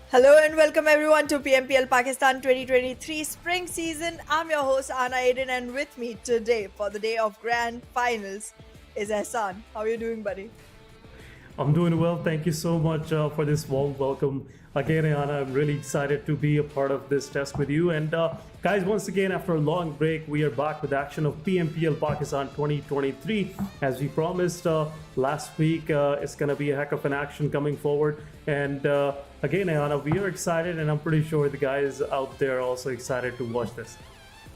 Hello and welcome everyone to PMPL Pakistan 2023 spring season. I'm your host Anna Aiden and with me today for the day of grand finals is Ehsan. How are you doing, buddy? I'm doing well. Thank you so much for this warm welcome again, Ayana. I'm really excited to be a part of this test with you. And guys, once again, after a long break, we are back with action of PMPL Pakistan 2023. As we promised last week, it's going to be a heck of an action coming forward. And again, Ayana, we are excited, and I'm pretty sure the guys out there are also excited to watch this.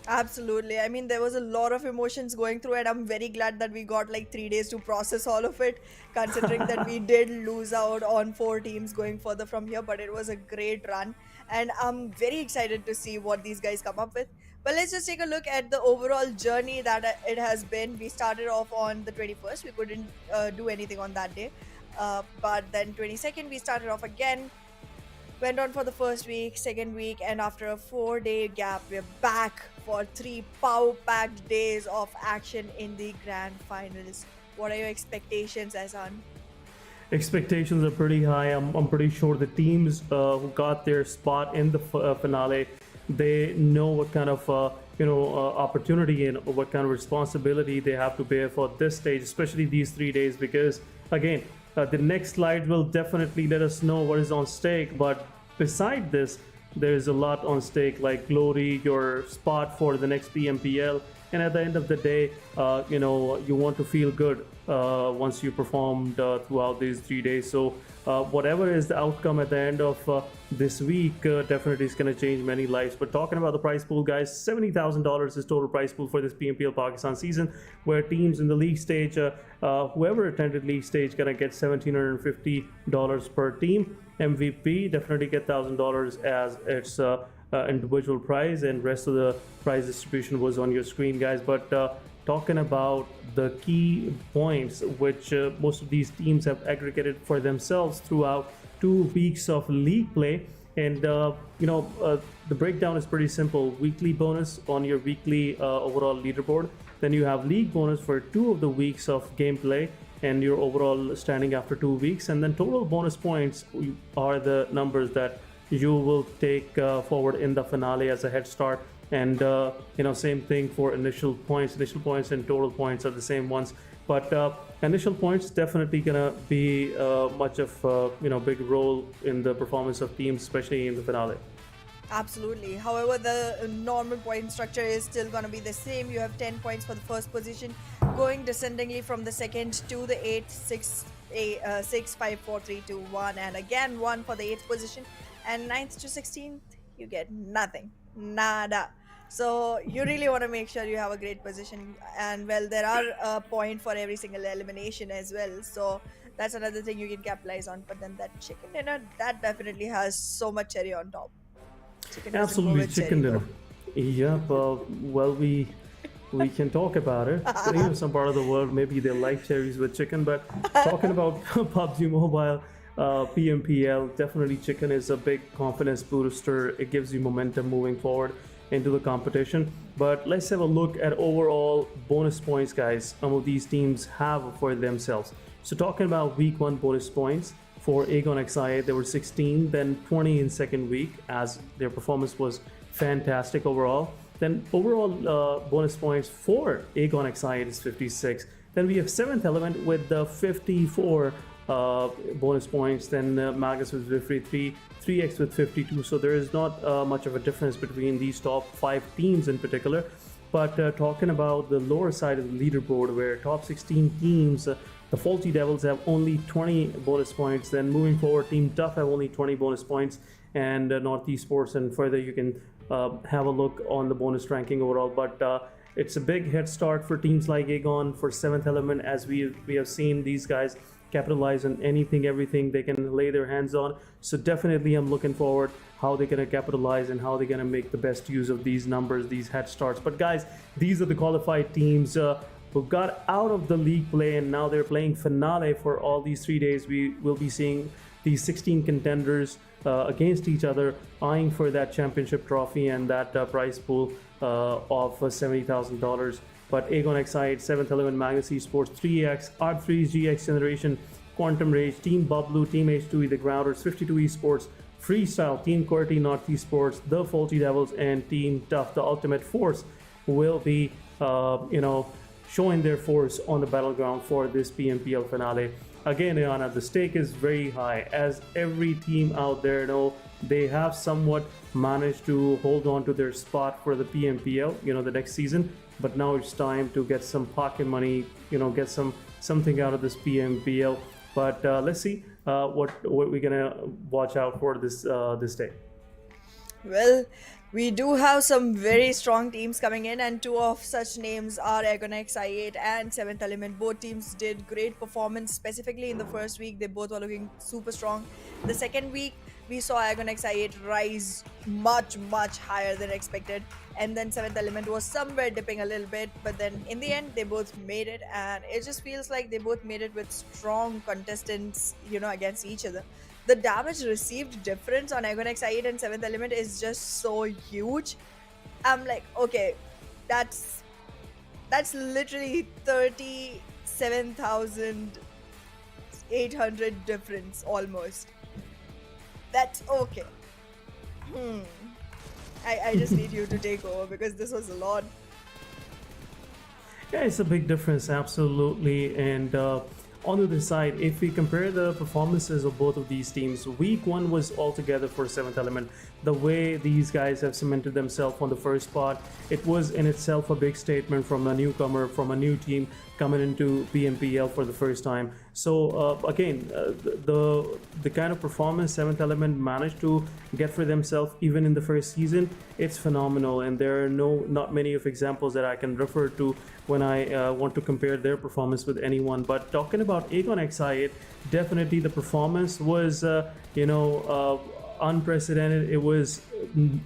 Absolutely. I mean, there was a lot of emotions going through, and I'm very glad that we got like 3 days to process all of it, considering that we did lose out on 4 teams going further from here. But it was a great run, and I'm very excited to see what these guys come up with. But let's just take a look at the overall journey that it has been. We started off on the 21st, we couldn't do anything on that day. But then 22nd, we started off again, went on for the first week, second week, and after a 4-day gap, we're back for 3 power-packed days of action in the grand finals. What are your expectations, Azan? Expectations are pretty high. I'm pretty sure the teams who got their spot in the finale, they know what kind of opportunity and what kind of responsibility they have to bear for this stage, especially these 3 days, because again, the next slide will definitely let us know what is on stake. But beside this, there's a lot on stake, like glory, your spot for the next PMPL, and at the end of the day, you want to feel good once you performed throughout these 3 days. So whatever is the outcome at the end of this week, definitely is going to change many lives. But talking about the prize pool, guys, $70,000 is total prize pool for this PMPL Pakistan season, where teams in the league stage, whoever attended league stage, gonna get $1,750 per team. MVP definitely get $1,000 as its individual prize, and rest of the prize distribution was on your screen, guys. But talking about the key points which most of these teams have aggregated for themselves throughout 2 weeks of league play, and the breakdown is pretty simple. Weekly bonus on your weekly overall leaderboard, then you have league bonus for 2 of the weeks of gameplay and your overall standing after 2 weeks, and then total bonus points are the numbers that you will take forward in the finale as a head start. And same thing for initial points and total points are the same ones, but initial points definitely gonna be much of big role in the performance of teams, especially in the finale. Absolutely. However, the normal point structure is still going to be the same. You have 10 points for the first position, going descendingly from the second to the 8th, 6, 5, 4, 3, 2, 1, and again 1 for the 8th position. And 9th to 16th, you get nothing. Nada. So you really want to make sure you have a great position. And well, there are a point for every single elimination as well. So that's another thing you can capitalize on. But then that chicken dinner, that definitely has so much cherry on top. Chicken Absolutely, chicken dinner. Yep. Well, we can talk about it. Some part of the world, maybe they like cherries with chicken. But talking about PUBG Mobile, PMPL, definitely chicken is a big confidence booster. It gives you momentum moving forward into the competition. But let's have a look at overall bonus points, guys, some of these teams have for themselves. So talking about week 1 bonus points, for Aegon XIA, there were 16, then 20 in second week, as their performance was fantastic overall. Then overall bonus points for Aegon XIA is 56. Then we have 7th Element with the 54 bonus points. Then Magnus with 53, 3x with 52. So there is not much of a difference between these top 5 teams in particular. But talking about the lower side of the leaderboard, where top 16 teams, the Faulty Devils have only 20 bonus points. Then moving forward, Team Tough have only 20 bonus points, and Northeast Sports, and further you can have a look on the bonus ranking overall. But it's a big head start for teams like Aegon for 7th Element, as we have seen these guys capitalize on anything, everything they can lay their hands on. So definitely I'm looking forward how they're going to capitalize and how they're going to make the best use of these numbers, these head starts. But guys, these are the qualified teams who got out of the league play, and now they're playing finale for all these 3 days. We will be seeing these 16 contenders against each other, eyeing for that championship trophy and that prize pool of $70,000. But Aegon XI, 7th Element, Magnus Esports, 3x, Art3's XGeneration, Quantum Rage, Team BABLU, Team H2E, The Grounders, 52 Esports, Freestyle, Team QWERTY, Magnus Esports, the Faulty Devils, and team.The, the Ultimate Force, will be, showing their force on the battleground for this PMPL finale. Again, Ayana, the stake is very high, as every team out there know they have somewhat managed to hold on to their spot for the PMPL, the next season. But now it's time to get some pocket money, get something out of this PMPL. But let's see what we're gonna watch out for this day. Well, we do have some very strong teams coming in, and two of such names are Agonex I8 and 7th Element. Both teams did great performance, specifically in the first week. They both were looking super strong. The second week, we saw Agonex I8 rise much higher than expected, and then 7th Element was somewhere dipping a little bit, but then in the end, they both made it, and it just feels like they both made it with strong contestants, against each other. The damage received difference on Agonex I8 and 7th Element is just so huge. I'm like, okay, that's literally 37,800 difference almost. That's okay. I just need you to take over because this was a lot. Yeah, it's a big difference, absolutely. And on the other side, if we compare the performances of both of these teams, week one was altogether for 7th Element. The way these guys have cemented themselves on the first spot, it was in itself a big statement from a newcomer, from a new team coming into PMPL for the first time. So again, the kind of performance 7th Element managed to get for themselves even in the first season, it's phenomenal. And there are not many of examples that I can refer to when I want to compare their performance with anyone. But talking about Agonex I8, definitely the performance was unprecedented. It was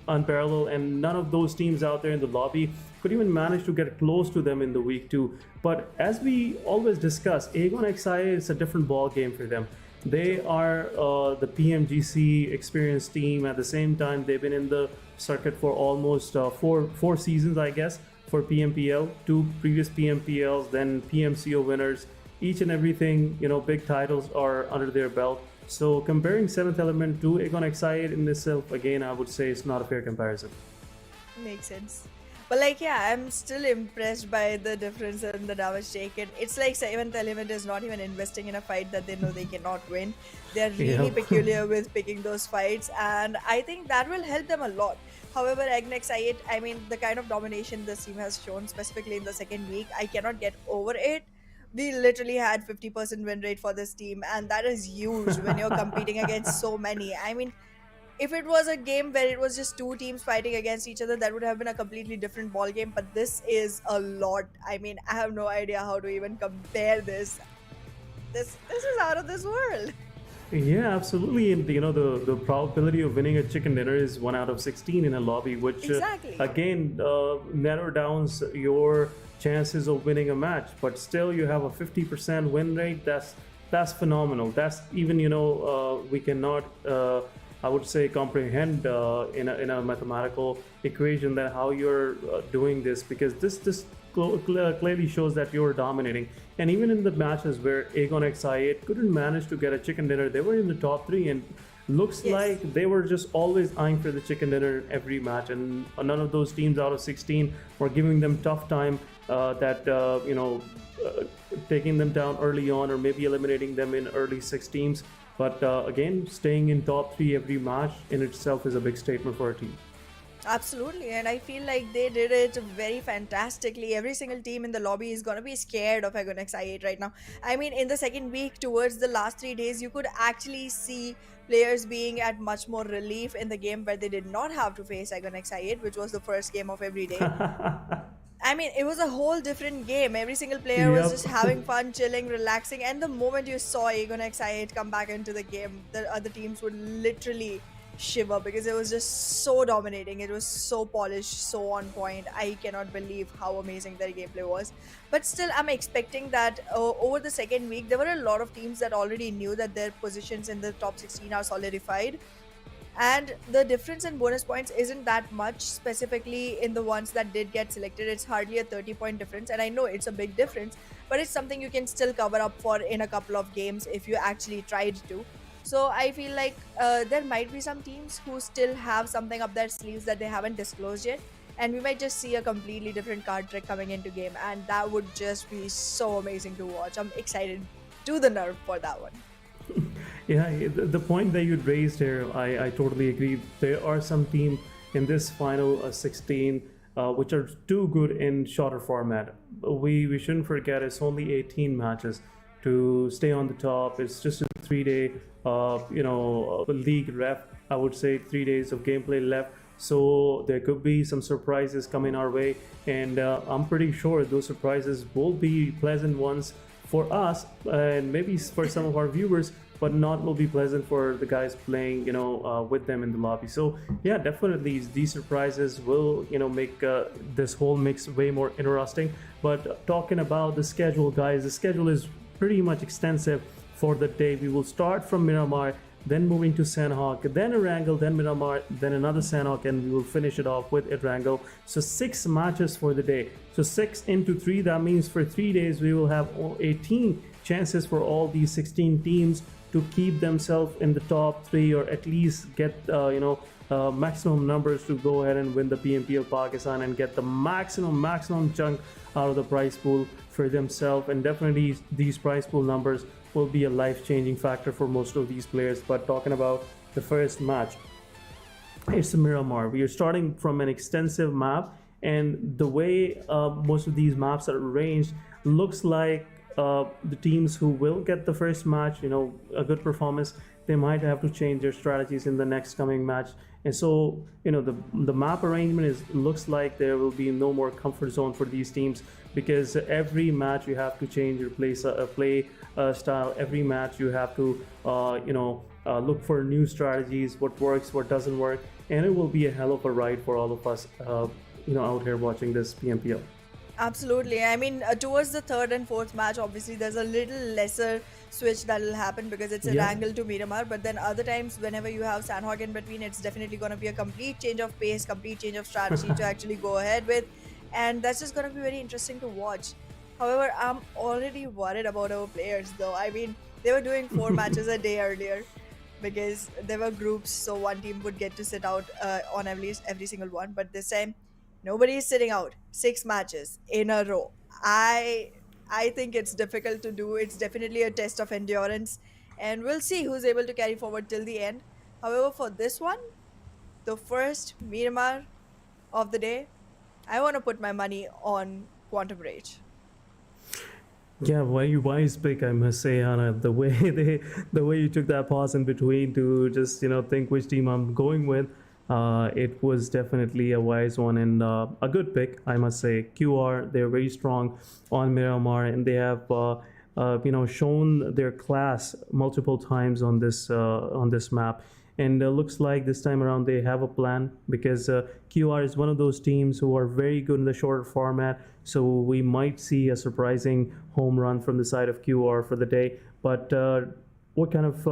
unparalleled, and none of those teams out there in the lobby could even manage to get close to them in the week two. But as we always discuss, Agonex I8 is a different ball game for them. They are the PMGC experienced team. At the same time, they've been in the circuit for almost four seasons, I guess, for PMPL, 2 previous PMPLs, then PMCO winners. Each and everything, big titles are under their belt. So comparing 7th Element to Agonex I8 in itself, again, I would say it's not a fair comparison. Makes sense. But I'm still impressed by the difference in the damage taken. It's like 7th Element is not even investing in a fight that they know they cannot win. They're really peculiar with picking those fights, and I think that will help them a lot. However, Agonex I8, the kind of domination this team has shown, specifically in the second week, I cannot get over it. We literally had 50% win rate for this team, and that is huge when you're competing against so many. If it was a game where it was just two teams fighting against each other, that would have been a completely different ball game, but this is a lot. I have no idea how to even compare this. This is out of this world. Yeah, absolutely. And the probability of winning a chicken dinner is 1 out of 16 in a lobby, which Exactly. Again narrow downs your chances of winning a match. But still, you have a 50% win rate. That's phenomenal. That's even we cannot I would say comprehend in a mathematical equation that how you're doing this, because this clearly shows that you're dominating. And even in the matches where Agonex I8 couldn't manage to get a chicken dinner, they were in the top 3, and looks like they were just always eyeing for the chicken dinner in every match, and none of those teams out of 16 were giving them tough time taking them down early on, or maybe eliminating them in early 6 teams. But again, staying in top 3 every match in itself is a big statement for a team. Absolutely, and I feel like they did it very fantastically. Every single team in the lobby is gonna be scared of Agonex I8 right now. In the second week, towards the last 3 days, you could actually see players being at much more relief in the game where they did not have to face Agonex I8, which was the first game of every day. It was a whole different game. Every single player was just having fun, chilling, relaxing, and the moment you saw Agonex I8 come back into the game, the other teams would literally shiver because it was just so dominating. It was so polished, so on point. I cannot believe how amazing their gameplay was. But still, I'm expecting that over the second week, there were a lot of teams that already knew that their positions in the top 16 are solidified. And the difference in bonus points isn't that much, specifically in the ones that did get selected. It's hardly a 30-point difference, and I know it's a big difference, but it's something you can still cover up for in a couple of games if you actually tried to. So I feel like there might be some teams who still have something up their sleeves that they haven't disclosed yet, and we might just see a completely different card trick coming into game, and that would just be so amazing to watch. I'm excited to the nerve for that one. Yeah, the point that you raised here, I totally agree. There are some teams in this final 16 which are too good in shorter format. We shouldn't forget it's only 18 matches to stay on the top. It's just a 3 day, league ref. I would say 3 days of gameplay left. So there could be some surprises coming our way, and I'm pretty sure those surprises will be pleasant ones for us and maybe for some of our viewers, but not will be pleasant for the guys playing with them in the lobby. So yeah, definitely these surprises will make this whole mix way more interesting. But talking about the schedule, guys, the schedule is pretty much extensive for the day. We will start from Miramar, then moving to Sanhok, then Erangel, then Miramar, then another Sanhok, and we will finish it off with Erangel. So 6 matches for the day. So 6 into 3, that means for 3 days we will have 18 chances for all these 16 teams to keep themselves in the top 3, or at least get maximum numbers to go ahead and win the PMPL Pakistan and get the maximum chunk out of the prize pool for themselves. And definitely these prize pool numbers will be a life-changing factor for most of these players. But talking about the first match, it's Miramar. We are starting from an extensive map, and the way most of these maps are arranged looks like the teams who will get the first match, a good performance, they might have to change their strategies in the next coming match. And so, the map arrangement looks like there will be no more comfort zone for these teams, because every match you have to change your play style. Every match you have to look for new strategies, what works, what doesn't work, and it will be a hell of a ride for all of us out here watching this PMPL. Absolutely. I mean, towards the third and fourth match, obviously there's a little lesser switch that will happen because it's a Yeah. wrangle to Miramar. But then other times, whenever you have Sanhok in between, it's definitely going to be a complete change of pace, complete change of strategy to actually go ahead with. And that's just going to be very interesting to watch. However, I'm already worried about our players, though. I mean, they were doing 4 matches a day earlier because there were groups, so one team would get to sit out on at least every single one. But this time, nobody is sitting out 6 matches in a row. I think it's difficult to do. It's definitely a test of endurance, and we'll see who's able to carry forward till the end. However, for this one, the first Miramar of the day, I want to put my money on Quantum Rage. Yeah, wise pick, I must say, Anna. The way you took that pause in between to just think which team I'm going with, it was definitely a wise one and a good pick, I must say. QR, they're very strong on Miramar, and they have shown their class multiple times on this map. And looks like this time around they have a plan, because QR is one of those teams who are very good in the shorter format. So we might see a surprising home run from the side of QR for the day. But what kind of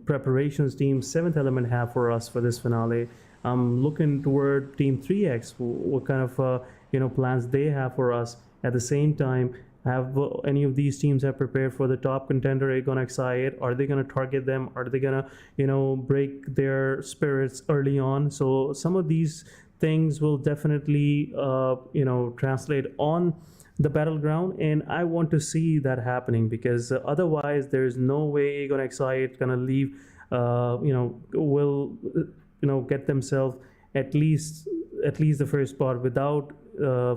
preparations Team Seventh Element have for us for this finale? I'm looking toward Team 3X. What kind of plans they have for us? At the same time, have any of these teams have prepared for the top contender Aegon XI8? Are they going to target them? Are they going to break their spirits early on? So some of these things will definitely translate on the battleground, and I want to see that happening, because otherwise there's no way Aegon XI8 gonna leave. Will get themselves at least the first spot. Without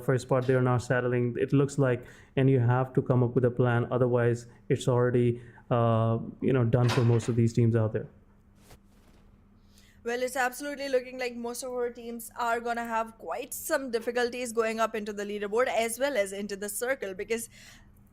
first spot, they're not settling, it looks like, and you have to come up with a plan. Otherwise, it's already done for most of these teams out there. Well, it's absolutely looking like most of our teams are going to have quite some difficulties going up into the leaderboard as well as into the circle, because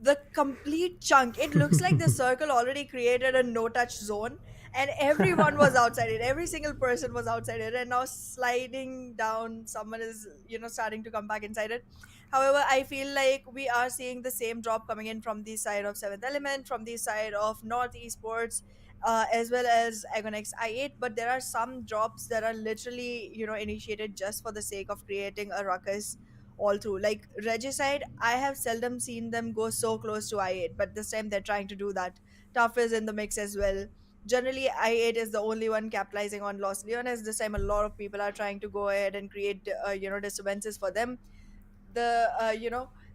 the complete chunk, it looks like the circle already created a no touch zone and everyone was outside it. Every single person was outside it, and now sliding down, someone is, starting to come back inside it. However, I feel like we are seeing the same drop coming in from the side of Seventh Element, from the side of North Esports, as well as Agonix I8. But there are some drops that are literally, initiated just for the sake of creating a ruckus all through. Like Regicide, I have seldom seen them go so close to I8, but this time they're trying to do that. Tough is in the mix as well. Generally, I8 is the only one capitalizing on Los Leones. This time, a lot of people are trying to go ahead and create, disturbances for them. The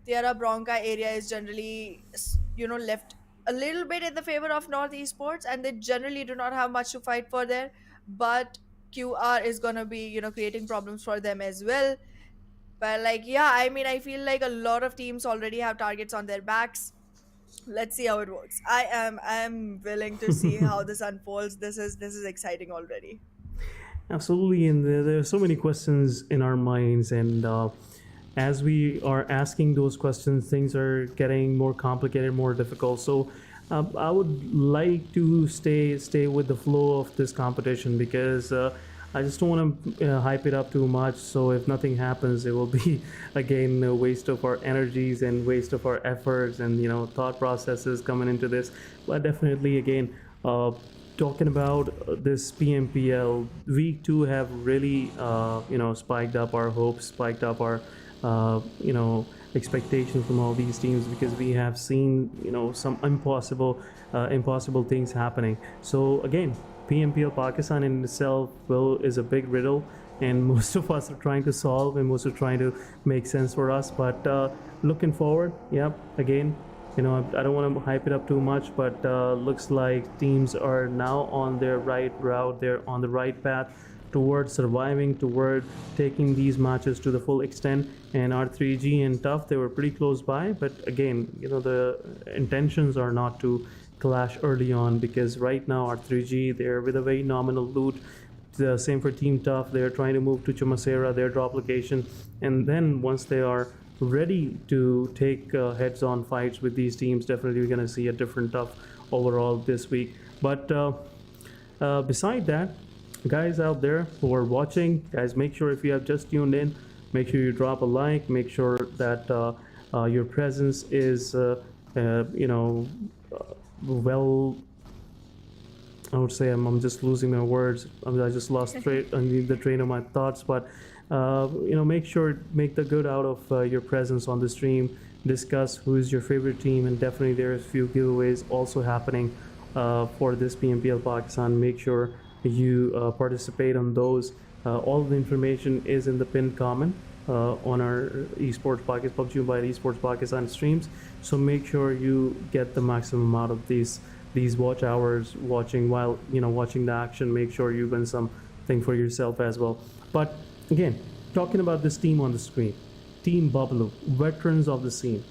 Tierra Bronca area is generally left a little bit in the favor of North Esports, and they generally do not have much to fight for there. But QR is gonna be creating problems for them as well. But like, yeah, I mean, I feel like a lot of teams already have targets on their backs. Let's see how it works. I am willing to see how this unfolds. This is exciting already. Absolutely, and there are so many questions in our minds, and as we are asking those questions, things are getting more complicated, more difficult. So, I would like to stay with the flow of this competition because I just don't want to hype it up too much. So, if nothing happens, it will be again a waste of our energies and waste of our efforts and thought processes coming into this. But definitely, again. Talking about this PMPL, week two have really spiked up our hopes, spiked up our expectations from all these teams because we have seen some impossible things happening. So again, PMPL Pakistan in itself is a big riddle, and most of us are trying to solve and most are trying to make sense for us. But looking forward, again, I don't want to hype it up too much, but looks like teams are now on their right route. They're on the right path towards surviving, toward taking these matches to the full extent. And R3G and Tough, they were pretty close by, but again, the intentions are not to clash early on because right now R3G, they're with a very nominal loot. The same for Team Tough, they're trying to move to Chumasera, their drop location, and then once they are ready to take heads-on fights with these teams, definitely we're going to see a different Tough overall this week. But beside that, guys out there who are watching, guys, make sure if you have just tuned in, make sure you drop a like, make sure that your presence is well, I would say I'm just losing my words. I just lost the train of my thoughts. But make the good out of your presence on the stream. Discuss who is your favorite team, and definitely there's a few giveaways also happening for this PMPL Pakistan. Make sure you participate on those. All the information is in the pinned comment on our Esports Pakistan, PUBG Mobile Esports Pakistan streams. So make sure you get the maximum out of these watch hours watching watching the action. Make sure you win something for yourself as well. But again, talking about this team on the screen, Team BABLU, veterans of the scene.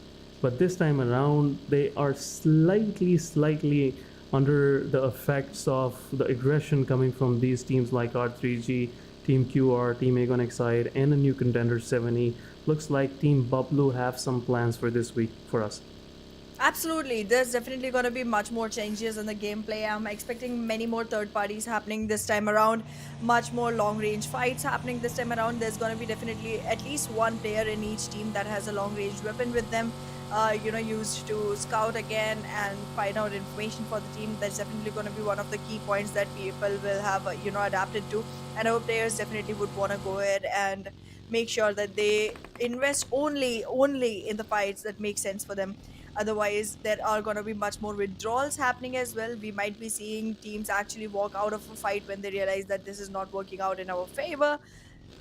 But this time around, they are slightly under the effects of the aggression coming from these teams like R3G, Team QR, Team Aegon Excite, and a new contender 7E. Looks like Team BABLU have some plans for this week for us. Absolutely. There's definitely going to be much more changes in the gameplay. I'm expecting many more third parties happening this time around, much more long range fights happening this time around. There's going to be definitely at least one player in each team that has a long range weapon with them, used to scout again and find out information for the team. That's definitely going to be one of the key points that people will have, adapted to. And our players definitely would want to go ahead and make sure that they invest only in the fights that make sense for them. Otherwise, there are going to be much more withdrawals happening as well. We might be seeing teams actually walk out of a fight when they realize that this is not working out in our favor.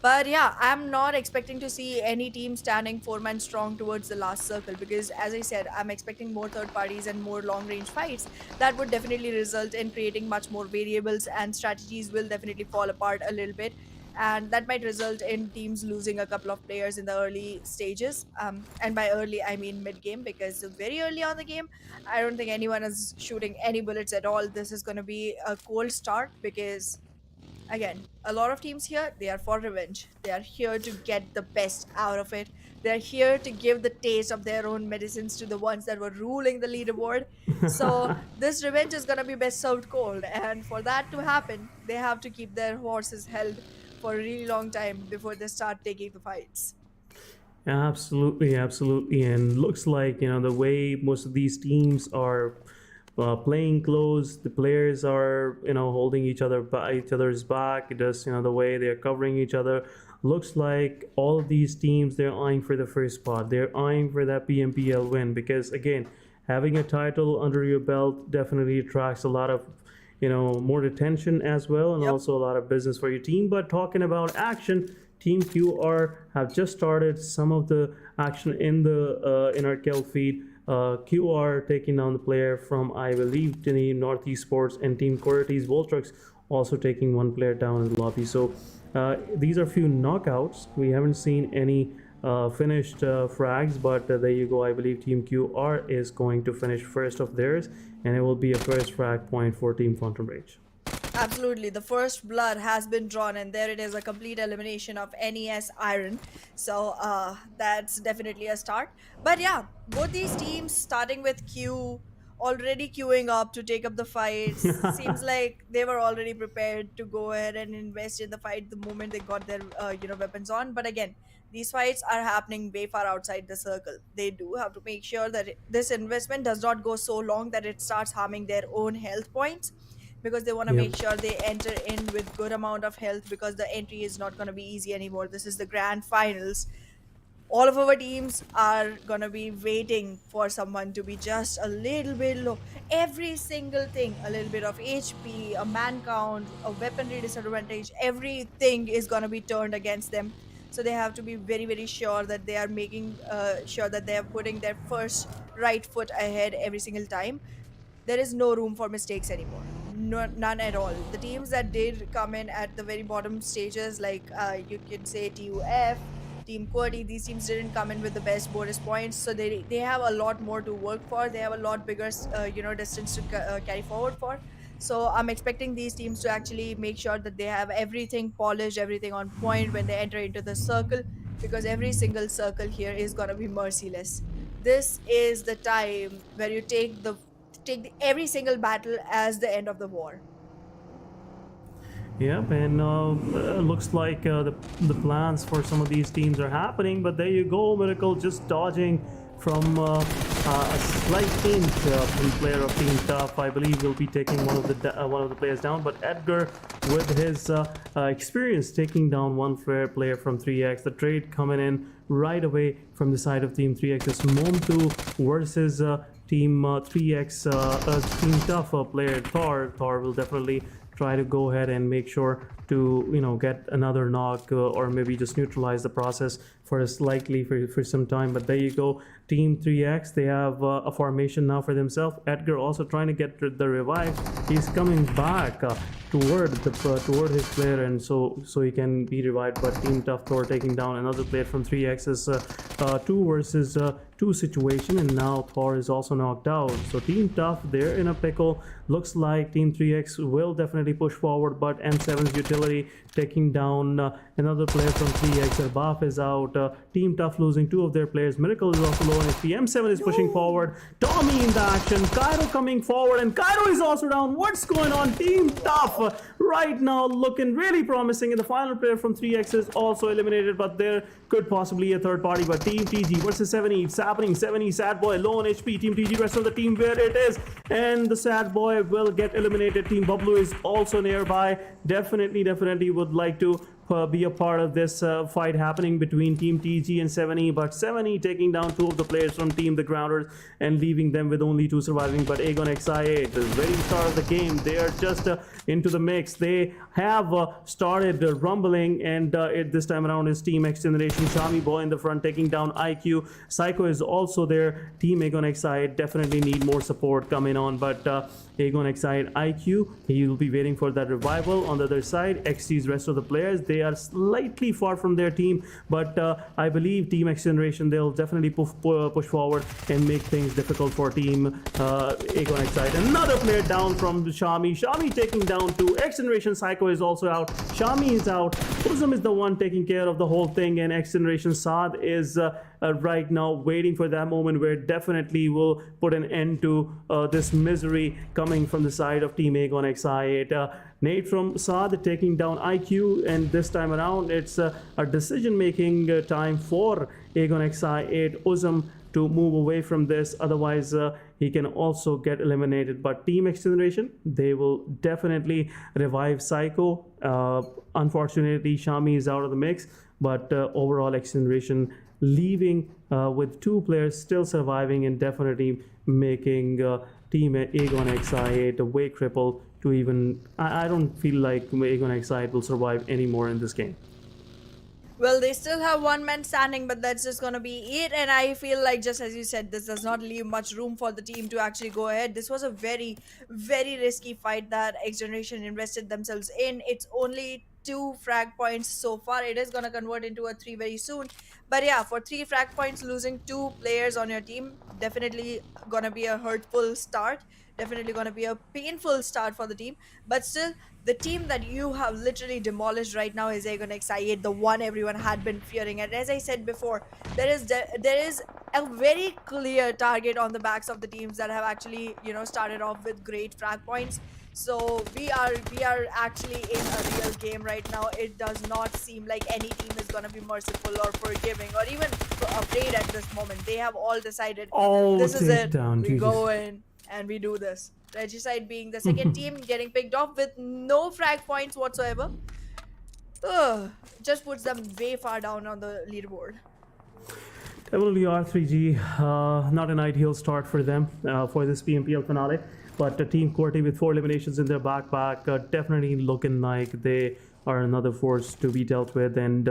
But yeah, I'm not expecting to see any team standing four-man strong towards the last circle because, as I said, I'm expecting more third parties and more long-range fights. That would definitely result in creating much more variables, and strategies will definitely fall apart a little bit. And that might result in teams losing a couple of players in the early stages. And by early, I mean mid-game, because very early on the game, I don't think anyone is shooting any bullets at all. This is going to be a cold start because, again, a lot of teams here, they are for revenge. They are here to get the best out of it. They're here to give the taste of their own medicines to the ones that were ruling the leaderboard. So this revenge is going to be best served cold. And for that to happen, they have to keep their horses held for a really long time before they start taking the fights. Absolutely, absolutely. And looks like, the way most of these teams are playing close, the players are, holding each other by each other's back. Just, the way they're covering each other. Looks like all of these teams, they're eyeing for the first spot. They're eyeing for that PMPL win because, again, having a title under your belt definitely attracts a lot of more attention as well, and Yep. also a lot of business for your team. But talking about action, Team QR have just started some of the action in the in our kill feed. QR taking down the player from, I believe, Team Magnus Esports, and Team QWERTY's Voltrux also taking one player down in the lobby. So these are few knockouts. We haven't seen any finished frags, but there you go. I believe Team QR is going to finish first of theirs, and it will be a first frag point for Team Quantum Rage. Absolutely. The first blood has been drawn, and there it is, a complete elimination of NES Iron. So that's definitely a start. But yeah, both these teams, starting with Q, already queuing up to take up the fight. Seems like they were already prepared to go ahead and invest in the fight the moment they got their weapons on. But again, these fights are happening way far outside the circle. They do have to make sure that this investment does not go so long that it starts harming their own health points, because they want to Yep. make sure they enter in with good amount of health, because the entry is not going to be easy anymore. This is the grand finals. All of our teams are going to be waiting for someone to be just a little bit low. Every single thing, a little bit of HP, a man count, a weaponry disadvantage, everything is going to be turned against them. So they have to be very, very sure that they are making sure that they are putting their first right foot ahead every single time. There is no room for mistakes anymore. No, none at all. The teams that did come in at the very bottom stages, like you can say TUF, Team QWERTY, these teams didn't come in with the best bonus points, so they have a lot more to work for. They have a lot bigger distance to carry forward for. So I'm expecting these teams to actually make sure that they have everything polished, everything on point when they enter into the circle, because every single circle here is gonna be merciless. This is the time where you every single battle as the end of the war. Yep, and looks like the plans for some of these teams are happening. But there you go, Miracle just dodging from a slight pinch from player of Team Tough. I believe will be taking one of the players down. But Edgar, with his experience taking down one player from 3X, the trade coming in right away from the side of Team 3X is Momtu versus Team 3X Team Tough player Thor. Thor will definitely try to go ahead and make sure to get another knock or maybe just neutralize the process for some time. But there you go, Team 3X, they have a formation now for themselves. Edgar also trying to get the revive. He's coming back toward his player, and so he can be revived. But Team Tough Thor taking down another player from 3X's 2 versus 2 situation, and now Thor is also knocked out. So Team Tough, they're in a pickle. Looks like Team 3X will definitely push forward, but M7's utility taking down another player from 3X. Arbaf is out. Team Tough losing 2 of their players. Miracle is also low on HP. M7 is pushing forward. Tommy in the action. Cairo coming forward, and Cairo is also down. What's going on? Team Tough right now looking really promising, and the final player from 3X is also eliminated, but there could possibly a third party. But Team TG versus 7E, it's happening. 7E, Sad Boy low on HP. Team TG, rest of the team where it is, and the Sad Boy will get eliminated. Team BABLU is also nearby. Definitely would like to be a part of this fight happening between Team TG and 7E, but 7E taking down 2 of the players from Team The Grounders and leaving them with only 2 surviving. But Aegon XI, at the very start of the game, they are just into the mix. They have started rumbling, and this time around is Team XGeneration. Shami Boy in the front taking down IQ. Psycho is also there. Team Aegon XI definitely need more support coming on, but Aegon XI IQ, he will be waiting for that revival. On the other side, XG's rest of the players, they are slightly far from their team, but I believe Team XGeneration, they'll definitely push forward and make things difficult for Team Aegon XI. Another player down from Shami. Shami taking down 2. XGeneration Psycho is also out. Shami is out. Uzum is the one taking care of the whole thing, and XGeneration Saad is right now waiting for that moment where definitely will put an end to this misery coming from the side of Team Aegon XI8. Nate from Saad taking down IQ, and this time around it's a decision-making time for Aegon XI8 Uzum to move away from this, otherwise he can also get eliminated. But Team XGeneration, they will definitely revive Psycho. Unfortunately, Shami is out of the mix, but overall XGeneration leaving with 2 players still surviving and definitely making Team Aegon X8 a way cripple to even. I don't feel like Aegon X8 will survive anymore in this game. Well, they still have one man standing, but that's just gonna be it. And I feel like, just as you said, this does not leave much room for the team to actually go ahead. This was a very, very risky fight that XGeneration invested themselves in. It's only 2 frag points so far. It is gonna convert into a 3 very soon. But yeah, for 3 frag points, losing 2 players on your team, definitely gonna be a hurtful start. Definitely gonna be a painful start for the team. But still, the team that you have literally demolished right now is Aegon X8, the one everyone had been fearing. And as I said before, there is a very clear target on the backs of the teams that have actually, started off with great frag points. So we are actually in a real game right now. It does not seem like any team is gonna be merciful or forgiving or even afraid at this moment. They have all decided, this is it. We go in and we do this. Regicide being the second team, getting picked off with no frag points whatsoever. Just puts them way far down on the leaderboard. WR3G, not an ideal start for them for this PMPL finale, but Team QWERTY with 4 eliminations in their backpack, definitely looking like they are another force to be dealt with, and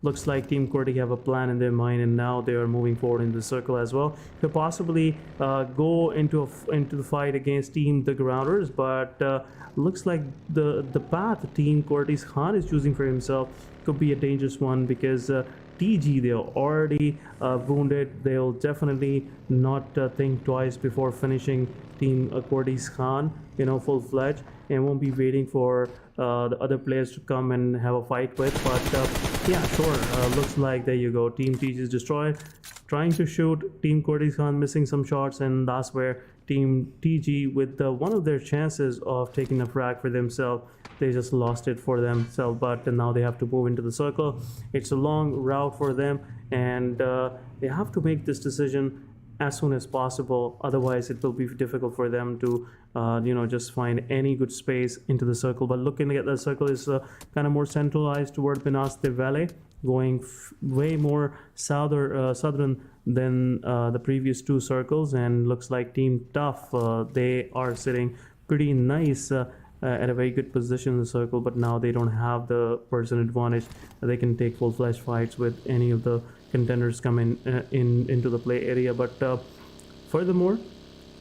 looks like Team QWERTY have a plan in their mind, and now they are moving forward in the circle as well. Could possibly go into the fight against Team.The Grounders, but looks like the path Team QWERTY's Khan is choosing for himself could be a dangerous one, because TG, they're already wounded. They'll definitely not think twice before finishing Team QWERTY's Khan, full-fledged, and won't be waiting for the other players to come and have a fight with. But yeah, sure, looks like there you go. Team TG is destroyed, trying to shoot. Team QWERTY's Khan missing some shots, and that's where Team TG, with one of their chances of taking a frag for themselves, they just lost it for themselves. But now they have to move into the circle. It's a long route for them, and they have to make this decision as soon as possible. Otherwise, it will be difficult for them to just find any good space into the circle. But looking at the circle is kind of more centralized toward Minas-The Valley, going way more southern than the previous 2 circles, and looks like Team Tough, they are sitting pretty nice at a very good position in the circle, but now they don't have the person advantage. They can take full-fledged fights with any of the contenders coming into the play area. But furthermore,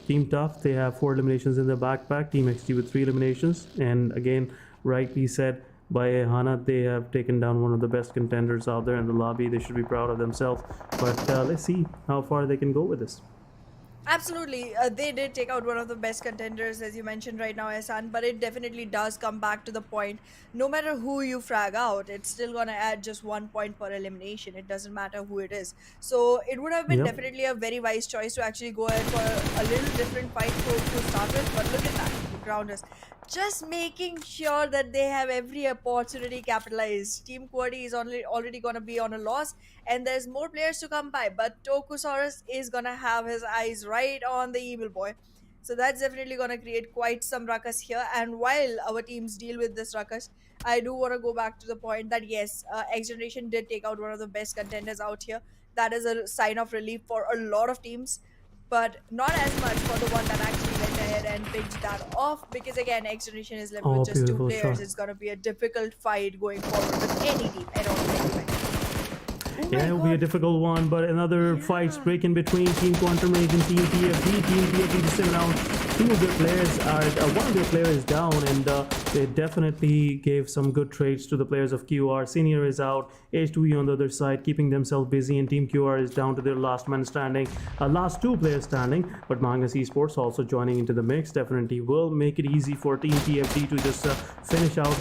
Team Tough, they have 4 eliminations in their backpack. Team XG with 3 eliminations, and again, rightly said by Hana, they have taken down one of the best contenders out there in the lobby. They should be proud of themselves. But let's see how far they can go with this. Absolutely, they did take out one of the best contenders, as you mentioned right now, Ehsan, but it definitely does come back to the point. No matter who you frag out, it's still gonna add just 1 point per elimination. It doesn't matter who it is. So it would have been definitely a very wise choice to actually go ahead for a little different fight to start with. But look at that, the Grounders just making sure that they have every opportunity capitalized. Team QWERTY is already gonna be on a loss, and there's more players to come by, but Tokusaurus is gonna have his eyes right on the evil boy. So that's definitely gonna create quite some ruckus here. And while our teams deal with this ruckus, I do want to go back to the point that yes, XGeneration did take out one of the best contenders out here. That is a sign of relief for a lot of teams, but not as much for the one that actually went ahead and picked that off, because again, XGeneration is left with just 2 players. Shot. It's gonna be a difficult fight going forward with any team at all. Yeah, it'll be a difficult one, but another fight breaking between Team Quantum Rage and Team TFD. Team TFD just sent out 2 of their players one of their players is down, and they definitely gave some good trades to the players of QR. Senior is out, H2E on the other side, keeping themselves busy, and Team QR is down to their last man standing, last 2 players standing. But Magnus Esports also joining into the mix definitely will make it easy for Team TFD to just finish out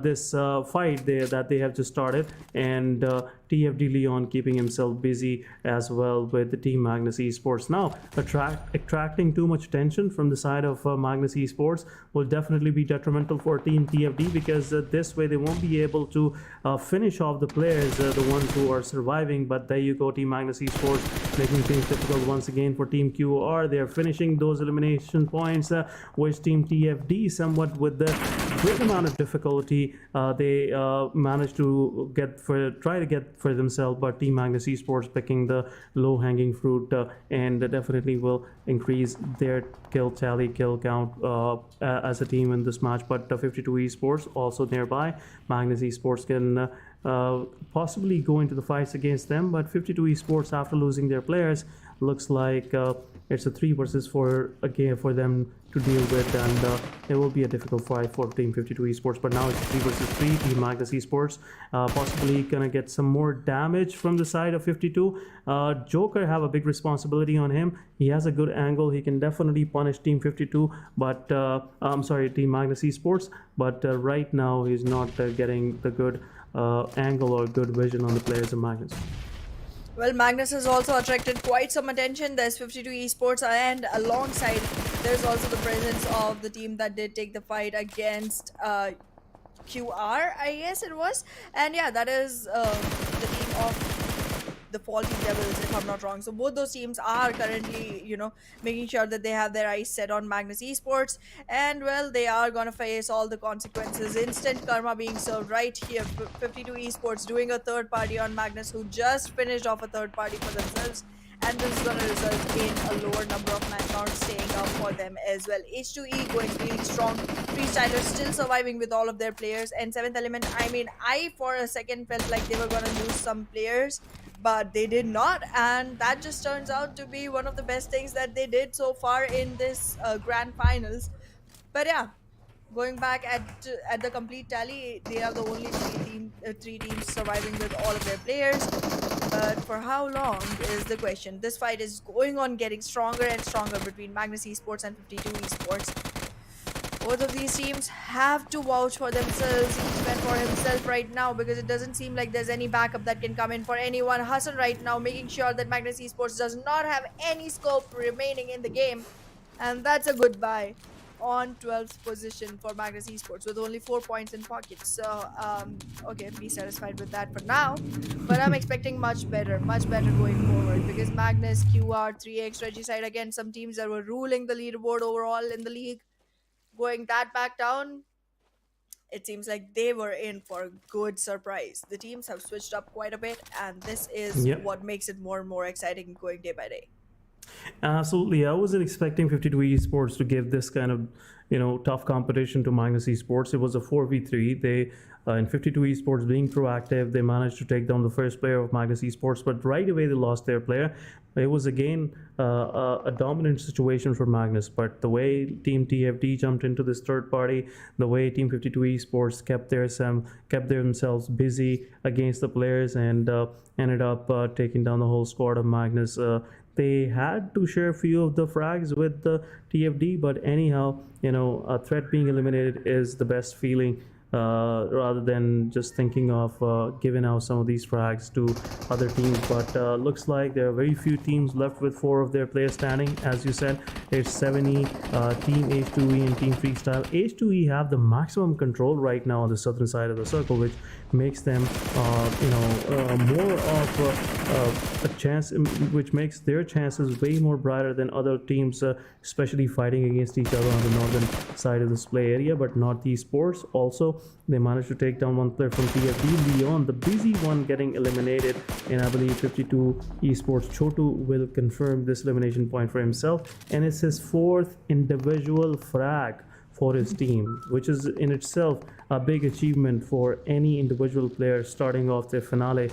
this fight that they have just started, and TFD Leon keeping himself busy as well with the Team Magnus Esports. Now, attracting too much attention from the side of Magnus Esports will definitely be detrimental for Team TFD, because this way they won't be able to finish off the players, the ones who are surviving. But there you go, Team Magnus Esports making things difficult once again for Team QR. They are finishing those elimination points, which Team TFD somewhat with the great amount of difficulty. They managed to try to get for themselves, but Team Magnus Esports picking the low hanging fruit, and definitely will increase their kill tally, kill count as a team in this match. But 52 Esports also nearby. Magnus Esports can possibly go into the fights against them, but 52 Esports, after losing their players, looks like it's a 3 versus 4 again for them to deal with, and it will be a difficult fight for Team 52 Esports. But now it's 3 versus 3. Team Magnus Esports possibly gonna get some more damage from the side of 52. Joker have a big responsibility on him. He has a good angle. He can definitely punish Team 52, but I'm sorry, Team Magnus Esports. But right now he's not getting the good angle or good vision on the players of Magnus. Well, Magnus has also attracted quite some attention. There's 52 Esports, and alongside, there's also the presence of the team that did take the fight against QR, I guess it was. And yeah, that is the team of the Faulty Devils, if I'm not wrong. So both those teams are currently, making sure that they have their eyes set on Magnus Esports. And well, they are gonna face all the consequences. Instant karma being served right here. 52 Esports doing a third party on Magnus, who just finished off a third party for themselves. And this is going to result in a lower number of match counts staying up for them as well. H2E going really strong. Freestylers still surviving with all of their players. And 7th Element, I mean, I for a second felt like they were going to lose some players, but they did not. And that just turns out to be one of the best things that they did so far in this grand finals. But yeah, going back at the complete tally, they are the only three teams surviving with all of their players. But for how long is the question. This fight is going on getting stronger and stronger between Magnus Esports and 52 Esports. Both of these teams have to vouch for themselves, each man for himself right now, because it doesn't seem like there's any backup that can come in for anyone. Hassan right now making sure that Magnus Esports does not have any scope remaining in the game. And that's a goodbye on 12th position for Magnus Esports with only 4 points in pocket. So, okay, be satisfied with that for now. But I'm expecting much better going forward, because Magnus, QR, 3X, Regicide, again, some teams that were ruling the leaderboard overall in the league, going that back down, it seems like they were in for a good surprise. The teams have switched up quite a bit, and this is what makes it more and more exciting going day by day. Absolutely. I wasn't expecting 52 Esports to give this kind of, tough competition to Magnus Esports. It was a 4v3. They, in 52 Esports being proactive, they managed to take down the first player of Magnus Esports, but right away they lost their player. It was again a dominant situation for Magnus, but the way Team TFD jumped into this third party, the way Team 52 Esports kept themselves busy against the players, and ended up taking down the whole squad of Magnus. They had to share a few of the frags with the TFD, but anyhow, a threat being eliminated is the best feeling, rather than just thinking of giving out some of these frags to other teams. But looks like there are very few teams left with 4 of their players standing. As you said, it's 7E, Team H2E, and Team Freestyle. H2E have the maximum control right now on the southern side of the circle, which makes them more of a chance, which makes their chances way more brighter than other teams, especially fighting against each other on the northern side of this play area. But Northeast Sports also, they managed to take down one player from TFD, Leon, the busy one, getting eliminated. And I believe 52 Esports Chotu will confirm this elimination point for himself, and it's his 4th individual frag for his team, which is in itself a big achievement for any individual player starting off their finale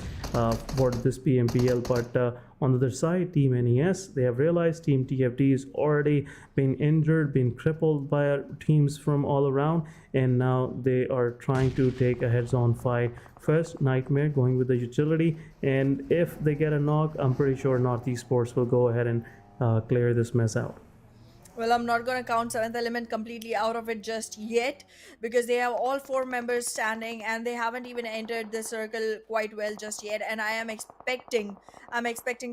for this PMPL. But on the other side, Team NES, they have realized Team TFD has already been injured, been crippled by teams from all around, and now they are trying to take a heads-on fight. First, Nightmare going with the utility, and if they get a knock, I'm pretty sure Northeast Sports will go ahead and clear this mess out. Well, I'm not going to count 7th Element completely out of it just yet, because they have all 4 members standing and they haven't even entered the circle quite well just yet. And I'm expecting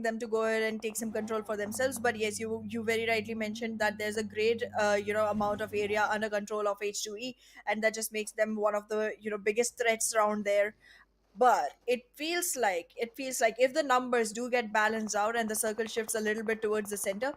them to go ahead and take some control for themselves. But yes, you very rightly mentioned that there's a great amount of area under control of H2E, and that just makes them one of the biggest threats around there. But it feels like if the numbers do get balanced out and the circle shifts a little bit towards the center,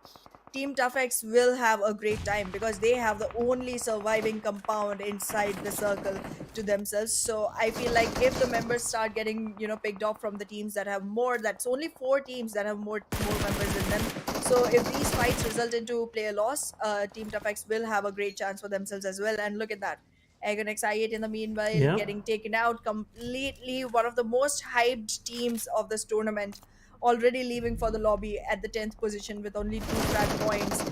Team ToughX will have a great time because they have the only surviving compound inside the circle to themselves. So I feel like if the members start getting, picked off from the teams that have more, that's only 4 teams that have more members in them. So if these fights result into player loss, Team ToughX will have a great chance for themselves as well. And look at that. Agon X8 in the meanwhile Yeah. getting taken out completely. One of the most hyped teams of this tournament already leaving for the lobby at the 10th position with only 2 frag points.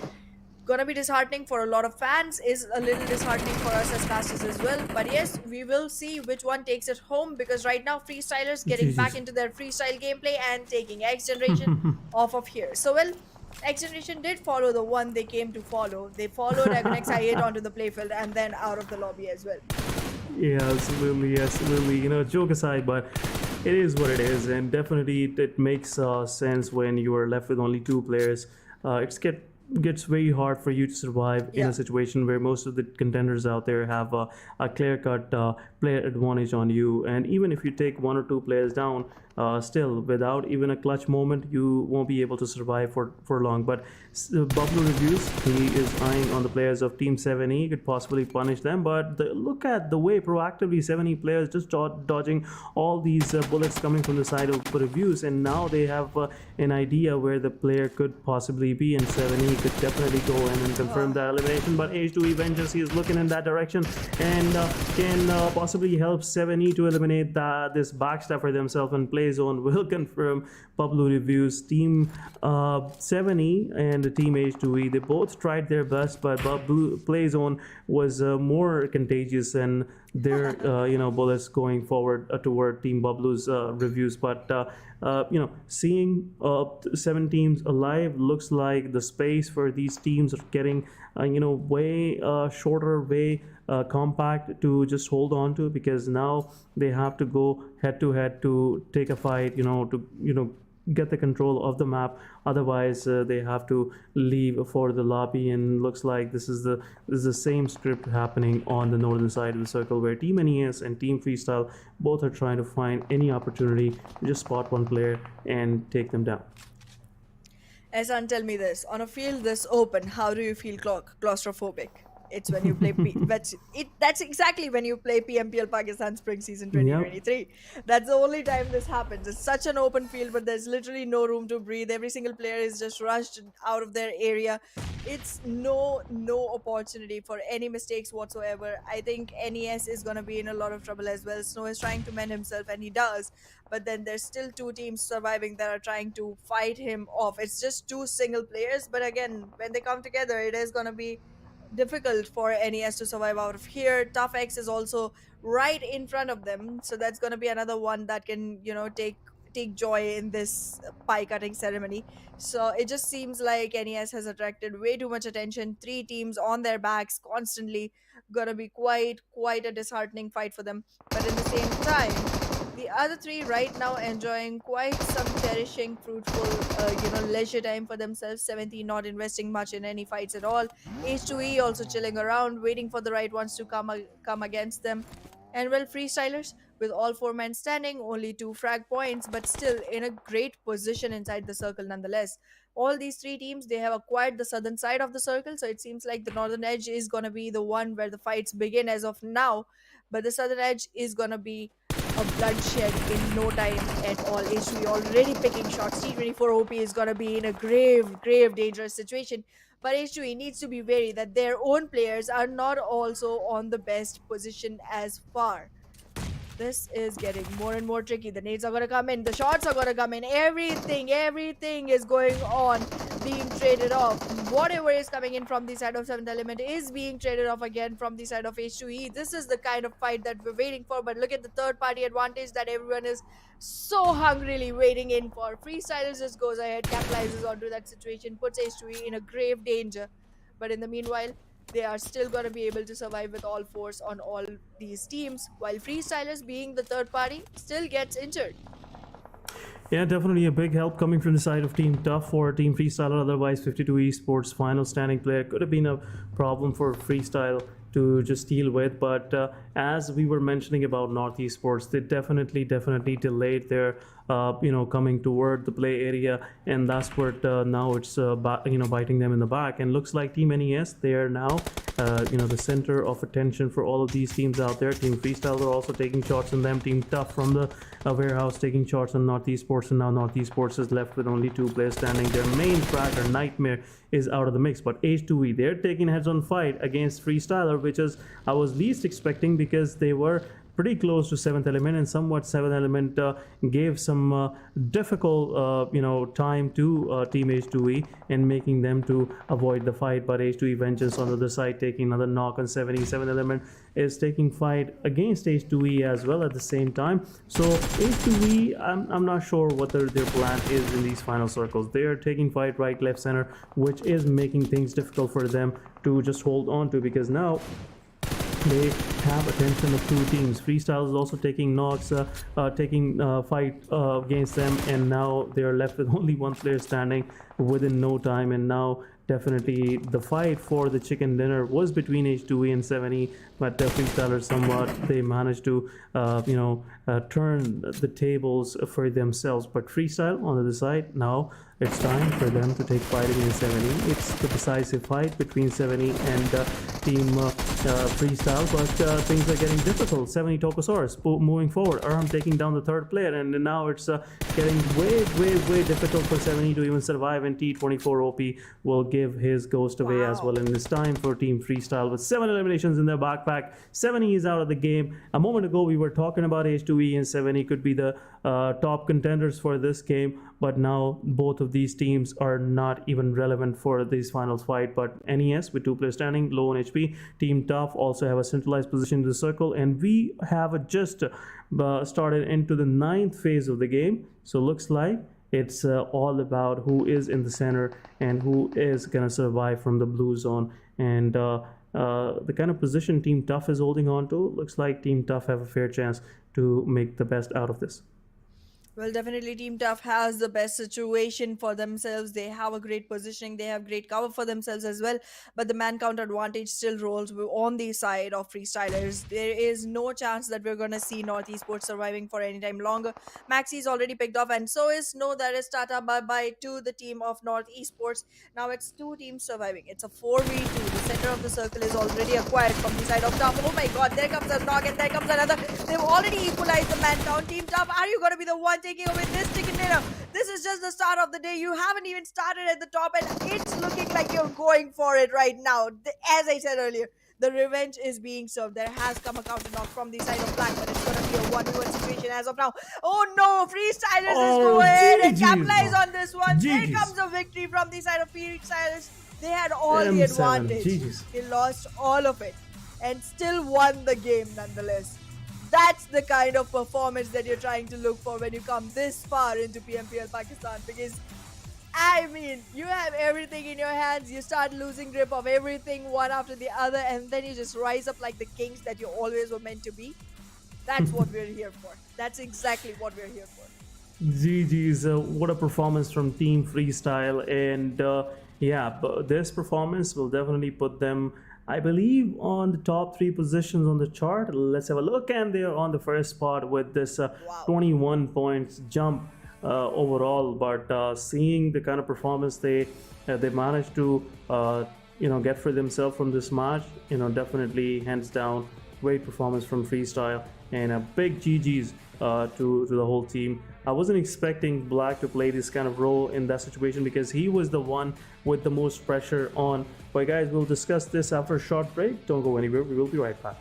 Gonna be disheartening for a lot of fans, is a little disheartening for us as casters as well. But yes, we will see which one takes it home because right now freestylers getting back into their freestyle gameplay and taking XGeneration off of here. So well, XGeneration did follow the one they came to follow. They followed Agon X8 onto the playfield and then out of the lobby as well. Yeah, absolutely, absolutely. Joke aside, but it is what it is, and definitely it makes sense when you are left with only 2 players. Gets very hard for you to survive in a situation where most of the contenders out there have a clear-cut player advantage on you, and even if you take 1 or 2 players down, still without even a clutch moment, you won't be able to survive for long. But BABLU reviews, he is eyeing on the players of Team 7E, could possibly punish them, but look at the way proactively 7E players just dodging all these bullets coming from the side of reviews, and now they have an idea where the player could possibly be, and 7E could definitely go in and confirm that elimination. But H2E Vengeance, he is looking in that direction and can possibly help 7E to eliminate this backstab for themselves, and Play Zone will confirm BABLU reviews. Team 7E and Team H2E, they both tried their best, but BABLU Play Zone was more contagious than their bullets going forward toward Team BABLU's reviews. But seeing 7 teams alive looks like the space for these teams are getting way shorter, way compact to just hold on to, because now they have to go head to head to take a fight, to get the control of the map. Otherwise they have to leave for the lobby, and looks like this is the same script happening on the northern side of the circle, where Team NES and Team Freestyle both are trying to find any opportunity to just spot one player and take them down. Ehsan, tell me this. On a field this open, how do you feel claustrophobic? It's when you play that's exactly when you play PMPL Pakistan Spring Season 2023. Yep. That's the only time this happens. It's such an open field, but there's literally no room to breathe. Every single player is just rushed out of their area. It's no opportunity for any mistakes whatsoever. I think NES is going to be in a lot of trouble as well. Snow is trying to mend himself, and he does. But then there's still 2 teams surviving that are trying to fight him off. It's just 2 single players. But again, when they come together, it is going to be difficult for NES to survive out of here. ToughX is also right in front of them, so that's going to be another one that can take joy in this pie cutting ceremony. So it just seems like NES has attracted way too much attention. 3 teams on their backs constantly, gonna be quite a disheartening fight for them. But in the same time, the other 3 right now enjoying quite some cherishing, fruitful, leisure time for themselves. 17 not investing much in any fights at all. H2E also chilling around, waiting for the right ones to come against them. And well, freestylers, with all 4 men standing, only 2 frag points, but still in a great position inside the circle nonetheless. All these 3 teams, they have acquired the southern side of the circle, so it seems like the northern edge is going to be the one where the fights begin as of now. But the southern edge is going to be a bloodshed in no time at all. H2E already picking shots. T24 OP is going to be in a grave dangerous situation. But H2E needs to be wary that their own players are not also on the best position as far. This is getting more and more tricky. The nades are going to come in. The shots are going to come in. Everything is going on, being traded off. Whatever is coming in from the side of 7th Element is being traded off again from the side of H2E. This is the kind of fight that we're waiting for. But look at the third party advantage that everyone is so hungrily waiting in for. Freestylers just goes ahead, capitalizes onto that situation, puts H2E in a grave danger. But in the meanwhile, they are still going to be able to survive with all force on all these teams, while freestylers, being the third party, still gets injured. Yeah, definitely a big help coming from the side of Team Tough for Team Freestyle. Otherwise, 52 Esports final standing player could have been a problem for Freestyle to just deal with. But as we were mentioning about Northeast Sports, they definitely delayed their coming toward the play area, and that's what now it's biting them in the back. And looks like Team NES, they are now the center of attention for all of these teams out there. Team Freestyle are also taking shots on them. Team Tough from the warehouse taking shots on Northeast Sports, and now Northeast Sports is left with only 2 players standing. Their main tracker Nightmare is out of the mix, but H2E, they're taking heads-on fight against Freestyler, which is I was least expecting, because they were pretty close to 7th Element, and somewhat 7th Element gave some difficult time to Team H2E and making them to avoid the fight. But H2E Vengeance on the other side taking another knock on 70. 7th Element is taking fight against H2E as well at the same time. So H2E, I'm not sure what their plan is in these final circles. They are taking fight right, left, center, which is making things difficult for them to just hold on to, because now they have attention of 2 teams. Freestyle is also taking knocks, taking fight against them, and now they are left with only 1 player standing within no time. And now definitely the fight for the chicken dinner was between H2E and 70, but Freestyler somewhat they managed to turn the tables for themselves. But Freestyle on the other side, now it's time for them to take fight against 70. It's the decisive fight between 70 and Team Freestyle, but things are getting difficult. 70 Tokosaurus moving forward. Arm taking down the 3rd player, and now it's getting way difficult for 70 to even survive, and T24 OP will give his ghost away as well. And it's time for Team Freestyle with 7 eliminations in their backpack. 70 is out of the game. A moment ago we were talking about H2E and 70 could be the top contenders for this game, but now both of these teams are not even relevant for this finals fight. But NES with 2 players standing, low on HP. Team Tough also have a centralized position in the circle, and we have just started into the 9th phase of the game. So looks like it's all about who is in the center and who is gonna survive from the blue zone. And the kind of position Team Tough is holding on to, looks like Team Tough have a fair chance to make the best out of this. Well, definitely Team Tough has the best situation for themselves. They have a great positioning. They have great cover for themselves as well. But the man count advantage still rolls on the side of Freestylers. There is no chance that we're going to see Northeast Sports surviving for any time longer. Maxi is already picked off, and so is No. That is Tata bye-bye to the team of Northeast Sports. Now it's 2 teams surviving. It's a 4v2. The center of the circle is already acquired from the side of Tough. Oh my god, there comes a knock and there comes another. They've already equalized the man count. Team Tough, are you going to be the one taking away this chicken dinner? This is just the start of the day. You haven't even started at the top, and it's looking like you're going for it right now. As I said earlier, the revenge is being served. There has come a counter knock from the side of Black, but it's going to be a 1v1 situation as of now. Oh no, Freestylers is go ahead and capitalize on this one. There comes a victory from the side of Freestylers. They had all the advantage. They lost all of it and still won the game nonetheless. That's the kind of performance that you're trying to look for when you come this far into PMPL Pakistan, because I mean, you have everything in your hands, you start losing grip of everything one after the other, and then you just rise up like the kings that you always were meant to be. That's what we're here for. That's exactly what we're here for. GG's, what a performance from Team Freestyle. And but this performance will definitely put them, I believe, on the top 3 positions on the chart. Let's have a look, and they're on the first spot with this 21 points jump overall. But seeing the kind of performance they managed to get for themselves from this match, definitely hands down great performance from Freestyle, and a big GG's to the whole team. I wasn't expecting Black to play this kind of role in that situation, because he was the one with the most pressure on. But guys, we'll discuss this after a short break. Don't go anywhere. We will be right back.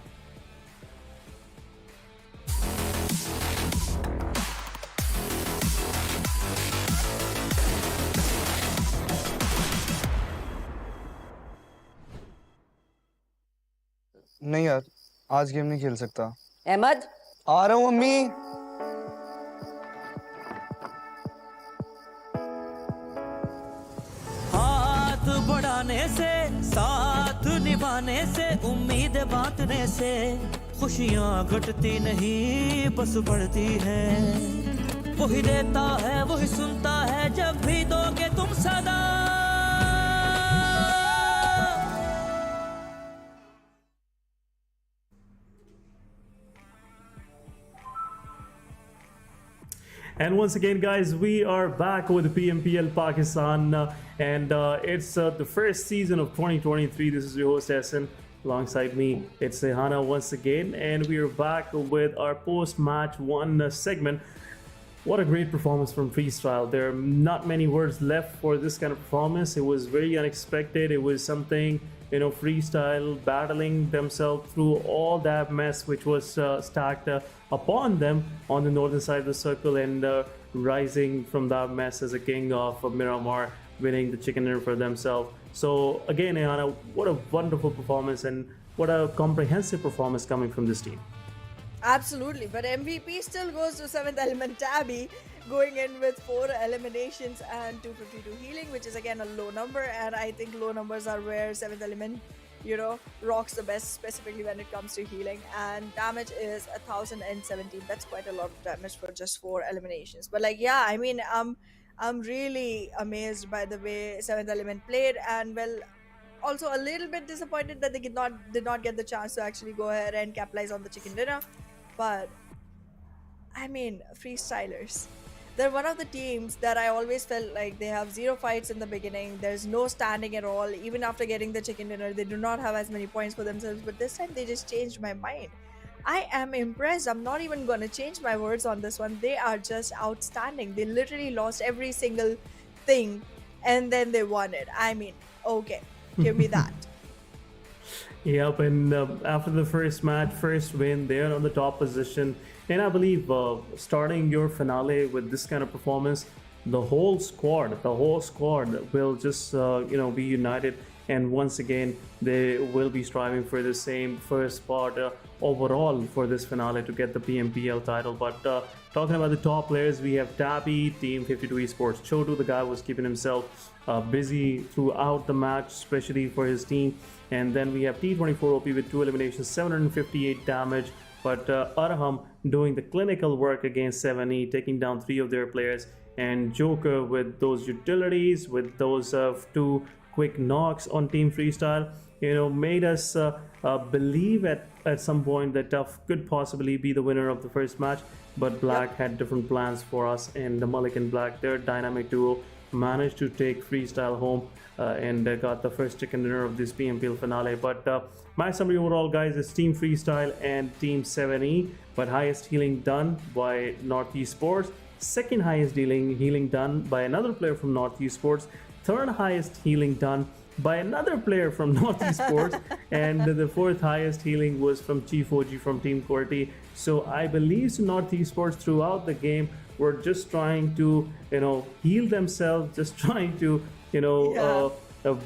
नहीं यार, आज game नहीं खेल सकता। अहमद, आ रहा हूँ mummy. हाथ बढ़ाने से, साथ निभाने से, उम्मीद बांटने से खुशियाँ घटती नहीं बस बढ़ती है। वही देता है वही सुनता है जब भी दोगे तुम सदा। And once again, guys, we are back with PMPL Pakistan, and it's the first season of 2023. This is your host Hassan. Alongside me, it's Sehana once again, and we are back with our post-match one segment. What a great performance from Freestyle. There are not many words left for this kind of performance. It was very unexpected. It was something, Freestyle battling themselves through all that mess which was stacked upon them on the northern side of the circle, and rising from that mess as a king of Miramar, winning the chicken dinner for themselves. So again, Ayana, what a wonderful performance and what a comprehensive performance coming from this team. Absolutely, but MVP still goes to 7th Element Tabby, going in with 4 eliminations and 252 healing, which is again a low number, and I think low numbers are where 7th Element, rocks the best, specifically when it comes to healing. And damage is 1017. That's quite a lot of damage for just 4 eliminations. But I'm really amazed by the way 7th Element played, and also a little bit disappointed that they did not get the chance to actually go ahead and capitalize on the chicken dinner. But freestylers, they're one of the teams that I always felt like they have 0 fights in the beginning. There's no standing at all. Even after getting the chicken dinner, they do not have as many points for themselves. But this time they just changed my mind. I am impressed. I'm not even gonna change my words on this one. They are just outstanding. They literally lost every single thing and then they won it. Okay, give me that. Yep, and after the first match, first win, they're on the top position. And I believe starting your finale with this kind of performance, the whole squad will just be united. And once again, they will be striving for the same first spot overall for this finale to get the PMPL title. But talking about the top players, we have Tabby, Team 52 Esports. Chotu, the guy was keeping himself busy throughout the match, especially for his team. And then we have T24 OP with 2 eliminations, 758 damage. But Arham doing the clinical work against 7E, taking down 3 of their players. And Joker with those utilities, with those 2 quick knocks on Team Freestyle, made us believe at some point that Tough could possibly be the winner of the first match. But Black had different plans for us, and the Malik and Black, their dynamic duo, managed to take Freestyle home and got the first chicken dinner of this PMPL finale. But my summary overall, guys, is Team Freestyle and Team 7E, but highest healing done by Northeast Sports, second highest healing done by another player from Northeast Sports, third highest healing done by another player from Northeast Sports, and the fourth highest healing was from Chief OG from Team QWERTY. So I believe Northeast Sports throughout the game were just trying to heal themselves, just trying to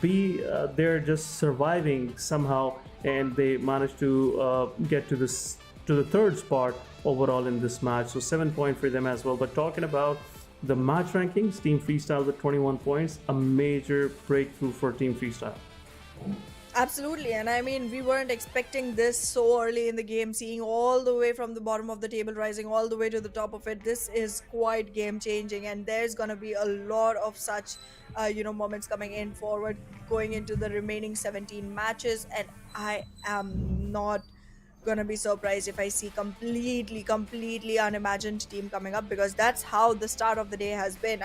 be they're just surviving somehow, and they managed to get to the third spot overall in this match. So 7 points for them as well. But talking about the match rankings, Team Freestyle with 21 points, a major breakthrough for Team Freestyle. Absolutely, and we weren't expecting this so early in the game, seeing all the way from the bottom of the table rising all the way to the top of it. This is quite game changing, and there's gonna be a lot of such moments coming in forward going into the remaining 17 matches, and I am not gonna be surprised if I see completely unimagined team coming up, because that's how the start of the day has been.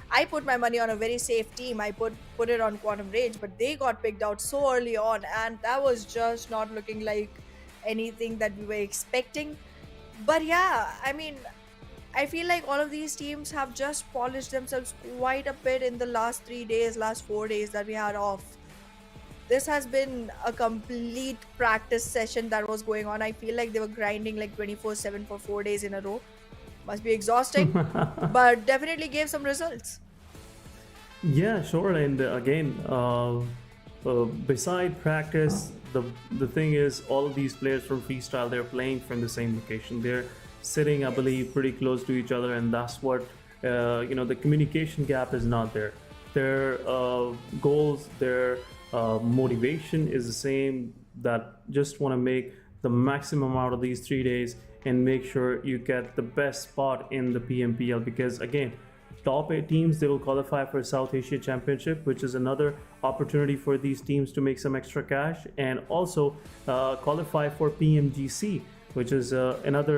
I put my money on a very safe team. I put it on Quantum Rage, but they got picked out so early on, and that was just not looking like anything that we were expecting. But yeah, I feel like all of these teams have just polished themselves quite a bit in the last 4 days that we had off. This has been a complete practice session that was going on. I feel like they were grinding like 24/7 for 4 days in a row. Must be exhausting, but definitely gave some results. Yeah, sure. And again, beside practice, the thing is, all of these players from Freestyle, they're playing from the same location. They're sitting, I believe, pretty close to each other, and that's what the communication gap is not there. Their goals, their motivation is the same. That just want to make the maximum out of these 3 days and make sure you get the best spot in the PMPL, because again, top 8 teams, they will qualify for South Asia Championship, which is another opportunity for these teams to make some extra cash, and also qualify for PMGC, which is another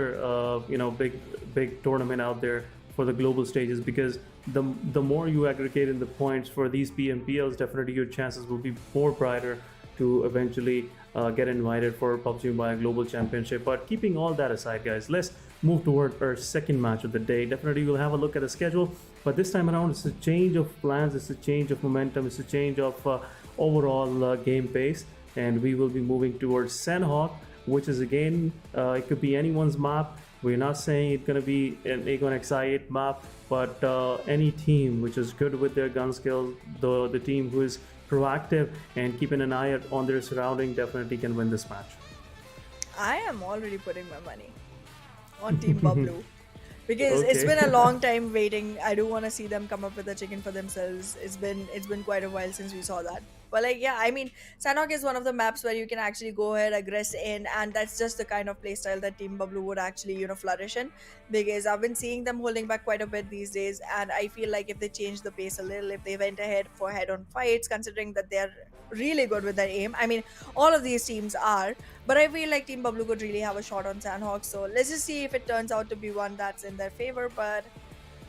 big tournament out there for the global stages, because the more you aggregate in the points for these PMPLs, definitely your chances will be more brighter to eventually get invited for PUBG Mobile Global Championship. But keeping all that aside, guys, let's move toward our second match of the day. Definitely we'll have a look at the schedule, but this time around it's a change of plans, it's a change of momentum, it's a change of overall game pace, and we will be moving towards Sanhok, which is again, it could be anyone's map. We're not saying it's going to be an Aegon XI8 map, but any team which is good with their gun skills, the team who is proactive and keeping an eye on their surrounding, definitely can win this match. I am already putting my money on Team BABLU. Because it's Okay. been a long time waiting. I do want to see them come up with a chicken for themselves. It's been quite a while since we saw that. But like, yeah, I mean, Sanhok is one of the maps where you can actually go ahead, aggress in, and that's just the kind of playstyle that Team BABLU would actually, flourish in. Because I've been seeing them holding back quite a bit these days, and I feel like if they change the pace a little, if they went ahead for head-on fights, considering that they're really good with their aim. I mean, all of these teams are, but I feel like Team BABLU could really have a shot on Sanhok. So let's just see if it turns out to be one that's in their favor. But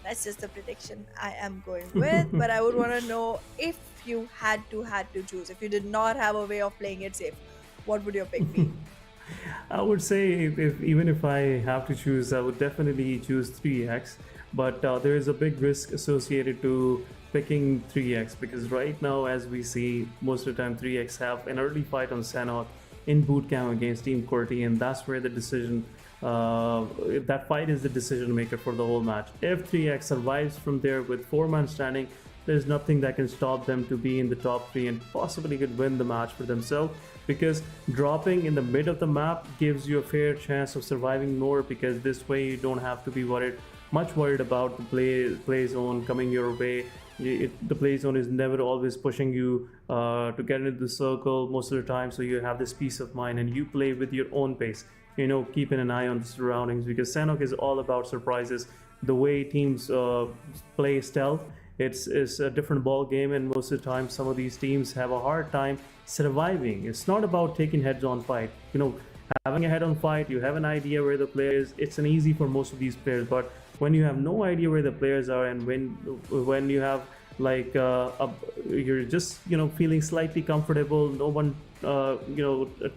that's just the prediction I am going with. But I would want to know, if you had to choose, if you did not have a way of playing it safe, what would your pick be? I would say even if I have to choose, I would definitely choose 3x. But there is a big risk associated to picking 3x, because right now, as we see, most of the time 3x have an early fight on Sanhok in bootcamp against Team QWERTY, and that's where the decision, that fight is the decision maker for the whole match. If 3x survives from there with 4-man standing, there's nothing that can stop them to be in the top 3 and possibly could win the match for themselves, because dropping in the mid of the map gives you a fair chance of surviving more, because this way you don't have to be much worried about the play zone coming your way. The play zone is never always pushing you to get into the circle most of the time, so you have this peace of mind and you play with your own pace, keeping an eye on the surroundings, because Sanhok is all about surprises. The way teams play stealth, it's a different ball game, and most of the time some of these teams have a hard time surviving. It's not about taking heads-on fight. Having a head-on fight, you have an idea where the player is, it's an easy for most of these players. But when you have no idea where the players are, and when you have like you're just feeling slightly comfortable, no one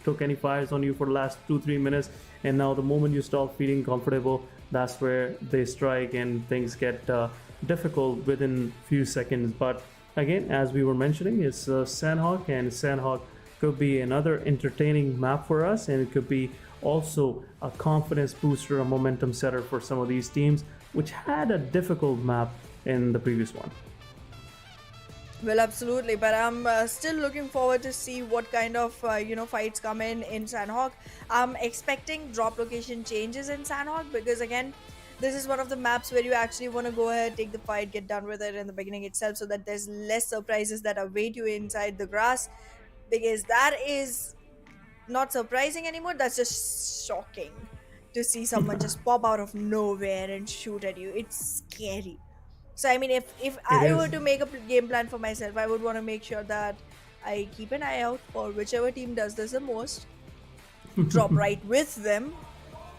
took any fires on you for the last 2-3 minutes, and now the moment you stop feeling comfortable, that's where they strike and things get difficult within few seconds. But again, as we were mentioning, it's Sanhok, and Sanhok could be another entertaining map for us, and it could be also a confidence booster, a momentum setter for some of these teams which had a difficult map in the previous one. Well, absolutely, but I'm still looking forward to see what kind of fights come in Sanhok. I'm expecting drop location changes in Sanhok, because again, this is one of the maps where you actually want to go ahead, take the fight, get done with it in the beginning itself, so that there's less surprises that await you inside the grass, because that is not surprising anymore. That's just shocking to see someone just pop out of nowhere and shoot at you. It's scary. So I mean, if I were to make a game plan for myself, I would want to make sure that I keep an eye out for whichever team does this the most, drop right with them,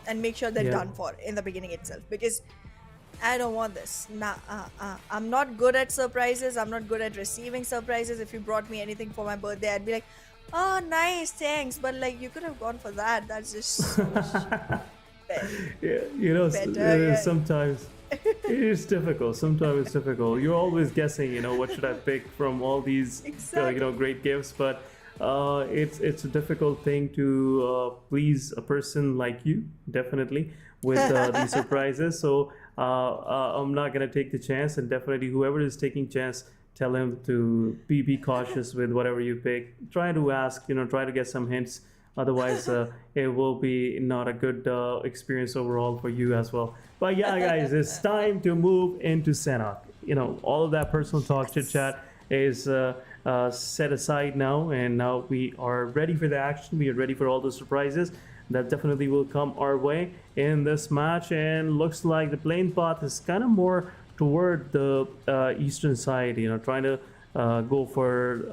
and make sure they're done for in the beginning itself, because I don't want this. I'm not good at surprises. I'm not good at receiving surprises. If you brought me anything for my birthday, I'd be like, oh, nice, thanks, but like, you could have gone for that. That's just so much better. Sometimes it's difficult. Sometimes it's difficult. You're always guessing, what should I pick from all these Exactly. great gifts, but it's a difficult thing to please a person like you, definitely, with these surprises. So I'm not gonna take the chance, and definitely whoever is taking chance, tell him to be cautious with whatever you pick. Try to ask, try to get some hints. Otherwise, it will be not a good experience overall for you as well. But yeah, guys, it's time to move into Sanhok. All of that personal talk, chit chat is set aside now, and now we are ready for the action. We are ready for all the surprises that definitely will come our way in this match. And looks like the playing path is kind of more toward the eastern side, trying to go for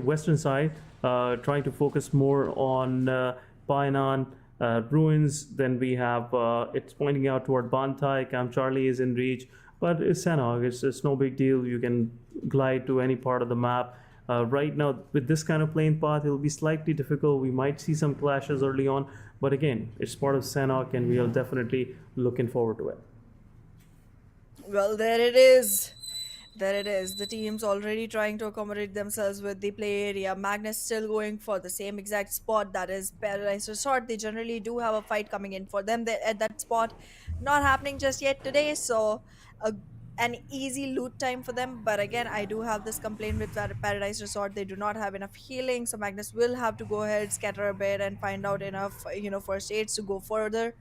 western side, trying to focus more on Painan, Ruins. Then we have it's pointing out toward Bantai. Camp Charlie is in reach, but it's Sanhok. It's no big deal. You can glide to any part of the map. Right now, with this kind of playing path, it'll be slightly difficult. We might see some clashes early on, but again, it's part of Sanhok, and we are definitely looking forward to it. Well, there it is. There it is. The team's already trying to accommodate themselves with the play area. Magnus still going for the same exact spot, that is Paradise Resort. They generally do have a fight coming in for them at that spot. Not happening just yet today, so a, an easy loot time for them. But again, I do have this complaint with Paradise Resort. They do not have enough healing, so Magnus will have to go ahead, scatter a bit, and find out enough, first aids to go further.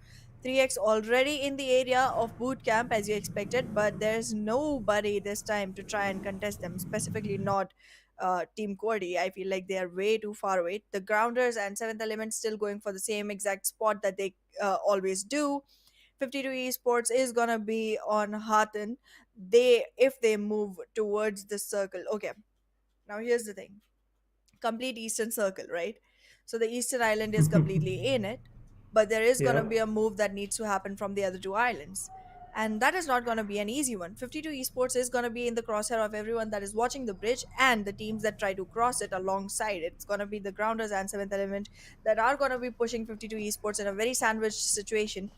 3x already in the area of boot camp as you expected, but there's nobody this time to try and contest them, specifically not Team QWERTY. I feel like they are way too far away. The Grounders and 7th Element still going for the same exact spot that they always do. 52 Esports is gonna be on Hatton. If they move towards the circle. Okay, now here's the thing, complete eastern circle, right? So the eastern island is completely in it, but there is going to Yeah. be a move that needs to happen from the other two islands. And that is not going to be an easy one. 52 Esports is going to be in the crosshair of everyone that is watching the bridge and the teams that try to cross it alongside. It's going to be the Grounders and 7th Element that are going to be pushing 52 Esports in a very sandwiched situation.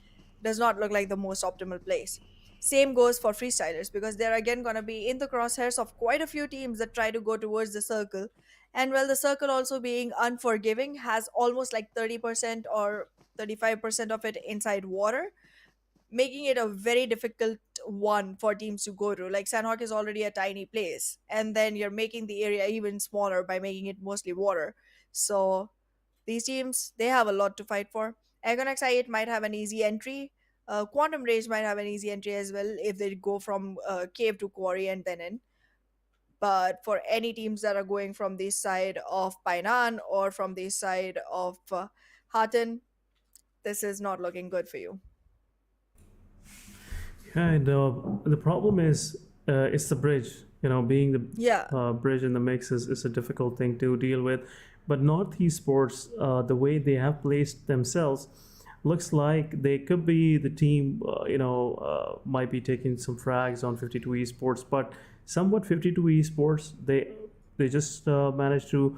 Does not look like the most optimal place. Same goes for freestylers because they're again going to be in the crosshairs of quite a few teams that try to go towards the circle. And well, the circle also being unforgiving has almost like 30% or 35% of it inside water, making it a very difficult one for teams to go to. Like Sanhok is already a tiny place, and then you're making the area even smaller by making it mostly water. So these teams, they have a lot to fight for. Agonex I8 might have an easy entry. Quantum Rage might have an easy entry as well if they go from cave to quarry and then in. But for any teams that are going from the side of Painan or from the side of Hatton, this is not looking good for you. Yeah, and the problem is it's the bridge. Being Yeah. the bridge in the mix is a difficult thing to deal with. But Northeast Sports, the way they have placed themselves, looks like they could be the team. Might be taking some frags on 52 Esports, but somewhat 52 Esports, they just managed to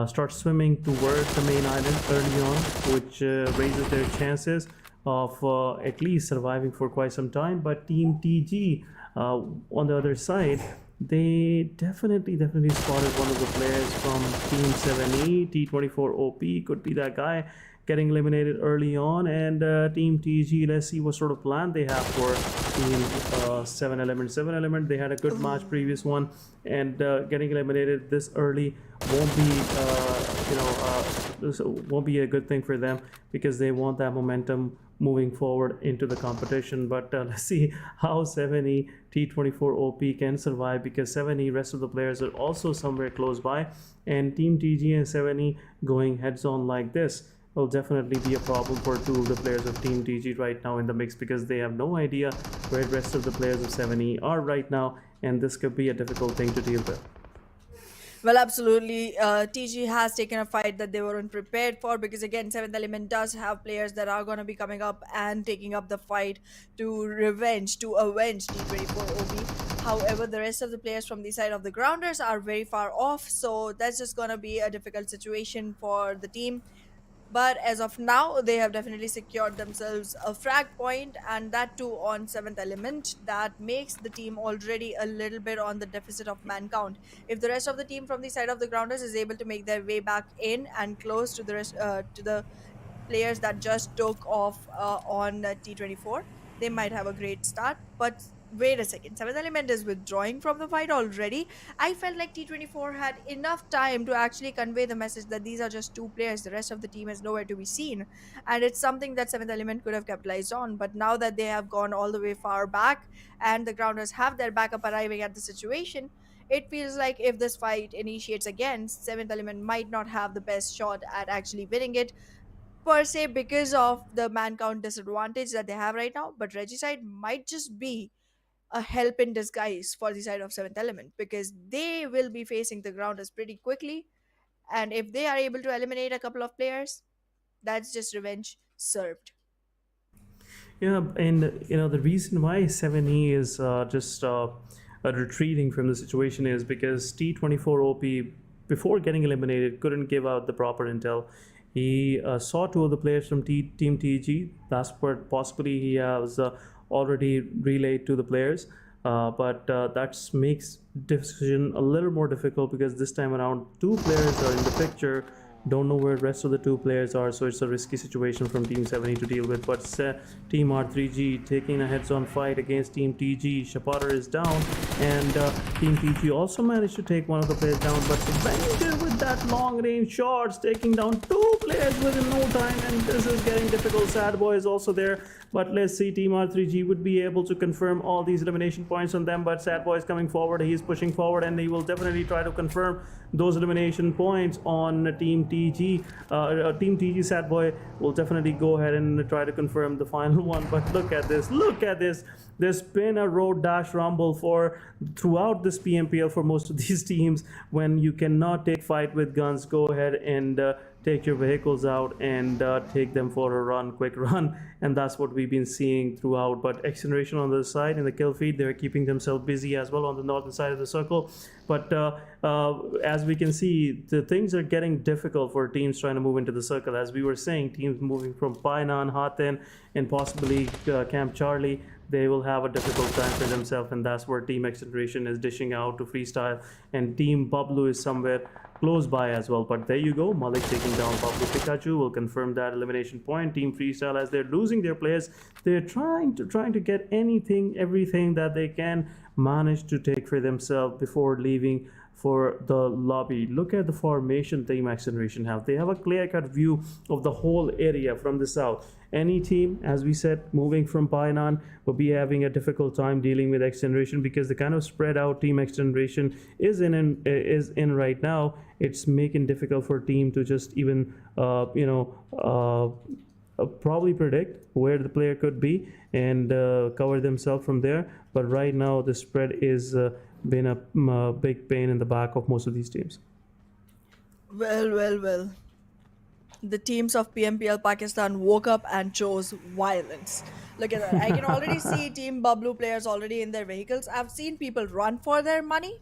start swimming towards the main island early on, which raises their chances of at least surviving for quite some time. But Team TG on the other side, they definitely spotted one of the players from Team 7E. T24 OP could be that guy getting eliminated early on. And Team TG, let's see what sort of plan they have for Team 7 Element. 7 Element, they had a good match previous one, and getting eliminated this early won't be this won't be a good thing for them because they want that momentum moving forward into the competition. But let's see how 7E T24 OP can survive, because 7E rest of the players are also somewhere close by, and Team TG and 7E going heads on like this will definitely be a problem for two of the players of Team TG right now in the mix, because they have no idea where the rest of the players of 7E are right now, and this could be a difficult thing to deal with. Well, absolutely. TG has taken a fight that they weren't prepared for because, again, 7th Element does have players that are going to be coming up and taking up the fight to avenge T24 OB. However, the rest of the players from the side of the Grounders are very far off, so that's just going to be a difficult situation for the team. But as of now, they have definitely secured themselves a frag point, and that too on 7th Element. That makes the team already a little bit on the deficit of man count. If the rest of the team from the side of the Grounders is able to make their way back in and close to the rest, to the players that just took off on T24, they might have a great start. But wait a second, 7th Element is withdrawing from the fight already. I felt like T24 had enough time to actually convey the message that these are just two players, the rest of the team is nowhere to be seen. And it's something that 7th Element could have capitalized on. But now that they have gone all the way far back and the Grounders have their backup arriving at the situation, it feels like if this fight initiates again, 7th Element might not have the best shot at actually winning it per se because of the man count disadvantage that they have right now. But Regicide might just be a help in disguise for the side of 7th Element because they will be facing the Grounders pretty quickly. And if they are able to eliminate a couple of players, that's just revenge served. Yeah, and the reason why 7E is just retreating from the situation is because T24 OP, before getting eliminated, couldn't give out the proper intel. He saw two of the players from Team TG. That's what possibly he has already relayed to the players. But that makes decision a little more difficult because this time around, two players are in the picture. Don't know where the rest of the two players are, so it's a risky situation from Team 70 to deal with. But Team R3G taking a heads-on fight against Team TG. Shapater is down, and Team TG also managed to take one of the players down. But Erangel with that long-range shots, taking down two players within no time, and this is getting difficult. Sad Boy is also there, but let's see, Team R3G would be able to confirm all these elimination points on them. But Sad Boy is coming forward, he's pushing forward, and he will definitely try to confirm those elimination points on Team TG. Team TG Sad Boy will definitely go ahead and try to confirm the final one. But look at this. There's been a road dash rumble for throughout this PMPL for most of these teams. When you cannot take fight with guns, go ahead and take your vehicles out and take them for a quick run, and that's what we've been seeing throughout. But XGeneration on the side in the kill feed, they're keeping themselves busy as well on the northern side of the circle. But as we can see, the things are getting difficult for teams trying to move into the circle. As we were saying, teams moving from Painan, Haten, and possibly Camp Charlie, they will have a difficult time for themselves, and that's where Team XGeneration is dishing out to freestyle, and Team BABLU is somewhere close by as well. But there you go, Malik taking down BABLU Pikachu will confirm that elimination point. Team freestyle, as they're losing their players, they're trying to get everything that they can manage to take for themselves before leaving for the lobby. Look at the formation Team XGeneration have. They have a clear-cut view of the whole area from the south. Any team, as we said, moving from Painan will be having a difficult time dealing with XGeneration because the kind of spread out Team XGeneration is in right now. It's making difficult for team to just even probably predict where the player could be and cover themselves from there. But right now the spread is been a big pain in the back of most of these teams. Well. The teams of PMPL Pakistan woke up and chose violence. Look at that. I can already see Team BABLU players already in their vehicles. I've seen people run for their money.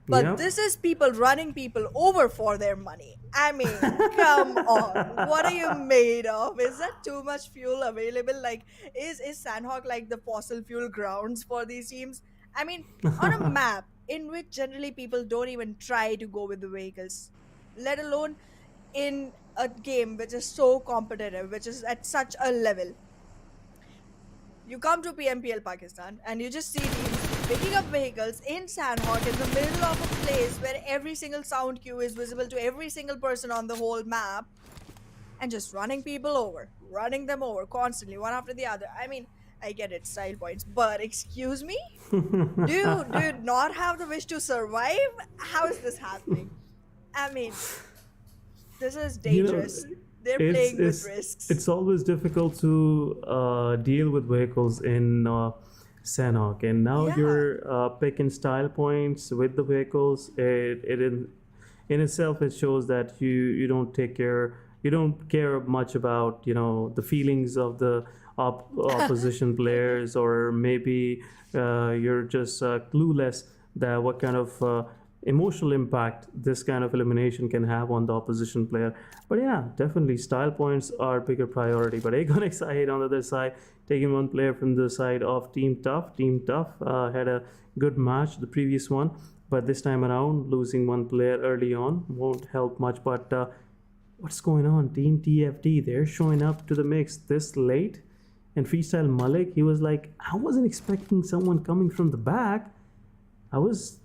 But Yep. this is people running people over for their money. I mean, come on. What are you made of? Is that too much fuel available? Like, is Sanhok like the fossil fuel grounds for these teams? I mean, on a map in which generally people don't even try to go with the vehicles, let alone in a game which is so competitive, which is at such a level. You come to PMPL Pakistan and you just see teams picking up vehicles in Sanhok in the middle of a place where every single sound cue is visible to every single person on the whole map, and just running people over, running them over constantly, one after the other. I mean, I get it, style points, but excuse me? do you not have the wish to survive? How is this happening? I mean, this is dangerous. They're playing with risks. It's always difficult to deal with vehicles in Sanhok, and now Yeah. you're picking style points with the vehicles. It in itself it shows that you don't care much about the feelings of the opposition players, or maybe you're just clueless that what kind of emotional impact this kind of elimination can have on the opposition player. But yeah, definitely style points are bigger priority. But Aegon Exide on the other side, taking one player from the side of Team Tough. Team Tough had a good match the previous one, but this time around losing one player early on won't help much. But what's going on? Team TFD, they're showing up to the mix this late. And Freestyle Malik, he was like, I wasn't expecting someone coming from the back. I was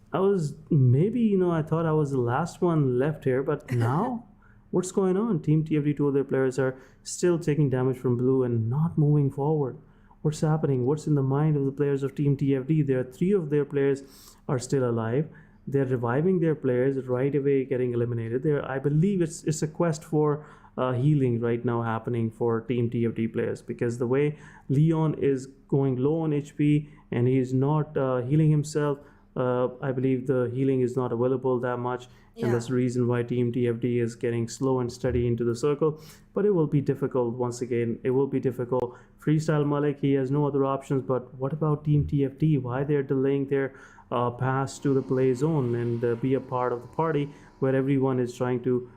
maybe, I thought I was the last one left here, but now what's going on? Team TFD, two of their players are still taking damage from blue and not moving forward. What's happening? What's in the mind of the players of Team TFD? There are three of their players are still alive. They're reviving their players right away, getting eliminated. I believe it's a quest for healing right now happening for Team TFD players, because the way Leon is going low on HP and he's not healing himself, I believe the healing is not available that much, and that's the reason why Team TFD is getting slow and steady into the circle. But it will be difficult once again. It will be difficult. Freestyle Malik, he has no other options. But what about Team TFD? Why they're delaying their pass to the play zone and be a part of the party where everyone is trying to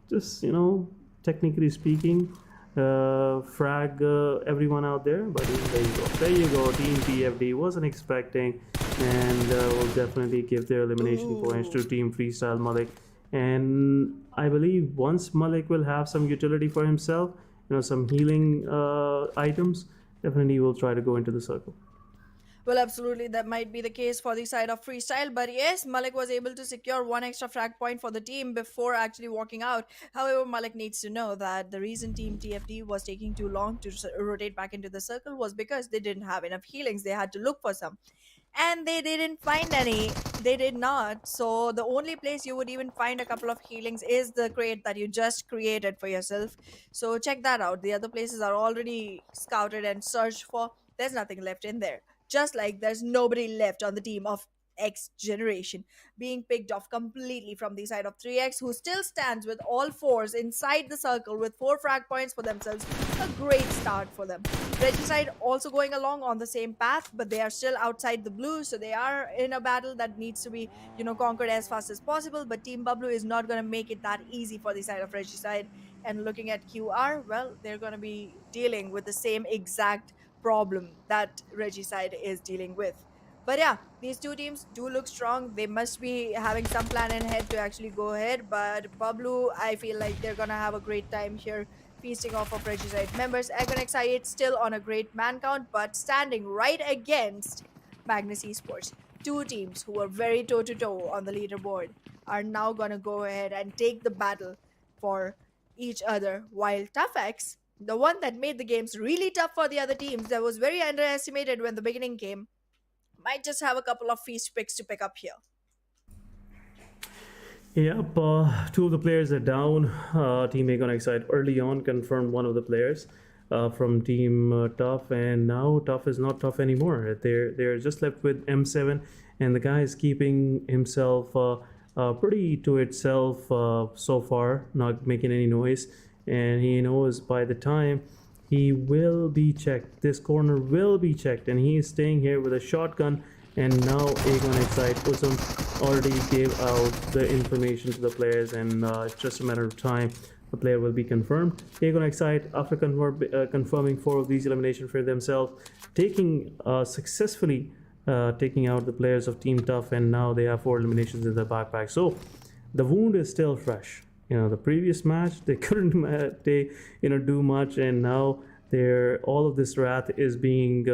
just, technically speaking, frag everyone out there. But there you go. There you go. Team TFD wasn't expecting, and will definitely give their elimination points to Team Freestyle Malik. And I believe once Malik will have some utility for himself, some healing items, definitely will try to go into the circle. Well, absolutely, that might be the case for the side of freestyle. But yes, Malik was able to secure one extra frag point for the team before actually walking out. However, Malik needs to know that the reason Team TFD was taking too long to rotate back into the circle was because they didn't have enough healings. They had to look for some. And they didn't find any. They did not. So the only place you would even find a couple of healings is the crate that you just created for yourself. So check that out. The other places are already scouted and searched for. There's nothing left in there. Just like there's nobody left on the team of XGeneration, being picked off completely from the side of 3X, who still stands with all fours inside the circle with 4 frag points for themselves. A great start for them. Regicide also going along on the same path, but they are still outside the blue, so they are in a battle that needs to be, conquered as fast as possible. But Team BABLU is not going to make it that easy for the side of Regicide. And looking at QR, well, they're going to be dealing with the same exact problem that Regicide is dealing with. But yeah, these two teams do look strong. They must be having some plan in head to actually go ahead. But BABLU, I feel like they're gonna have a great time here, feasting off of Regicide members. Erangel still on a great man count, but standing right against Magnus Esports. Two teams who are very toe-to-toe on the leaderboard are now gonna go ahead and take the battle for each other, while ToughX, the one that made the games really tough for the other teams, that was very underestimated when the beginning came, might just have a couple of feast picks to pick up here. Yep, two of the players are down. Team Aegon Excite early on confirmed one of the players from Team Tough, and now Tough is not Tough anymore. They're just left with M7, and the guy is keeping himself pretty to itself so far, not making any noise. And he knows by the time he will be checked, this corner will be checked, and he is staying here with a shotgun. And now Aegon Excite already gave out the information to the players, and it's just a matter of time. The player will be confirmed. Aegon Excite, after confirming 4 of these eliminations for themselves, successfully taking out the players of Team Tough, and now they have 4 eliminations in their backpack. So the wound is still fresh. The previous match they couldn't do much, and now all of this wrath is being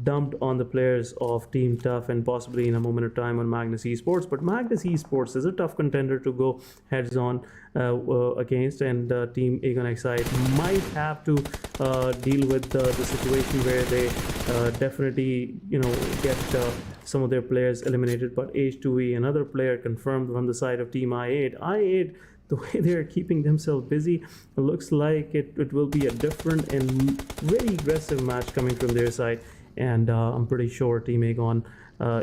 dumped on the players of Team Tough, and possibly in a moment of time on Magnus Esports. But Magnus Esports is a tough contender to go heads on against, and Team Aegon Excite might have to deal with the situation where they definitely get some of their players eliminated. But H2E, another player confirmed from the side of Team I8, the way they're keeping themselves busy, it looks like it will be a different and very aggressive match coming from their side. And I'm pretty sure Team Aegon,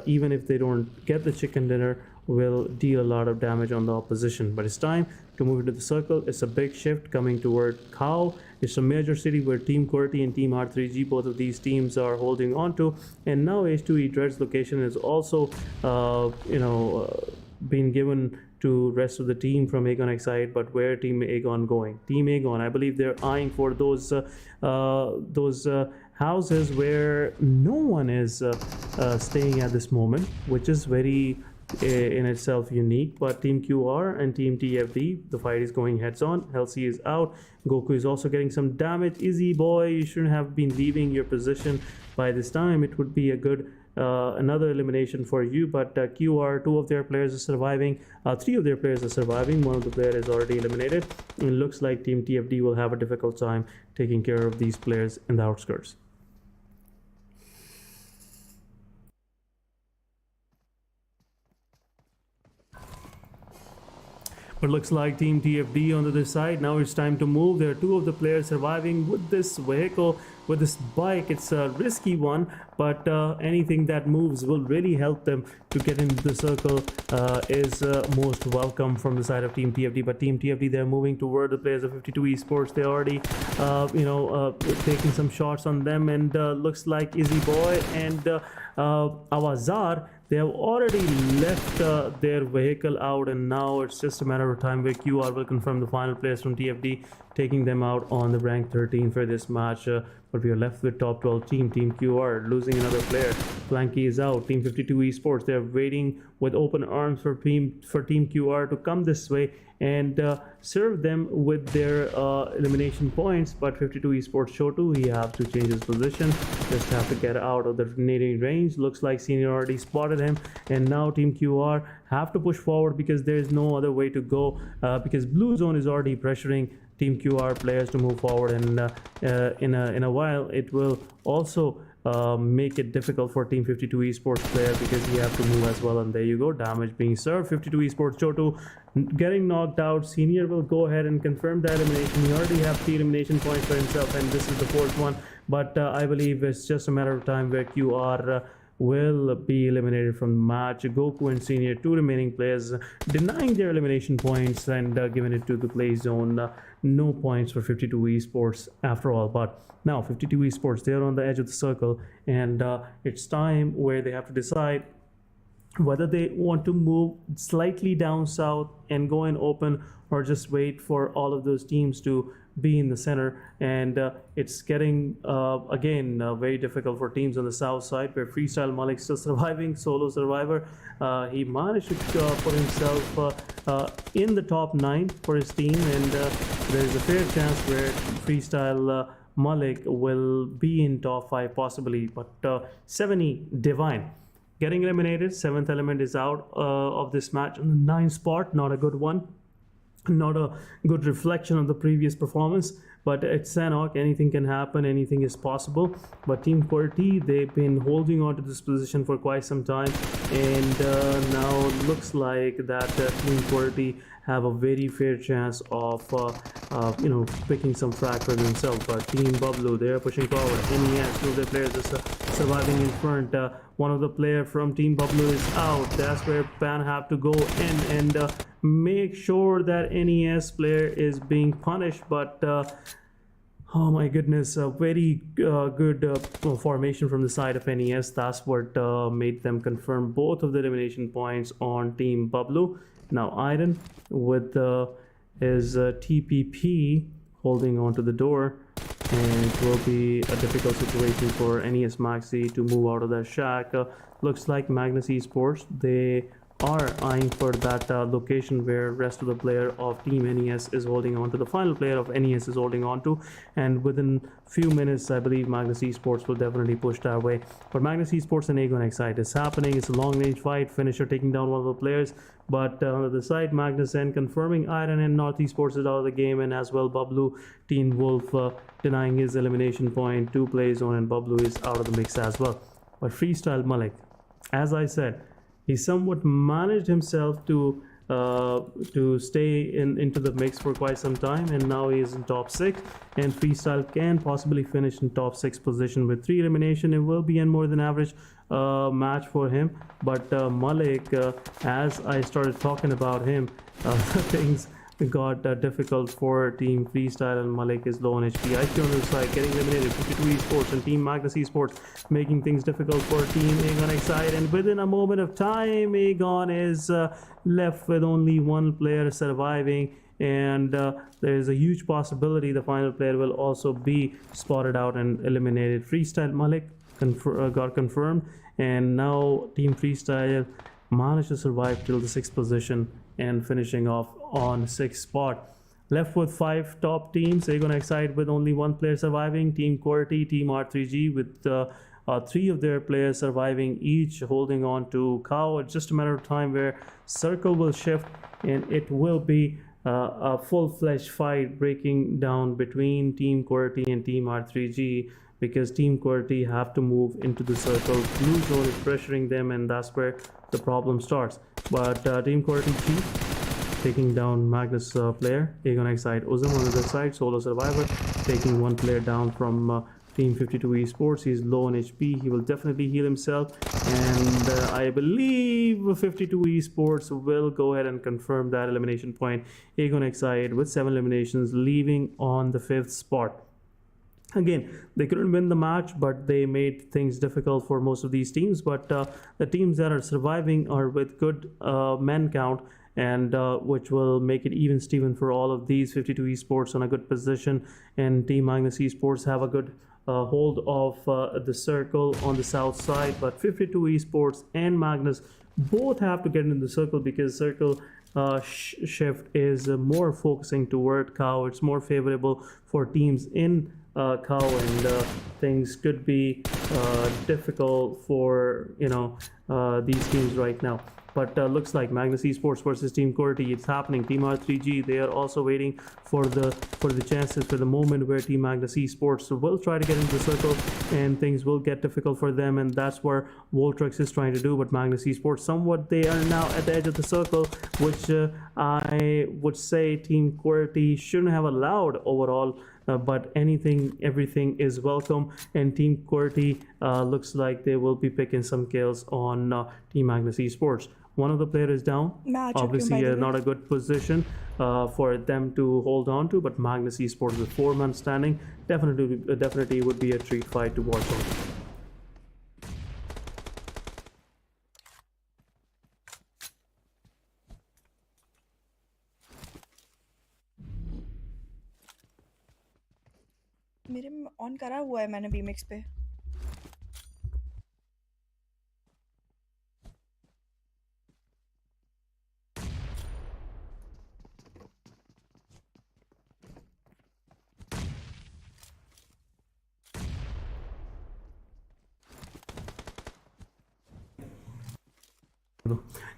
even if they don't get the chicken dinner, will deal a lot of damage on the opposition. But it's time to move into the circle. It's a big shift coming toward Khao. It's a major city where Team QWERTY and Team R3G, both of these teams, are holding on to. And now H2E Dread's location is also being given to rest of the team from Aegon Excite. But where Team Aegon going? Team Aegon, I believe they're eyeing for those houses where no one is staying at this moment, which is very in itself unique. But Team QR and Team TFD, the fight is going heads on. Halsey is out. Goku is also getting some damage. Izzy boy, you shouldn't have been leaving your position by this time. It would be a good another elimination for you. But QR, 2 of their players are surviving. 3 of their players are surviving. 1 of the players is already eliminated. It looks like Team TFD will have a difficult time taking care of these players in the outskirts. But looks like Team TFD on the other side. Now it's time to move. There are two of the players surviving with this vehicle, with this bike. It's a risky one, but anything that moves will really help them to get into the circle is most welcome from the side of Team TFD. But Team TFD, they're moving toward the players of 52 Esports. They already, taking some shots on them, and looks like Izzy Boy and Awazar, they have already left their vehicle out, and now it's just a matter of time where QR will confirm the final players from TFD, taking them out on the rank 13 for this match. But we are left with top 12 team QR losing another player. Flanky is out. Team 52 Esports, they're waiting with open arms for team QR to come this way and serve them with their elimination points. But 52 Esports Shotu, he have to change his position, just have to get out of the grenading range. Looks like Senior already spotted him, and now Team QR have to push forward because there is no other way to go, because blue zone is already pressuring Team QR players to move forward, and in a while it will also make it difficult for Team 52 Esports player because he have to move as well. And there you go, damage being served. 52 Esports Chotu getting knocked out. Senior will go ahead and confirm the elimination. He already have 3 elimination points for himself, and this is the 4th one. But I believe it's just a matter of time where QR will be eliminated from the match. Goku and Senior, 2 remaining players, denying their elimination points and giving it to the play zone. No points for 52 Esports after all. But now 52 Esports, they're on the edge of the circle, and it's time where they have to decide whether they want to move slightly down south and go in open, or just wait for all of those teams to be in the center. And it's getting again very difficult for teams on the south side, where Freestyle Malik still surviving, solo survivor. He managed to put himself in the top 9 for his team, and there is a fair chance where Freestyle Malik will be in top 5 possibly. But 70 Divine getting eliminated. 7th element is out of this match on the 9th spot. Not a good one, not a good reflection of the previous performance. But it's Sanhok, anything can happen, anything is possible. But Team QWERTY, they've been holding on to this position for quite some time, and now looks like that Team QWERTY have a very fair chance of picking some frag for themselves. But Team BABLU, they're pushing forward. NES, 2 of their players are surviving in front. One of the player from Team BABLU is out. That's where Pan have to go in and make sure that NES player is being punished. But oh my goodness, a very good formation from the side of NES. That's what made them confirm both of the elimination points on Team BABLU. Now Iron with his TPP holding on to the door, and it will be a difficult situation for NES Maxi to move out of that shack. Looks like Magnus Esports, they are eyeing for that location where rest of the player of Team NES is holding on to, the final player of NES is holding on to, and within few minutes I believe Magnus Esports will definitely push that way. But Magnus Esports and Aegon Excite is happening. It's a long range fight, Finisher taking down one of the players, but on the other side Magnus and confirming Iron and North Esports is out of the game, and as well BABLU, Teen Wolf denying his elimination point. 2 plays on, and BABLU is out of the mix as well. But Freestyle Malik, as I said, he somewhat managed himself to stay into the mix for quite some time, and now he is in top 6, and Freestyle can possibly finish in top 6 position with 3 elimination. It will be a more than average match for him. But Malik, as I started talking about him, things got difficult for Team Freestyle, and Malik is low on HP. IQ on the side getting eliminated. 52 Esports and Team Magnus Esports making things difficult for Team Aegon Excite, and within a moment of time Aegon is left with only 1 player surviving, and there is a huge possibility the final player will also be spotted out and eliminated. Freestyle Malik got confirmed, and now Team Freestyle managed to survive till the 6th position and finishing off on 6th spot. Left with 5 top teams. Aegon Excite with only 1 player surviving. Team QWERTY, Team R3G with 3 of their players surviving, each holding on to Cow. It's just a matter of time where circle will shift, and it will be a full-fledged fight breaking down between Team QWERTY and Team R3G, because Team QWERTY have to move into the circle. Blue zone is pressuring them, and that's where the problem starts. But Team QWERTY Chief, taking down Magnus player. Aegon Excite Uzum on the other side, solo survivor, taking one player down from Team 52 Esports. He's low on HP. He will definitely heal himself. And I believe 52 Esports will go ahead and confirm that elimination point. Aegon Excite with 7 eliminations, leaving on the 5th spot. Again, they couldn't win the match, but they made things difficult for most of these teams. But the teams that are surviving are with good men count, and which will make it even Steven for all of these. 52 Esports on a good position, and Team Magnus Esports have a good hold of the circle on the south side. But 52 Esports and Magnus both have to get into the circle, because circle shift is more focusing toward cow. It's more favorable for teams in cow, and things could be difficult for these teams right now. But looks like Magnus Esports versus Team QWERTY, it's happening. Team R3G, they are also waiting for the chances, for the moment where Team Magnus Esports will try to get into the circle, and things will get difficult for them, and that's where Voltrix is trying to do. But Magnus Esports, somewhat they are now at the edge of the circle, which I would say Team QWERTY shouldn't have allowed overall. But everything is welcome, and Team QWERTY looks like they will be picking some kills on Team Magnus Esports. One of the players is down. Obviously, not a good position for them to hold on to, but Magnus Esports with 4 men standing definitely would be a treat fight to watch on. मेरे में on करा हुआ है मैंने बीमिक्स पे.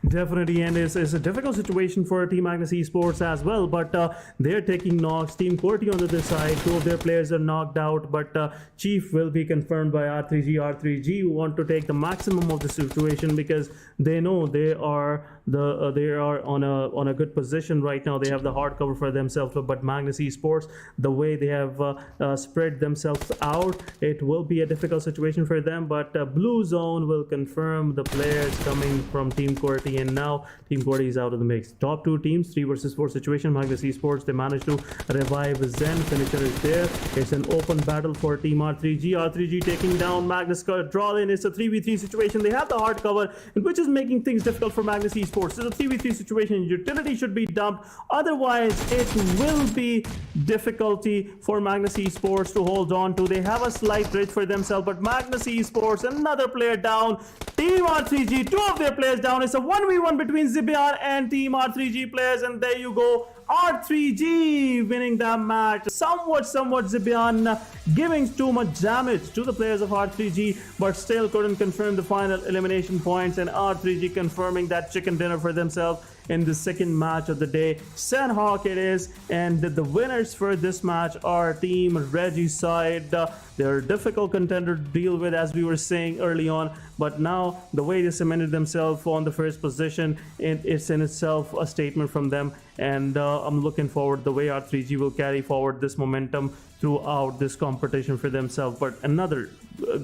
Definitely, and it's a difficult situation for Team Magnus Esports as well, but they're taking knocks. Team QWERTY on the other side, 2 of their players are knocked out, but Chief will be confirmed by R3G. R3G want to take the maximum of the situation, because they know they are on a good position right now. They have the hard cover for themselves, but Magnus Esports, the way they have spread themselves out, it will be a difficult situation for them. But Blue Zone will confirm the players coming from Team QWERTY, and now Team QWERTY is out of the mix. Top 2 teams, 3 versus 4 situation. Magnus Esports, they managed to revive Zen. Finisher is there. It's an open battle for Team R3G. R3G taking down Magnus. Draw in. It's a 3v3 situation. They have the hard cover, which is making things difficult for Magnus Esports. It's a 3v3 situation. Utility should be dumped. Otherwise, it will be difficulty for Magnus Esports to hold on to. They have a slight bridge for themselves, but Magnus Esports, another player down. Team R3G, 2 of their players down. It's a 1v1 between Zibian and Team R3G players, and there you go. R3G winning that match. Somewhat Zibian giving too much damage to the players of R3G, but still couldn't confirm the final elimination points, and R3G confirming that chicken dinner for themselves in the second match of the day. Sanhok it is, and the winners for this match are Team Regicide. They're a difficult contender to deal with, as we were saying early on, but now the way they cemented themselves on the first position, it's in itself a statement from them, and I'm looking forward the way R3G will carry forward this momentum throughout this competition for themselves. But another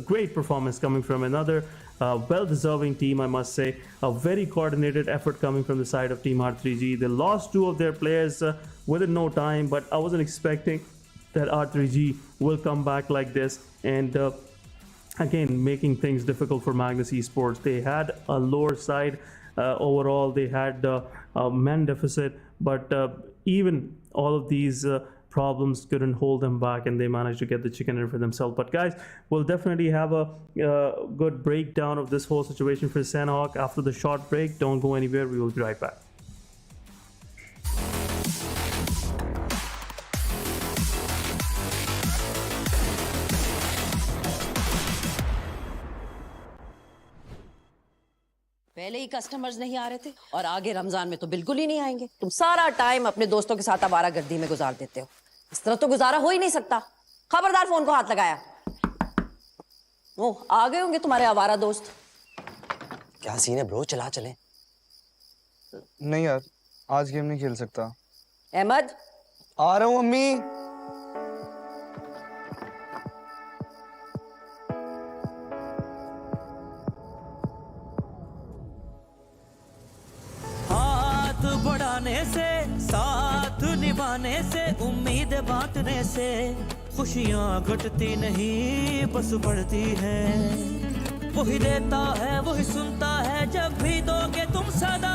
great performance coming from another well-deserving team, I must say. A very coordinated effort coming from the side of Team R3G. They lost 2 of their players within no time, but I wasn't expecting that R3G will come back like this, and again making things difficult for Magnus Esports. They had a lower side overall. They had a men deficit, but even all of these problems couldn't hold them back, and they managed to get the chicken dinner for themselves. But guys, we'll definitely have a good breakdown of this whole situation for Sanhok after the short break. Don't go anywhere, we will be right back. पहले ही customers नहीं आ रहे थे, और आगे रमजान में तो बिल्कुल ही नहीं आएंगे। तुम सारा टाइम अपने दोस्तों के साथ आवारागर्दी में गुजार देते हो। इस तरह तो गुजारा हो ही नहीं सकता। खबरदार फोन को हाथ लगाया। ओ, आ गए होंगे तुम्हारे आवारा दोस्त। क्या सीन है ब्रो, चला चले? नहीं यार, आज गेम नहीं खेल सकता। अहमद, आ रहा हूँ मम्मी। हाथ बढ़ाने से, साथ निभाने से, उम्मीद बांटने से खुशियाँ घटती नहीं बस बढ़ती है। वही देता है वही सुनता है जब भी दोगे तुम सदा।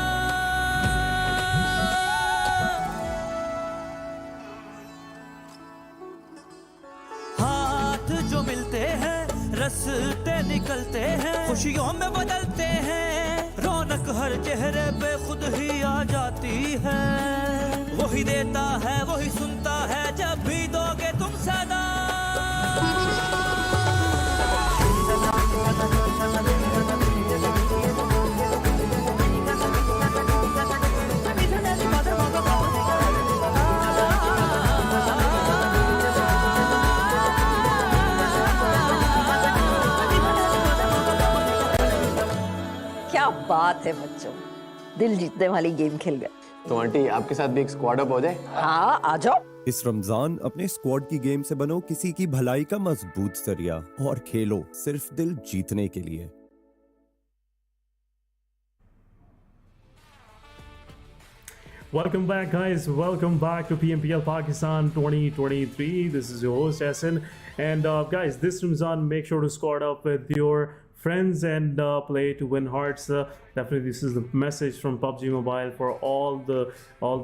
हाथ जो मिलते हैं रास्ते निकलते हैं, खुशियों में बदलते हैं, रौनक हर चेहरे पे खुद ही आ जाती है। वही देता है वही सुनता है जब भी दोगे तुम सदा। क्या बात है बच्चों, दिल जीतने वाली गेम खेल गए। तो आंटी आपके साथ भी एक स्क्वाड अप हो जाए। हाँ आ जाओ। इस रमजान अपने स्क्वाड की गेम से बनो किसी की भलाई का मजबूत जरिया और खेलो सिर्फ दिल जीतने के लिए। Welcome back, guys. Welcome back to PMPL Pakistan 2023. This is your host, Essen. And guys, this Ramzan, make sure to squad up with your friends and play to win hearts. Definitely, this is the message from PUBG Mobile for all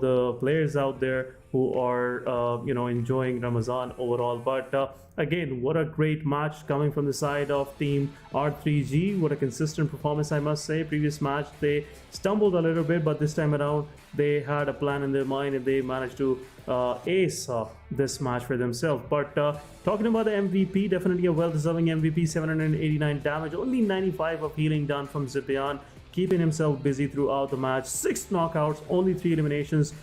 the players out there who are enjoying Ramadan overall. But again, what a great match coming from the side of team R3G. What a consistent performance, I must say. Previous match they stumbled a little bit, but this time around they had a plan in their mind and they managed to ace this match for themselves. But talking about the MVP, definitely a well-deserving MVP. 789 damage, only 95 of healing done from Zipian, keeping himself busy throughout the match. 6 knockouts, only 3 eliminations.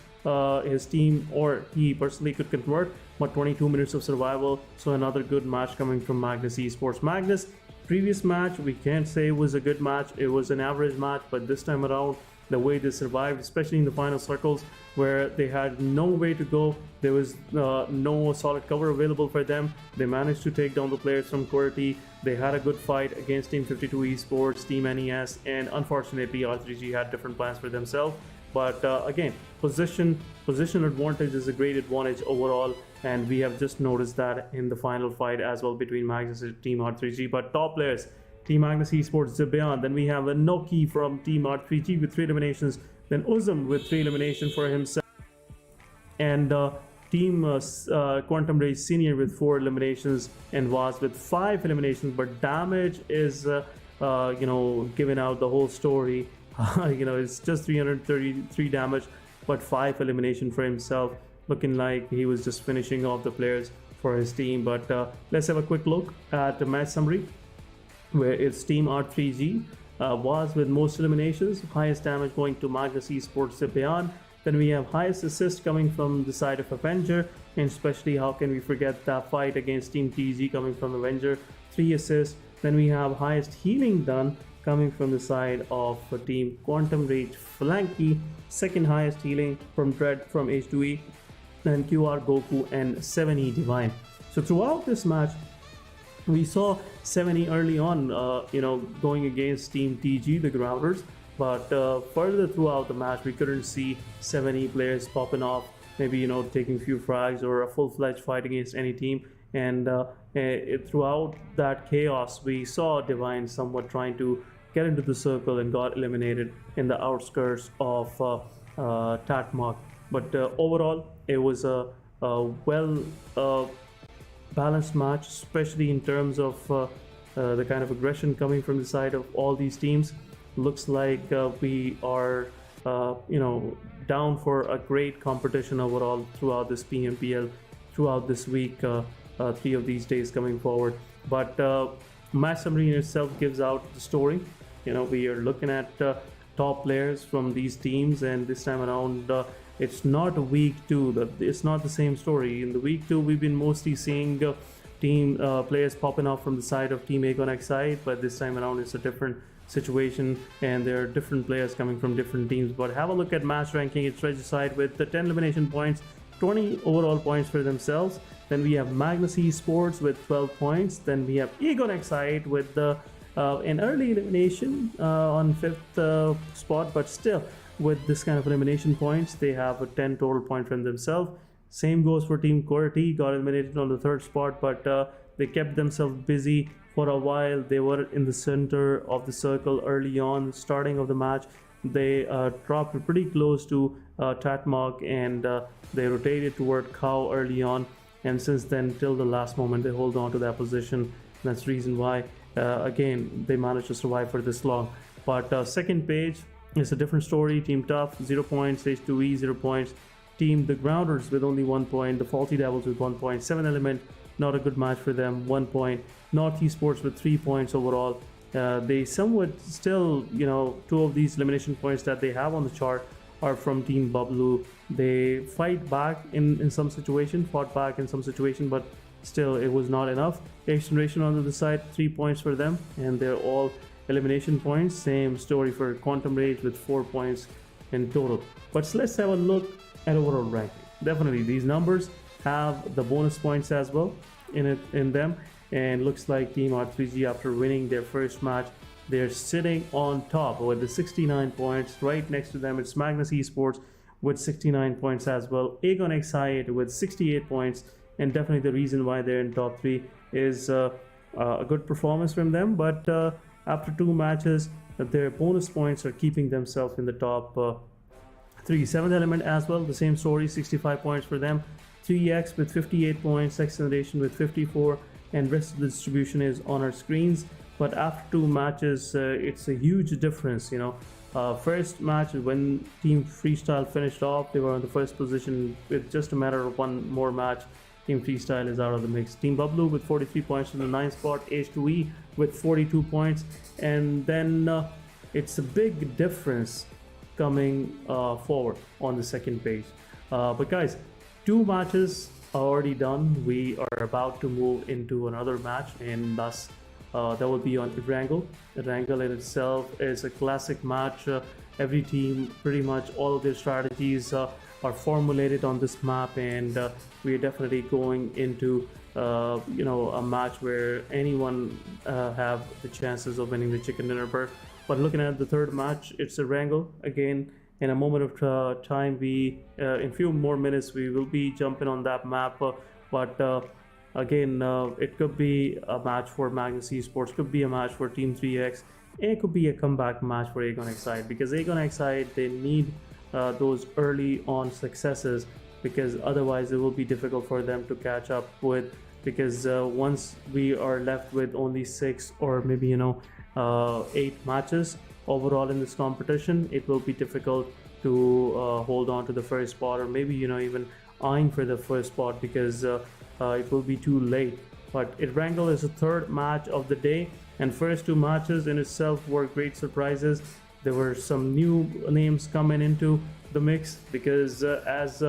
His team or he personally could convert, but 22 minutes of survival. So another good match coming from Magnus Esports. Magnus, previous match we can't say it was a good match, it was an average match, but this time around the way they survived, especially in the final circles where they had no way to go, there was no solid cover available for them. They managed to take down the players from QWERTY. They had a good fight against Team 52 Esports, Team NES, and unfortunately R3G had different plans for themselves. But again, position advantage is a great advantage overall, and we have just noticed that in the final fight as well between Magnus and Team R3G. But top players, Team Magnus Esports, Zibian. Then we have a Noki from Team R3G with 3 eliminations. Then Uzum with 3 eliminations for himself. And Team Quantum Ray Senior with 4 eliminations. And Vaz with 5 eliminations. But damage is, giving out the whole story. It's just 333 damage, but 5 elimination for himself. Looking like he was just finishing off the players for his team. But let's have a quick look at the match summary, where it's Team R3G was with most eliminations, highest damage going to Magnus Esports Zipian. Then we have highest assist coming from the side of Avenger, and especially how can we forget that fight against Team TG coming from Avenger, 3 assists. Then we have highest healing done coming from the side of Team Quantum Rage Flanky, second highest healing from Dread from H2E, then QR Goku and 7E Divine. So throughout this match, we saw 7E early on, going against Team TG, the Grounders, but further throughout the match, we couldn't see 7E players popping off, maybe, taking few frags or a full-fledged fight against any team. And throughout that chaos, we saw Divine somewhat trying to get into the circle and got eliminated in the outskirts of Tatmok. But overall, it was a balanced match, especially in terms of the kind of aggression coming from the side of all these teams. Looks like we are, down for a great competition overall throughout this PMPL, throughout this week, 3 of these days coming forward. But match summary in itself gives out the story. We are looking at top players from these teams, and this time around, it's not week 2. It's not the same story. In the week 2, we've been mostly seeing team players popping up from the side of Team Agon side, but this time around it's a different situation and there are different players coming from different teams. But have a look at match ranking. It's Regicide with the 10 elimination points, 20 overall points for themselves. Then we have Magnus Esports with 12 points. Then we have Agon side with the an early elimination on 5th spot, but still with this kind of elimination points they have a 10 total point from themselves. Same goes for Team QWERTY, got eliminated on the 3rd spot, but they kept themselves busy for a while. They were in the center of the circle early on, starting of the match. They dropped pretty close to Tatmok and they rotated toward Cow early on, and since then till the last moment they hold on to that position. That's the reason why again they managed to survive for this long. But second page is a different story. Team Tough 0 points, H2E 0 points, Team The Grounders with only 1 point, the Faulty Devils with 1 point, 7 Element, not a good match for them, 1 point, North Esports with 3 points overall. They somewhat still, 2 of these elimination points that they have on the chart are from Team BABLU. They fought back in some situation, but still it was not enough. XGeneration on the other side, 3 points for them, and they're all elimination points. Same story for Quantum Rage with 4 points in total. But let's have a look at overall ranking. Definitely these numbers have the bonus points as well in them, and looks like Team R3G, after winning their first match, they're sitting on top with the 69 points. Right next to them it's Magnus Esports with 69 points as well, Agon side with 68 points, and definitely the reason why they're in top 3 is a good performance from them. But after 2 matches their bonus points are keeping themselves in the top 3. 7th Element as well, the same story, 65 points for them. 3x with 58 points, XGeneration with 54, and rest of the distribution is on our screens. But after 2 matches it's a huge difference. First match when Team Freestyle finished off, they were on the first position. With just a matter of 1 more match, Team Freestyle is out of the mix. Team BABLU with 43 points in the 9th spot, H2E with 42 points, and then it's a big difference coming forward on the second page. But guys, 2 matches are already done. We are about to move into another match, and thus that will be on Erangel. Erangel in itself is a classic match. Every team, pretty much all of their strategies are formulated on this map, and we are definitely going into a match where anyone have the chances of winning the chicken dinner bird. But looking at the 3rd match, it's Erangel again. In a moment of time, in few more minutes we will be jumping on that map. But again, it could be a match for Magnus Esports, could be a match for Team 3X, and it could be a comeback match for Agon side, because Agon side, they need those early on successes, because otherwise it will be difficult for them to catch up with, because once we are left with only 6 or maybe 8 matches overall in this competition, it will be difficult to hold on to the first spot, or maybe even eyeing for the first spot, because it will be too late. But Erangel is the 3rd match of the day, and first 2 matches in itself were great surprises. There were some new names coming into the mix, because as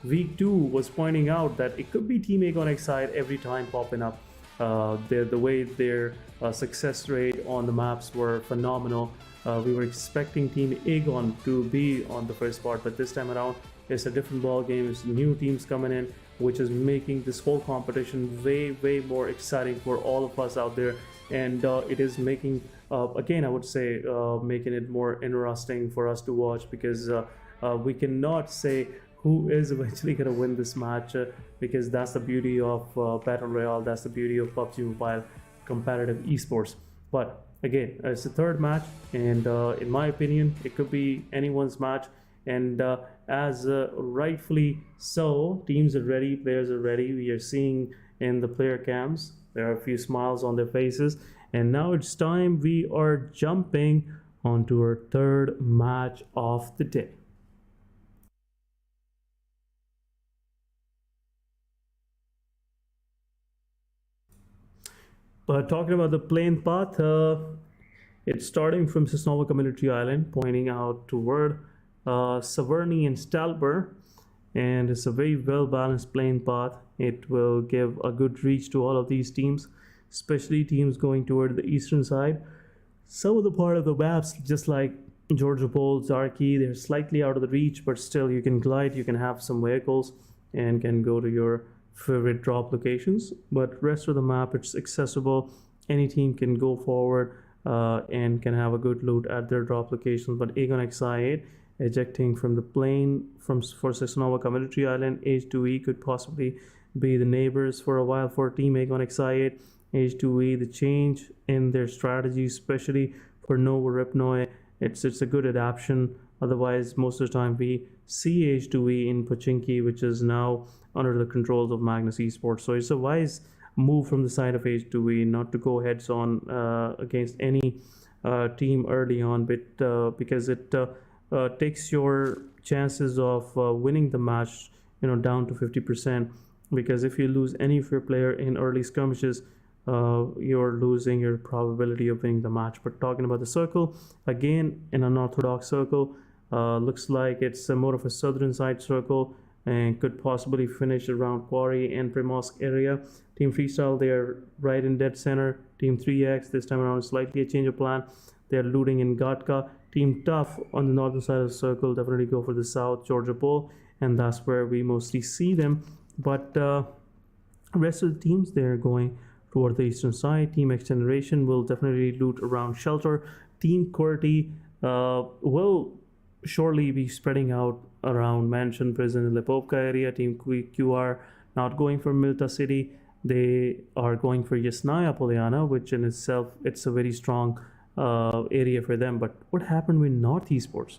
week 2 was pointing out, that it could be Team Agon side every time popping up. The way their success rate on the maps were phenomenal. We were expecting Team Agon to be on the first spot, but this time around it's a different ball game. It's new teams coming in, which is making this whole competition way more exciting for all of us out there, and it is making again, I would say, making it more interesting for us to watch, because we cannot say who is eventually going to win this match, because that's the beauty of Battle Royale, that's the beauty of PUBG Mobile competitive esports. But again, it's the 3rd match, and in my opinion it could be anyone's match, and as rightfully so, teams are ready, players are ready. We are seeing in the player cams there are a few smiles on their faces, and now it's time. We are jumping onto our 3rd match of the day. But talking about the plane path, it's starting from Sanhok Military Island, pointing out toward Saverny and Stalber, and it's a very well balanced plane path. It will give a good reach to all of these teams, especially teams going toward the eastern side. Some of the part of the maps, just like Georgia Bowl, Zarki, they're slightly out of the reach, but still you can glide, you can have some vehicles, and can go to your favorite drop locations. But rest of the map, it's accessible. Any team can go forward and can have a good loot at their drop locations. But Aegon XI8 ejecting from the plane for Sesonova Community Island, H2E could possibly be the neighbors for a while for Team Aegon XI8. H2E, the change in their strategy, especially for Novo Ripnoi, it's a good adaptation. Otherwise, most of the time we see H2E in Pochinki, which is now under the controls of Magnus Esports. So it's a wise move from the side of H2E not to go heads on against any team early on, but because it takes your chances of winning the match, down to 50%. Because if you lose any of your player in early skirmishes, you're losing your probability of winning the match. But talking about the circle, again, in an orthodox circle, looks like it's more of a southern side circle and could possibly finish around Quarry and Primorsk area. Team Freestyle, they are right in dead center. Team 3X, this time around, slightly a change of plan. They're looting in Gatka. Team Tough on the northern side of the circle, definitely go for the south, Georgia Bowl, and that's where we mostly see them. But rest of the teams, they're going toward the eastern side. Team XGeneration will definitely loot around Shelter. Team QWERTY will surely be spreading out around Mansion, Prison, and Lipovka area. Team QR not going for Milta City. They are going for Yasnaya Polyana, which in itself, it's a very strong area for them. But what happened with North Esports?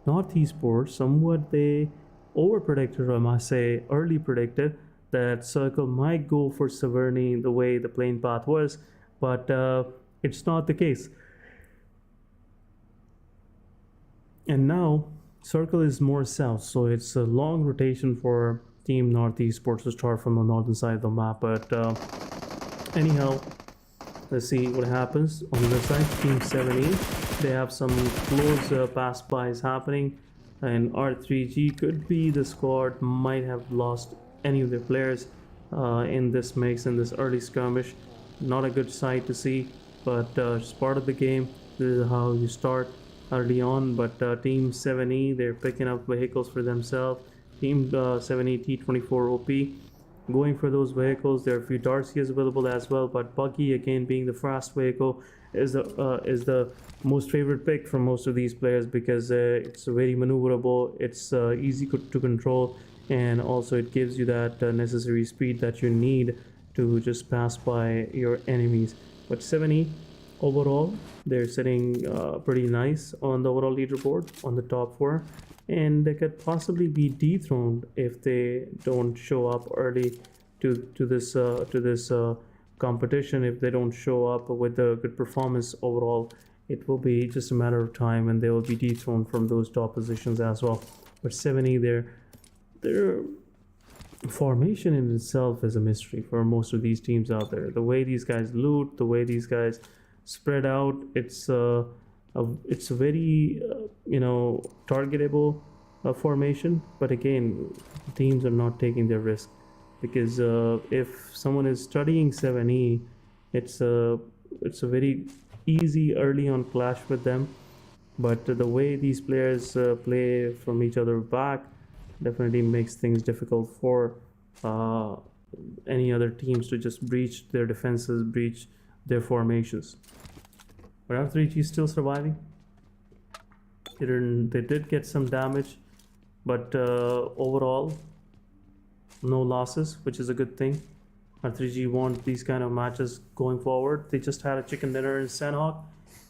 North Esports, somewhat they over-predicted, or I must say early predicted, that circle might go for Severny the way the plane path was, but it's not the case. And now circle is more south, so it's a long rotation for Team North Esports to start from the northern side of the map. But anyhow, let's see what happens on the other side. Team 70, they have some close pass-bys happening, and R3G could be the squad, might have lost any of their players in this mix, in this early skirmish. Not a good sight to see, but it's part of the game. This is how you start early on. But Team 7E, they're picking up vehicles for themselves. Team 7E T24 OP going for those vehicles. There are a few Darcy's available as well, but Buggy, again being the fast vehicle, is the most favorite pick from most of these players, because it's very maneuverable, it's easy to control, and also it gives you that necessary speed that you need to just pass by your enemies. But 7E overall, they're sitting pretty nice on the overall leaderboard on the top 4, and they could possibly be dethroned if they don't show up early to this competition. If they don't show up with a good performance overall, it will be just a matter of time and they will be dethroned from those top positions as well. But 7E, their formation in itself is a mystery for most of these teams out there. The way these guys loot, the way these guys spread out, it's a very targetable formation. But again, teams are not taking their risk, because if someone is studying 7E, it's a very easy early on clash with them. But the way these players play from each other back definitely makes things difficult for any other teams to just breach their defenses, breach their formations. But R3G is still surviving. They did get some damage, but overall no losses, which is a good thing. R3G want these kind of matches going forward. They just had a chicken dinner in Sanhok,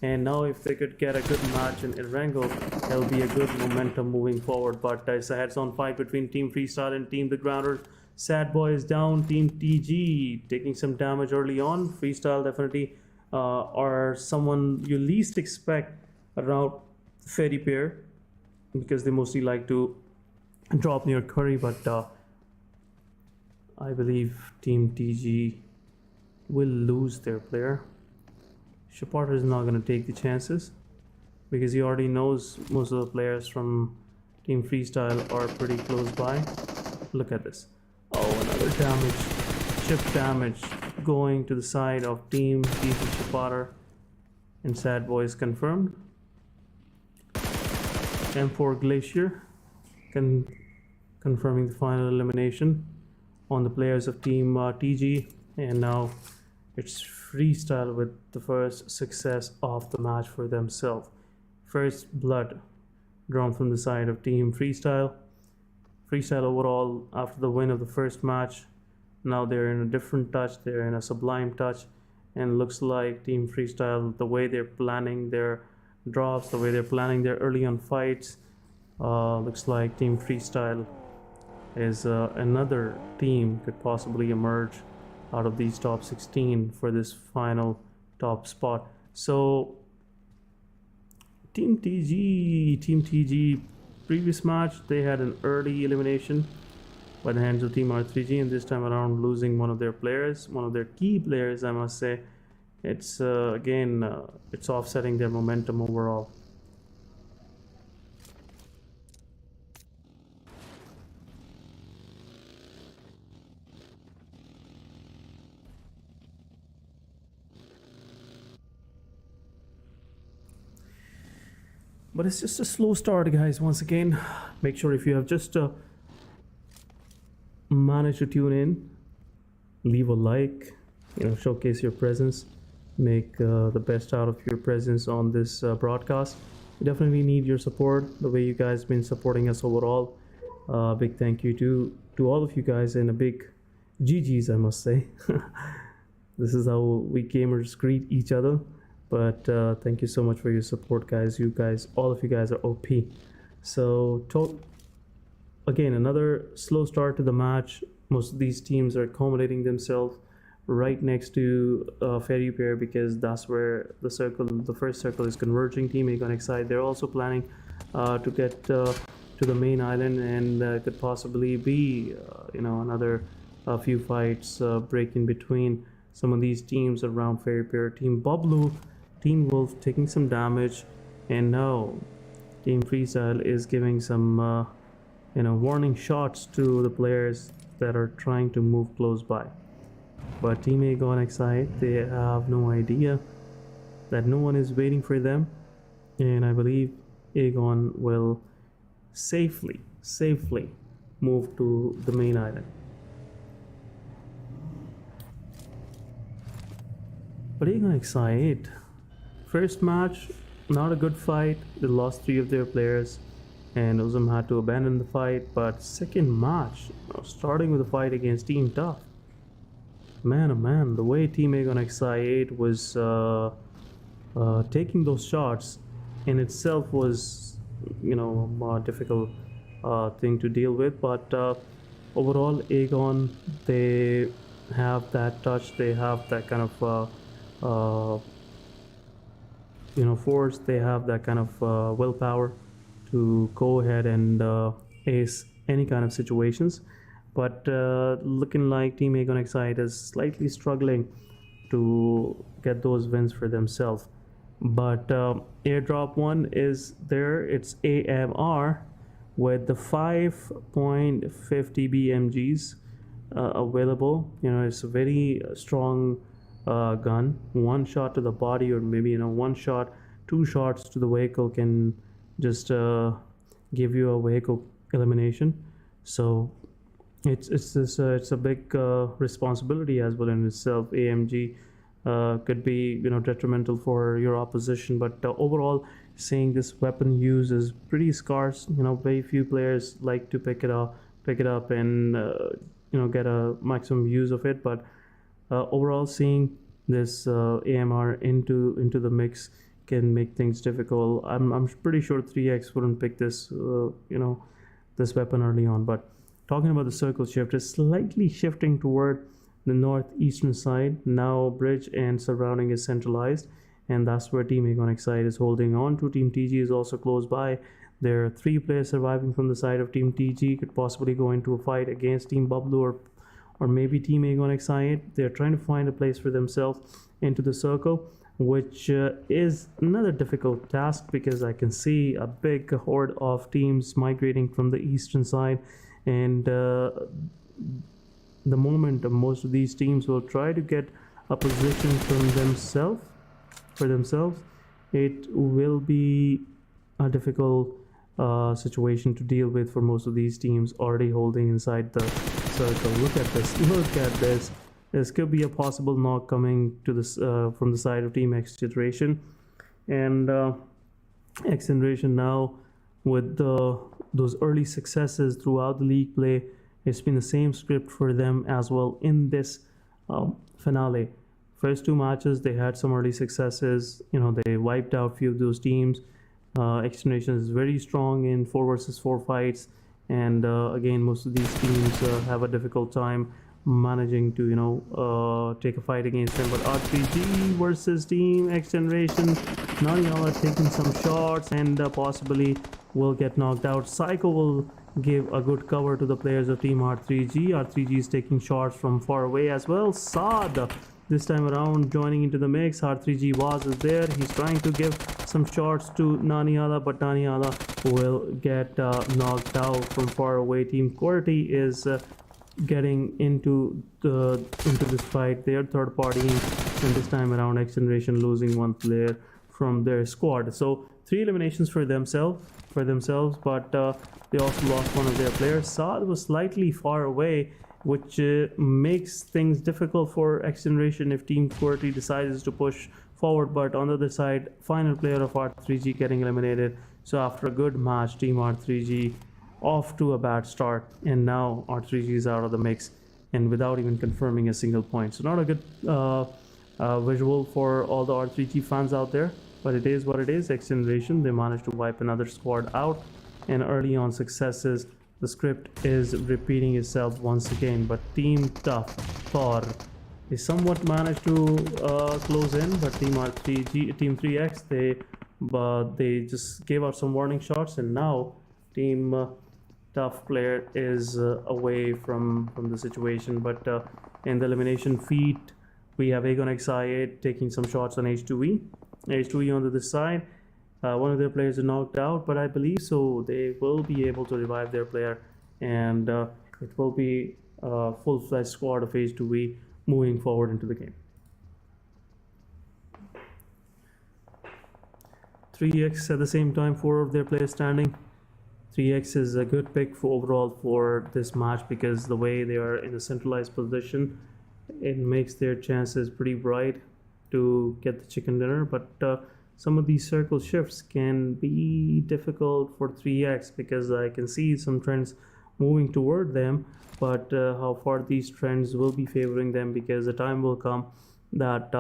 and now if they could get a good match in Erangel, there'll be a good momentum moving forward. But it's a heads-on fight between Team Freestyle and Team The Grounders. Sad Boy is down. Team TG taking some damage early on. Freestyle definitely are someone you least expect around Fairy Pair, because they mostly like to drop near Curry. But I believe Team TG will lose their player. Shaparter is not going to take the chances, because he already knows most of the players from Team Freestyle are pretty close by. Look at this. Oh, another damage, chip damage going to the side of Team TG Chapada. And Sad Boys confirmed. M4 Glacier confirming the final elimination on the players of Team TG. And now it's Freestyle with the first success of the match for themselves. First blood drawn from the side of Team Freestyle. Freestyle overall, after the win of the first match, now they're in a different touch, they're in a sublime touch, and looks like Team Freestyle, the way they're planning their drops, the way they're planning their early on fights, looks like Team Freestyle is another team could possibly emerge out of these top 16 for this final top spot. So Team TG previous match they had an early elimination by the hands of Team R3G, and this time around losing one of their players, one of their key players, I must say. It's again it's offsetting their momentum overall. But it's just a slow start, guys. Once again, make sure if you have just managed to tune in, leave a like, showcase your presence, make the best out of your presence on this broadcast. We definitely need your support, the way you guys been supporting us overall. Big thank you to all of you guys, and a big GG's, I must say. This is how we gamers greet each other. But thank you so much for your support, guys. You guys, all of you guys are OP. So again, another slow start to the match. Most of these teams are accommodating themselves right next to Fairy Pair, because that's where the first circle is converging. Team Agon side, they're also planning to get to the main island, and could possibly be another few fights break in between some of these teams around Fairy Pair. Team BABLU, Team Wolf taking some damage, and now Team Freestyle is giving some warning shots to the players that are trying to move close by. But Team Agon XI, they have no idea that no one is waiting for them, and I believe Agon will safely move to the main island. But Agon XI, first match, not a good fight. They lost 3 of their players, and Uzum had to abandon the fight. But second match, starting with a fight against Team Tough. Man, oh man, the way Team Agon XI8 was taking those shots in itself was, a difficult thing to deal with. But overall, Agon, they have that touch, they have that kind of force, they have that kind of willpower to go ahead and ace any kind of situations. But looking like Team Agon XI is slightly struggling to get those wins for themselves. But airdrop one is there. It's AMR with the 5.50 BMGs available. It's a very strong gun. One shot to the body, or maybe one shot, 2 shots to the vehicle can just give you a vehicle elimination. So it's a big responsibility as well in itself. AMG could be detrimental for your opposition, but overall, seeing this weapon use is pretty scarce. Very few players like to pick it up and get a maximum use of it. But overall, seeing this AMR into the mix can make things difficult. I'm pretty sure 3x wouldn't pick this this weapon early on. But talking about the circle shift, is slightly shifting toward the northeastern side. Now bridge and surrounding is centralized, and that's where Team Agon XI is holding on to. Team TG is also close by. There are 3 players surviving from the side of Team TG, could possibly go into a fight against Team BABLU or maybe Team Agon XI. They're trying to find a place for themselves into the circle, which is another difficult task, because I can see a big horde of teams migrating from the eastern side, and the moment most of these teams will try to get a position for themselves, it will be a difficult situation to deal with for most of these teams already holding inside the circle. Look at this. This could be a possible knock coming to this from the side of Team XGeneration, and XGeneration now with those early successes throughout the league play. It's been the same script for them as well in this finale. First two matches they had some early successes. They wiped out a few of those teams. XGeneration is very strong in 4 versus 4 fights, and again most of these teams have a difficult time managing to take a fight against them. But R3G versus Team XGeneration, Naniala taking some shots and possibly will get knocked out. Psycho will give a good cover to the players of Team R3G. R3G is taking shots from far away as well. Saad this time around joining into the mix. R3G is there. He's trying to give some shots to Naniala, but Naniala will get knocked out from far away. Team QWERTY is getting into this fight. They're third party, and this time around XGeneration losing one player from their squad. So 3 eliminations for themselves, but they also lost one of their players. Saad was slightly far away, which makes things difficult for XGeneration if Team QWERTY decides to push forward. But on the other side, final player of R3G getting eliminated. So after a good match, Team R3G off to a bad start, and now R3G is out of the mix and without even confirming a single point. So not a good visual for all the R3G fans out there, but it is what it is. XGeneration, they managed to wipe another squad out, and early on successes, the script is repeating itself once again. But Team Thor is somewhat managed to close in, but Team R3G, Team 3X, they just gave out some warning shots, and now Team Tough player is away from the situation. But in the elimination feat, we have Aegon XI8 taking some shots on H2E. H2E on the side. One of their players is knocked out, but I believe so they will be able to revive their player, and it will be a full-fledged squad of H2E moving forward into the game. 3X at the same time, 4 of their players standing. 3X is a good pick overall for this match because the way they are in a centralized position, it makes their chances pretty bright to get the chicken dinner. But some of these circle shifts can be difficult for 3X because I can see some trends moving toward them, but how far these trends will be favoring them, because the time will come that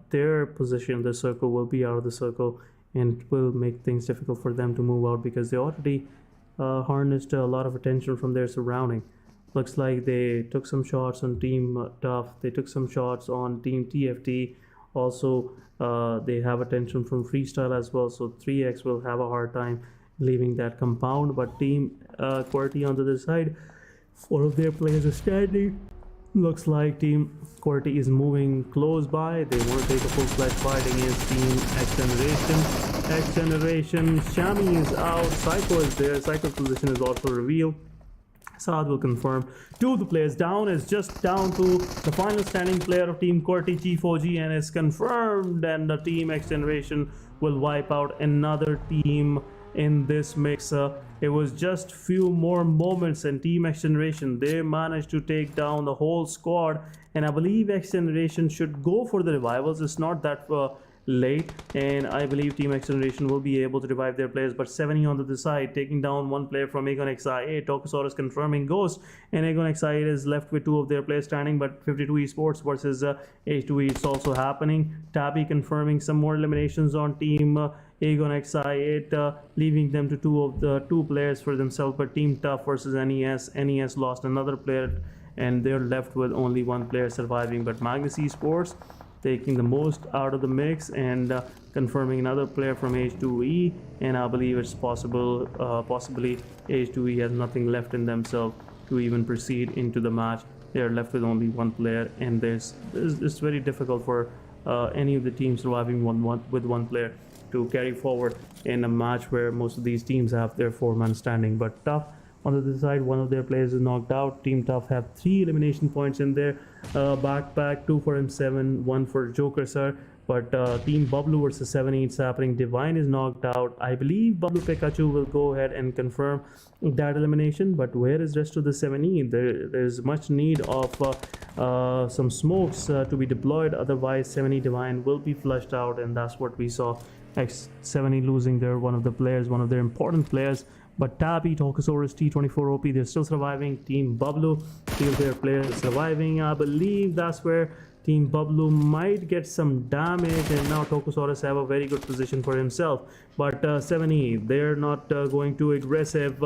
their position, the circle, will be out of the circle, and it will make things difficult for them to move out because they already harnessed a lot of attention from their surrounding. Looks like they took some shots on Team Tough, they took some shots on Team TFT. Also, they have attention from Freestyle as well, so 3X will have a hard time leaving that compound. But Team QWERTY on the other side, 4 of their players are standing. Looks like Team QWERTY is moving close by. They want to take a full-fledged fight against Team XGeneration. XGeneration, Shami is out, Psycho is there. Psycho's position is also revealed. Saad will confirm. 2 of the players down, is just down to the final standing player of Team QWERTY, Chief OG, and is confirmed. And the Team XGeneration will wipe out another team in this mix. It was just few more moments, and Team XGeneration, they managed to take down the whole squad. And I believe XGeneration should go for the revivals. It's not that late, and I believe Team XGeneration will be able to revive their players. But 70 on the side, taking down one player from Aegon XI8. Tokusaurus confirming Ghost, and Aegon XI8 is left with 2 of their players standing. But 52 Esports versus H2E, it's also happening. Tabby confirming some more eliminations on Team Aegon XI8, leaving them to 2 of the 2 players for themselves. But Team Tough versus NES lost another player, and they're left with only 1 player surviving. But Magnus Esports taking the most out of the mix and confirming another player from H2E, and I believe it's possibly H2E has nothing left in themselves to even proceed into the match. They are left with only 1 player, and it's very difficult for any of the teams surviving with 1 player to carry forward in a match where most of these teams have their 4-man standing. But Tough On the other side, one of their players is knocked out. Team Tough have 3 elimination points in their backpack, 2 for M7, 1 for Joker Sir. But Team BABLU versus 7E is happening. Divine is knocked out. I believe BABLU Pikachu will go ahead and confirm that elimination. But where is rest of the 7E? There's much need of some smokes to be deployed. Otherwise, 7E Divine will be flushed out, and that's what we saw. X7E losing one of their important players. But Tabby, Tokusaurus, T24 OP, they're still surviving. Team BABLU, 3 of their players are surviving. I believe that's where Team BABLU might get some damage, and now Tokusaurus have a very good position for himself. But 7E, they're not going too aggressive,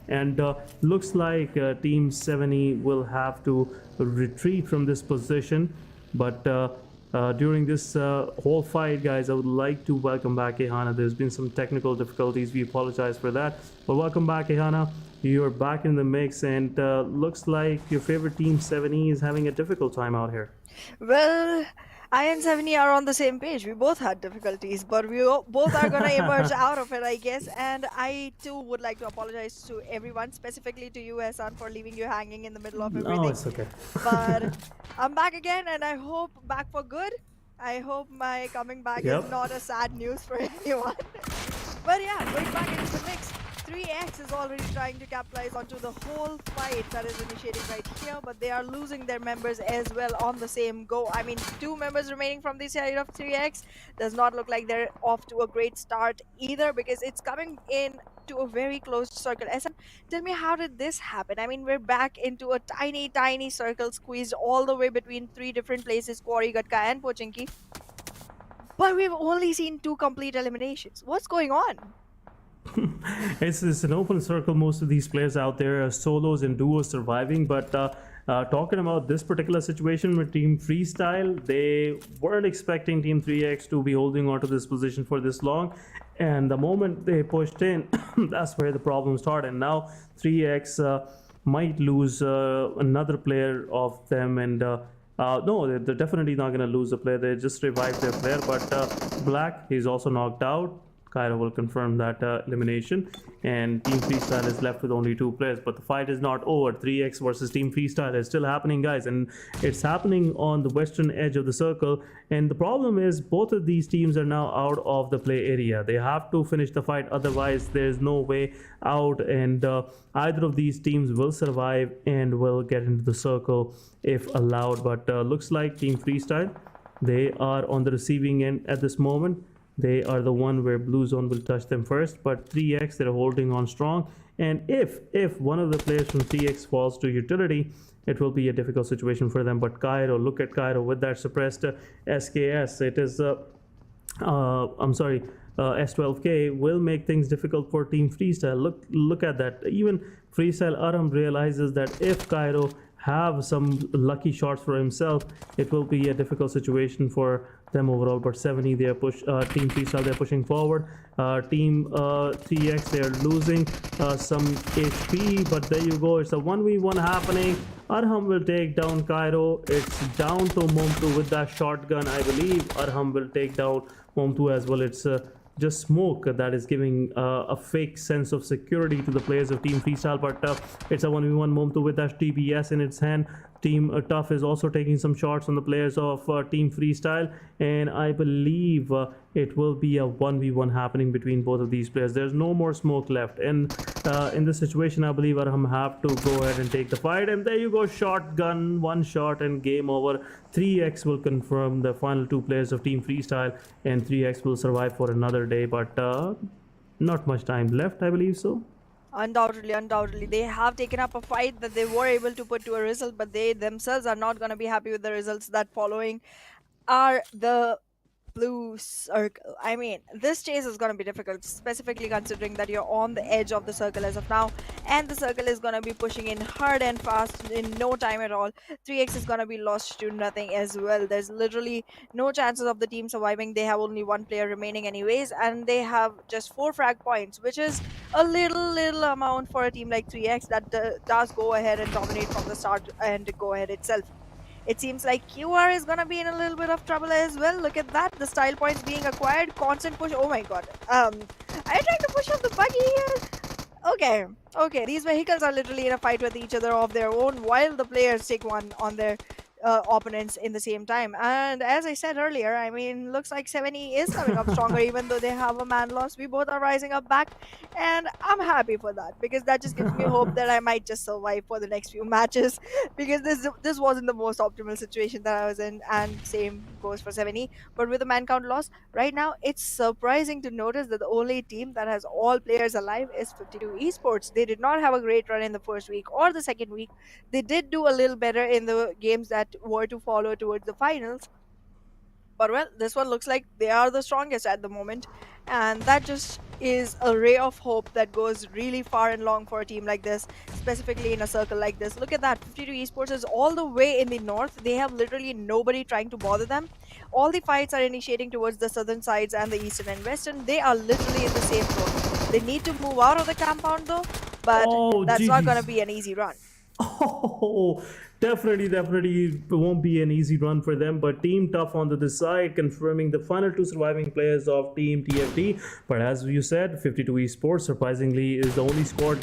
and looks like Team 7E will have to retreat from this position. But during this whole fight, guys, I would like to welcome back Ehana. There's been some technical difficulties. We apologize for that. But welcome back, Ehana. You're back in the mix, and looks like your favorite team, 7E, is having a difficult time out here. Well, I and 7E are on the same page. We both had difficulties, but both are going to emerge out of it, I guess. And I too would like to apologize to everyone, specifically to you, Ehsan, for leaving you hanging in the middle of everything. Oh, it's okay. But I'm back again, and I hope back for good. I hope my coming back is not a sad news for anyone. But yeah, going back into the mix. 3X is already trying to capitalize onto the whole fight that is initiating right here, but they are losing their members as well on the same go. I mean, 2 members remaining from the side of 3X does not look like they're off to a great start either, because it's coming in to a very closed circle. Ehsan, tell me, how did this happen? I mean, we're back into a tiny circle squeezed all the way between 3 different places, QWERTY, Gatka and Pochinki. But we've only seen 2 complete eliminations. What's going on? It's an open circle. Most of these players out there are solos and duos surviving. But talking about this particular situation with Team Freestyle, they weren't expecting Team 3X to be holding on to this position for this long. And the moment they pushed in, that's where the problem started. And now 3X might lose another player of them. And no, they're definitely not going to lose a player. They just revived their player. But Black, he's also knocked out. Cairo will confirm that elimination, and Team Freestyle is left with only 2 players. But the fight is not over. 3X versus Team Freestyle is still happening, guys, and it's happening on the western edge of the circle. And the problem is both of these teams are now out of the play area. They have to finish the fight, otherwise there's no way out, and either of these teams will survive and will get into the circle if allowed. But looks like Team Freestyle, they are on the receiving end at this moment. They are the one where Blue Zone will touch them first, but 3X, they're holding on strong. And if one of the players from 3X falls to utility, it will be a difficult situation for them. But Cairo, look at Cairo with that suppressed SKS. It is, S12K will make things difficult for Team Freestyle. Look at that. Even Freestyle Aram realizes that if Cairo have some lucky shots for himself, it will be a difficult situation for them overall. But 7E, they are Team Freestyle, they're pushing forward. Team 3X, they're losing some HP, but there you go, it's a 1v1 happening. Arham will take down Cairo. It's down to Momtu with that shotgun. I believe Arham will take down Momtu as well. It's just smoke that is giving a fake sense of security to the players of Team Freestyle, but it's a 1v1. Momtu with that TBS in its hand. Team Tough is also taking some shots on the players of Team Freestyle, and I believe it will be a 1v1 happening between both of these players. There's no more smoke left, and in this situation I believe Arham have to go ahead and take the fight. And there you go, shotgun, 1 shot and game over. 3X will confirm the final 2 players of Team Freestyle, and 3X will survive for another day, but not much time left, I believe so. Undoubtedly. They have taken up a fight that they were able to put to a result, but they themselves are not going to be happy with the results that following are the blue circle. I mean, this chase is going to be difficult, specifically considering that you're on the edge of the circle as of now, and the circle is going to be pushing in hard and fast in no time at all. 3X is going to be lost to nothing as well. There's literally no chances of the team surviving. They have only 1 player remaining anyways, and they have just 4 frag points, which is a little amount for a team like 3X that does go ahead and dominate from the start and go ahead itself. It seems like QR is gonna be in a little bit of trouble as well. Look at that, the style points being acquired, constant push. Oh my god. Are you trying to push off the buggy here? Okay, okay. These vehicles are literally in a fight with each other of their own, while the players take one on their opponents in the same time. And as I said earlier, I mean, looks like 70 is coming up stronger, even though they have a man loss. We both are rising up back, and I'm happy for that because that just gives me hope that I might just survive for the next few matches. Because this wasn't the most optimal situation that I was in, and same goes for 70. But with the man count loss, right now, it's surprising to notice that the only team that has all players alive is 52 Esports. They did not have a great run in the first week or the second week. They did do a little better in the games that were to follow towards the finals. But well, this one looks like they are the strongest at the moment. And that just is a ray of hope that goes really far and long for a team like this, specifically in a circle like this. Look at that. 52 Esports is all the way in the north. They have literally nobody trying to bother them. All the fights are initiating towards the southern sides and the eastern and western. They are literally in the same zone. They need to move out of the compound though, but Oh, that's not going to GG's. be an easy run. Oh, definitely it won't be an easy run for them. But Team Tough on the other side, confirming the final two surviving players of Team TFT. But as you said, 52 Esports surprisingly is the only squad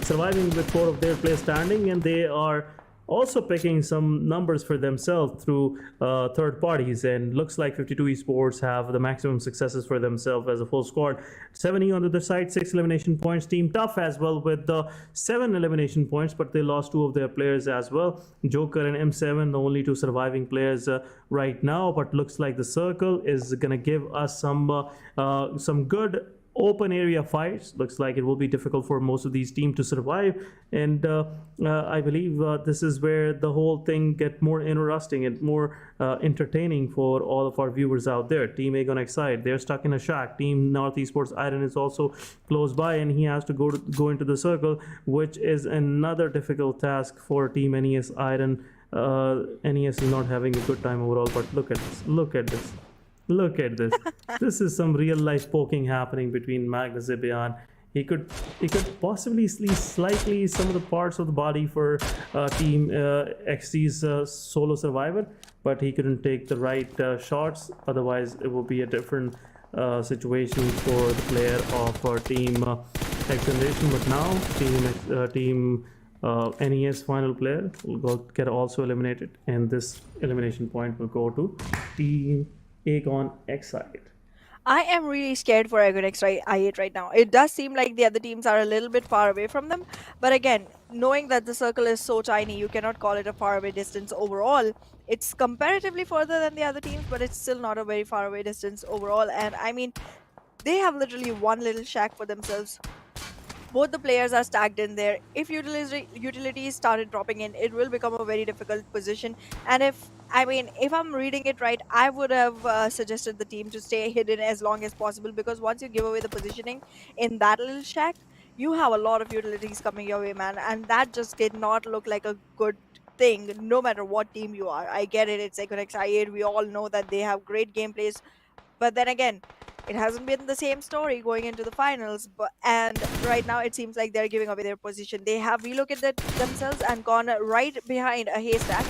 surviving with 4 of their players standing, and they are also picking some numbers for themselves through third parties, and looks like 52 Esports have the maximum successes for themselves as a full squad. 70 on the other side, 6 elimination points. Team Tough as well with the 7 elimination points, but they lost 2 of their players as well. Joker and M7, the only 2 surviving players right now, but looks like the circle is gonna give us some good open area fights. Looks like it will be difficult for most of these teams to survive, and I believe this is where the whole thing get more interesting and more entertaining for all of our viewers out there. Team Agon Excite, they're stuck in a shack. Team North Esports Iron is also close by, and he has to go into the circle, which is another difficult task for Team NES Iron. NES is not having a good time overall, but look at this. This is some real life poking happening between Magnus Esports. He could possibly see slightly some of the parts of the body for Team XT's solo survivor, but he couldn't take the right shots. Otherwise, it will be a different situation for the player of our Team XGeneration. But now Team NES final player will get also eliminated, and this elimination point will go to Team Agon Excite. I am really scared for Agon I8 right now. It does seem like the other teams are a little bit far away from them, but again, knowing that the circle is so tiny, you cannot call it a far away distance overall. It's comparatively further than the other teams, but it's still not a very far away distance overall. And I mean, they have literally one little shack for themselves. Both the players are stacked in there. If utilities started dropping in, it will become a very difficult position. And if I'm reading it right, I would have suggested the team to stay hidden as long as possible, because once you give away the positioning in that little shack, you have a lot of utilities coming your way, man. And that just did not look like a good thing, no matter what team you are. I get it, it's Econex I8. We all know that they have great gameplays. But then again, it hasn't been the same story going into the finals, and right now it seems like they're giving away their position. They have relocated themselves and gone right behind a haystack,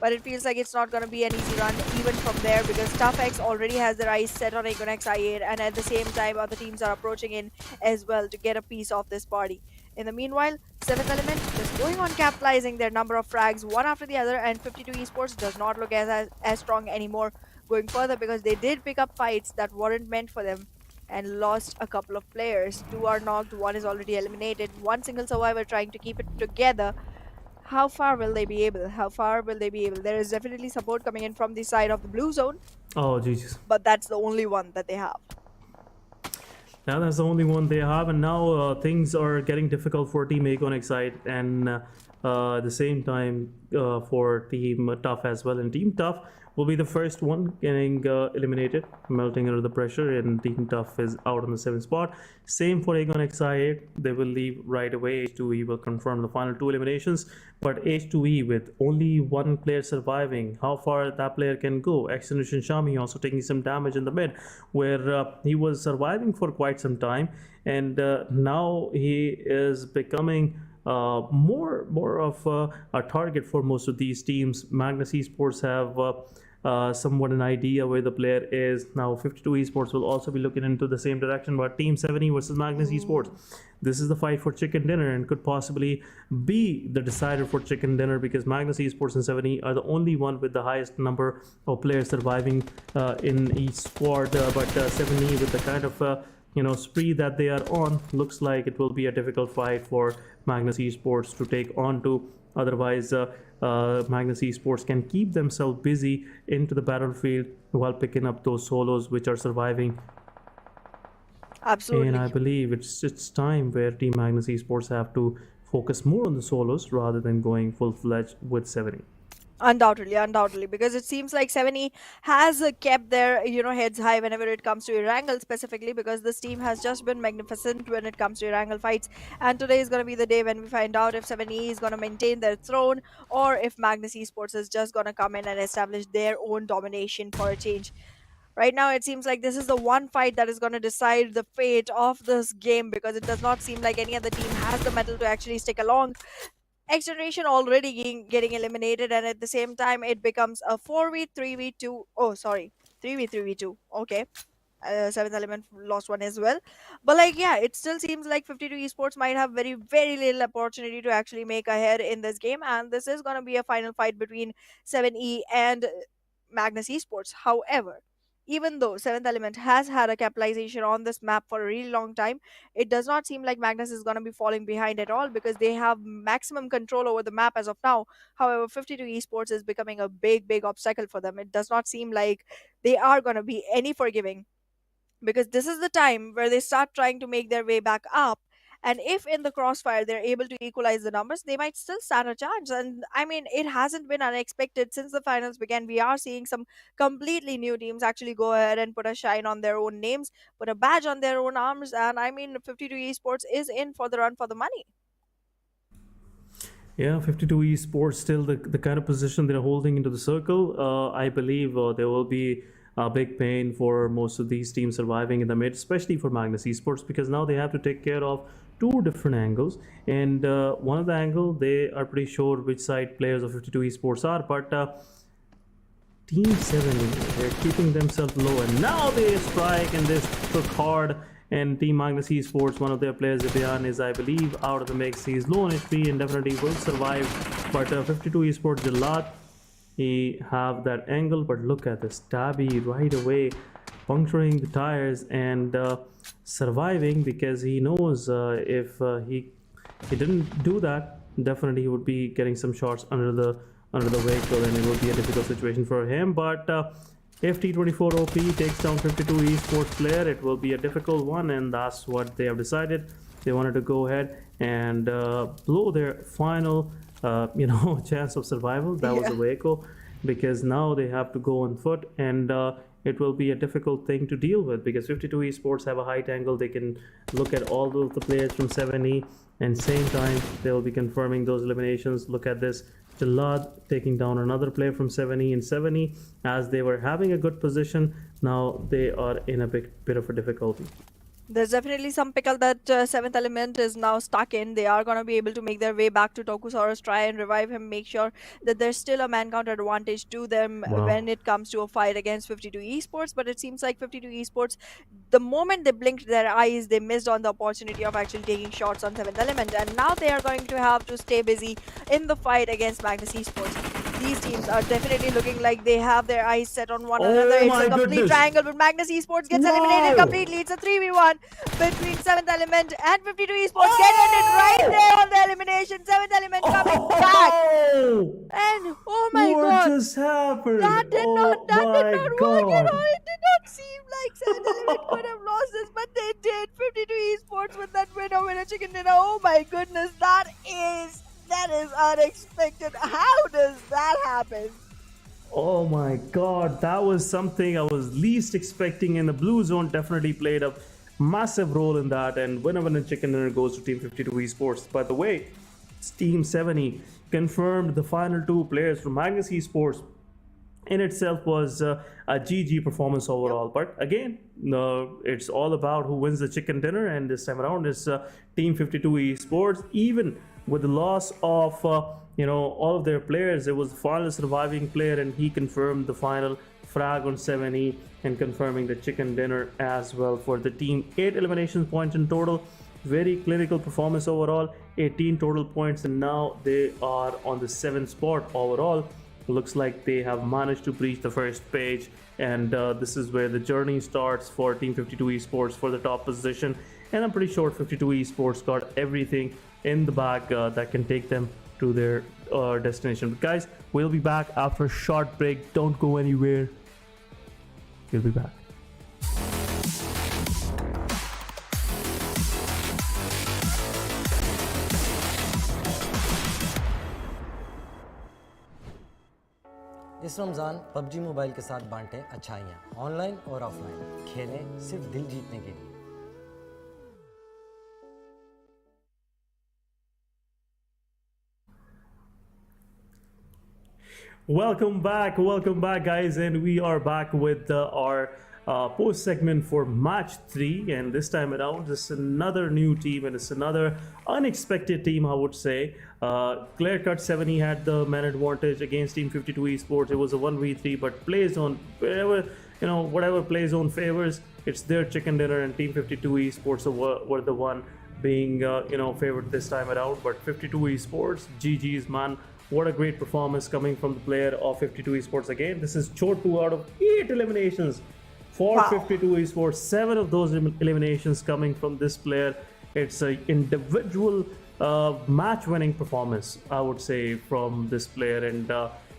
but it feels like it's not going to be an easy run even from there, because ToughX already has their eyes set on Agonex I8, and at the same time other teams are approaching in as well to get a piece of this party. In the meanwhile, 7th Element just going on capitalizing their number of frags one after the other, and 52 Esports does not look as strong anymore going further, because they did pick up fights that weren't meant for them and lost a couple of players. 2 are knocked, 1 is already eliminated, 1 single survivor trying to keep it together. How far will they be able? There is definitely support coming in from the side of the blue zone. Oh, Jesus. But that's the only one that they have. Now that's the only one they have, and now things are getting difficult for Team Agon Excite, and at the same time for Team Tough as well. And Team Tough will be the first one getting eliminated, melting under the pressure, and Team Tough is out on the 7th spot. Same for Agon XI8, they will leave right away. H2E will confirm the final 2 eliminations, but H2E with only 1 player surviving, how far that player can go. XGeneration Shami also taking some damage in the mid, where he was surviving for quite some time, and now he is becoming more of a target for most of these teams. Magnus Esports have somewhat an idea where the player is. Now 52 Esports will also be looking into the same direction, but Team 70 versus Magnus Esports. This is the fight for chicken dinner and could possibly be the decider for chicken dinner, because Magnus Esports and 70 are the only one with the highest number of players surviving in each squad. But 70, with the kind of spree that they are on, looks like it will be a difficult fight for Magnus Esports to take on to. Otherwise, Magnus Esports can keep themselves busy into the battlefield while picking up those solos which are surviving. Absolutely. And I believe it's time where Team Magnus Esports have to focus more on the solos rather than going full-fledged with 70. Undoubtedly, because it seems like 70 has kept their heads high whenever it comes to Erangel specifically, because this team has just been magnificent when it comes to Erangel fights. And today is going to be the day when we find out if 70 is going to maintain their throne, or if Magnus Esports is just going to come in and establish their own domination for a change. Right now, it seems like this is the one fight that is going to decide the fate of this game, because it does not seem like any other team has the mettle to actually stick along. XGeneration already getting eliminated, and at the same time, it becomes a 4v3v2. Oh, sorry, 3v3v2. Okay. 7th Element lost one as well. But it still seems like 52 Esports might have very, very little opportunity to actually make a head in this game. And this is going to be a final fight between 7E and Magnus Esports. However, even though 7th Element has had a capitalization on this map for a really long time, it does not seem like Magnus is going to be falling behind at all, because they have maximum control over the map as of now. However, 52 Esports is becoming a big, big obstacle for them. It does not seem like they are going to be any forgiving, because this is the time where they start trying to make their way back up. And if in the crossfire they're able to equalize the numbers, they might still stand a chance. And I mean, it hasn't been unexpected since the finals began. We are seeing some completely new teams actually go ahead and put a shine on their own names, put a badge on their own arms. And I mean, 52 Esports is in for the run for the money. Yeah, 52 Esports still the kind of position they're holding into the circle. I believe there will be a big pain for most of these teams surviving in the mid, especially for Magnus Esports, because now they have to take care of two different angles. And one of the angle, they are pretty sure which side players of 52 Esports are, but Team 70, they're keeping themselves low, and now they strike, and they took hard. And Team Magnus Esports, one of their players, Zibian, is, I believe, out of the mix. He's low on HP and definitely will survive. But 52 Esports, Jalad, he have that angle, but look at the stabby right away, puncturing the tires and surviving, because he knows if he didn't do that, definitely he would be getting some shots under the vehicle, and it would be a difficult situation for him. But if T24 OP takes down 52 Esports player, it will be a difficult one, and that's what they have decided. They wanted to go ahead and blow their final chance of survival. That was the vehicle, because now they have to go on foot, and it will be a difficult thing to deal with, because 52 Esports have a height angle. They can look at all of the players from 7E, and same time they will be confirming those eliminations. Look at this, Jalad taking down another player from 7E, and 7E, as they were having a good position, now they are in a bit of a difficulty. There's definitely some pickle that 7th Element is now stuck in. They are going to be able to make their way back to Tokusaurus, try and revive him, make sure that there's still a man count advantage to them when it comes to a fight against 52 Esports. But it seems like 52 Esports, the moment they blinked their eyes, they missed on the opportunity of actually taking shots on 7th Element. And now they are going to have to stay busy in the fight against Magnus Esports. These teams are definitely looking like they have their eyes set on one another. It's a complete triangle, but Magnus Esports gets eliminated completely. It's a 3v1 between 7th Element and 52 Esports. Get ended right there on the elimination. 7th Element coming back. And oh my god. What just happened? That did not work at all. It did not seem like 7th Element could have lost this, but they did. 52 Esports with that winner chicken dinner. Oh my goodness, that is unexpected. How does that happen? Oh my god, that was something I was least expecting, and the blue zone definitely played a massive role in that, and winner chicken dinner goes to Team 52 Esports. By the way, Team 70 confirmed the final two players from Magnus Esports. In itself was a GG performance overall. But again, it's all about who wins the chicken dinner, and this time around it's Team 52 Esports. Even with the loss of all of their players, it was the final surviving player, and he confirmed the final frag on 7E and confirming the chicken dinner as well for the team. 8 elimination points in total. Very clinical performance overall. 18 total points, and now they are on the 7th spot overall. Looks like they have managed to breach the first page, and this is where the journey starts for Team 52 Esports for the top position. And I'm pretty sure 52 Esports got everything in the bag that can take them to their destination. But guys, we'll be back after a short break. Don't go anywhere. We'll be back. इस Ramzan PUBG mobile के साथ बांटें अच्छाइयाँ online और offline, खेलें सिर्फ दिल जीतने के लिए। Welcome back, guys, and we are back with our post segment for match 3, and this time around it's another new team, and it's another unexpected team, I would say. Clear cut 7E had the man advantage against Team 52 Esports. It was a 1v3, but play zone, whatever play zone favors, it's their chicken dinner, and Team 52 Esports were the one being favored this time around. But 52 Esports, GG's, man. What a great performance coming from the player of 52 Esports again. This is Chotu out of 8 eliminations for 52 Esports. 7 of those eliminations coming from this player. It's an individual match-winning performance, I would say, from this player. And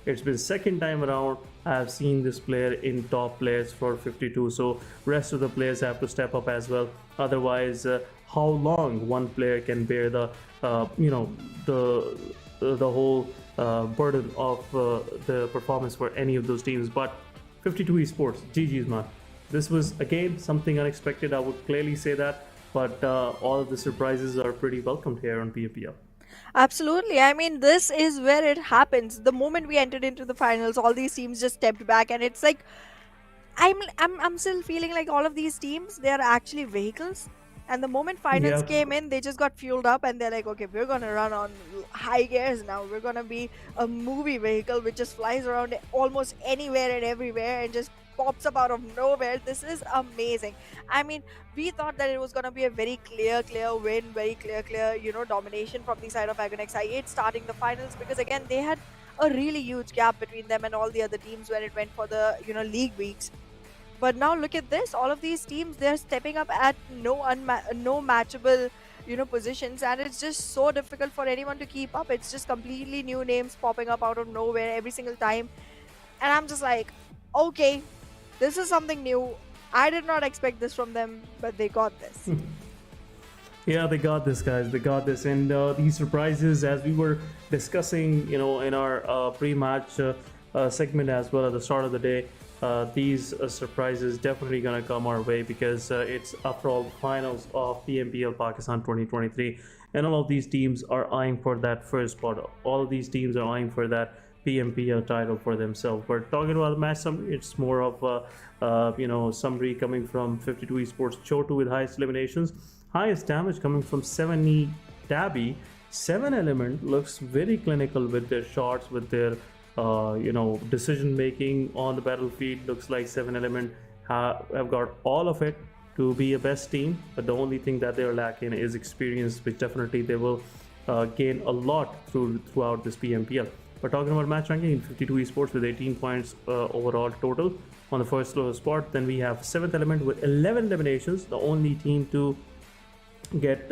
it's been second time around I've seen this player in top players for 52. So rest of the players have to step up as well. Otherwise, how long one player can bear the whole burden of the performance for any of those teams. But 52 Esports, GG's, man. This was again something unexpected, I would clearly say that, but all of the surprises are pretty welcomed here on PMPL. Absolutely. I mean, this is where it happens. The moment we entered into the finals, all these teams just stepped back, and it's like I'm still feeling like all of these teams, they are actually vehicles. And the moment finals came in, they just got fueled up, and they're like, okay, we're going to run on high gears now. We're going to be a movie vehicle which just flies around almost anywhere and everywhere and just pops up out of nowhere. This is amazing. I mean, we thought that it was going to be a very clear win, very clear, domination from the side of Agonex I8 starting the finals, because again, they had a really huge gap between them and all the other teams when it went for the, league weeks. But now look at this. All of these teams, they're stepping up at no matchable, positions, and it's just so difficult for anyone to keep up. It's just completely new names popping up out of nowhere every single time. And I'm just like, okay, this is something new. I did not expect this from them, but they got this. Yeah, they got this, guys. They got this. And these surprises, as we were discussing, in our pre-match segment as well at the start of the day, these surprises definitely gonna come our way, because it's, after all, the finals of PMPL Pakistan 2023, and all of these teams are eyeing for that first spot. All of these teams are eyeing for that PMPL title for themselves. We're talking about the match summary. It's more of a summary coming from 52 Esports. Chotu with highest eliminations, highest damage coming from 7E Tabby. 7 element looks very clinical with their shots, with their decision making on the battlefield. Looks like 7 element have got all of it to be a best team, but the only thing that they're lacking is experience, which definitely they will gain a lot throughout this PMPL. We're talking about match ranking in 52 Esports with 18 points overall total on the first spot. Then we have 7th element with 11 eliminations, the only team to get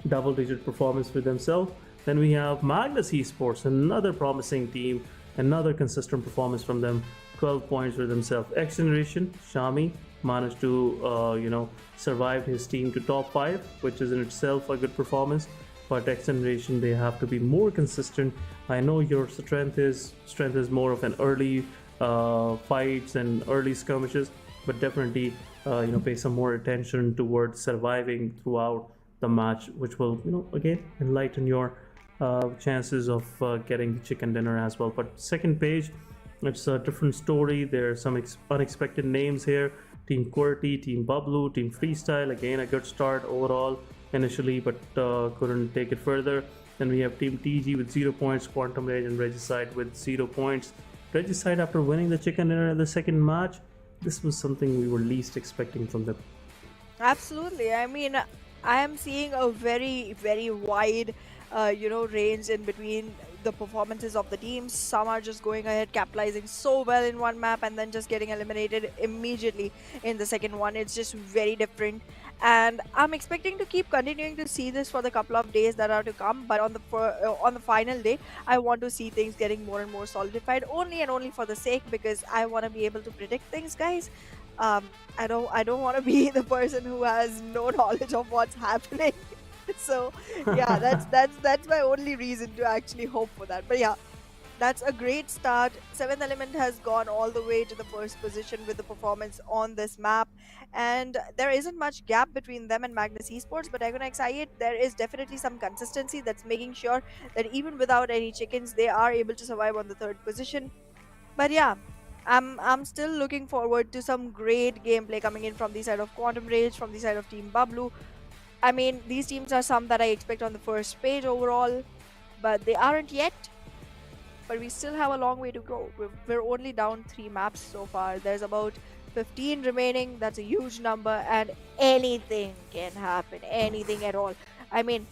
double-digit performance for themselves. Then we have Magnus Esports, another promising team, another consistent performance from them, 12 points for themselves. XGeneration, Shami managed to survive his team to top 5, which is in itself a good performance. But XGeneration, they have to be more consistent. I know your strength is more of an early fights and early skirmishes, but definitely pay some more attention towards surviving throughout the match, which will again enlighten your chances of getting the chicken dinner as well. But second page, it's a different story. There are some unexpected names here. Team QWERTY, Team BABLU, Team Freestyle, again a good start overall initially, but couldn't take it further. Then we have Team TG with 0 points, Quantum Rage and Regicide with 0 points. Regicide, after winning the chicken dinner in the second match, this was something we were least expecting from them. Absolutely. I mean, I am seeing a very, very wide, range in between the performances of the teams. Some are just going ahead, capitalizing so well in one map and then just getting eliminated immediately in the second one. It's just very different. And I'm expecting to keep continuing to see this for the couple of days that are to come. But on the final day, I want to see things getting more and more solidified, only and only for the sake, because I want to be able to predict things, guys. I don't want to be the person who has no knowledge of what's happening. So yeah, that's my only reason to actually hope for that. But yeah, that's a great start. Seventh Element has gone all the way to the first position with the performance on this map, and there isn't much gap between them and Magnus Esports. But there is definitely some consistency that's making sure that even without any chickens, they are able to survive on the third position. But yeah, I'm still looking forward to some great gameplay coming in from the side of Quantum Rage, from the side of Team BABLU. I mean, these teams are some that I expect on the first page overall, but they aren't yet. But we still have a long way to go. We're only down 3 maps so far. There's about 15 remaining. That's a huge number, and anything can happen. Anything at all. I mean,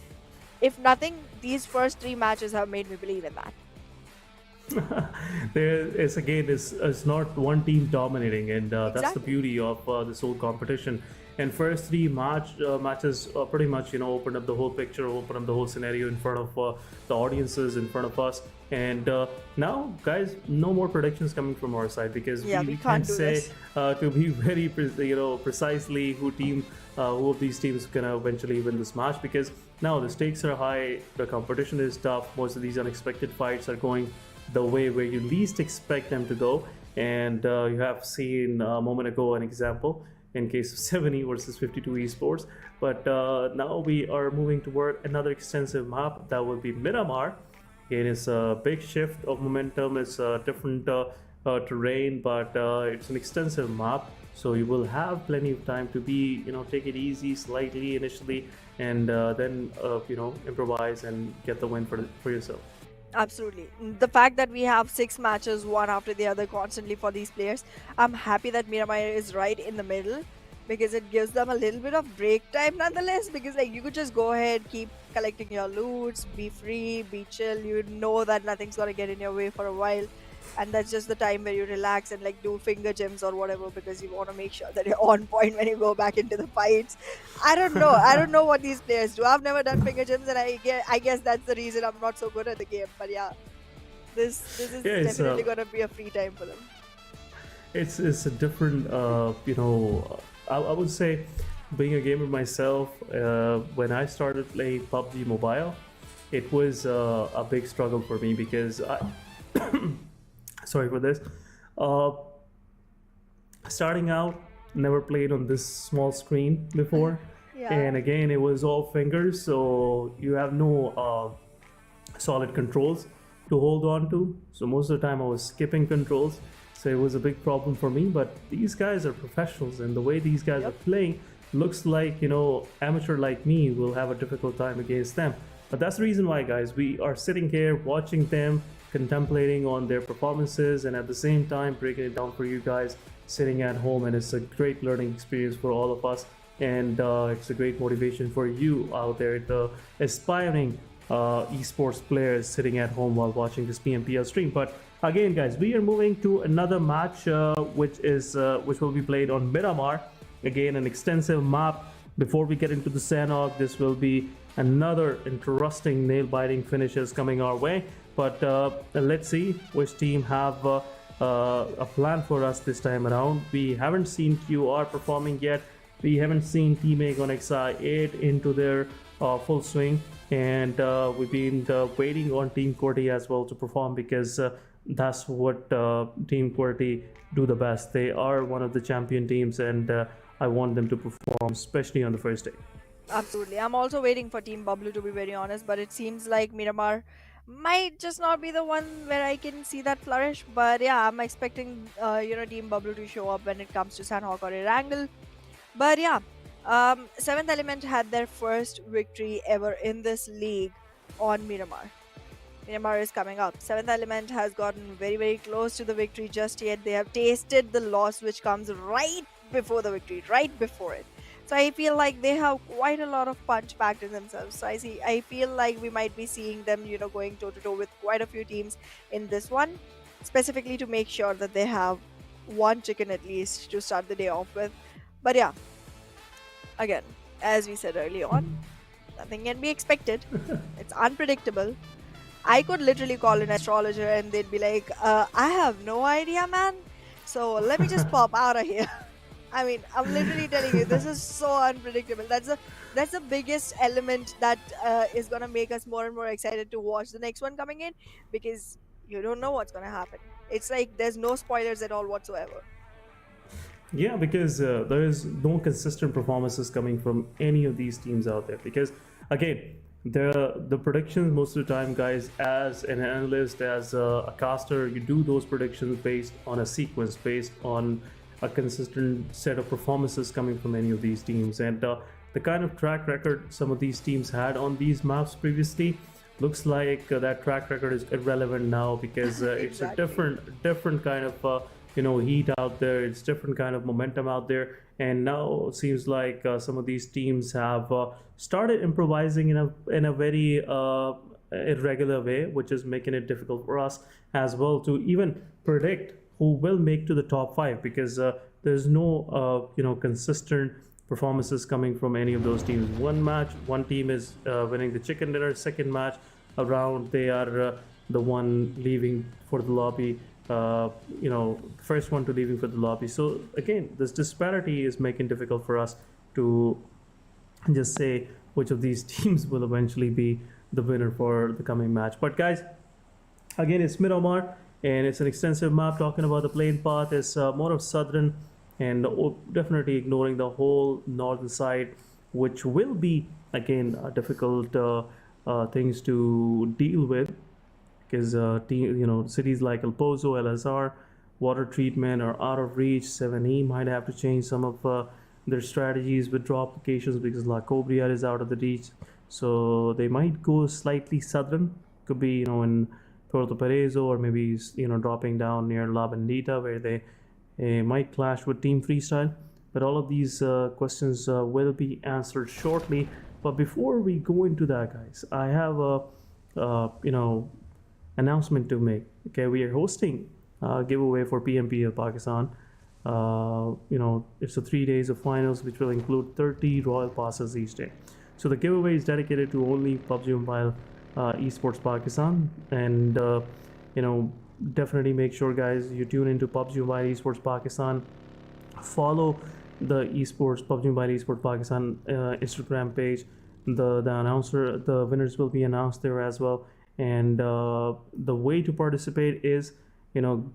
if nothing, these first 3 matches have made me believe in that. It's not one team dominating, and that's the Exactly. beauty of this whole competition. And first 3 matches pretty much opened up the whole picture, opened up the whole scenario in front of the audiences, in front of us. And now, guys, no more predictions coming from our side, because Yeah, we we can't can't do say this. to be very precisely who of these teams is gonna eventually win this match, because now the stakes are high, the competition is tough. Most of these unexpected fights are going the way where you least expect them to go. And you have seen a moment ago an example in case of 70 versus 52 esports. But now we are moving toward another extensive map that will be Miramar. Again, it's a big shift of momentum. It's a different terrain, but it's an extensive map, so you will have plenty of time to take it easy slightly initially, and then improvise and get the win for yourself. Absolutely. The fact that we have 6 matches, one after the other, constantly for these players, I'm happy that Miramar is right in the middle, because it gives them a little bit of break time nonetheless, because you could just go ahead, keep collecting your loots, be free, be chill. You know that nothing's gonna get in your way for a while, and that's just the time where you relax and do finger gems or whatever, because you want to make sure that you're on point when you go back into the fights. I don't know what these players do. I've never done finger gems, and I guess that's the reason I'm not so good at the game. But yeah, this is Yeah, it's definitely gonna be a free time for them. It's a different I would say, being a gamer myself, when I started playing PUBG Mobile, it was a big struggle for me, because sorry for this, starting out, never played on this small screen before. Yeah. And again, it was all fingers, so you have no solid controls to hold on to. So most of the time I was skipping controls, so it was a big problem for me. But these guys are professionals, and the way these guys are playing looks like amateur like me will have a difficult time against them. But that's the reason why, guys, we are sitting here watching them, contemplating on their performances, and at the same time breaking it down for you guys sitting at home. And it's a great learning experience for all of us, and it's a great motivation for you out there, the aspiring esports players sitting at home while watching this PMPL stream. But again, guys, we are moving to another match, which will be played on Miramar. Again, an extensive map. Before we get into the Sanhok, this will be another interesting nail-biting finishes coming our way. But let's see which team have a plan for us this time around. We haven't seen QR performing yet. We haven't seen Team A on XI8 into their full swing, and we've been waiting on Team QWERTY as well to perform, because that's what Team QWERTY do the best. They are one of the champion teams, and I want them to perform, especially on the first day. Absolutely. I'm also waiting for Team BABLU, to be very honest, but it seems like Miramar might just not be the one where I can see that flourish. But yeah, I'm expecting Team BABLU to show up when it comes to Sanhok or Erangel. But yeah, Seventh Element had their first victory ever in this league on Miramar. Miramar is coming up. Seventh Element has gotten very, very close to the victory just yet. They have tasted the loss which comes right before the victory, right before it. So I feel like they have quite a lot of punch packed in themselves. So I feel like we might be seeing them, going toe to toe with quite a few teams in this one, specifically to make sure that they have one chicken at least to start the day off with. But yeah, again, as we said early on, nothing can be expected. It's unpredictable. I could literally call an astrologer and they'd be like, I have no idea, man. So let me just pop out of here. I mean, I'm literally telling you, this is so unpredictable. That's the biggest element that is gonna make us more and more excited to watch the next one coming in, because you don't know what's gonna happen. It's like there's no spoilers at all whatsoever. Yeah, because there is no consistent performances coming from any of these teams out there. Because again, the predictions most of the time, guys, as an analyst, as a caster, you do those predictions based on a sequence, based on a consistent set of performances coming from any of these teams, and the kind of track record some of these teams had on these maps previously looks like that track record is irrelevant now, because it's a Exactly. different kind of heat out there. It's different kind of momentum out there, and now it seems like some of these teams have started improvising in a very irregular way, which is making it difficult for us as well to even predict who will make to the top five, because there's no consistent performances coming from any of those teams. One match, one team is winning the chicken dinner. Second match around, they are the one leaving for the lobby. First one to leaving for the lobby. So again, this disparity is making difficult for us to just say which of these teams will eventually be the winner for the coming match. But guys, again, it's Miramar, and it's an extensive map. Talking about the plane path is more of southern, and definitely ignoring the whole northern side, which will be again difficult things to deal with, because cities like El Pozo, LSR, water treatment are out of reach. 7E might have to change some of their strategies with drop locations, because La Cobria is out of the reach. So they might go slightly southern. Could be in Puerto Perezo, or maybe dropping down near La Bendita, where they might clash with Team Freestyle. But all of these questions will be answered shortly. But before we go into that, guys, I have a announcement to make. Okay, we are hosting a giveaway for PMPL Pakistan. It's a 3 days of finals, which will include 30 royal passes each day. So the giveaway is dedicated to only PUBG Mobile Esports Pakistan, and definitely make sure, guys, you tune into PUBG Mobile Esports Pakistan. Follow the PUBG Mobile Esports Pakistan Instagram page. The winners will be announced there as well. And the way to participate is,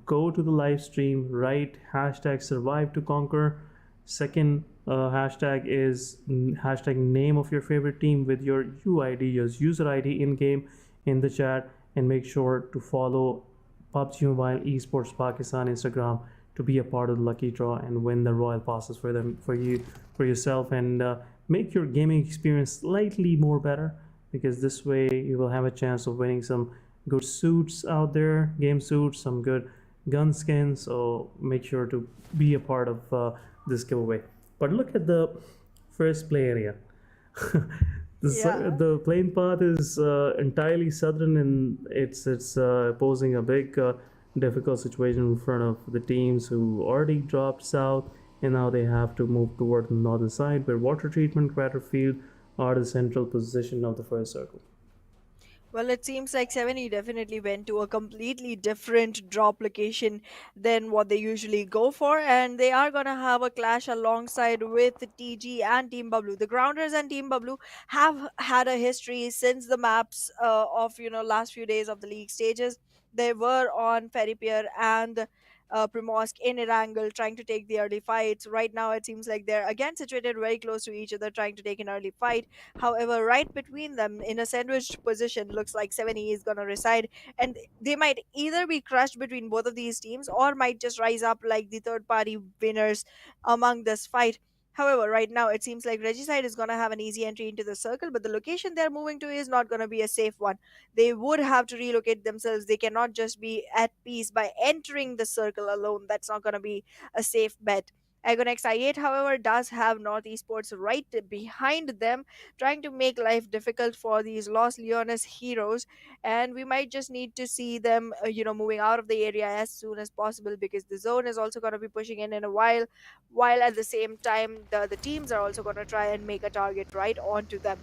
go to the live stream, write hashtag survive to conquer. Second hashtag is hashtag name of your favorite team with your UID, your user ID in game, in the chat, and make sure to follow PUBG Mobile Esports Pakistan Instagram to be a part of the lucky draw and win the royal passes for yourself, and make your gaming experience slightly more better, because this way you will have a chance of winning some good suits out there, game suits, some good gun skins. So make sure to be a part of this giveaway. But look at the first play area. The plane path is entirely southern, and it's posing a big difficult situation in front of the teams who already dropped south, and now they have to move toward the northern side, where water treatment, crater field are the central position of the first circle. Well, it seems like 7E definitely went to a completely different drop location than what they usually go for, and they are going to have a clash alongside with TG and Team BABLU. The Grounders and Team BABLU have had a history since the maps of last few days of the league stages. They were on Ferry Pier and Primorsk in Erangel trying to take the early fights. Right now, it seems like they're again situated very close to each other, trying to take an early fight. However, right between them in a sandwiched position, looks like 7E is going to reside, and they might either be crushed between both of these teams, or might just rise up like the third party winners among this fight. However, right now it seems like Regicide is going to have an easy entry into the circle, but the location they're moving to is not going to be a safe one. They would have to relocate themselves. They cannot just be at peace by entering the circle alone. That's not going to be a safe bet. Agonex I8, however, does have North Esports right behind them, trying to make life difficult for these Los Leones heroes. And we might just need to see them, moving out of the area as soon as possible, because the zone is also going to be pushing in a while at the same time the teams are also going to try and make a target right onto them.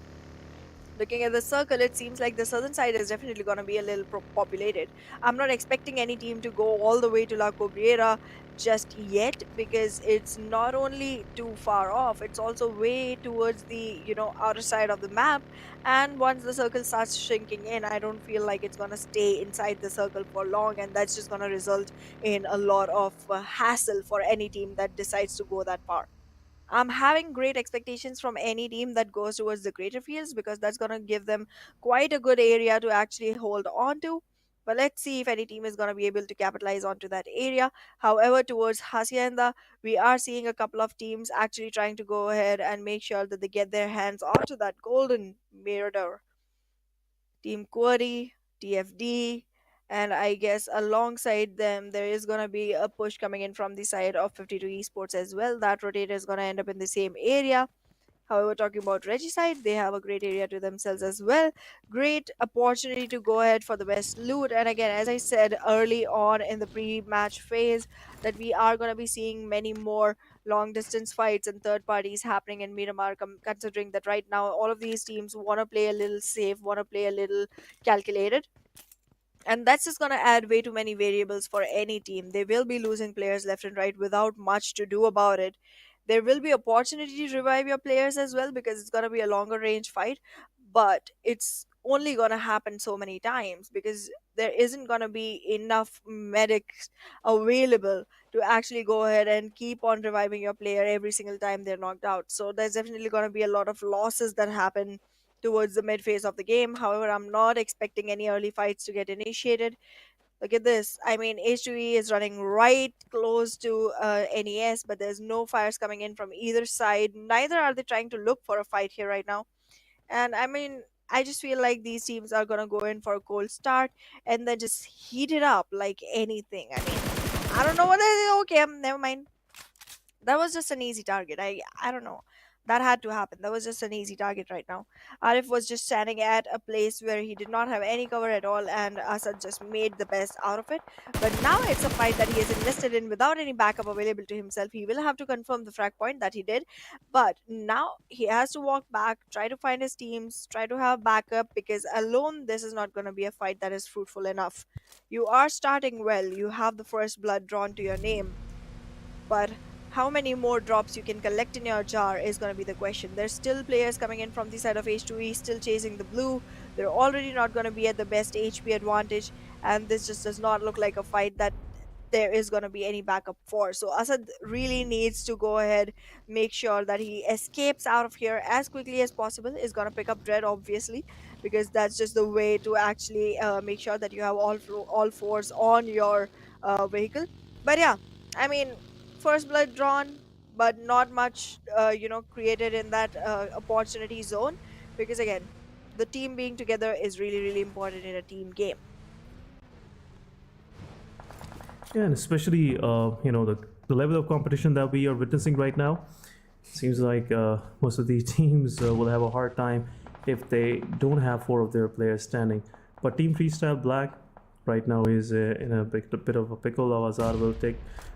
Looking at the circle, it seems like the southern side is definitely going to be a little populated. I'm not expecting any team to go all the way to La Cobriera just yet, because it's not only too far off, it's also way towards the outer side of the map. And once the circle starts shrinking in, I don't feel like it's going to stay inside the circle for long, and that's just going to result in a lot of hassle for any team that decides to go that far. I'm having great expectations from any team that goes towards the greater fields, because that's going to give them quite a good area to actually hold on to. But let's see if any team is going to be able to capitalize onto that area. However, towards Hacienda, we are seeing a couple of teams actually trying to go ahead and make sure that they get their hands onto that golden mirror. Team QWERTY, TFD, and I guess alongside them there is going to be a push coming in from the side of 52 Esports as well. That rotator is going to end up in the same area. However, talking about Regicide, they have a great area to themselves as well. Great opportunity to go ahead for the best loot. And again, as I said early on in the pre-match phase, that we are going to be seeing many more long distance fights and third parties happening in Miramar, considering that right now all of these teams want to play a little safe, want to play a little calculated. And that's just going to add way too many variables for any team. They will be losing players left and right without much to do about it. There will be opportunity to revive your players as well, because it's going to be a longer range fight, but it's only going to happen so many times, because there isn't going to be enough medics available to actually go ahead and keep on reviving your player every single time they're knocked out. So there's definitely going to be a lot of losses that happen towards the mid phase of the game. However, I'm not expecting any early fights to get initiated. Look at this. I mean, H2E is running right close to NES, but there's no fires coming in from either side. Neither are they trying to look for a fight here right now. And I mean, I just feel like these teams are going to go in for a cold start and then just heat it up like anything. I mean, I don't know what okay, never mind. That was just an easy target. I don't know. That had to happen. That was just an easy target right now. Arif was just standing at a place where he did not have any cover at all, and Asad just made the best out of it. But now it's a fight that he has invested in without any backup available to himself. He will have to confirm the frag point that he did, but now he has to walk back, try to find his teams, try to have backup, because alone this is not going to be a fight that is fruitful enough. You are starting well. You have the first blood drawn to your name, but how many more drops you can collect in your jar is going to be the question. There's still players coming in from the side of H2E, still chasing the blue. They're already not going to be at the best HP advantage, and this just does not look like a fight that there is going to be any backup for. So Asad really needs to go ahead, make sure that he escapes out of here as quickly as possible. Is going to pick up Dread, obviously, because that's just the way to actually make sure that you have all fours on your vehicle. But yeah, I mean, first blood drawn, but not much created in that opportunity zone, because again, the team being together is really important in a team game. Yeah, and especially the level of competition that we are witnessing right now. Seems like most of these teams will have a hard time if they don't have 4 of their players standing. But Team Freestyle Black right now is in a bit of a pickle. Azar will take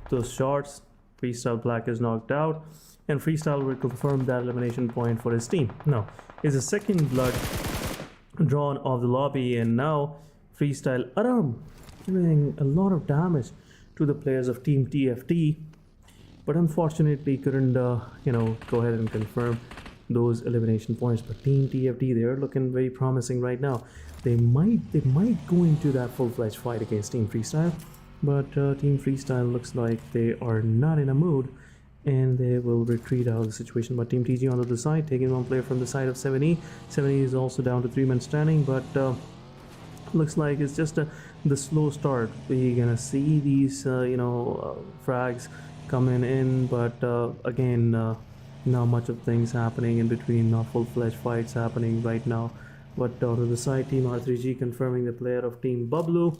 those shots. Freestyle Black is knocked out, and Freestyle will confirm that elimination point for his team. Now, is the second blood drawn of the lobby, and now Freestyle Aram doing a lot of damage to the players of Team TFT, but unfortunately couldn't go ahead and confirm those elimination points. But Team TFT, they're looking very promising right now. They might go into that full-fledged fight against Team Freestyle, but Team Freestyle looks like they are not in a mood, and they will retreat out of the situation. But Team TG on the other side, taking one player from the side of 7E. 7E is also down to 3 men standing, but looks like it's just the slow start. We're gonna see these frags coming in, but again, not much of things happening in between, not full-fledged fights happening right now. But on the side, Team R3G confirming the player of Team BABLU,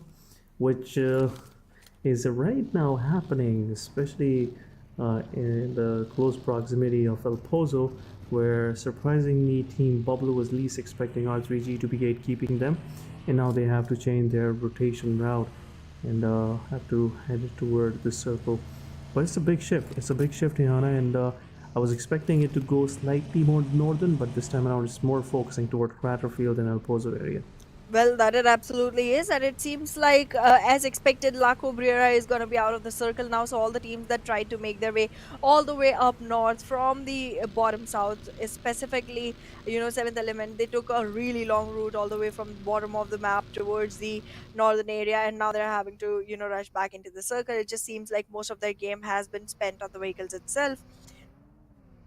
which is right now happening, especially in the close proximity of El Pozo, where surprisingly Team BABLU was least expecting R3G to be gatekeeping them, and now they have to change their rotation route and have to head toward the circle. But it's a big shift. It's a big shift, Hannah, and I was expecting it to go slightly more northern, but this time around it's more focusing toward Craterfield and El Pozo area. Well, that it absolutely is, and it seems like, as expected, La Cabrera is going to be out of the circle now. So all the teams that tried to make their way all the way up north from the bottom south, specifically, 7th Element, they took a really long route all the way from the bottom of the map towards the northern area, and now they're having to, rush back into the circle. It just seems like most of their game has been spent on the vehicles itself.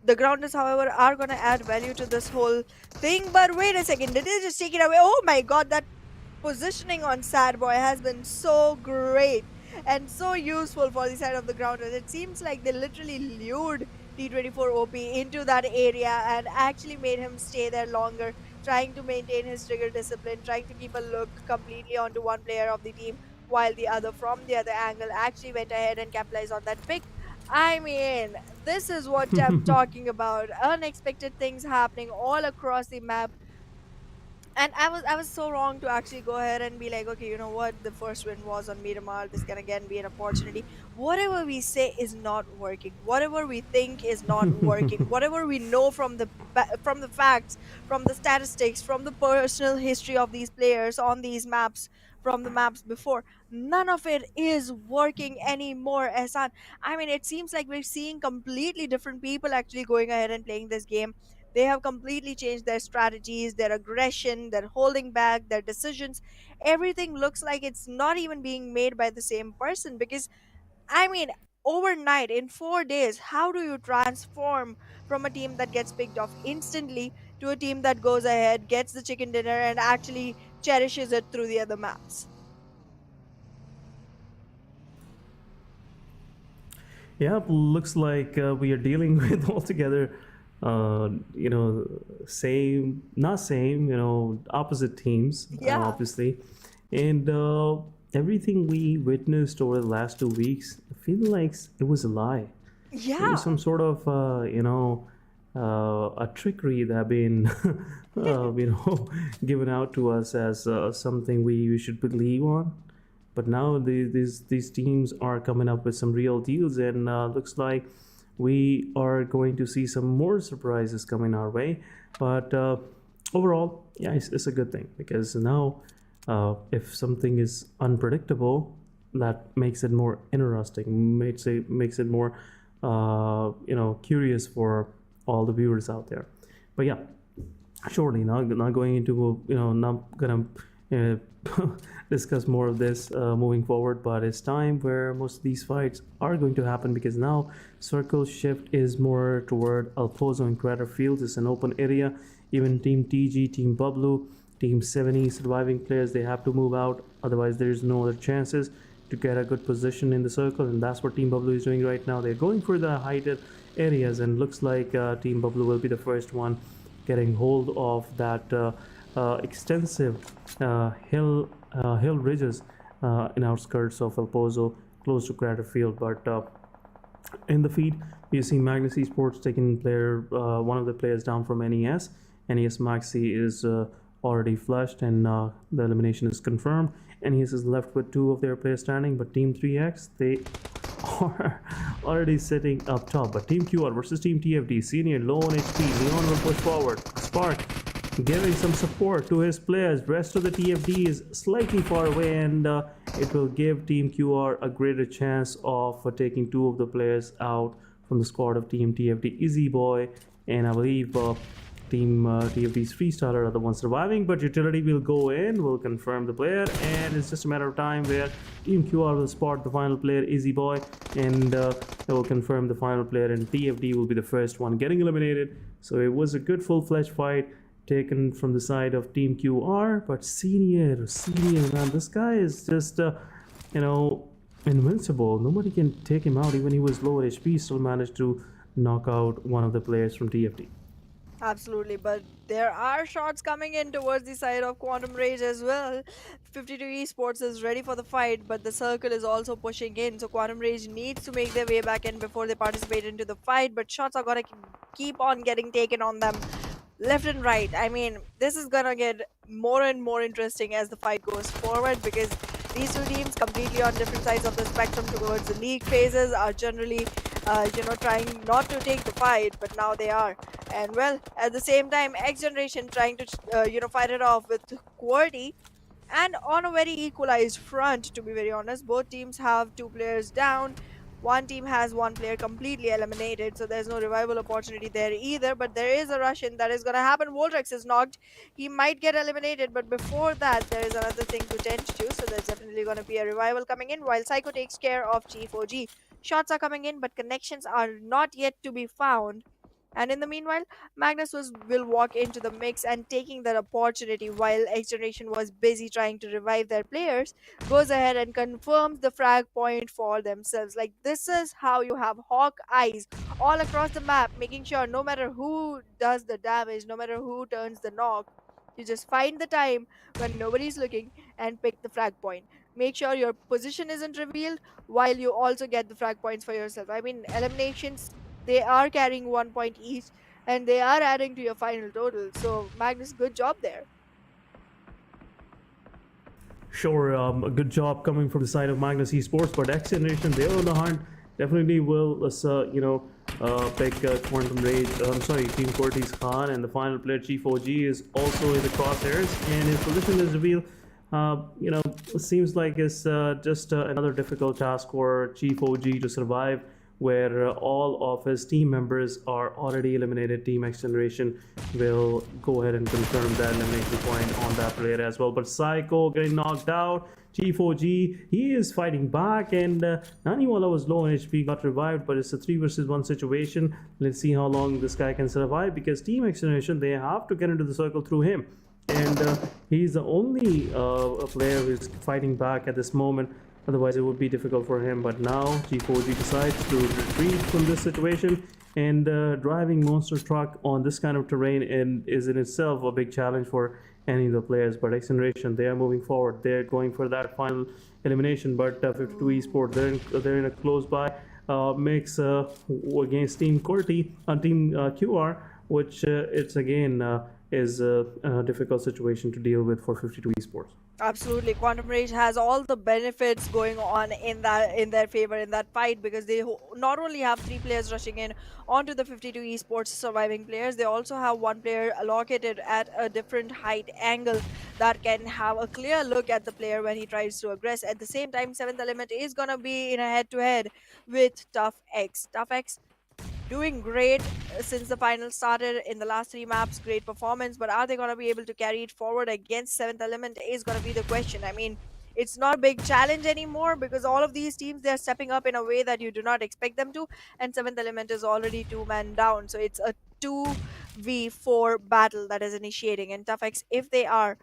The grounders, however, are going to add value to this whole thing. But wait a second, did they just take it away? Oh my god, that positioning on Sad Boy has been so great and so useful for the side of the grounders. It seems like they literally lured T24 OP into that area and actually made him stay there longer, trying to maintain his trigger discipline, trying to keep a look completely onto one player of the team, while the other from the other angle actually went ahead and capitalized on that pick. I mean, this is what I'm talking about. Unexpected things happening all across the map. And I was so wrong to actually go ahead and be like, okay, you know what? The first win was on Miramar. This can again be an opportunity. Whatever we say is not working. Whatever we think is not working. Whatever we know from the facts, from the statistics, from the personal history of these players on these maps, from the maps before, none of it is working anymore, Ehsan. I mean, it seems like we're seeing completely different people actually going ahead and playing this game. They have completely changed their strategies, their aggression, their holding back, their decisions. Everything looks like it's not even being made by the same person, because, I mean, overnight, in 4 days, how do you transform from a team that gets picked off instantly to a team that goes ahead, gets the chicken dinner, and actually cherishes it through the other maps? Yeah, looks like we are dealing with altogether, same, not same, opposite teams, Yeah. obviously. And everything we witnessed over the last 2 weeks, I feel like it was a lie. It Yeah. was some sort of, a trickery that have been, given out to us as something we should believe on. But now these teams are coming up with some real deals, and looks like we are going to see some more surprises coming our way. But overall, yeah, it's a good thing, because now if something is unpredictable, that makes it more interesting, makes it more curious for all the viewers out there. But yeah, surely not going into not gonna discuss more of this moving forward, but it's time where most of these fights are going to happen, because now circle shift is more toward El Pozo and Crater Fields. It's an open area. Even Team TG, Team BABLU, Team 70 surviving players, they have to move out, otherwise there's no other chances to get a good position in the circle, and that's what Team BABLU is doing right now. They're going for the heighted areas, and looks like Team BABLU will be the first one getting hold of that extensive hill ridges in outskirts of El Pozo, close to Crater Field. But in the feed, you see Magnus Esports taking one of the players down from NES. NES Maxi is already flushed, and the elimination is confirmed. NES is left with 2 of their players standing, but Team 3X, they are already sitting up top. But Team QR versus Team TFD, Senior low on HP, Leon will push forward. Spark giving some support to his players. Rest of the TFD is slightly far away, and it will give Team QR a greater chance of taking 2 of the players out from the squad of Team TFD. Easy Boy and I believe Team TFD's freestyler are the ones surviving, but utility will go in, will confirm the player, and it's just a matter of time where Team QR will spot the final player, Easy Boy, and they will confirm the final player, and TFD will be the first one getting eliminated. So it was a good full-fledged fight taken from the side of Team QR, but Senior, man, this guy is just, invincible. Nobody can take him out. Even he was low HP, still managed to knock out one of the players from TFT. Absolutely, but there are shots coming in towards the side of Quantum Rage as well. 52 Esports is ready for the fight, but the circle is also pushing in, so Quantum Rage needs to make their way back in before they participate into the fight, but shots are gonna keep on getting taken on them left and right. I mean, this is gonna get more and more interesting as the fight goes forward, because these two teams, completely on different sides of the spectrum towards the league phases, are generally trying not to take the fight, but now they are. And well, at the same time, XGeneration trying to fight it off with QWERTY, and on a very equalized front, to be very honest. Both teams have 2 players down. One team has 1 player completely eliminated, so there's no revival opportunity there either, but there is a rush in that is going to happen. Voltrex is knocked. He might get eliminated, but before that, there is another thing to tend to, so there's definitely going to be a revival coming in while Psycho takes care of G4G. Shots are coming in, but connections are not yet to be found. And in the meanwhile, Magnus will walk into the mix, and taking that opportunity while XGeneration was busy trying to revive their players, goes ahead and confirms the frag point for themselves. Like, this is how you have hawk eyes all across the map, making sure no matter who does the damage, no matter who turns the knock, you just find the time when nobody's looking and pick the frag point. Make sure your position isn't revealed while you also get the frag points for yourself. I mean, eliminations, they are carrying 1 point each, and they are adding to your final total. So Magnus, good job there. Sure, a good job coming from the side of Magnus Esports, but XGeneration, they're on the hunt. Definitely will, pick Quantum Rage. Team QWERTY's Khan, and the final player G4G is also in the crosshairs, and his position is revealed. Seems like it's just another difficult task for G4G to survive, where all of his team members are already eliminated. Team XGeneration will go ahead and confirm that elimination point on that player as well. But Psycho getting knocked out. G4G, he is fighting back, and Naniwala was low on HP, got revived, but it's a 3 versus 1 situation. Let's see how long this guy can survive, because Team XGeneration, they have to get into the circle through him, and he's the only player who's fighting back at this moment. Otherwise, it would be difficult for him. But now G4G decides to retreat from this situation, and driving monster truck on this kind of terrain is in itself a big challenge for any of the players. But XGeneration, they are moving forward. They're going for that final elimination. But 52 Esports, they're in a close by mix against Team QWERTY, Team QR, which it's again is a difficult situation to deal with for 52 Esports. Absolutely, Quantum Rage has all the benefits going on in their favor in that fight, because they not only have 3 players rushing in onto the 52 Esports surviving players, they also have 1 player allocated at a different height angle that can have a clear look at the player when he tries to aggress. At the same time, 7th Element is gonna be in a head-to-head with Tough X. Tough X doing great since the final started in the last 3 maps. Great performance, but are they going to be able to carry it forward against 7th Element is going to be the question. I mean, it's not a big challenge anymore, because all of these teams, they're stepping up in a way that you do not expect them to, and 7th Element is already 2-man down, so it's a 2v4 battle that is initiating. And Tough X, if they are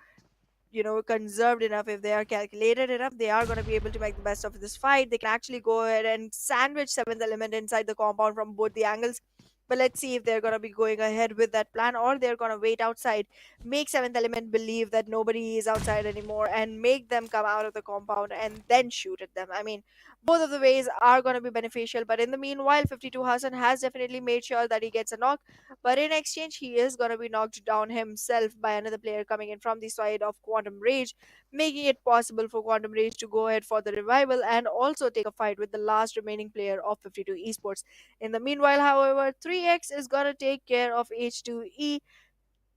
conserved enough, if they are calculated enough, they are going to be able to make the best of this fight. They can actually go ahead and sandwich 7th Element inside the compound from both the angles. But let's see if they're going to be going ahead with that plan, or they're going to wait outside, make 7th Element believe that nobody is outside anymore, and make them come out of the compound and then shoot at them. I mean, both of the ways are going to be beneficial, but in the meanwhile, 52 Hassan has definitely made sure that he gets a knock, but in exchange, he is going to be knocked down himself by another player coming in from the side of Quantum Rage, making it possible for Quantum Rage to go ahead for the revival and also take a fight with the last remaining player of 52 Esports. In the meanwhile, however, 3X is going to take care of H2E,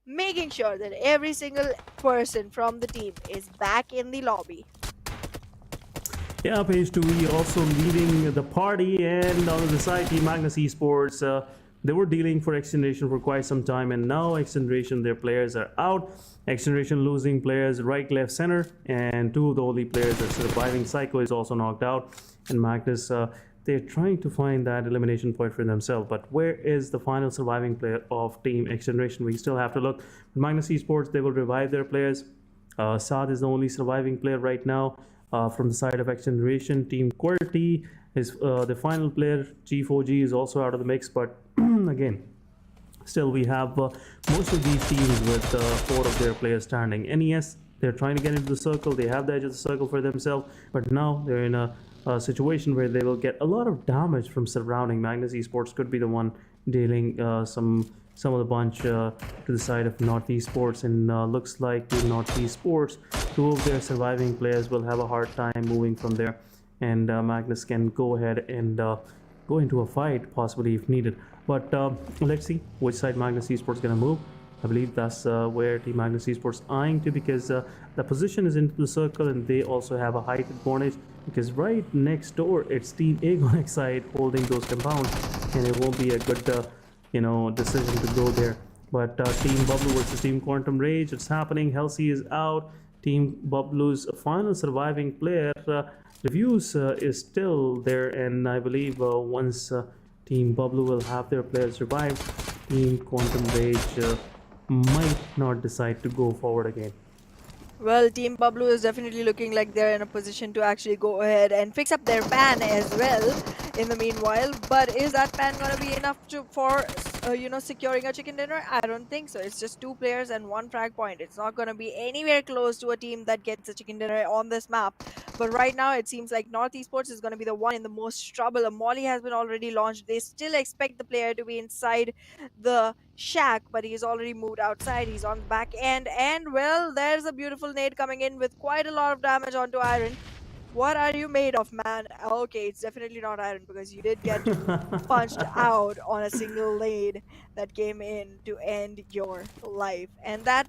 making sure that every single person from the team is back in the lobby. Yeah, page 2E also leading the party, and on the side, Team Magnus Esports, they were dealing for XGeneration for quite some time, and now XGeneration, their players are out. XGeneration losing players right, left, center, and 2 of the only players that are surviving. Psycho is also knocked out, and Magnus, they're trying to find that elimination point for themselves. But where is the final surviving player of Team XGeneration? We still have to look. Magnus Esports, they will revive their players. Saad is the only surviving player right now from the side of XGeneration. Team QWERTY is the final player. G4G is also out of the mix, but again, still we have most of these teams with 4 of their players standing. NES, they're trying to get into the circle. They have the edge of the circle for themselves, but now they're in a situation where they will get a lot of damage from surrounding. Magnus Esports could be the one dealing some of the bunch to the side of North Esports, and looks like the North Esports, 2 of their surviving players will have a hard time moving from there, and Magnus can go ahead and go into a fight possibly if needed. But let's see which side Magnus Esports gonna move. I believe that's where Team Magnus Esports eyeing to, because the position is into the circle and they also have a height advantage, because right next door it's Team Agon side holding those compounds, and it won't be a good decision to go there. But Team BABLU versus Team Quantum Rage, it's happening. Halsey is out. Team BABLU's final surviving player, Reviews, is still there, and I believe once Team BABLU will have their players revive, Team Quantum Rage might not decide to go forward again. Well, Team BABLU is definitely looking like they're in a position to actually go ahead and fix up their pan as well in the meanwhile. But is that pan going to be enough for securing a chicken dinner? I don't think so. It's just 2 players and 1 frag point. It's not going to be anywhere close to a team that gets a chicken dinner on this map. But right now, it seems like North Esports is going to be the one in the most trouble. A molly has been already launched. They still expect the player to be inside the shack, but he's already moved outside. He's on the back end, and well, there's a beautiful nade coming in with quite a lot of damage onto Iron. What are you made of, man? Okay, it's definitely not Iron, because you did get punched out on a single nade that came in to end your life. And that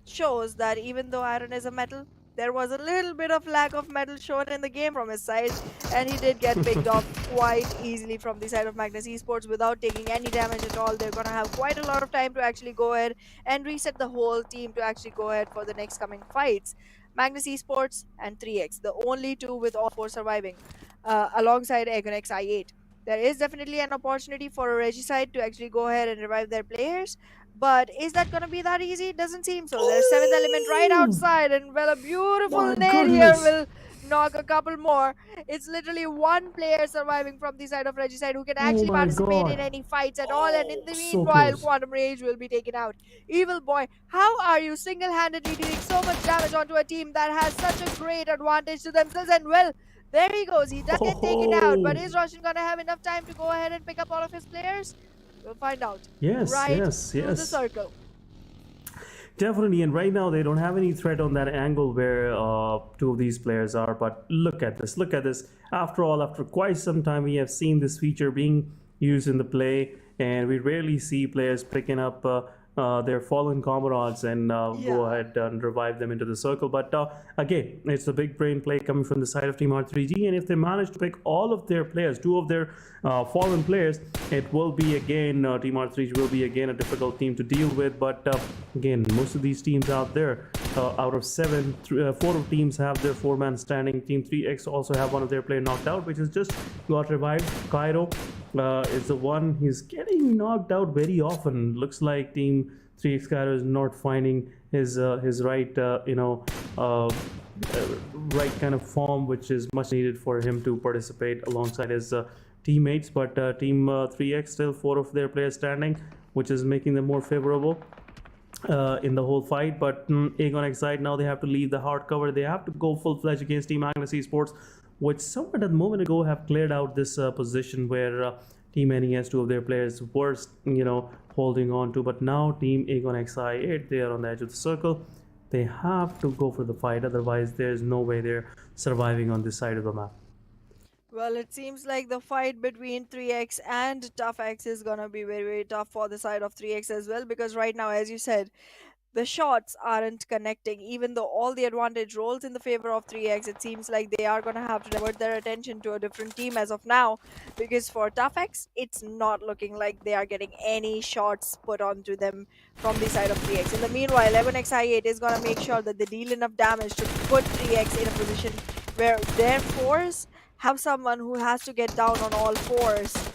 shows that even though Iron is a metal, there was a little bit of lack of metal shown in the game from his side, and he did get picked off quite easily from the side of Magnus Esports without taking any damage at all. They're gonna have quite a lot of time to actually go ahead and reset the whole team to actually go ahead for the next coming fights. Magnus Esports and 3x, the only 2 with all 4 surviving, alongside Agon I8. There is definitely an opportunity for a Regicide to actually go ahead and revive their players, but is that going to be that easy? It doesn't seem so. There's 7th element right outside, and well, a beautiful nade here will knock a couple more. It's literally 1 player surviving from the side of Regicide who can actually participate in any fights at all, and in the meanwhile, Quantum Rage will be taken out. Evil Boy, how are you single-handedly dealing so much damage onto a team that has such a great advantage to themselves? And well, there he goes. He does get taken out, but is Roshan going to have enough time to go ahead and pick up all of his players? We'll find out. Yes, Through the circle. Definitely, and right now they don't have any threat on that angle where 2 of these players are. But look at this, look at this. After all, after quite some time, we have seen this feature being used in the play, and we rarely see players picking up their fallen comrades and go ahead and revive them into the circle. But again, it's a big brain play coming from the side of Team R3G, and if they manage to pick all of their players, 2 of their fallen players, it will be again, Team R3G will be again a difficult team to deal with. But again, most of these teams out there, out of 7, 4 of teams have their 4-man standing. Team 3X also have one of their players knocked out, which has just got revived. Cairo is the one, he's getting knocked out very often. Looks like Team 3X Cairo is not finding his right right kind of form, which is much needed for him to participate alongside his teammates. But Team 3X still 4 of their players standing, which is making them more favorable in the whole fight. But Agon side, now they have to leave the hard cover. They have to go full-fledged against Team Magnus Esports, which somewhat a moment ago have cleared out this position where Team NES, 2 of their players were holding on to. But now Team Agon XI8, they are on the edge of the circle. They have to go for the fight, otherwise there's no way they're surviving on this side of the map. Well, it seems like the fight between 3x and ToughX is gonna be very, very tough for the side of 3x as well, because right now, as you said, the shots aren't connecting. Even though all the advantage rolls in the favor of 3x, it seems like they are gonna have to divert their attention to a different team as of now, because for ToughX, it's not looking like they are getting any shots put onto them from the side of 3x. In the meanwhile, 11xi8 is gonna make sure that they deal enough damage to put 3x in a position where their 4s have someone who has to get down on all 4s.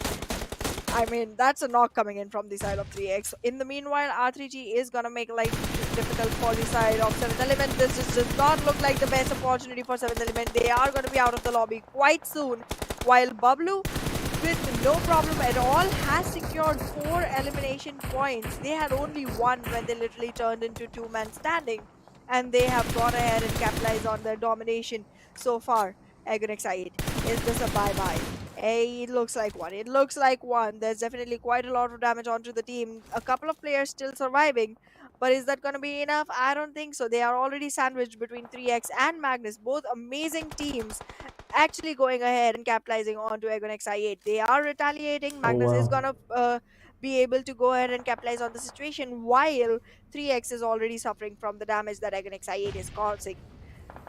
I mean, that's a knock coming in from the side of 3x. In the meanwhile, R3G is gonna make life difficult for the side of 7th Element. This just does not look like the best opportunity for 7th Element. They are gonna be out of the lobby quite soon. While BABLU, with no problem at all, has secured 4 elimination points. They had only one when they literally turned into two-man standing, and they have gone ahead and capitalized on their domination so far. Agonix 8, is this a bye-bye? Hey, it looks like one. It looks like one. There's definitely quite a lot of damage onto the team. A couple of players still surviving, but is that going to be enough? I don't think so. They are already sandwiched between 3x and Magnus, both amazing teams actually going ahead and capitalizing onto Agon XI8. They are retaliating. Oh Magnus is wow. gonna be able to go ahead and capitalize on the situation, while 3x is already suffering from the damage that Agon XI8 is causing.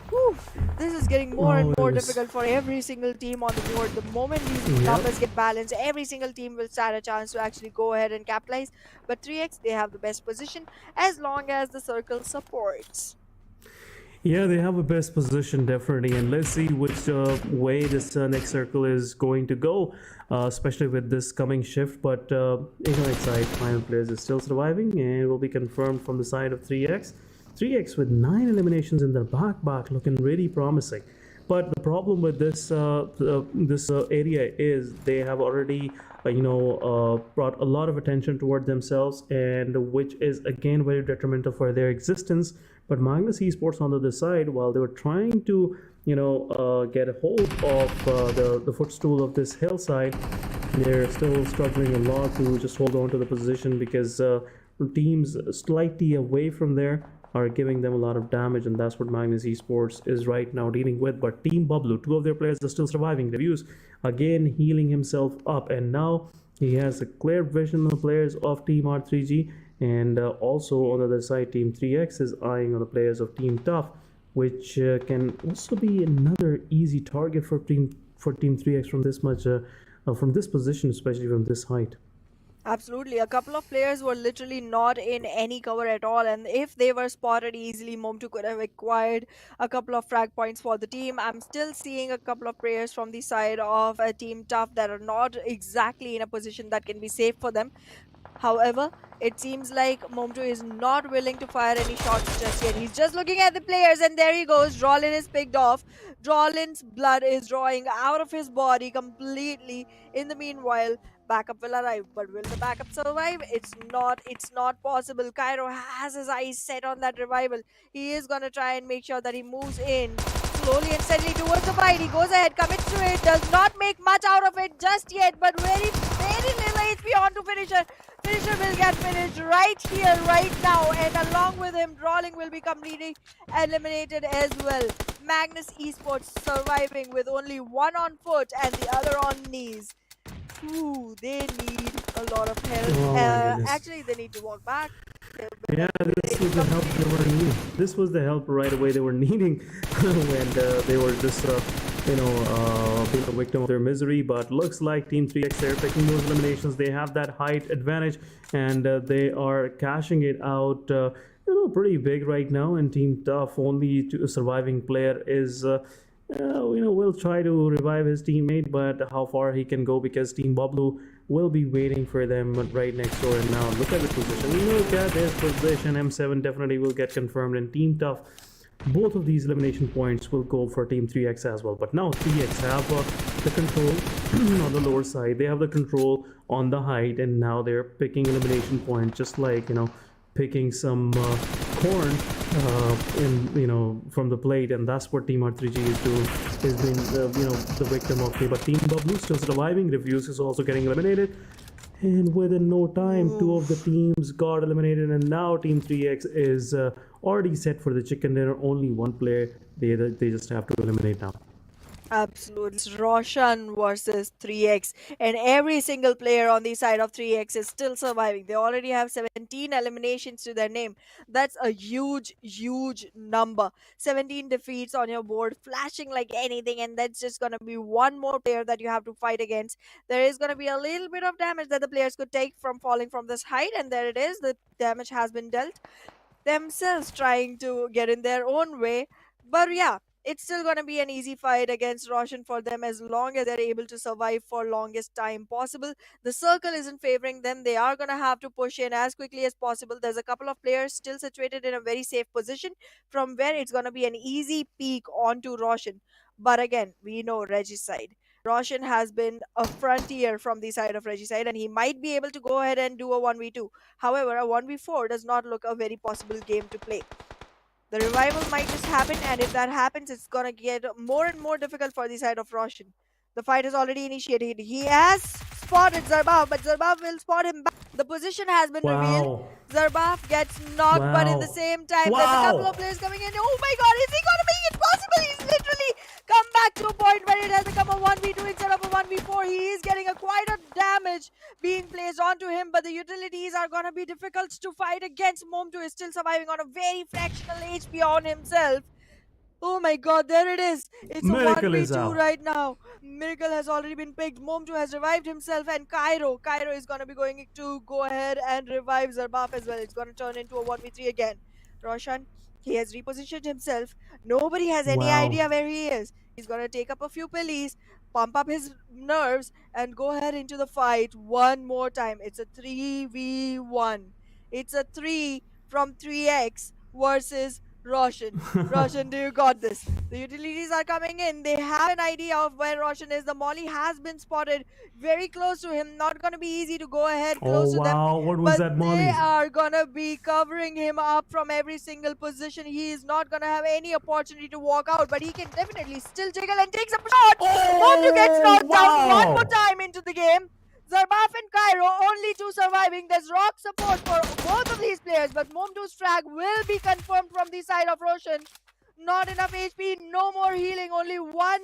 Whew, this is getting more and Oh, it more was. difficult for every single team on the board. The moment these Yep. numbers get balanced, every single team will stand a chance to actually go ahead and capitalize. But 3x, they have the best position as long as the circle supports. Yeah, they have a best position definitely, and let's see which way this next circle is going to go, especially with this coming shift. But Excite final players is still surviving, and will be confirmed from the side of 3x. 3x with 9 eliminations in their back, looking really promising. But the problem with this area is they have already brought a lot of attention toward themselves, and which is again very detrimental for their existence. But Magnus Esports on the other side, while they were trying to get a hold of the footstool of this hillside, they're still struggling a lot to just hold on to the position, because teams slightly away from there are giving them a lot of damage, and that's what Magnus Esports is right now dealing with. But Team BABLU, two of their players are still surviving. Reviews again healing himself up, and now he has a clear vision on the players of Team R3G, and also on the other side, Team 3X is eyeing on the players of Team Tough, which can also be another easy target for Team 3X from this much from this position, especially from this height. Absolutely. A couple of players were literally not in any cover at all, and if they were spotted easily, Momtu could have acquired a couple of frag points for the team. I'm still seeing a couple of players from the side of a Team Tough that are not exactly in a position that can be safe for them. However, it seems like Momto is not willing to fire any shots just yet. He's just looking at the players, and there he goes. Drolin is picked off. Drolin's blood is drawing out of his body completely. In the meanwhile, backup will arrive, but will the backup survive? It's not. It's not possible. Cairo has his eyes set on that revival. He is gonna try and make sure that he moves in slowly and steadily towards the fight. He goes ahead, commits to it, does not make much out of it just yet, but very, very little HP on to finisher. Finisher will get finished right here, right now, and along with him, Drawling will be completely eliminated as well. Magnus Esports surviving with only one on foot and the other on knees. Ooh, they need a lot of help. Oh my goodness. Actually, they need to walk back. Yeah, this was the help they were needing. This was the help right away they were needing when they were just, being a victim of their misery. But looks like Team 3X, they're picking those eliminations. They have that height advantage, and they are cashing it out, pretty big right now. And Team Tough, only surviving player is. Will try to revive his teammate, but how far he can go, because Team BABLU will be waiting for them right next door. And now look at the position. Look at this position. M7 definitely will get confirmed, and Team Tough, both of these elimination points will go for Team 3X as well. But now 3X have the control on the lower side. They have the control on the height, and now they're picking elimination points, just like picking some corn from the plate. And that's what Team R3G is doing, is being the victim of it. But Team BABLU still surviving. Reviews is also getting eliminated, and within no time, two of the teams got eliminated, and now Team 3X is already set for the chicken dinner. Only one player they just have to eliminate now. Absolutely. It's Roshan versus 3x, and every single player on the side of 3x is still surviving. They already have 17 eliminations to their name. That's a huge, huge number. 17 defeats on your board, flashing like anything, and that's just going to be one more player that you have to fight against. There is going to be a little bit of damage that the players could take from falling from this height, and there it is. The damage has been dealt, themselves trying to get in their own way. But yeah, it's still going to be an easy fight against Roshan for them, as long as they're able to survive for longest time possible. The circle isn't favoring them. They are going to have to push in as quickly as possible. There's a couple of players still situated in a very safe position from where it's going to be an easy peek onto Roshan. But again, we know Reggie's side. Roshan has been a frontier from the side of Regicide, and he might be able to go ahead and do a 1v2. However, a 1v4 does not look a very possible game to play. The revival might just happen, and if that happens, it's gonna get more and more difficult for the side of Roshan. The fight is already initiated. He has spotted Zarbaf, but Zarbaf will spot him back. The position has been revealed. Wow. Zarbaf gets knocked, but at the Wow. same time, there's a couple Wow. of players coming in. Oh my god, is he gonna make it possible? He's literally come back to a point where it has become a 1v2 instead of a 1v4. He is getting quite a damage being placed onto him, but the utilities are gonna be difficult to fight against. Momtu is still surviving on a very fractional HP on himself. Oh my god, there it is. It's Miracle a is 1v2 out. right now. Miracle has already been picked. Momtu has revived himself, and Cairo is going to be going to go ahead and revive Zarbaf as well. It's going to turn into a 1v3 again. Roshan, he has repositioned himself. Nobody has any Wow. idea where he is. He's going to take up a few pillies, pump up his nerves, and go ahead into the fight one more time. It's a 3v1. It's a 3 from 3x versus Roshan. Roshan, do you got this? The utilities are coming in. They have an idea of where Roshan is. The Molly has been spotted very close to him. Not going to be easy to go ahead close Oh to them. wow, what was But that Molly? they are going to be covering him up from every single position. He is not going to have any opportunity to walk out, but he can definitely still jiggle and take some shots. Momtu gets knocked down one wow. more time into the game. Zarbaf and Cairo, only two surviving. There's rock support for both of these players, but Momtu's frag will be confirmed from the side of Roshan. Not enough HP, no more healing, only one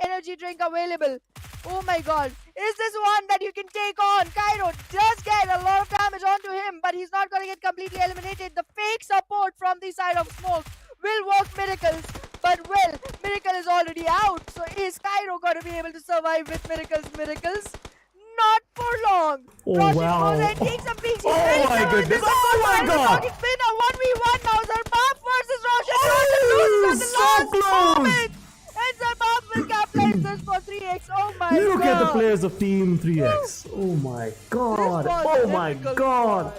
energy drink available. Oh my god, is this one that you can take on? Cairo does get a lot of damage onto him, but he's not going to get completely eliminated. The fake support from the side of Smoke will work miracles, but well, Miracle is already out. So is Cairo going to be able to survive with miracles? Not for long. Oh, Roshan wow. goes and takes some peeks. Oh, He's very my clever with goodness. this Oh, my control. God. It's been a 1v1 now. Zarbaf versus Roshan. Roshan loses at the so last close. moment. And Zarbaf will capitalize this for 3x. Oh my god. Look at the players of Team 3X. Oh my god. This was Oh my difficult god. one.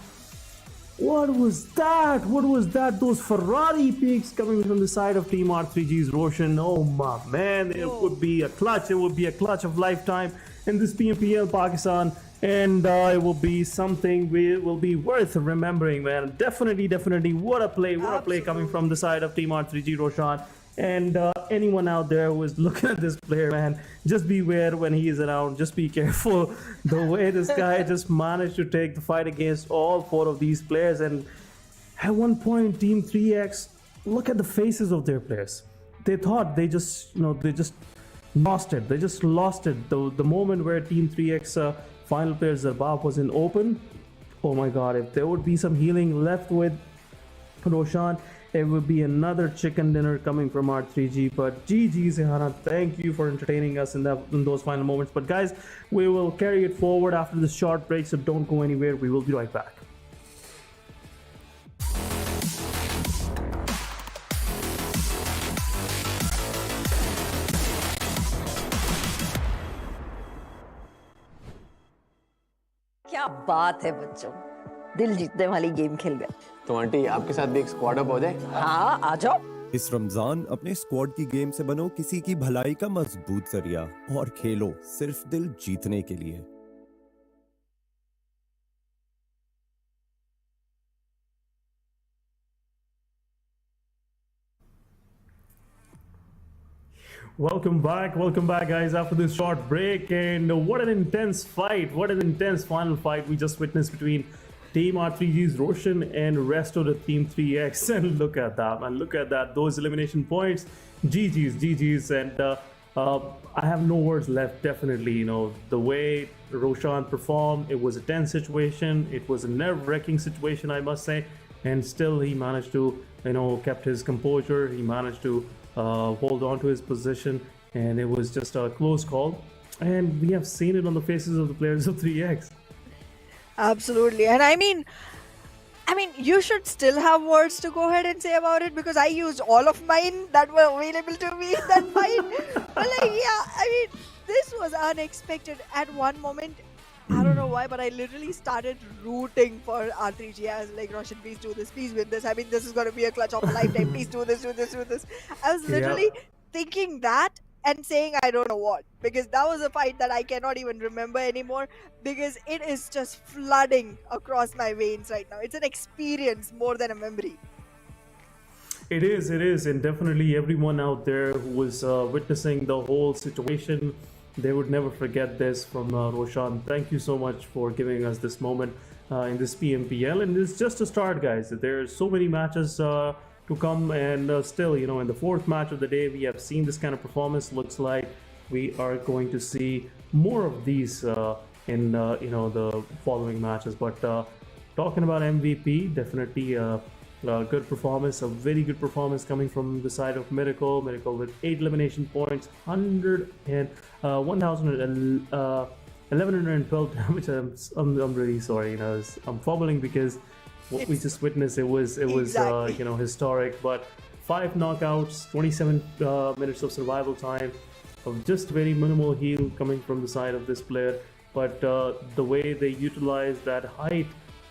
What was that? What was that? Those Ferrari peaks coming from the side of Team R3G's Roshan. Oh my man, it would be a clutch. It would be a clutch of lifetime in this PMPL Pakistan. And it will be something we will be worth remembering, man. Definitely. What a play. What a play coming from the side of Team R3G Roshan. And anyone out there who is looking at this player, man, just beware when he is around. Just be careful. The way this guy just managed to take the fight against all four of these players. And at one point, Team 3X, look at the faces of their players. They thought they just lost it. They just lost it. The moment where Team 3X final player Zarbaf was in open, oh my god, if there would be some healing left with Roshan, it would be another chicken dinner coming from R3G. But GG Sehana, thank you for entertaining us in those final moments. But guys, we will carry it forward after this short break, so don't go anywhere. We will be right back. क्या बात है बच्चों, दिल जीतने वाली game खेल गए। तो आंटी आपके साथ भी एक स्क्वाड अप हो जाए। हाँ आ जाओ। इस रमजान अपने स्क्वाड की गेम से बनो किसी की भलाई का मजबूत जरिया और खेलो सिर्फ दिल जीतने के लिए। Welcome back guys after this short break. And what an intense fight, what an intense final fight we just witnessed between Team R3G's Roshan and rest of the Team 3X. And look at that, man, look at that, those elimination points. GG's. And I have no words left. Definitely, you know, the way Roshan performed, it was a tense situation, it was a nerve-wracking situation, I must say, and still he managed to, you know, kept his composure. He managed to hold on to his position, and it was just a close call, and we have seen it on the faces of the players of 3X. Absolutely. And I mean, you should still have words to go ahead and say about it, because I used all of mine that were available to me in that fight. But like, yeah, I mean, this was unexpected. At one moment, I don't know why, but I literally started rooting for R3G. I was like, Roshan, please do this, please win this. I mean, this is going to be a clutch of a lifetime. Please do this. I was literally thinking that. and saying I don't know what, because that was a fight that I cannot even remember anymore, because it is just flooding across my veins right now. It's an experience more than a memory. It is, and definitely everyone out there who was witnessing the whole situation, they would never forget this from Roshan. Thank you so much for giving us this moment in this PMPL, and it's just a start, guys. There's so many matches to come, and still, you know, in the fourth match of the day, we have seen this kind of performance. Looks like we are going to see more of these in you know, the following matches. But talking about MVP, definitely. Good performance, a very good performance coming from the side of Miracle. Miracle with 8 elimination points, 1112 damage. I'm really sorry, you know, I'm fumbling because what we just witnessed, it was Exactly. you know, historic. But 5 knockouts, 27 minutes of survival time, of just very minimal heal coming from the side of this player. But the way they utilized that height,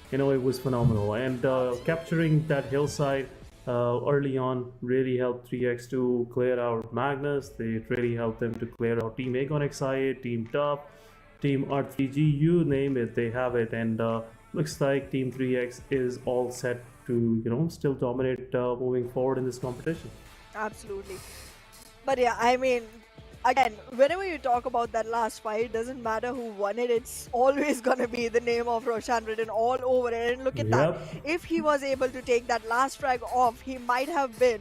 you know, it was phenomenal. And capturing that hillside early on really helped 3x to clear out Magnus. They really helped them to clear out Team Aegon XIA, Team Top, Team R3G, you name it, they have it. And looks like Team 3x is all set to, you know, still dominate moving forward in this competition. Absolutely. But yeah, I mean, again, whenever you talk about that last fight, it doesn't matter who won it, it's always gonna be the name of Roshan written all over it. And look at that. If he was able to take that last frag off, he might have been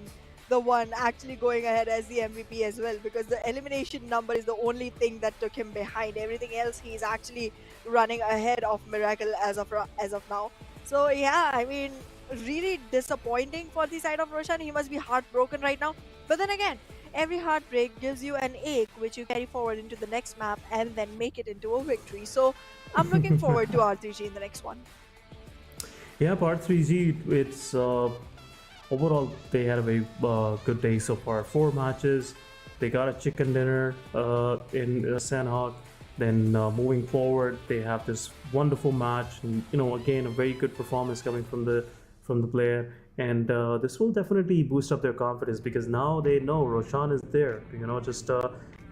the one actually going ahead as the MVP as well, because the elimination number is the only thing that took him behind. Everything else, he's actually running ahead of Miracle as of now. So yeah, I mean, really disappointing for the side of Roshan. He must be heartbroken right now. But then again, every heartbreak gives you an ache which you carry forward into the next map and then make it into a victory. So I'm looking forward to R3G in the next one. Yeah, Part 3G, it's overall they had a very good day so far. 4 matches, they got a chicken dinner in Sanhok. Then moving forward, they have this wonderful match, and you know, again, a very good performance coming from the player. And this will definitely boost up their confidence, because now they know Roshan is there to, you know, just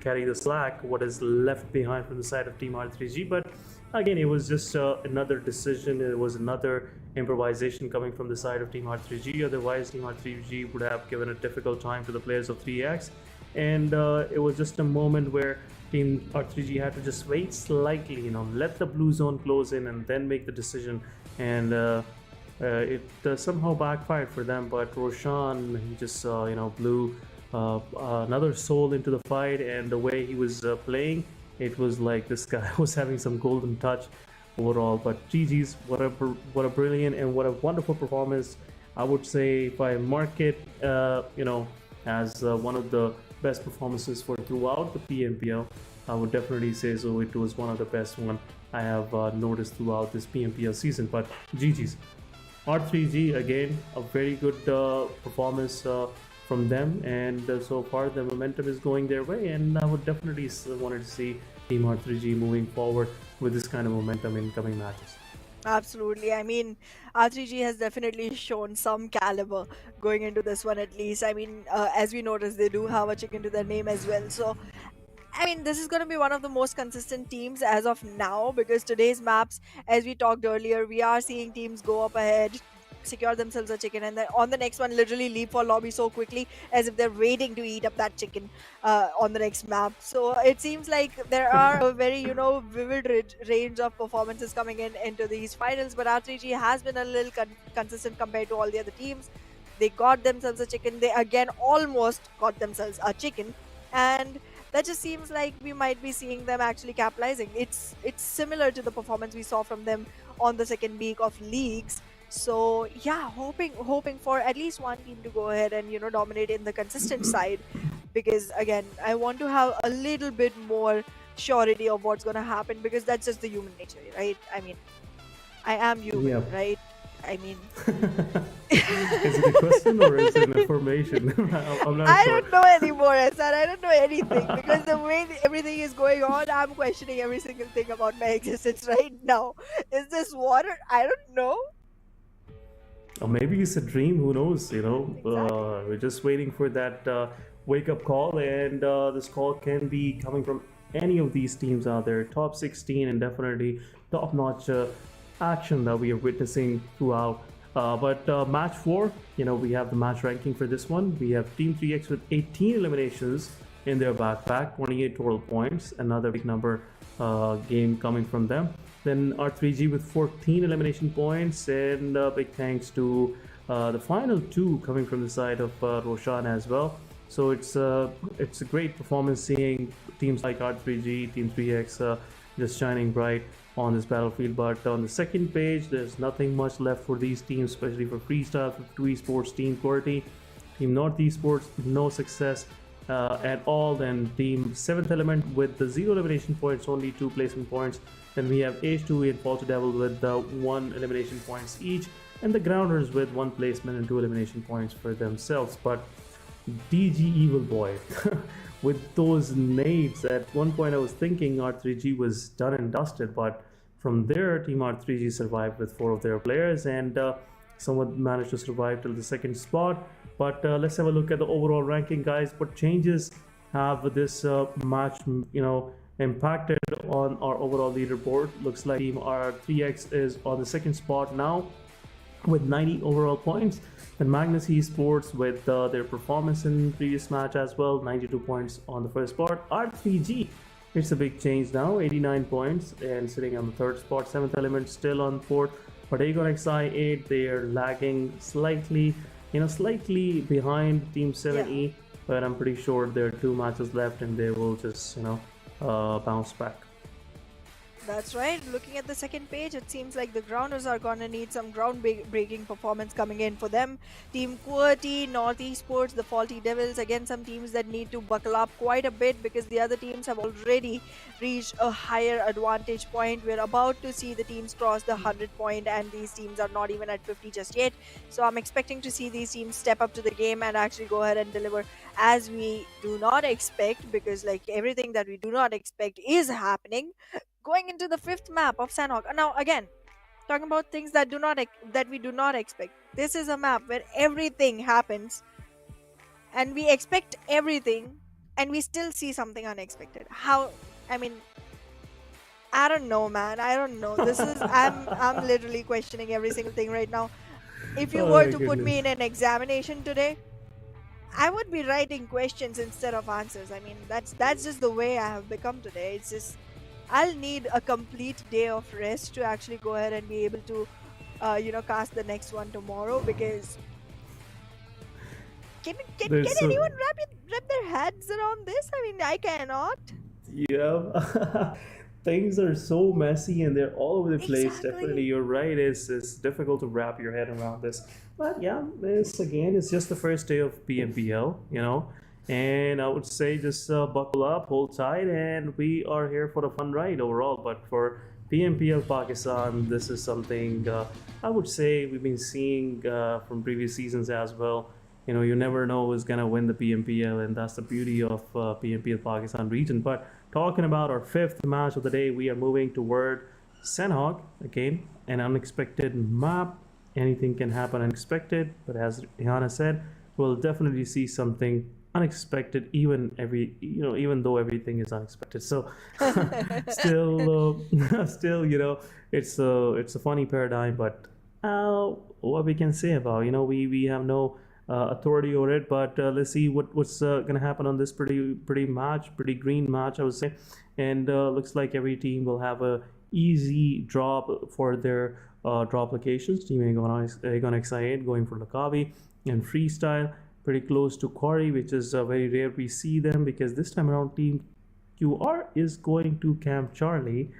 carry the slack, what is left behind from the side of Team R3G. But again, it was just another decision. It was another improvisation coming from the side of Team R3G. Otherwise, Team R3G would have given a difficult time to the players of 3x. And it was just a moment where Team R3G had to just wait slightly, you know, let the blue zone close in and then make the decision. And it somehow backfired for them, but Roshan, he just you know, blew another soul into the fight, and the way he was playing, it was like this guy was having some golden touch overall. But GG's, what a brilliant and what a wonderful performance. I would say if I mark it you know, as one of the best performances for throughout the PMPL, I would definitely say so. It was one of the best one I have noticed throughout this PMPL season. But GG's. R3G, again, a very good performance from them, and so far the momentum is going their way, and I would definitely wanted to see Team R3G moving forward with this kind of momentum in coming matches. Absolutely. I mean, R3G has definitely shown some caliber going into this one at least. I mean, as we noticed, they do have a chicken to their name as well. So I mean, this is going to be one of the most consistent teams as of now, because today's maps, as we talked earlier, we are seeing teams go up ahead, secure themselves a chicken, and then on the next one literally leap for lobby so quickly as if they're waiting to eat up that chicken on the next map. So it seems like there are a very, you know, vivid range of performances coming into these finals, but R3G has been a little consistent compared to all the other teams. They got themselves a chicken. They again almost got themselves a chicken, and that just seems like we might be seeing them actually capitalizing. It's similar to the performance we saw from them on the second week of leagues. So yeah, hoping for at least one team to go ahead and, you know, dominate in the consistent side, because again, I want to have a little bit more surety of what's going to happen, because that's just the human nature, right? I mean, I am human, right? I mean, is it a question or is it an information? I'm not I sure. don't know anymore, Hassan. I don't know anything, because the way everything is going on, I'm questioning every single thing about my existence right now. Is this water? I don't know. Or maybe it's a dream, who knows, you know. Exactly. We're just waiting for that wake-up call, and this call can be coming from any of these teams out there. Top 16 and definitely top-notch action that we are witnessing throughout. But match 4, we have the match ranking for this one. We have Team 3X with 18 eliminations in their backpack, 28 total points, another big number game coming from them. Then R3G with 14 elimination points, and big thanks to the final 2 coming from the side of Roshan as well. So it's a great performance seeing teams like R3G, Team 3X just shining bright on this battlefield. But on the second page, there's nothing much left for these teams, especially for Freestyle, for QWERTY Esports, Team QWERTY, Team Esports, no success at all. Then Team 7th Element with the 0 elimination points, only 2 placement points. Then we have H2 and Fall to Devil with 1 elimination points each, and the Grounders with 1 placement and 2 elimination points for themselves. But DG Evil Boy with those nades, at one point I was thinking R3G was done and dusted, but from there Team R3G survived with 4 of their players and somewhat managed to survive till the second spot. But let's have a look at the overall ranking, guys. What changes have this match impacted on our overall leaderboard? Looks like Team R3X is on the second spot now with 90 overall points, and Magnus Esports with their performance in previous match as well, 92 points on the first spot. R3G, it's a big change now, 89 points and sitting on the third spot. 7th Element still on fourth, but Aegon XI 8, they are lagging slightly, slightly behind Team 7E, but I'm pretty sure there are 2 matches left and they will just bounce back. That's right. Looking at the second page, it seems like the Grounders are gonna need some ground-breaking performance coming in for them. Team QWERTY, Esports, the Faulty Devils, again some teams that need to buckle up quite a bit because the other teams have already reached a higher advantage point. We're about to see the teams cross the 100 point, and these teams are not even at 50 just yet. So I'm expecting to see these teams step up to the game and actually go ahead and deliver, as we do not expect, because like everything that we do not expect is happening. Going into the 5th map of Sanhok. Now again, talking about things that we do not expect. This is a map where everything happens and we expect everything and we still see something unexpected. How? I mean, I don't know, man. I don't know. This is I'm literally questioning every single thing right now. If you were to put me in an examination today, I would be writing questions instead of answers. I mean, that's just the way I have become today. It's just I'll need a complete day of rest to actually go ahead and be able to, cast the next one tomorrow. Because can anyone wrap their heads around this? I mean, I cannot. Yeah, things are so messy and they're all over the place. Exactly. Definitely, you're right. It's difficult to wrap your head around this. But yeah, it's just the first day of PMPL, and I would say just buckle up, hold tight, and we are here for the fun ride overall. But for PMPL Pakistan, this is something I would say we've been seeing from previous seasons as well. You never know who's gonna win the PMPL, and that's the beauty of PMPL Pakistan region. But talking about our 5th match of the day, we are moving toward Sanhok. Again, an unexpected map. Anything can happen unexpected, but as Rihanna said, we'll definitely see something unexpected even though everything is unexpected. So still it's a funny paradigm, but what we can say about we have no authority over it, but let's see what's gonna happen on this pretty green match, I would say. And looks like every team will have a easy drop for their drop locations. Team Aegon XI8 going for Lakavi, and Freestyle pretty close to Quarry, which is very rare we see them, because this time around Team QR is going to Camp Charlie,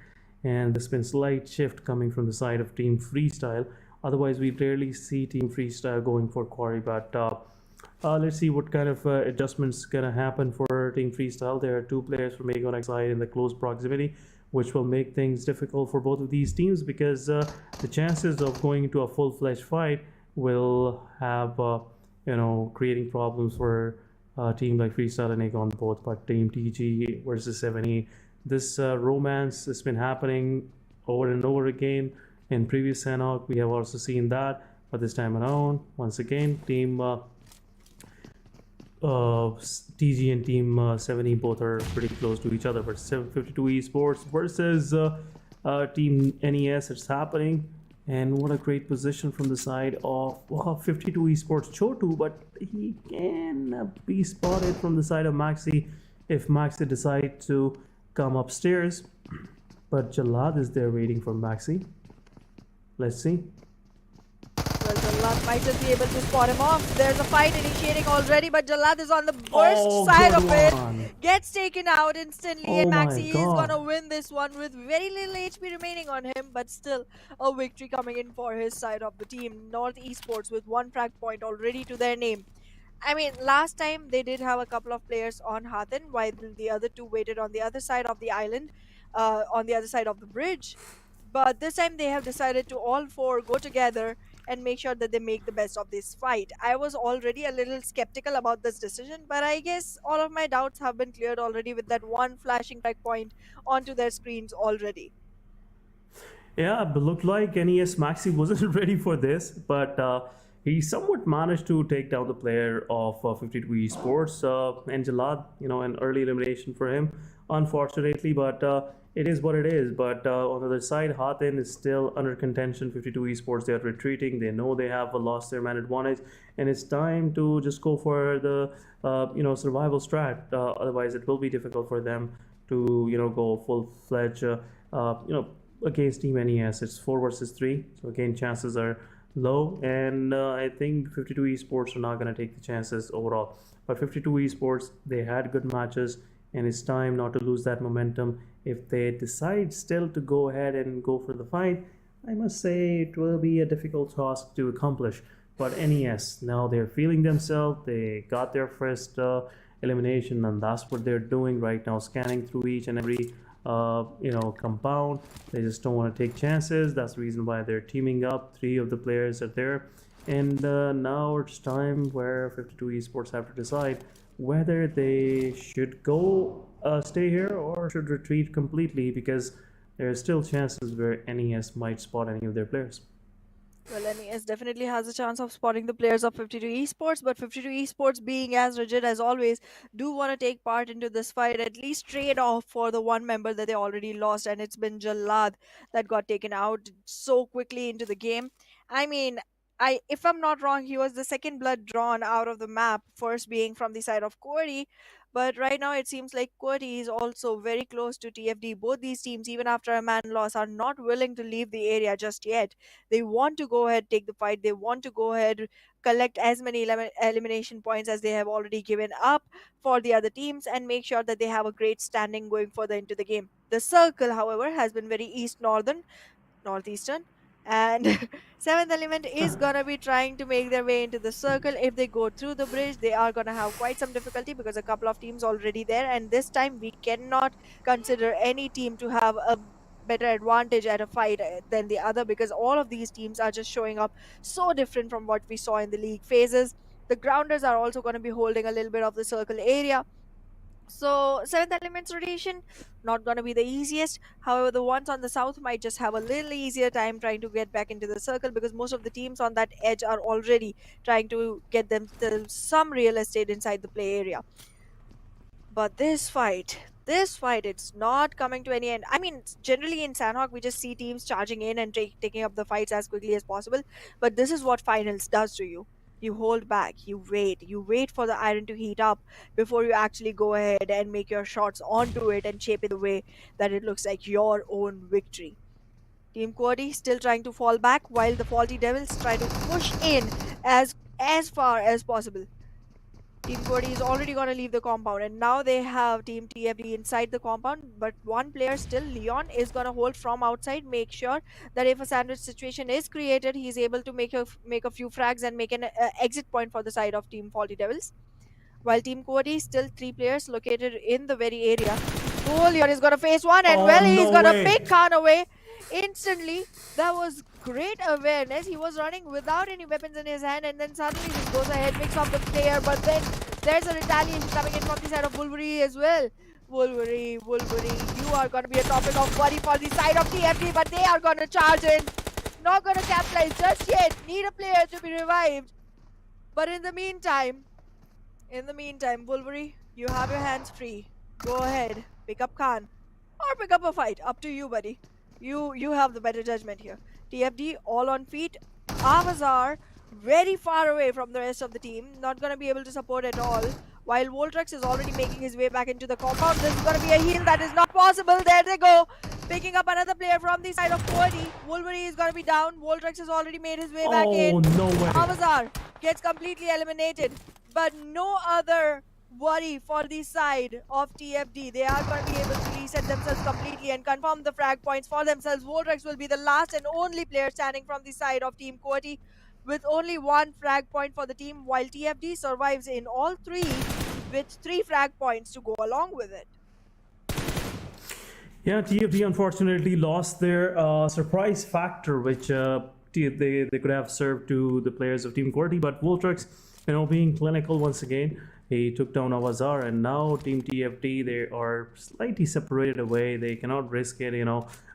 and there's been slight shift coming from the side of Team Freestyle. Otherwise, we rarely see Team Freestyle going for Quarry, but let's see what kind of adjustments gonna happen for Team Freestyle. There are 2 players from Aegon XI in the close proximity, which will make things difficult for both of these teams, because the chances of going into a full-fledged fight will have creating problems for a team like Freestyle and Aegon both. But Team TG versus 7E, this romance has been happening over and over again in previous Sanhok. We have also seen that, but this time around, once again, Team TG and Team 70 both are pretty close to each other, but 752 Esports versus Team NES, it's happening. And what a great position from the side of 52 Esports Chotu, but he can be spotted from the side of Maxi if Maxi decides to come upstairs. But Jalad is there waiting for Maxi. Let's see. Well, Jalad might just be able to spot him off. There's a fight initiating already, but Jalad is on the worst side of it. Gets taken out instantly, and Maxi is gonna win this one with very little HP remaining on him, but still a victory coming in for his side of the team. North Esports with 1 frag point already to their name. I mean, last time they did have a couple of players on Hathin, while the other two waited on the other side of the island, on the other side of the bridge. But this time they have decided to all four go together and make sure that they make the best of this fight. I was already a little skeptical about this decision, but I guess all of my doubts have been cleared already with that one flashing frag point onto their screens already. Yeah, but looked like NES Maxi wasn't ready for this, but he somewhat managed to take down the player of 52 Esports. And Jalad, an early elimination for him, unfortunately, but it is what it is. But on the other side, Hathin is still under contention. 52 Esports, they are retreating. They know they have lost their man advantage, and it's time to just go for the survival strat. Otherwise, it will be difficult for them to go full-fledged against Team NES. It's 4 versus 3, so again chances are low, and I think 52 Esports are not going to take the chances overall. But 52 Esports, they had good matches, and it's time not to lose that momentum. If they decide still to go ahead and go for the fight, I must say it will be a difficult task to accomplish. But NES, now they're feeling themselves. They got their first elimination, and that's what they're doing right now, scanning through each and every compound. They just don't want to take chances. That's the reason why they're teaming up. 3 of the players are there, and now it's time where 52 Esports have to decide whether they should go stay here or should retreat completely, because there are still chances where NES might spot any of their players. Well, NES definitely has a chance of spotting the players of 52 Esports, but 52 Esports, being as rigid as always, do want to take part into this fight, at least trade off for the one member that they already lost, and it's been Jalad that got taken out so quickly into the game. I mean, if I'm not wrong, he was the second blood drawn out of the map, first being from the side of QWERTY. But right now it seems like QWERTY is also very close to TFD. Both these teams, even after a man loss, are not willing to leave the area just yet. They want to go ahead, take the fight. They want to go ahead, collect as many elimination points as they have already given up for the other teams, and make sure that they have a great standing going further into the game. The circle, however, has been very northeastern, and 7th element is gonna be trying to make their way into the circle. If they go through the bridge, they are gonna have quite some difficulty because a couple of teams already there, and this time we cannot consider any team to have a better advantage at a fight than the other, because all of these teams are just showing up so different from what we saw in the league phases. The grounders are also going to be holding a little bit of the circle area. So 7th element's rotation, not going to be the easiest. However, the ones on the south might just have a little easier time trying to get back into the circle, because most of the teams on that edge are already trying to get themselves some real estate inside the play area. But this fight, it's not coming to any end. I mean, generally in Sanhok, we just see teams charging in and taking up the fights as quickly as possible. But this is what finals does to you. You hold back, you wait for the iron to heat up before you actually go ahead and make your shots onto it and shape it the way that it looks like your own victory. Team QWERTY still trying to fall back, while the Faulty Devils try to push in as far as possible. Team QWERTY is already going to leave the compound, and now they have Team TFD inside the compound, but one player still, Leon, is going to hold from outside, make sure that if a sandwich situation is created, he's able to make a few frags and make an exit point for the side of Team Faulty Devils. While Team QWERTY, still 3 players located in the very area. Oh, Leon is going to face one, and he's going to pick Khan away instantly. That was great awareness. He was running without any weapons in his hand, and then suddenly he goes ahead, picks off the player, but then there's a retaliation coming in from the side of Bulwari as well. Bulwari, you are going to be a topic of worry for the side of TFD, but they are going to charge in. Not going to capitalize just yet. Need a player to be revived. But in the meantime, In the meantime, Wolverine, you have your hands free. Go ahead, pick up Khan, or pick up a fight. Up to you, buddy. You have the better judgment here. TFD all on feet. Avazar very far away from the rest of the team, not gonna be able to support at all. While Voltrex is already making his way back into the compound, this is gonna be a heal that is not possible. There they go, picking up another player from the side of QWERTY. Wolverine is gonna be down. Voltrex has already made his way back in. Oh, no way. Avazar gets completely eliminated, but no other worry for the side of TFD. They are going to be able to reset themselves completely and confirm the frag points for themselves. Voltrex will be the last and only player standing from the side of Team QWERTY with only one frag point for the team, while TFD survives in all three with 3 frag points to go along with it. Yeah, TFD unfortunately lost their surprise factor, which they could have served to the players of Team QWERTY, but Voltrex, being clinical once again, he took down Avazar, and now Team TFD, they are slightly separated away. They cannot risk it,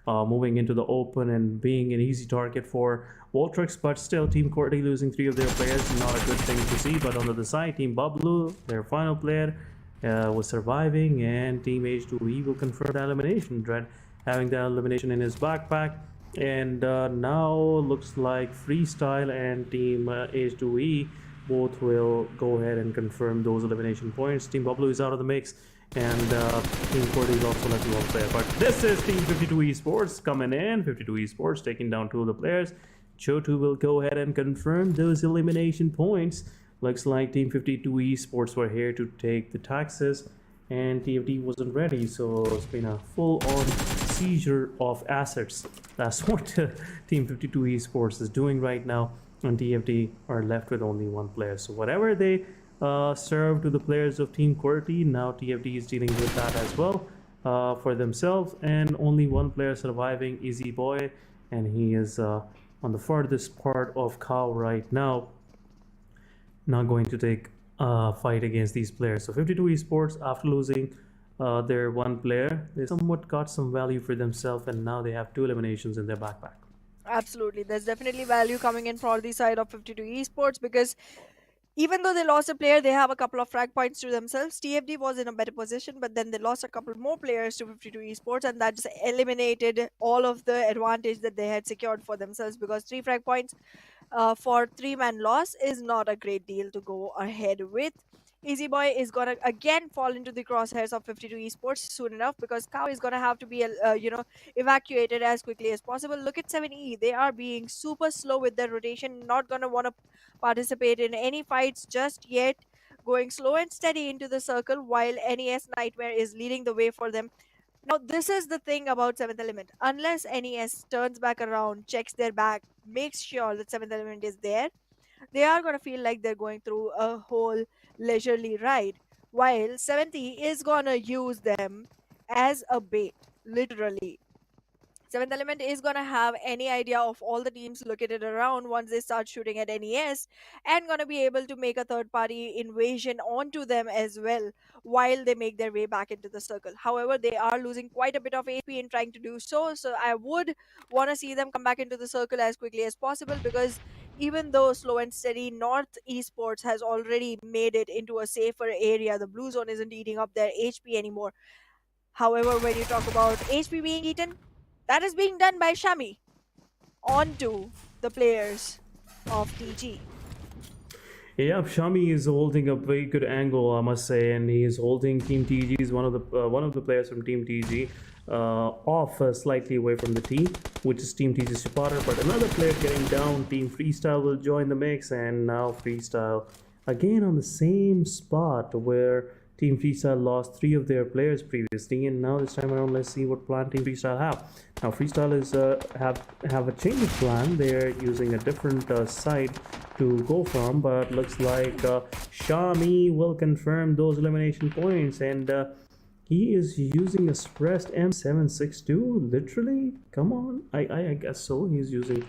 moving into the open and being an easy target for Voltrex, but still Team QWERTY losing 3 of their players, not a good thing to see. But on the other side, Team BABLU, their final player, was surviving, and Team H2E will confirm the elimination. Dread having the elimination in his backpack, and now looks like Freestyle and Team H2E both will go ahead and confirm those elimination points. Team BABLU is out of the mix, and Team QWERTY is also left one player. But this is Team 52 Esports coming in. 52 Esports taking down 2 of the players. Chotu will go ahead and confirm those elimination points. Looks like Team 52 Esports were here to take the taxes, and TFD wasn't ready, so it's been a full-on seizure of assets. That's what Team 52 Esports is doing right now, and TFD are left with only 1 player. So whatever they serve to the players of Team QWERTY, now TFD is dealing with that as well for themselves, and only 1 player surviving, Easy Boy, and he is on the farthest part of Cow right now, not going to take a fight against these players. So 52 Esports, after losing their 1 player, they somewhat got some value for themselves, and now they have 2 eliminations in their backpack. Absolutely, there's definitely value coming in for the side of 52 Esports, because even though they lost a player, they have a couple of frag points to themselves. TFD was in a better position, but then they lost a couple more players to 52 Esports, and that just eliminated all of the advantage that they had secured for themselves, because 3 frag points for 3-man loss is not a great deal to go ahead with. Easy Boy is gonna again fall into the crosshairs of 52 Esports soon enough, because Cow is gonna have to be evacuated as quickly as possible. Look at 7E, they are being super slow with their rotation, not gonna want to participate in any fights just yet, going slow and steady into the circle, while NES Nightmare is leading the way for them. Now, this is the thing about 7th Element. Unless NES turns back around, checks their back, makes sure that 7th Element is there, they are going to feel like they're going through a whole leisurely ride, while 70 is going to use them as a bait, literally. 7th Element is going to have any idea of all the teams located around once they start shooting at NES, and going to be able to make a third-party invasion onto them as well while they make their way back into the circle. However, they are losing quite a bit of AP in trying to do so, so I would want to see them come back into the circle as quickly as possible, because even though slow and steady North Esports has already made it into a safer area, the blue zone isn't eating up their HP anymore. However, when you talk about HP being eaten, that is being done by Shami onto the players of TG. Yeah, Shami is holding a very good angle, I must say, and he is holding Team TG. Is one of the players from Team TG off slightly away from the team, which is Team TG supporter. But another player getting down. Team Freestyle will join the mix, and now Freestyle again on the same spot where Team Freestyle lost 3 of their players previously, and now this time around, let's see what plan Team Freestyle have. Now Freestyle is have a change of plan. They're using a different side to go from, but looks like Shami will confirm those elimination points, and he is using a suppressed M762. Literally, come on, I guess so. He's using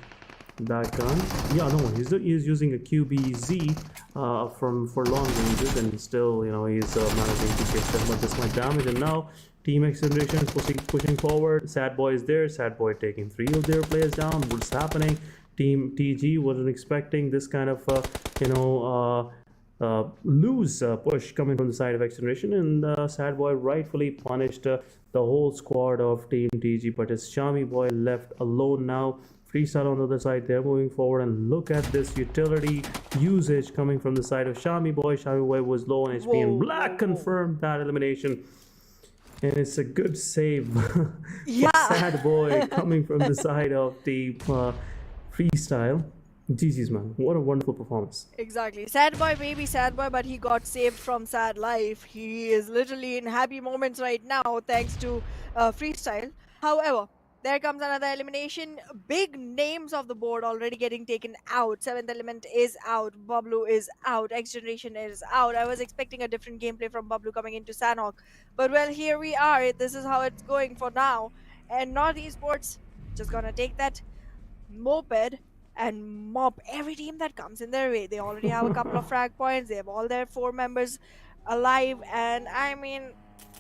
that gun. Yeah, no, he's using a QBZ for long ranges, and still, he's managing to get that much damage. And now Team XGeneration is pushing forward. Sad Boy is there. Sad Boy taking 3 of their players down. What's happening? Team TG wasn't expecting this kind of loose push coming from the side of XGeneration, and Sad Boy rightfully punished the whole squad of Team TG, but his Shami Boy left alone now. Freestyle on the other side, they're moving forward, and look at this utility usage coming from the side of Shami Boy. Shami Boy was low on HP, and Black confirmed that elimination. And it's a good save for Sad Boy coming from the side of Team Freestyle. GG's, man. What a wonderful performance. Exactly. Sad boy, maybe sad boy, but he got saved from sad life. He is literally in happy moments right now thanks to Freestyle. However, there comes another elimination. Big names of the board already getting taken out. 7th Element is out. BABLU is out. XGeneration is out. I was expecting a different gameplay from BABLU coming into Sanhok. But well, here we are. This is how it's going for now. And Magnus Esports just gonna take that moped and mop every team that comes in their way. They already have a couple of frag points. They have all their 4 members alive. And I mean,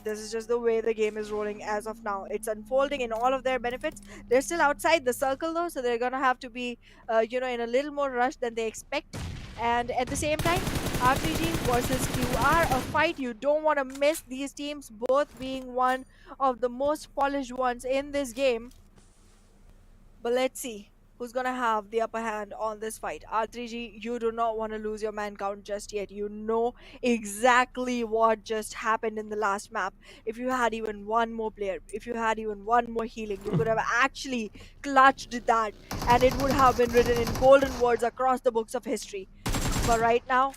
this is just the way the game is rolling as of now. It's unfolding in all of their benefits. They're still outside the circle though, so they're gonna have to be, in a little more rush than they expect. And at the same time, R3G versus QR, a fight you don't want to miss. These teams both being one of the most polished ones in this game. But let's see who's gonna have the upper hand on this fight. R3G, you do not want to lose your man count just yet. You know exactly what just happened in the last map. If you had even one more player, if you had even one more healing, you could have actually clutched that, and it would have been written in golden words across the books of history. But right now,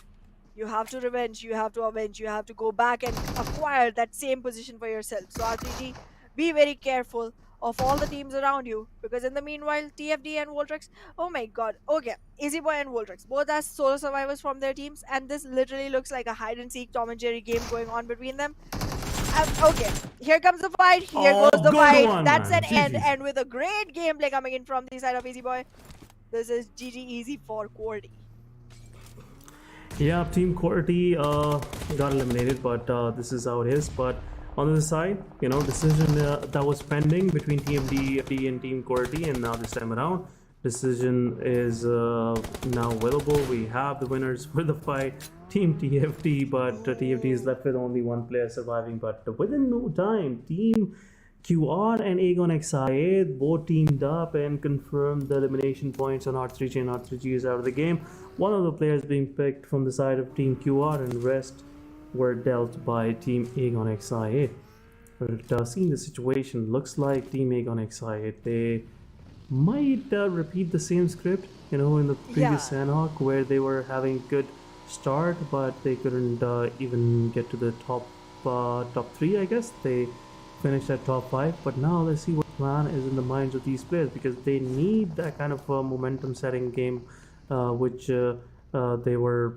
you have to revenge, you have to avenge, you have to go back and acquire that same position for yourself. So R3G, be very careful of all the teams around you, because in the meanwhile, TFD and Voltrex, oh my god, okay, Easy Boy and Voltrex, both as solo survivors from their teams, and this literally looks like a hide and seek Tom and Jerry game going on between them. Okay, here comes the fight, here goes the fight, that's an end, and with a great gameplay coming in from the side of Easy Boy, this is GG easy for QWERTY. Yeah, Team QWERTY got eliminated, but this is how it is. But on the other side, decision that was pending between TMD and Team QWERTY, and now this time around, decision is now available. We have the winners for the fight, Team TFD, but TFD is left with only one player surviving. But within no time, Team QR and Aegon XIA both teamed up and confirmed the elimination points on R3G, and R3G is out of the game. One of the players being picked from the side of Team QR, and rest were dealt by Team Aegon XIA. But seeing the situation, looks like Team Aegon XIA, they might repeat the same script, in the previous Sanhok, where they were having good start, but they couldn't even get to the top 3, I guess. They finished at top 5, but now let's see what plan is in the minds of these players, because they need that kind of momentum setting game, which they were,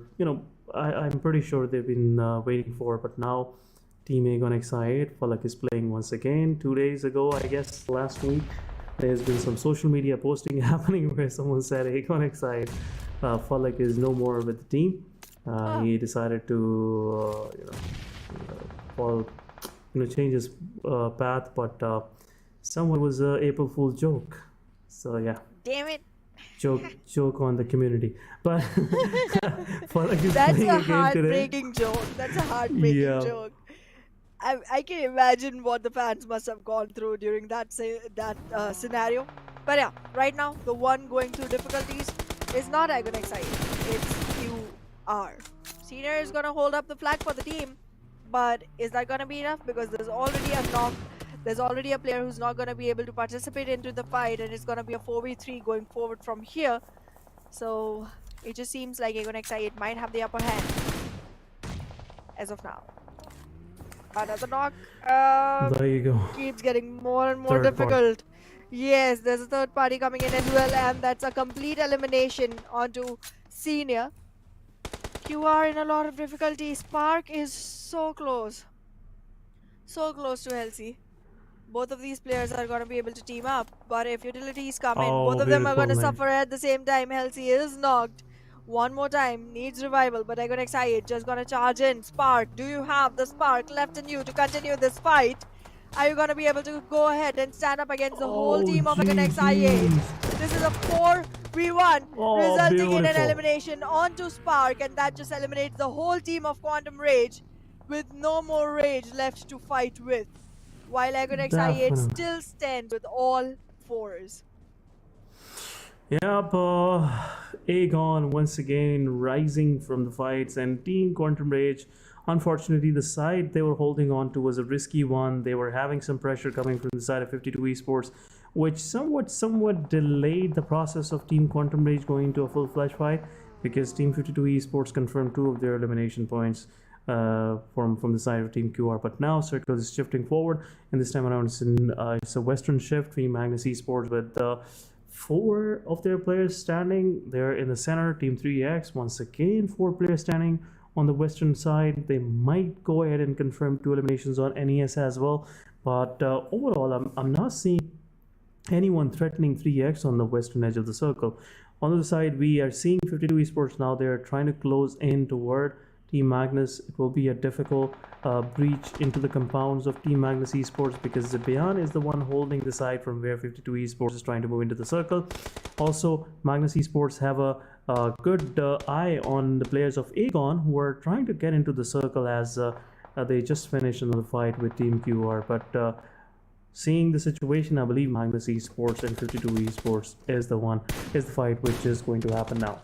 I'm pretty sure they've been waiting for. But now Team Aegon XI8, Falak is playing once again. 2 days ago, I guess last week, there's been some social media posting happening where someone said Aegon XI8, Falak is no more with the team. He decided to change his path, but someone was a April Fool joke. So yeah. Damn it. Joke on the community, but that's a heartbreaking joke. That's a heartbreaking joke. I can imagine what the fans must have gone through during that scenario. But yeah, right now the one going through difficulties is not Aegon XI8, it's QR. Senior is gonna hold up the flag for the team, but is that gonna be enough? Because there's already a knock. There's already a player who's not going to be able to participate into the fight, and it's going to be a 4v3 going forward from here. So it just seems like Aegon XI8 might have the upper hand as of now. Another knock. There you go. Keeps getting more and more difficult. Yes, there's a third party coming in as well, and that's a complete elimination onto Senior. QR in a lot of difficulty. Spark is so close. So close to Helsi. Both of these players are going to be able to team up, but if utilities come in, both of them are going to suffer at the same time. Helsi is knocked. One more time, needs revival, but Aegon XI8 just going to charge in. Spark, do you have the spark left in you to continue this fight? Are you going to be able to go ahead and stand up against the whole team of Aegon XI8? This is a We won, Oh, resulting in an beautiful. elimination onto Spark, and that just eliminates the whole team of Quantum Rage with no more Rage left to fight with. While Agonex I8 Definitely. still stands with all fours. Yep, Aegon once again rising from the fights, and Team Quantum Rage. Unfortunately, the side they were holding on to was a risky one. They were having some pressure coming from the side of 52 Esports, which somewhat delayed the process of Team Quantum Rage going into a full-fledged fight, because Team 52 Esports confirmed 2 of their elimination points from the side of Team QR. But now Circle is shifting forward, and this time around it's a Western shift. Team Magnus Esports with 4 of their players standing there in the center. Team 3X once again 4 players standing on the Western side. They might go ahead and confirm 2 eliminations on NES as well, but overall I'm not seeing anyone threatening 3X on the western edge of the circle. On the other side, we are seeing 52 Esports now. They're trying to close in toward Team Magnus. It will be a difficult breach into the compounds of Team Magnus Esports, because Zabian is the one holding the side from where 52 Esports is trying to move into the circle. Also, Magnus Esports have a good eye on the players of Aegon, who are trying to get into the circle as they just finished another fight with Team QR. But seeing the situation, I believe Magnus Esports and 52 Esports is the fight which is going to happen now.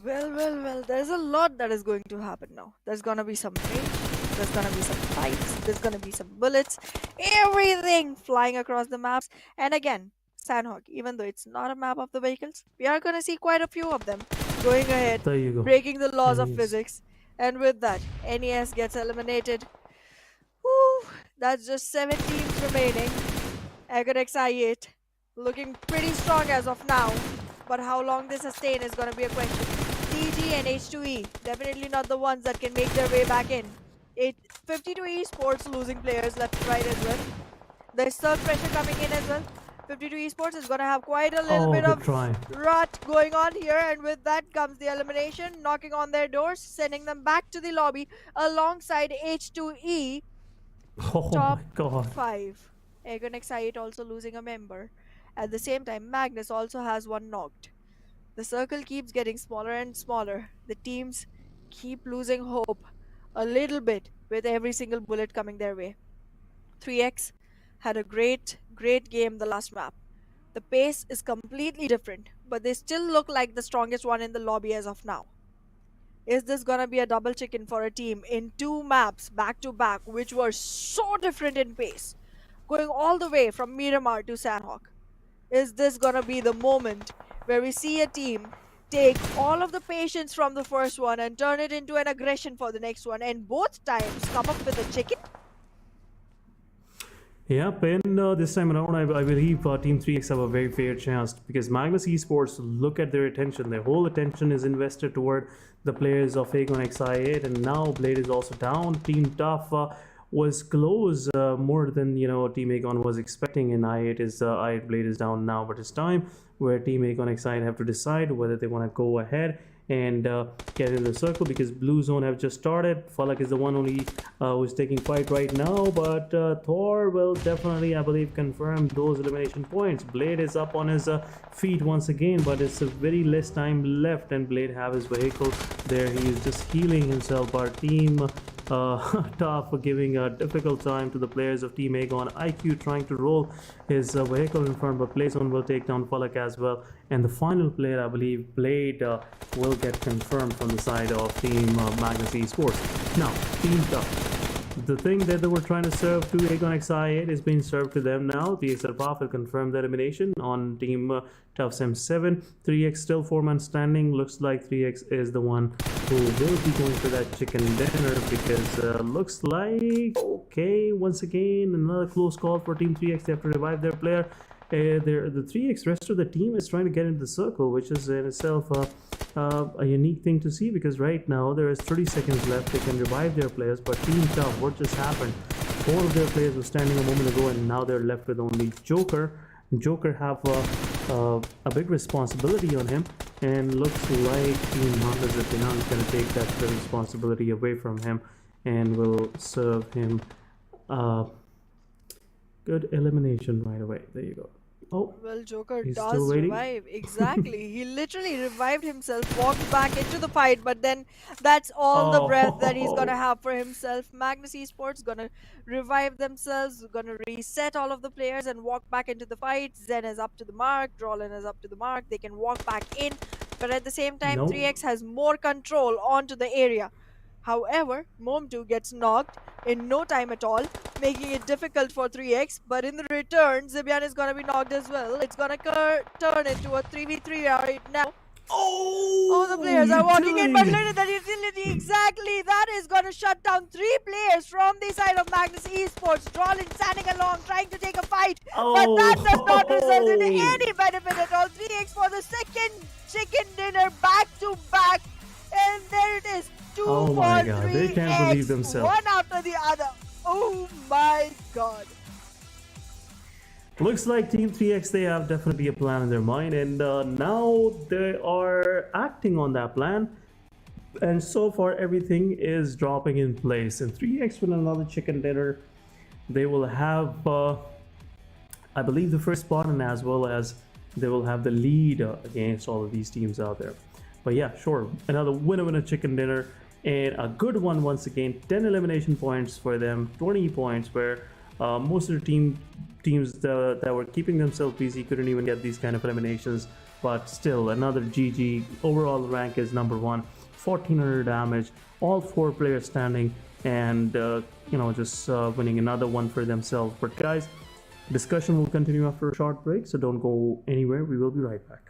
Well, there's a lot that is going to happen now. There's gonna be some rage, there's gonna be some fights, there's gonna be some bullets, everything flying across the maps. And again, Sanhok, even though it's not a map of the vehicles, we are gonna see quite a few of them going ahead, There you go. breaking the laws of NES. physics. And with that, NES gets eliminated. Whew, that's just 7 teams remaining. Agonex I8 looking pretty strong as of now, but how long they sustain is gonna be a question. TG and H2E definitely not the ones that can make their way back in. 52 Esports losing players left and right as well. There's surge pressure coming in as well. 52 Esports is gonna have quite a little bit good of try. rut going on here, and with that comes the elimination, knocking on their doors, sending them back to the lobby alongside H2E. Oh Top my god. 5. Agonex I8 also losing a member. At the same time, Magnus also has one knocked. The circle keeps getting smaller and smaller. The teams keep losing hope a little bit with every single bullet coming their way. 3X had a great game the last map. The pace is completely different, but they still look like the strongest one in the lobby as of now. Is this gonna be a double chicken for a team in 2 maps back to back, which were so different in pace, going all the way from Miramar to Sanhok? Is this gonna be the moment where we see a team take all of the patience from the first one and turn it into an aggression for the next one, and both times come up with a chicken? Yep, and this time around, I believe Team 3X have a very fair chance, because Magnus Esports, look at their attention. Their whole attention is invested toward the players of Aegon XI8, and now Blade is also down. Team Tough was close more than Team Aegon was expecting, and I8 Blade is down now. But it's time where Team Aegon XI have to decide whether they want to go ahead and get in the circle, because Blue Zone have just started. Falak is the one only who's taking fight right now, but Thor will definitely, I believe, confirm those elimination points. Blade is up on his feet once again, but it's a very less time left, and Blade have his vehicle there. He is just healing himself. Our team Tough giving a difficult time to the players of Team Aegon. IQ trying to roll his vehicle in front, but Playzone will take down Falak as well. And the final player, I believe, Blade, will get confirmed from the side of Team Magnus Esports. Now, Team Tough. The thing that they were trying to serve to Aegon XI8 is being served to them now. The Sarpaf will confirm the elimination on Team Tough's M7. 3X still 4-man standing. Looks like 3X is the one who will be going for that chicken dinner, because looks like, okay, once again, another close call for Team 3X. They have to revive their player. The 3X rest of the team is trying to get into the circle, which is in itself a unique thing to see, because right now there is 30 seconds left. They can revive their players, but Team Tough, what just happened? 4 of their players were standing a moment ago, and now they're left with only Joker. Joker have a big responsibility on him, and looks like Team Magnus is going to take that responsibility away from him and will serve him good elimination right away. There you go. Oh, Well, Joker he's does still waiting. revive. Exactly. He literally revived himself, walked back into the fight, but then that's all the breath that he's gonna Oh, have for himself. Magnus Esports gonna revive themselves, gonna reset all of the players and walk back into the fight. Zen is up to the mark, Drolin is up to the mark. They can walk back in, but at the same time, no. 3x has more control onto the area. However, Mom2 gets knocked in no time at all, making it difficult for 3x. But in the return, Zibian is gonna be knocked as well. It's gonna turn into a 3v3 right now. All the Oh, players are walking in, but utility. look at that utility. Exactly, that is gonna shut down 3 players from the side of Magnus Esports. Drolin standing along, trying to take a fight, but that does not result in Oh, any benefit at all. 3x for the second chicken dinner back to back, and there it is. Two oh for my God, they can't believe 3x, themselves. one after the other. Oh my God. Looks like Team 3X, they have definitely a plan in their mind, and now they are acting on that plan. And so far, everything is dropping in place. And 3X with another chicken dinner, they will have, I believe, the first spot, and as well as they will have the lead against all of these teams out there. But yeah, sure, another winner chicken dinner, and a good one once again. 10 elimination points for them, 20 points, where most of the teams that were keeping themselves busy couldn't even get these kind of eliminations. But still, another GG. Overall rank is number 1, 1400 damage, all 4 players standing, and just winning another one for themselves. But guys, discussion will continue after a short break, so don't go anywhere. We will be right back.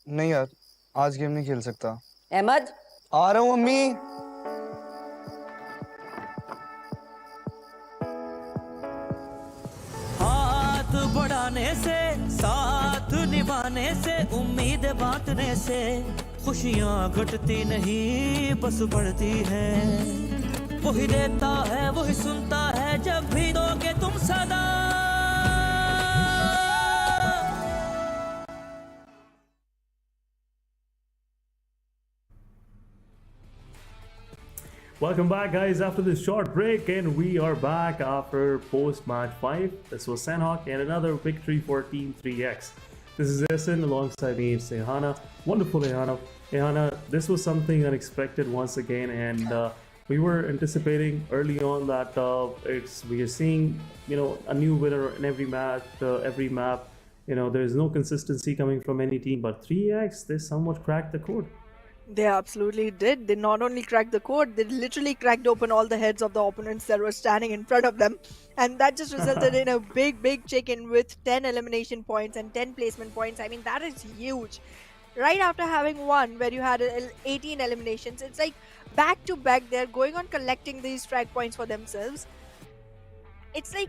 नहीं यार, आज game नहीं खेल सकता। अहमद, आ रहा हूँ mummy. हाथ बढ़ाने से, साथ निभाने से, उम्मीद बांटने से खुशियाँ घटती नहीं बस बढ़ती है। वही देता है वही सुनता है जब भी दोगे तुम सदा। Welcome back, guys, after this short break, and we are back after post-match 5. This was Sanhok, and another victory for Team 3X. This is Essen alongside me, it's Ehana. Wonderful Ehana. Ehana, this was something unexpected once again, and we were anticipating early on that we are seeing a new winner in every match, every map. There's no consistency coming from any team, but 3X, they somewhat cracked the code. They absolutely did. They not only cracked the code, they literally cracked open all the heads of the opponents that were standing in front of them. And that just resulted in a big chicken with 10 elimination points and 10 placement points. I mean, that is huge. Right after having one where you had 18 eliminations, it's like back to back, they're going on collecting these strike points for themselves. It's the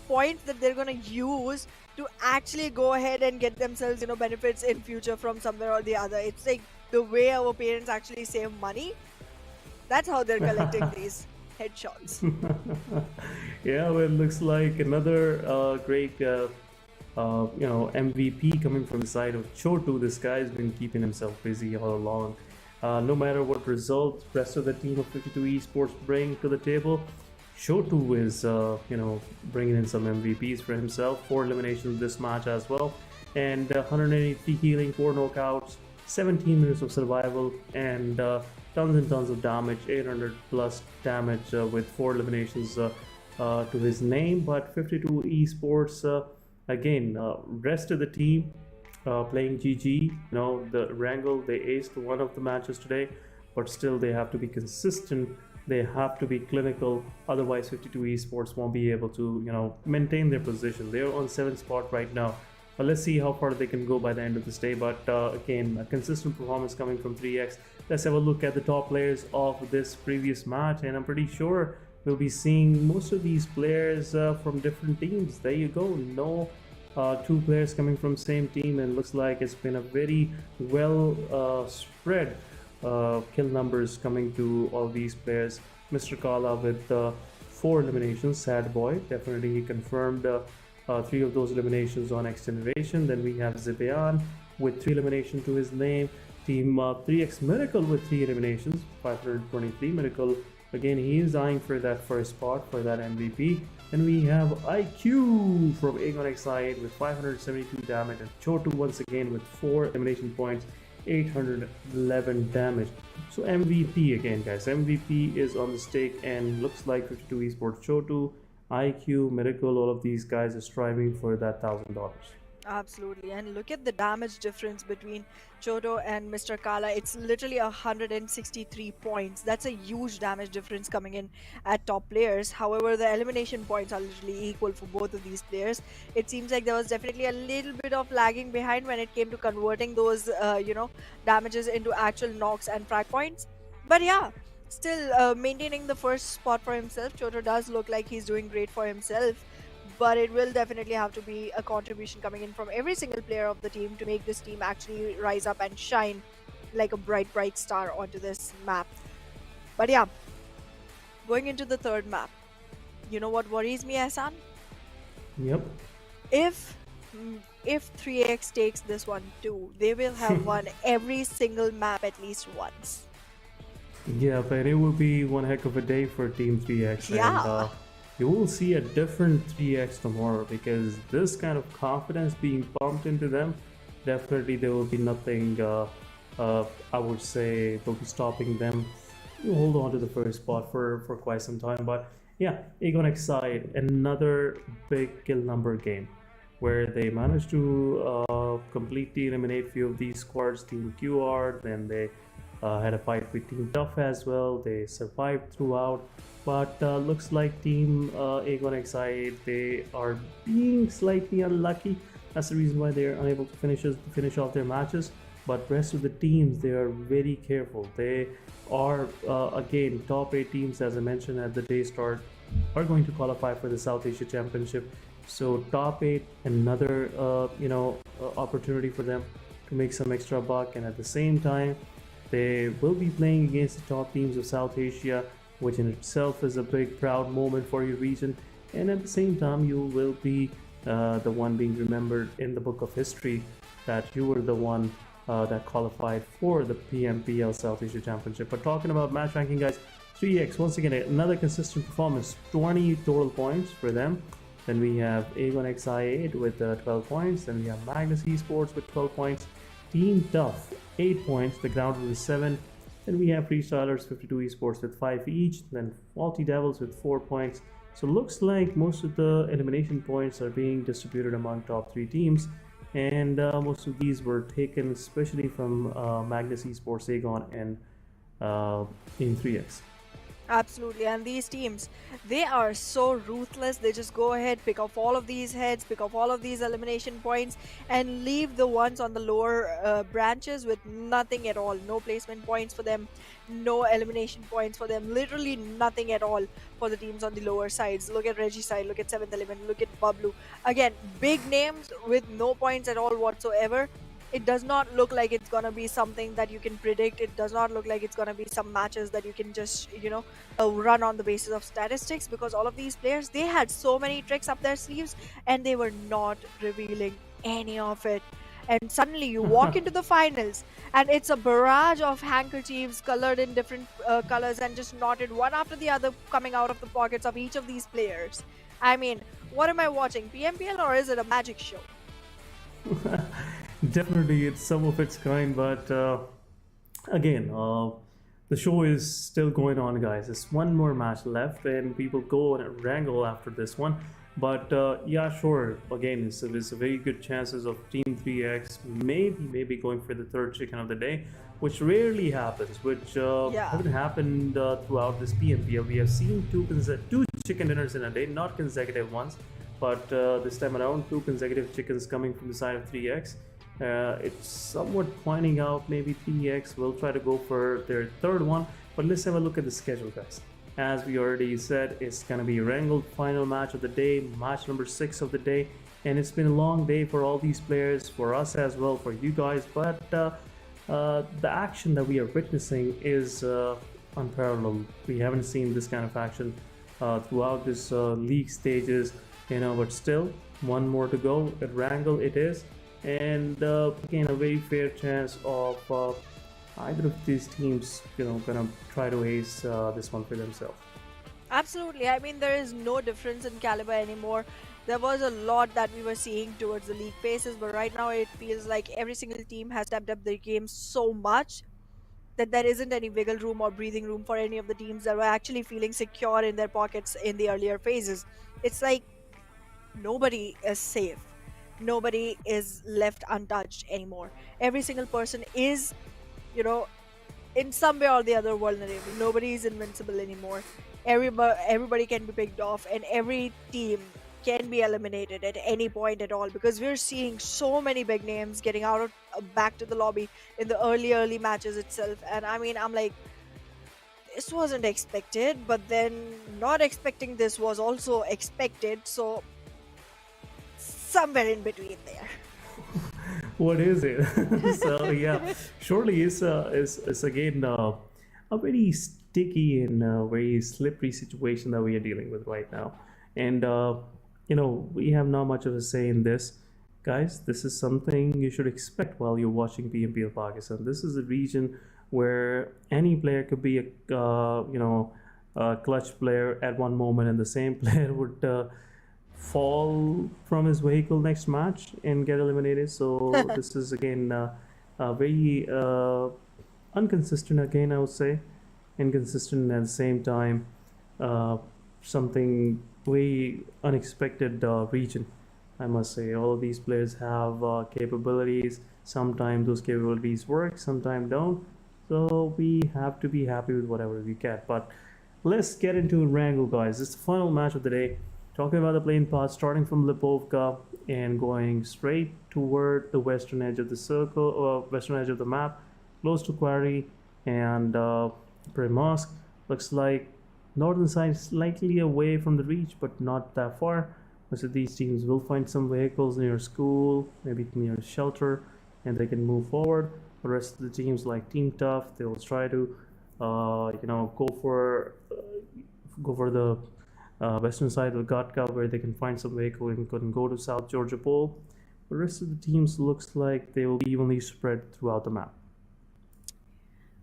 point that they're gonna use to actually go ahead and get themselves benefits in future from somewhere or the other. It's like the way our parents actually save money. That's how they're collecting these headshots. Yeah, well, it looks like another great MVP coming from the side of Chotu. This guy's been keeping himself busy all along. No matter what result rest of the team of 52 Esports bring to the table, Chotu is bringing in some MVPs for himself. 4 eliminations this match as well, and 183 healing, 4 knockouts, 17 minutes of survival, and tons and tons of damage, 800 plus damage with 4 eliminations to his name. But 52 Esports again, rest of the team playing GG. The Erangel, they aced one of the matches today, but still they have to be consistent. They have to be clinical, otherwise 52 Esports won't be able to maintain their position. They're on 7th spot right now, but let's see how far they can go by the end of this day. But again, a consistent performance coming from 3X. Let's have a look at the top players of this previous match, and I'm pretty sure we'll be seeing most of these players from different teams. There you go, no 2 players coming from same team, and looks like it's been a very well spread kill numbers coming to all these players. Mr. Kala with 4 eliminations, sad boy, definitely he confirmed 3 of those eliminations on XGeneration. Then we have Zibian, with 3 eliminations to his name. Team 3x Miracle with 3 eliminations, 523. Miracle, again, he is eyeing for that first spot, for that MVP. And we have IQ from Aegon XI8 with 572 damage, and Chotu once again with 4 elimination points, 811 damage. So MVP again, guys. MVP is on the stake, and looks like 52 Esports, Chotu, IQ, Miracle, all of these guys are striving for that $1,000. Absolutely, and look at the damage difference between Choto and Mr. Kala. It's literally 163 points. That's a huge damage difference coming in at top players. However, the elimination points are literally equal for both of these players. It seems like there was definitely a little bit of lagging behind when it came to converting those, damages into actual knocks and frag points. But yeah, still maintaining the first spot for himself. Choto does look like he's doing great for himself. But it will definitely have to be a contribution coming in from every single player of the team to make this team actually rise up and shine like a bright, bright star onto this map. But yeah, going into the third map, you know what worries me, Ehsan? Yep. If 3x takes this one too, they will have won every single map at least once. Yeah, but it will be one heck of a day for Team 3x. Yeah. And, you will see a different 3x tomorrow, because this kind of confidence being pumped into them, definitely there will be nothing, I would say, will be stopping them. You hold on to the first spot for quite some time. But yeah, Aegon XI, another big kill number game where they managed to completely eliminate few of these squads, Team QR, then they had a fight with Team Tough as well. They survived throughout. But looks like Team Aegon XI8, they are being slightly unlucky. That's the reason why they are unable to finish off their matches. But rest of the teams, they are very careful. They are again top 8 teams, as I mentioned at the day start, are going to qualify for the South Asia Championship. So top 8, another opportunity for them to make some extra buck, and at the same time, they will be playing against the top teams of South Asia, which in itself is a big proud moment for your region. And at the same time, you will be the one being remembered in the book of history that you were the one that qualified for the PMPL South Asia Championship. But talking about match ranking, guys, 3x, once again, another consistent performance, 20 total points for them. Then we have Aegon XI8 with 12 points. Then we have Magnus Esports with 12 points. Team Tough, 8 points. The ground with 7. Then we have Freestylers, 52 Esports with 5 each. Then Faulty Devils with 4 points. So looks like most of the elimination points are being distributed among top 3 teams. And most of these were taken especially from Magnus Esports, Aegon, and Team 3x. Absolutely, and these teams, they are so ruthless. They just go ahead, pick off all of these heads, pick off all of these elimination points, and leave the ones on the lower branches with nothing at all. No placement points for them, no elimination points for them, literally nothing at all for the teams on the lower sides. Look at Regicide, look at 7th Element, look at BABLU. Again, big names with no points at all whatsoever. It does not look like it's gonna be something that you can predict. It does not look like it's gonna be some matches that you can just, run on the basis of statistics, because all of these players, they had so many tricks up their sleeves and they were not revealing any of it. And suddenly you walk into the finals and it's a barrage of handkerchiefs colored in different colors and just knotted one after the other coming out of the pockets of each of these players. I mean, what am I watching? PMPL, or is it a magic show? Definitely, it's some of its kind, but again, the show is still going on, guys. There's one more match left, and people go on Erangel after this one. But yeah, sure. Again, there's a very good chances of Team 3x maybe going for the third chicken of the day, which rarely happens. Which hasn't happened throughout this PMPL. We have seen two chicken dinners in a day, not consecutive ones, but this time around, 2 consecutive chickens coming from the side of 3x. It's somewhat pointing out maybe 3x will try to go for their third one. But let's have a look at the schedule, guys. As we already said, it's gonna be Erangel final match of the day, match number 6 of the day, and it's been a long day for all these players, for us as well, for you guys. But the action that we are witnessing is unparalleled. We haven't seen this kind of action throughout this league stages, but still, one more to go. Erangel it is. and again a very fair chance of either of these teams, gonna try to ace this one for themselves. Absolutely. I mean, there is no difference in caliber anymore. There was a lot that we were seeing towards the league phases, but right now it feels like every single team has stepped up their game so much that there isn't any wiggle room or breathing room for any of the teams that were actually feeling secure in their pockets in the earlier phases. It's like nobody is safe. Nobody is left untouched anymore. Every single person is, you know, in some way or the other vulnerable. Nobody is invincible anymore. Everybody can be picked off, and every team can be eliminated at any point at all, because we're seeing so many big names getting out of back to the lobby in the early matches itself. And I mean, I'm like, this wasn't expected, but then not expecting this was also expected, so somewhere in between there. What is it? So yeah, surely is again a very sticky and very slippery situation that we are dealing with right now, and we have not much of a say in this, guys. This is something you should expect while you're watching PMPL Pakistan. This is a region where any player could be a clutch player at one moment, and the same player would fall from his vehicle next match and get eliminated. So this is again very inconsistent, again I would say, inconsistent at the same time, something very unexpected region, I must say. All of these players have capabilities. Sometimes those capabilities work, sometimes don't, so we have to be happy with whatever we get. But let's get into Erangel, guys. It's the final match of the day. Talking about the playing path, starting from Lipovka and going straight toward the western edge of the circle, or western edge of the map, close to QWERTY and Primorsk. Looks like northern side slightly away from the reach, but not that far. So these teams will find some vehicles near school, maybe near shelter, and they can move forward. The rest of the teams, like teams.The, they'll try to go for the western side of Gatka, where they can find some vehicle and go to South Georgia Pole. The rest of the teams looks like they will be evenly spread throughout the map.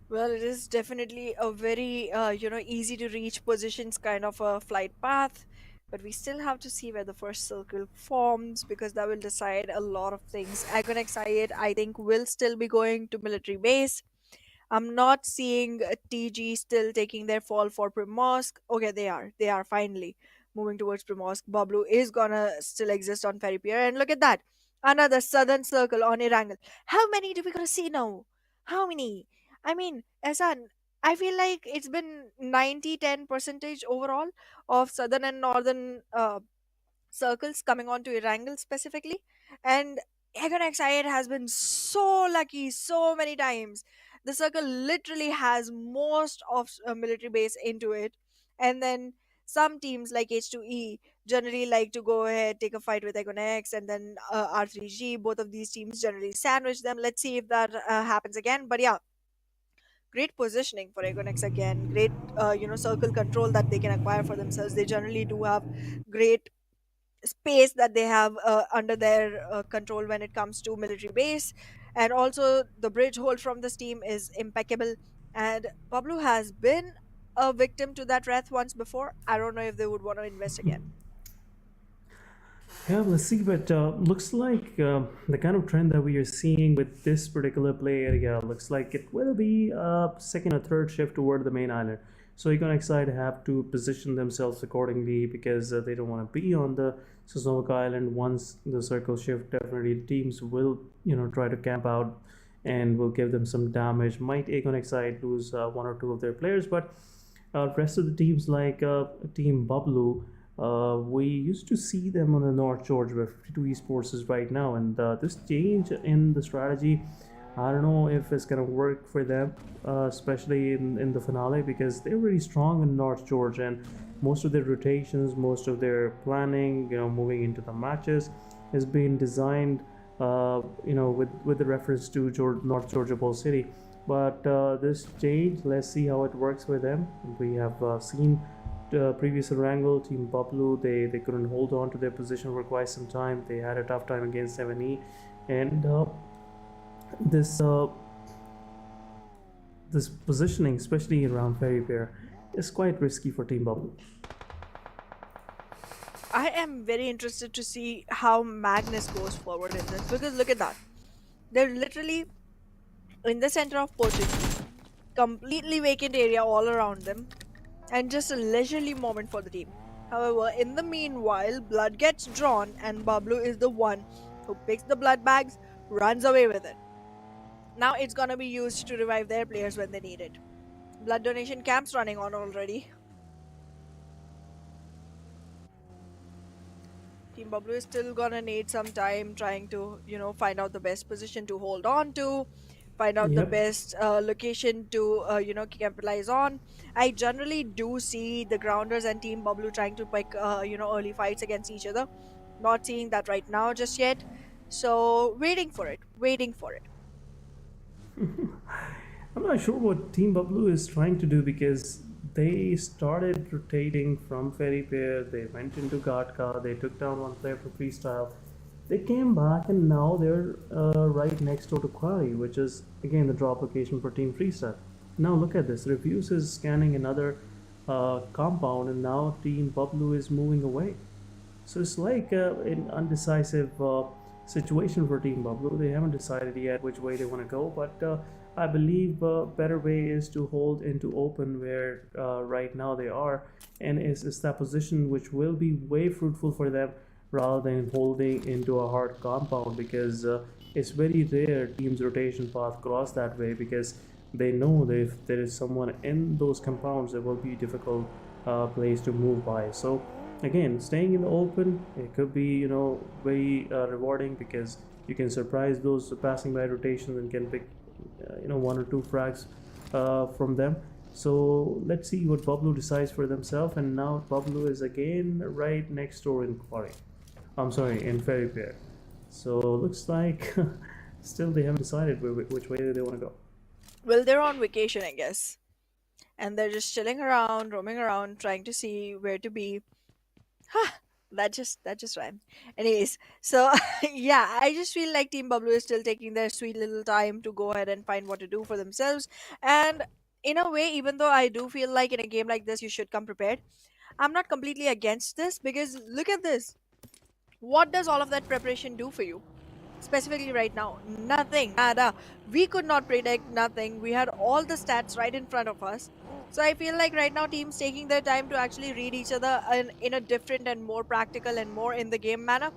Well, it is definitely a very, easy to reach positions kind of a flight path, but we still have to see where the first circle forms, because that will decide a lot of things. Agonexide, I think, will still be going to military base. I'm not seeing TG still taking their fall for Primorsk. Okay, they are. They are finally moving towards Primorsk. BABLU is gonna still exist on Ferry Pier. And look at that. Another southern circle on Erangel. How many do we gonna see now? How many? I mean, Ehsan, I feel like it's been 90-10 percentage overall of southern and northern circles coming on to Erangel specifically. And Agon Exide has been so lucky so many times. The circle literally has most of a military base into it. And then some teams like H2E generally like to go ahead, take a fight with Agon X, and then R3G. Both of these teams generally sandwich them. Let's see if that happens again. But yeah, great positioning for Agon X again. Great, circle control that they can acquire for themselves. They generally do have great space that they have under their control when it comes to military base, and also the bridge hold from this team is impeccable. And Pablo has been a victim to that wrath once before. I don't know if they would want to invest again. Yeah, let's see. But looks like the kind of trend that we are seeing with this particular play area looks like it will be a second or third shift toward the main island. So Econexide have to position themselves accordingly, because they don't want to be on the Sanhok Island. Once the circle shift, definitely teams will try to camp out and will give them some damage. Might Econexide lose one or two of their players, but rest of the teams like team BABLU, we used to see them on the North Georgia, where 52 Esports is right now, and this change in the strategy, I don't know if it's gonna work for them, especially in the finale, because they're really strong in North Georgia, and most of their rotations, most of their planning, moving into the matches, has been designed, with the reference to North Georgia Ball City. But this change, let's see how it works for them. We have seen previous Erangel, team BABLU, they couldn't hold on to their position for quite some time. They had a tough time against 7E, and this this positioning, especially around Fairy Pair, is quite risky for Team Bubble. I am very interested to see how Magnus goes forward in this, because look at that. They're literally in the center of Portugal, completely vacant area all around them, and just a leisurely moment for the team. However, in the meanwhile, blood gets drawn, and Bablu is the one who picks the blood bags, runs away with it. Now it's gonna be used to revive their players when they need it. Blood donation camps running on already. Team Bablu is still gonna need some time trying to, find out the best position to hold on to, find out the Yep. best location to, capitalize on. I generally do see the Grounders and Team Bablu trying to pick, early fights against each other. Not seeing that right now just yet. So, waiting for it. I'm not sure what Team Bablu is trying to do, because they started rotating from Fairy Pair, they went into Gatka, they took down one player for freestyle. They came back and now they're right next door to QWERTY, which is again the drop location for Team Freestyle. Now look at this, Refuse is scanning another compound, and now Team Bablu is moving away. So it's like an undecisive situation for Team Bablu. They haven't decided yet which way they want to go, but I believe a better way is to hold into open where right now they are, and is that position which will be way fruitful for them rather than holding into a hard compound, because it's very rare teams rotation path cross that way, because they know that if there is someone in those compounds, it will be difficult place to move by. So again, staying in the open, it could be very rewarding, because you can surprise those passing by rotations and can pick one or two frags from them. So let's see what Bablu decides for themselves. And now Bablu is again right next door in QWERTY. I'm sorry, in Fairy Pair. So looks like still they haven't decided which way they want to go. Well, they're on vacation, I guess. And they're just chilling around, roaming around, trying to see where to be. That just rhymed. Anyways, so yeah, I just feel like Team Bablu is still taking their sweet little time to go ahead and find what to do for themselves. And in a way, even though I do feel like in a game like this you should come prepared, I'm not completely against this, because look at this. What does all of that preparation do for you? Specifically right now, nothing, nada. We could not predict nothing. We had all the stats right in front of us. So I feel like right now teams taking their time to actually read each other in a different and more practical and more in the game manner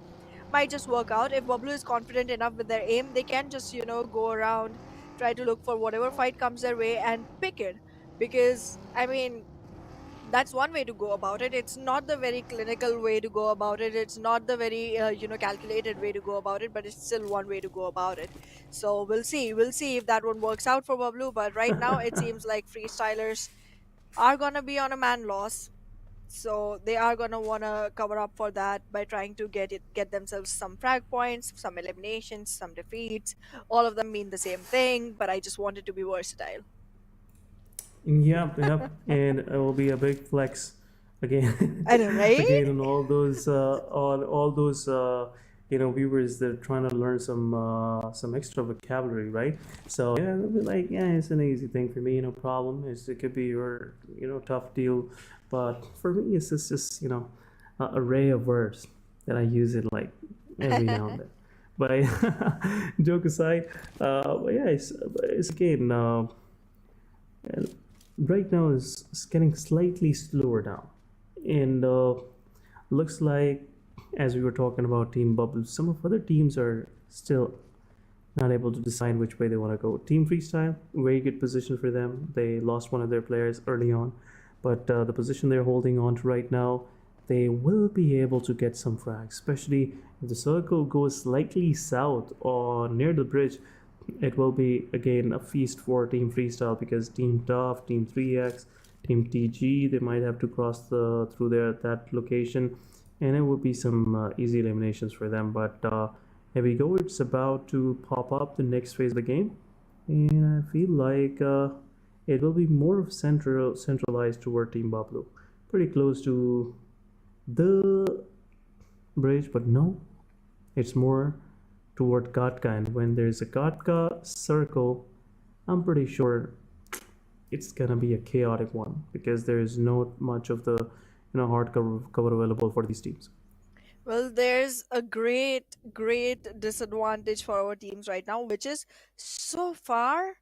might just work out. If Bablu is confident enough with their aim, they can just go around, try to look for whatever fight comes their way and pick it. Because I mean, that's one way to go about it. It's not the very clinical way to go about it. It's not the very calculated way to go about it, but it's still one way to go about it. So we'll see if that one works out for Bablu. But right now it seems like freestylers are gonna be on a man loss, so they are gonna wanna cover up for that by trying to get themselves some frag points, some eliminations, some defeats. All of them mean the same thing, but I just wanted to be versatile. Yep, and it will be a big flex again. I know, right? Again, on all those viewers that are trying to learn some extra vocabulary, right? So yeah, it'll be like, yeah, it's an easy thing for me, no problem. It could be your tough deal, but for me it's just an array of words that I use it like every now and then. But joke aside, but yeah, it's again. Right now is getting slightly slower down, and looks like, as we were talking about Team Bubble, some of other teams are still not able to decide which way they want to go. Team Freestyle, very good position for them. They lost one of their players early on, but the position they're holding on to right now, they will be able to get some frags, especially if the circle goes slightly south or near the bridge. It will be again a feast for Team Freestyle, because Team Tough, Team 3X, Team TG, they might have to cross through that location, and it will be some easy eliminations for them. But here we go, it's about to pop up the next phase of the game, and I feel like it will be more of centralized toward Team Bablu, pretty close to the bridge, but no, it's more toward Katka, and when there's a Katka circle, I'm pretty sure it's gonna be a chaotic one because there is not much of the hard cover available for these teams. Well, there's a great disadvantage for our teams right now, which is so far,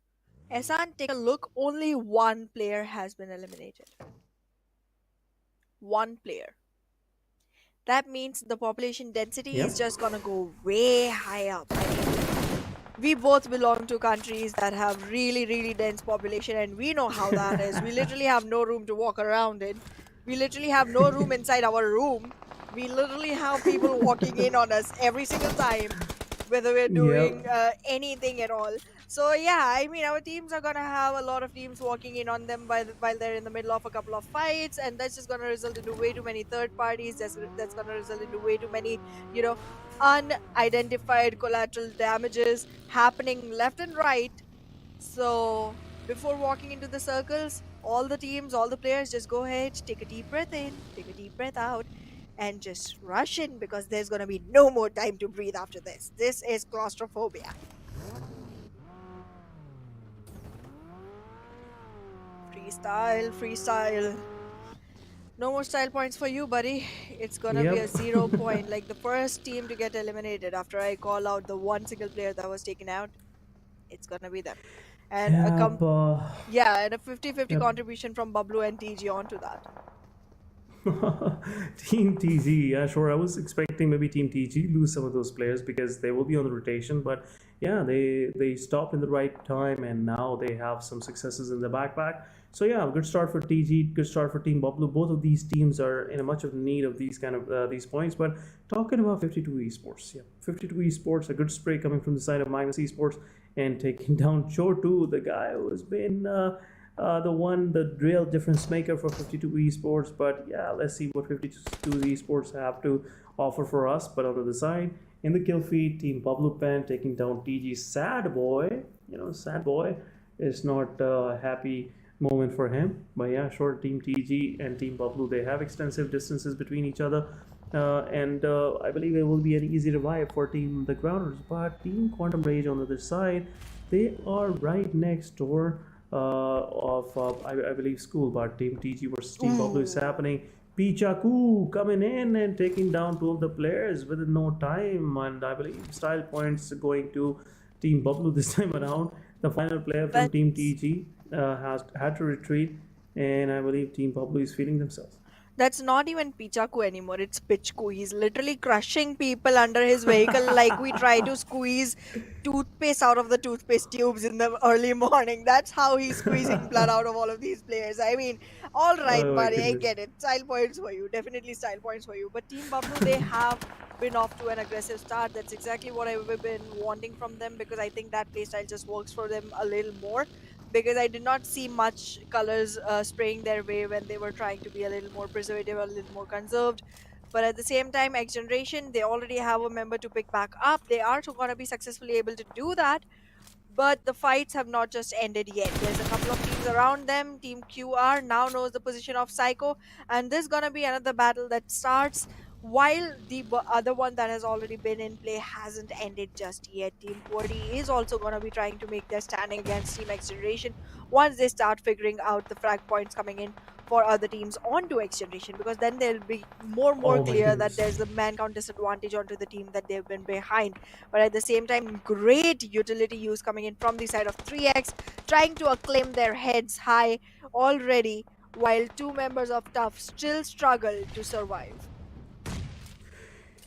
Ehsan, take a look, only one player has been eliminated. One player. That means the population density Yep. is just gonna go way high up. I mean, we both belong to countries that have really dense population, and we know how that is. We literally have no room to walk around in. We literally have no room inside our room. We literally have people walking in on us every single time, whether we're doing anything at all. So yeah, I mean, our teams are gonna have a lot of teams walking in on them while they're in the middle of a couple of fights, and that's just gonna result into way too many third parties. That's gonna result into way too many, unidentified collateral damages happening left and right. So before walking into the circles, all the teams, all the players, just go ahead, take a deep breath in, take a deep breath out, and just rush in, because there's gonna be no more time to breathe after this. This is claustrophobia. Freestyle. No more style points for you, buddy. It's gonna be a 0 point. Like the first team to get eliminated after I call out the one single player that was taken out, it's gonna be them. And and a 50-50 contribution from BABLU and TG onto that. Team TG, yeah, sure. I was expecting maybe Team TG lose some of those players because they will be on the rotation, but yeah, they stopped in the right time and now they have some successes in the backpack. So yeah, good start for TG, good start for Team BABLU. Both of these teams are in a much of need of these kind of these points. But talking about 52 Esports, yeah, 52 Esports, a good spray coming from the side of Magnus Esports and taking down Chotu, the guy who has been the real difference maker for 52 Esports. But yeah, let's see what 52 Esports have to offer for us. But on the other side, in the kill feed, Team BABLU Pen taking down TG. Sad boy, sad boy. It's not a happy moment for him. But yeah, sure, Team TG and Team BABLU, they have extensive distances between each other. And I believe it will be an easy revive for Team The Grounders. But Team Quantum Rage on the other side, they are right next door I believe school. But Team TG versus Team BABLU is happening. Pichaku coming in and taking down two of the players within no time, and I believe style points going to Team BABLU this time around. The final player from Team TG has had to retreat, and I believe Team BABLU is feeling themselves. That's not even Pichaku anymore, it's Pichku. He's literally crushing people under his vehicle like we try to squeeze toothpaste out of the toothpaste tubes in the early morning. That's how he's squeezing blood out of all of these players. I mean, all right, buddy, I get it. Style points for you. Definitely style points for you. But Team BABLU, they have been off to an aggressive start. That's exactly what I've been wanting from them, because I think that playstyle just works for them a little more. Because I did not see much colors spraying their way when they were trying to be a little more preservative, a little more conserved. But at the same time, XGeneration, they already have a member to pick back up. They are going to be successfully able to do that. But the fights have not just ended yet. There's a couple of teams around them. Team QR now knows the position of Psycho. And this is going to be another battle that starts while the other one that has already been in play hasn't ended just yet. Team QWERTY is also going to be trying to make their standing against Team XGeneration once they start figuring out the frag points coming in for other teams onto XGeneration, because then they'll be more clear that there's a man count disadvantage onto the team that they've been behind. But at the same time, great utility use coming in from the side of 3X, trying to acclaim their heads high already, while two members of Tough still struggle to survive.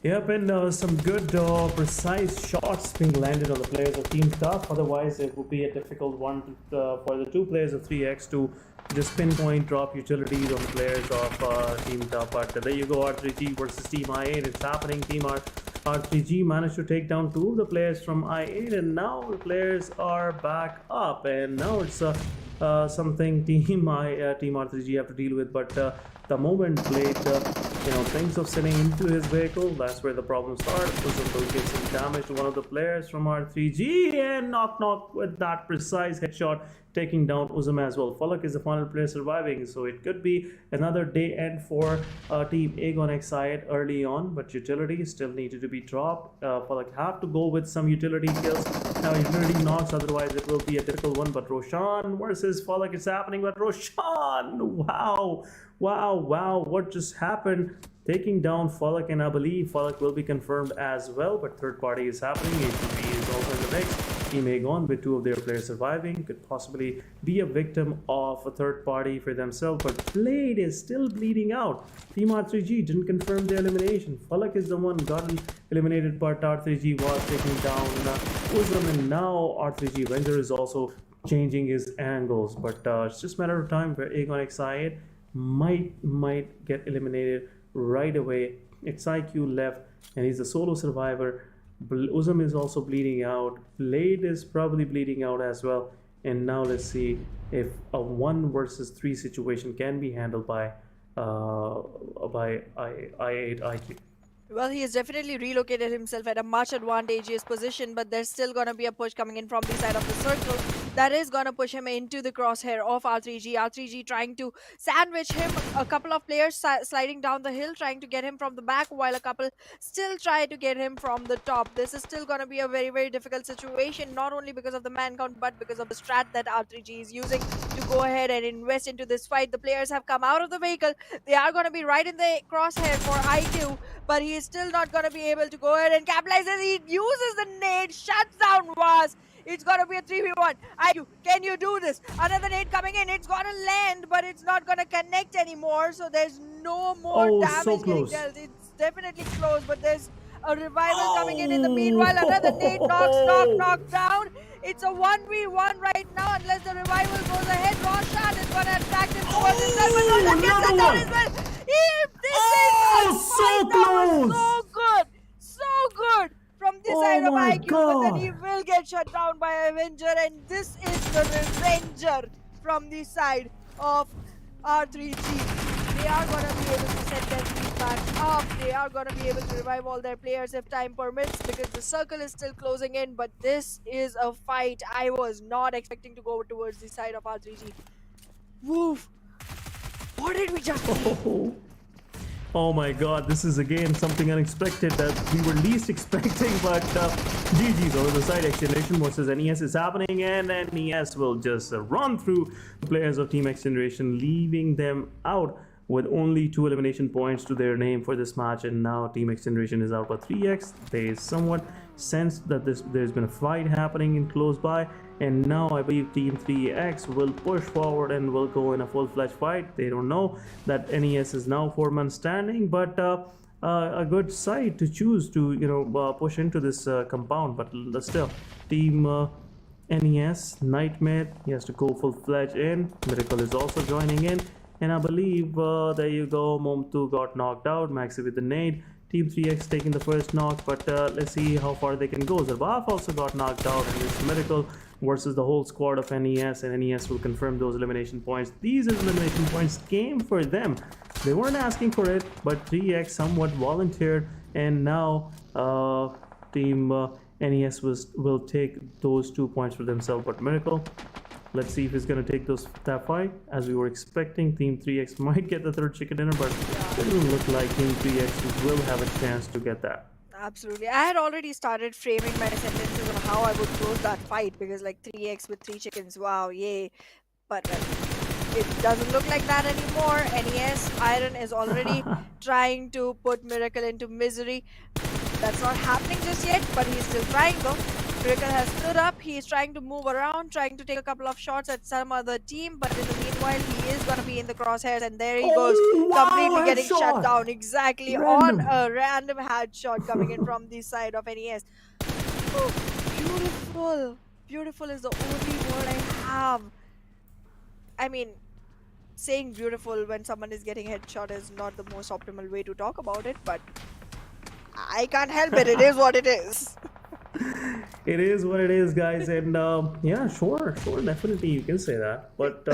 Yep, and some good precise shots being landed on the players of Team Tough. Otherwise, it would be a difficult one for the two players of 3X to just pinpoint drop utilities on the players of Team Tough. But there you go, R3G versus Team I8. It's happening. Team R3G managed to take down two of the players from I8, and now the players are back up. And now it's something Team R3G have to deal with. But the moment Blade, thinks of sitting into his vehicle, that's where the problem starts. Uzum will get some damage to one of the players from R3G, and knock with that precise headshot, taking down Uzum as well. Falak is the final player surviving, so it could be another day end for Team Aegon Exide early on, but utility still needed to be dropped. Falak have to go with some utility kills. Now utility knocks, otherwise it will be a difficult one. But Roshan versus Falak is happening, but Roshan, wow, what just happened? Taking down Falak, and I believe Falak will be confirmed as well, but third party is happening. HTP is also in the mix. Team Aegon, with two of their players surviving, could possibly be a victim of a third party for themselves, but Blade is still bleeding out. Team R3G didn't confirm their elimination. Falak is the one got eliminated, but R3G was taking down Uzum, and now R3G Ranger is also changing his angles, but it's just a matter of time where Aegon Exide might get eliminated right away. XIQ left, and he's a solo survivor. Uzum is also bleeding out. Blade is probably bleeding out as well. And now let's see if a 1 versus 3 situation can be handled by I8 IQ. Well, he has definitely relocated himself at a much advantageous position, but there's still going to be a push coming in from the side of the circle that is going to push him into the crosshair of R3G. R3G trying to sandwich him, a couple of players sliding down the hill, trying to get him from the back, while a couple still try to get him from the top. This is still going to be a very, very difficult situation, not only because of the man count, but because of the strat that R3G is using to go ahead and invest into this fight. The players have come out of the vehicle. They are going to be right in the crosshair for IQ, but he is still not going to be able to go ahead and capitalize as he uses the nade, shuts down Was. It's going to be a 3v1. IQ, can you do this? Another nade coming in. It's going to land, but it's not going to connect anymore, so there's no more damage getting dealt. It's definitely close, but there's a revival coming in the meanwhile. Another nade knock down. It's a 1v1 right now, unless the revival goes ahead. Roshan is going to attract him towards himself, but Roshan gets that down as well. This is a fight that was so good from this side of IQ, but then he will get shut down by Avenger, and this is the Revenger from the side of R3G. They are going to be able to set their team back up. They are going to be able to revive all their players if time permits, because the circle is still closing in, but this is a fight I was not expecting to go towards the side of R3G. Woof! What did we just see? Oh my god, this is again something unexpected that we were least expecting, but GG's over the side. XGeneration versus NES is happening, and NES will just run through the players of Team XGeneration, leaving them out with only 2 elimination points to their name for this match. And now Team XGeneration is out by 3x. They somewhat sensed that there's been a fight happening in close by, and now I believe Team 3x will push forward and will go in a full-fledged fight. They don't know that NES is now 4-man standing, but a good side to choose to push into this compound. But still, Team NES Nightmare, he has to go full-fledged in. Miracle is also joining in, and I believe there you go, Mom2 got knocked out, Maxi with the nade. Team 3x taking the first knock, but let's see how far they can go. Zarbaf also got knocked out, and it's Miracle versus the whole squad of NES, and NES will confirm those elimination points. These elimination points came for them. They weren't asking for it, but 3x somewhat volunteered, and now Team NES will take those 2 points for themselves. But Miracle, let's see if he's going to take that fight. As we were expecting, Team 3x might get the 3rd chicken dinner, but it doesn't look like Team 3x will have a chance to get that. Absolutely. I had already started framing my sentences on how I would close that fight, because like 3x with 3 chickens, wow, yay. But it doesn't look like that anymore. NES Iron is already trying to put Miracle into misery. That's not happening just yet, but he's still trying though. Miracle has stood up. He's trying to move around, trying to take a couple of shots at some other team, but in the meanwhile, he is going to be in the crosshairs, and there he goes, completely getting shut down. Exactly, on a random headshot coming in from the side of NES. Oh, beautiful. Beautiful is the only word I have. I mean, saying beautiful when someone is getting headshot is not the most optimal way to talk about it, but I can't help it. It is what it is. it is what it is, guys. And yeah, sure, definitely you can say that. But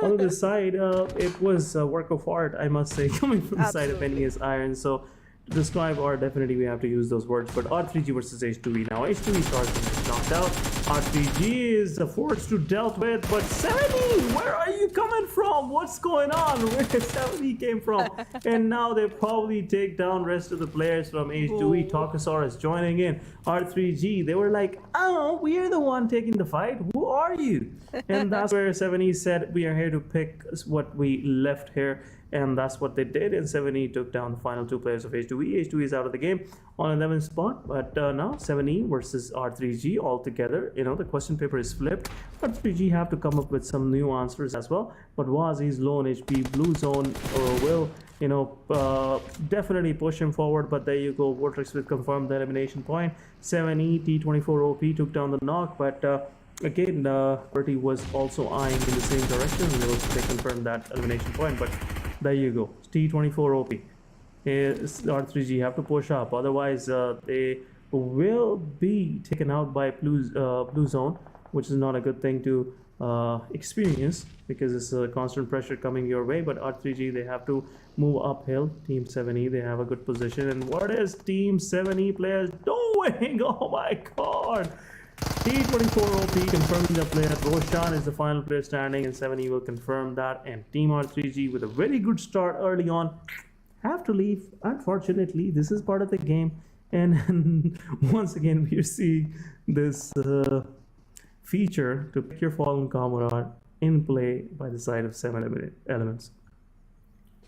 on the side, it was a work of art, I must say, coming from the side of Absolutely. NES Iron. So to describe art, definitely we have to use those words. But R3G versus H2E now. H2E starts and is knocked out. R3G is forced to dealt with. But 70, where are you coming from? What's going on? Where 70 came from? And now they probably take down rest of the players from H2E. Talkosaurus joining in. R3G, they were like, oh, we are the one taking the fight. Who are you? And that's where 70 said, we are here to pick what we left here. And that's what they did. And 70 took down the final two players of H2E. H2E is out of the game on 11th spot. But now 70 versus R3G all together. You know, the question paper is flipped. R3G have to come up with some new answers as well. But Wazi's low on HP. Blue Zone will, you know, definitely push him forward. But there you go. Vortex will confirm the elimination point. 70 T24 OP took down the knock. But again, QWERTY was also eyeing in the same direction. They confirmed that elimination point. But there you go. T24 OP. R3G have to push up. Otherwise, they will be taken out by Blue Zone, which is not a good thing to experience because it's a constant pressure coming your way. But R3G, they have to move uphill. Team 7E, they have a good position. And what is Team 7E players doing? Oh my god! T24 OP confirming the player. Roshan is the final player standing, and 7E will confirm that. And Team R3G with a very good start early on have to leave. Unfortunately, this is part of the game. And once again, we're seeing this feature to pick your fallen comrade in play by the side of 7 elements.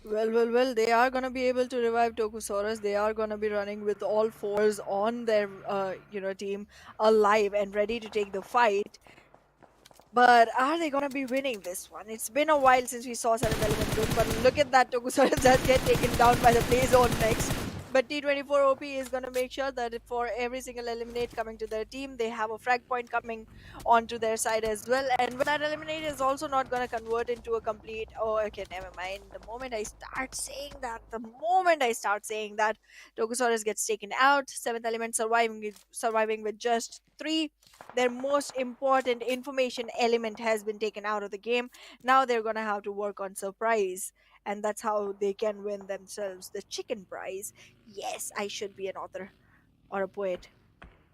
Well, they are going to be able to revive Tokusaurus. They are going to be running with all fours on their, team alive and ready to take the fight. But are they going to be winning this one? It's been a while since we saw 7th Element win, but look at that, Tokusaurus does get taken down by the play zone next. But T24 OP is going to make sure that for every single eliminate coming to their team, they have a frag point coming onto their side as well. And when that eliminate is also not going to convert into a complete, oh, okay, never mind. The moment I start saying that, Tokusaurus gets taken out. 7th Element surviving with just 3. Their most important information element has been taken out of the game. Now they're going to have to work on surprise. And that's how they can win themselves the chicken prize. Yes, I should be an author or a poet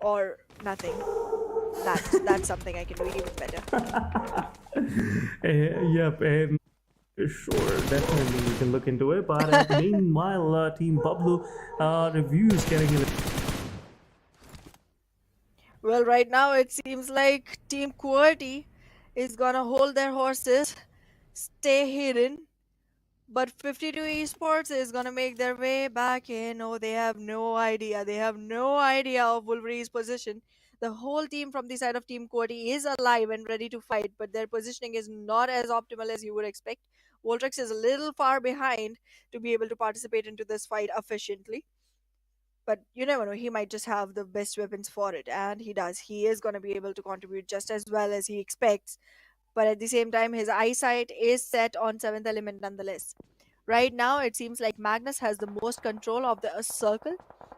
or nothing. That's something I can do even better. Yep, and sure, definitely we can look into it. But meanwhile, Team BABLU reviews getting in. Well, right now it seems like Team QWERTY is gonna hold their horses, stay hidden. But 52 Esports is gonna make their way back in. Oh, they have no idea. They have no idea of Wolverine's position. The whole team from the side of Team QWERTY is alive and ready to fight, but their positioning is not as optimal as you would expect. Voltrex is a little far behind to be able to participate into this fight efficiently. But you never know, he might just have the best weapons for it, and he does. He is going to be able to contribute just as well as he expects. But at the same time, his eyesight is set on 7th Element nonetheless. Right now, it seems like Magnus has the most control of the circle.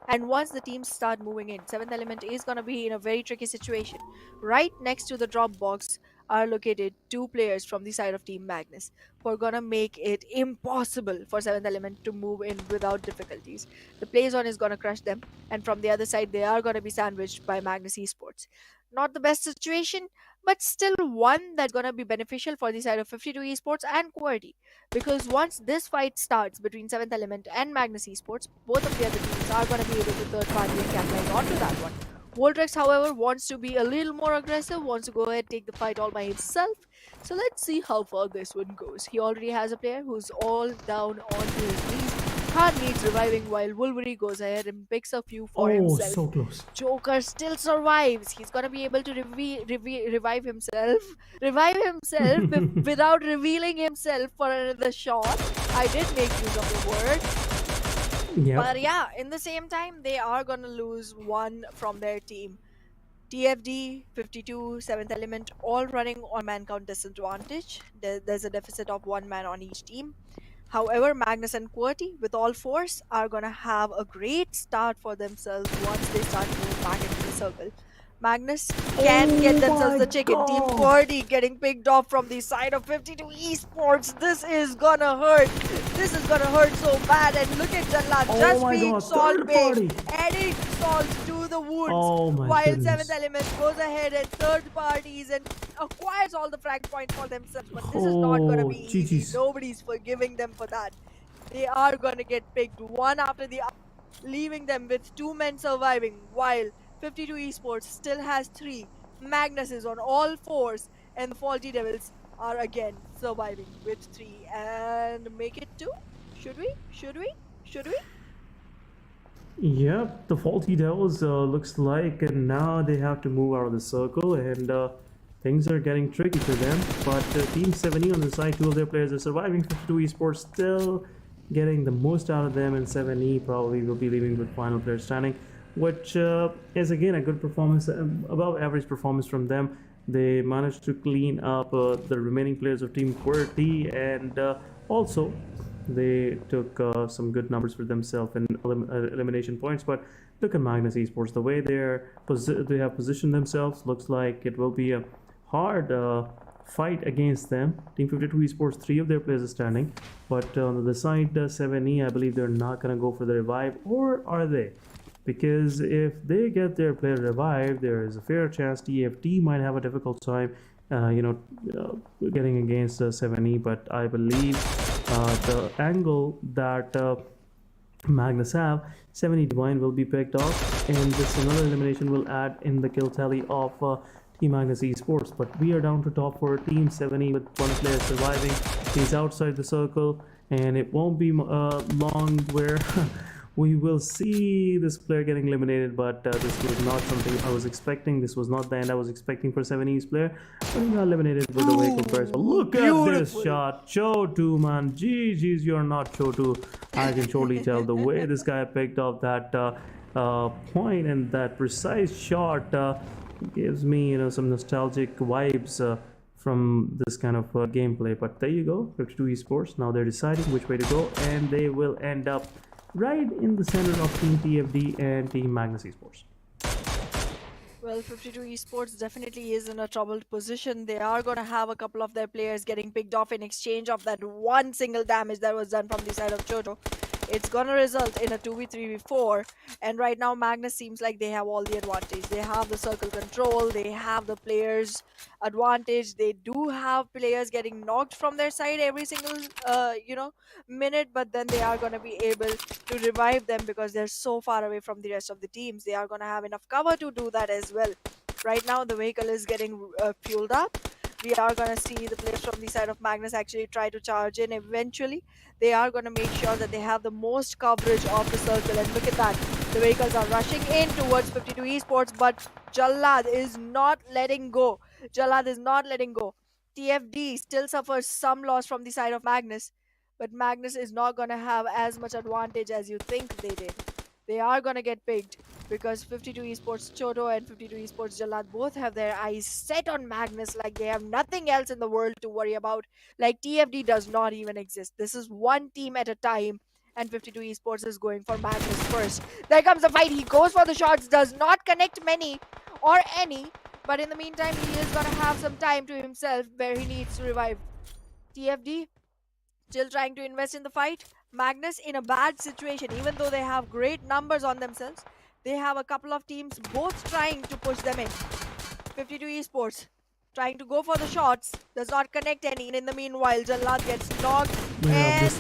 And once the teams start moving in, 7th Element is going to be in a very tricky situation. Right next to the drop box are located 2 players from the side of Team Magnus who are going to make it impossible for 7th Element to move in without difficulties. The play zone is going to crush them, and from the other side, they are going to be sandwiched by Magnus Esports. Not the best situation, but still one that's going to be beneficial for the side of 52 Esports and QWERTY. Because once this fight starts between 7th Element and Magnus Esports, both of the other teams are going to be able to third party and capitalize onto that one. Voltrex, however, wants to be a little more aggressive, wants to go ahead and take the fight all by himself. So let's see how far this one goes. He already has a player who's all down onto his knees. Khan needs reviving while Wolverine goes ahead and picks a few for himself. So close. Joker still survives. He's gonna be able to revive himself without revealing himself for another shot. I did make use of the word. Yep. But yeah, in the same time, they are gonna lose one from their team. TFD, 52, 7th Element, all running on man count disadvantage. There's a deficit of 1 man on each team. However, Magnus and QWERTY, with all force, are gonna have a great start for themselves once they start moving back into the circle. Magnus can get themselves my the chicken. Team God. QWERTY getting picked off from the side of 52 Esports. This is gonna hurt. This is gonna hurt so bad. And look at Jalla Oh just my being God, salt third baked, party. adding salt to the wounds. Oh my while goodness. 7th Element goes ahead and third parties and acquires all the frag points for themselves. But this is not gonna be easy. GG's. Nobody's forgiving them for that. They are gonna get picked one after the other, leaving them with 2 men surviving, while 52 Esports still has 3. Magnus is on all 4s, and the Faulty Devils are again surviving with 3. And make it 2? Should we? Should we? Should we? Yep, the Faulty Devils looks like now they have to move out of the circle, and things are getting tricky for them. But Team 7E on the side, 2 of their players are surviving. 52 Esports still getting the most out of them, and 7E probably will be leaving with final player standing, which is again a good performance, above average performance from them. They managed to clean up the remaining players of Team QWERTY, and also they took some good numbers for themselves in elimination points. But look at Magnus Esports, the way they have positioned themselves. Looks like it will be a hard fight against them. Team 52 Esports, 3 of their players are standing, but on the side 7E, I believe they're not gonna go for the revive, or are they? Because if they get their player revived, there is a fair chance TFT might have a difficult time getting against 7E. But I believe the angle that Magnus have, 7E Divine will be picked off, and this another elimination will add in the kill tally of Team Magnus Esports. But we are down to top 4. Team 7E with 1 player surviving. He's outside the circle, and it won't be long where we will see this player getting eliminated. But this was not something I was expecting. This was not the end I was expecting for 7E's player, but he got eliminated with the vehicle burst. But look at this shot. Chotu, man. GG's, you're not Chotu. I can surely tell the way this guy picked up that point, and that precise shot gives me some nostalgic vibes from this kind of gameplay. But there you go, 52 Esports. Now they're deciding which way to go, and they will end up right in the center of Team TFD and Team Magnus Esports. Well, 52 Esports definitely is in a troubled position. They are going to have a couple of their players getting picked off in exchange of that one single damage that was done from the side of Choto. It's going to result in a 2v3v4, and right now Magnus seems like they have all the advantage. They have the circle control, they have the players advantage, they do have players getting knocked from their side every single minute, but then they are going to be able to revive them because they're so far away from the rest of the teams. They are going to have enough cover to do that as well. Right now the vehicle is getting fueled up. We are going to see the players from the side of Magnus actually try to charge in eventually. They are going to make sure that they have the most coverage of the circle, and look at that. The vehicles are rushing in towards 52 Esports, but Jallad is not letting go. Jallad is not letting go. TFD still suffers some loss from the side of Magnus, but Magnus is not going to have as much advantage as you think they did. They are going to get picked because 52 Esports Choto and 52 Esports Jallad both have their eyes set on Magnus like they have nothing else in the world to worry about. Like TFD does not even exist. This is one team at a time, and 52 Esports is going for Magnus first. There comes the fight. He goes for the shots, does not connect many or any, but in the meantime he is going to have some time to himself where he needs to revive. TFD still trying to invest in the fight. Magnus in a bad situation, even though they have great numbers on themselves. They have a couple of teams both trying to push them in. 52 Esports trying to go for the shots, does not connect any. In the meanwhile, Jallad gets knocked and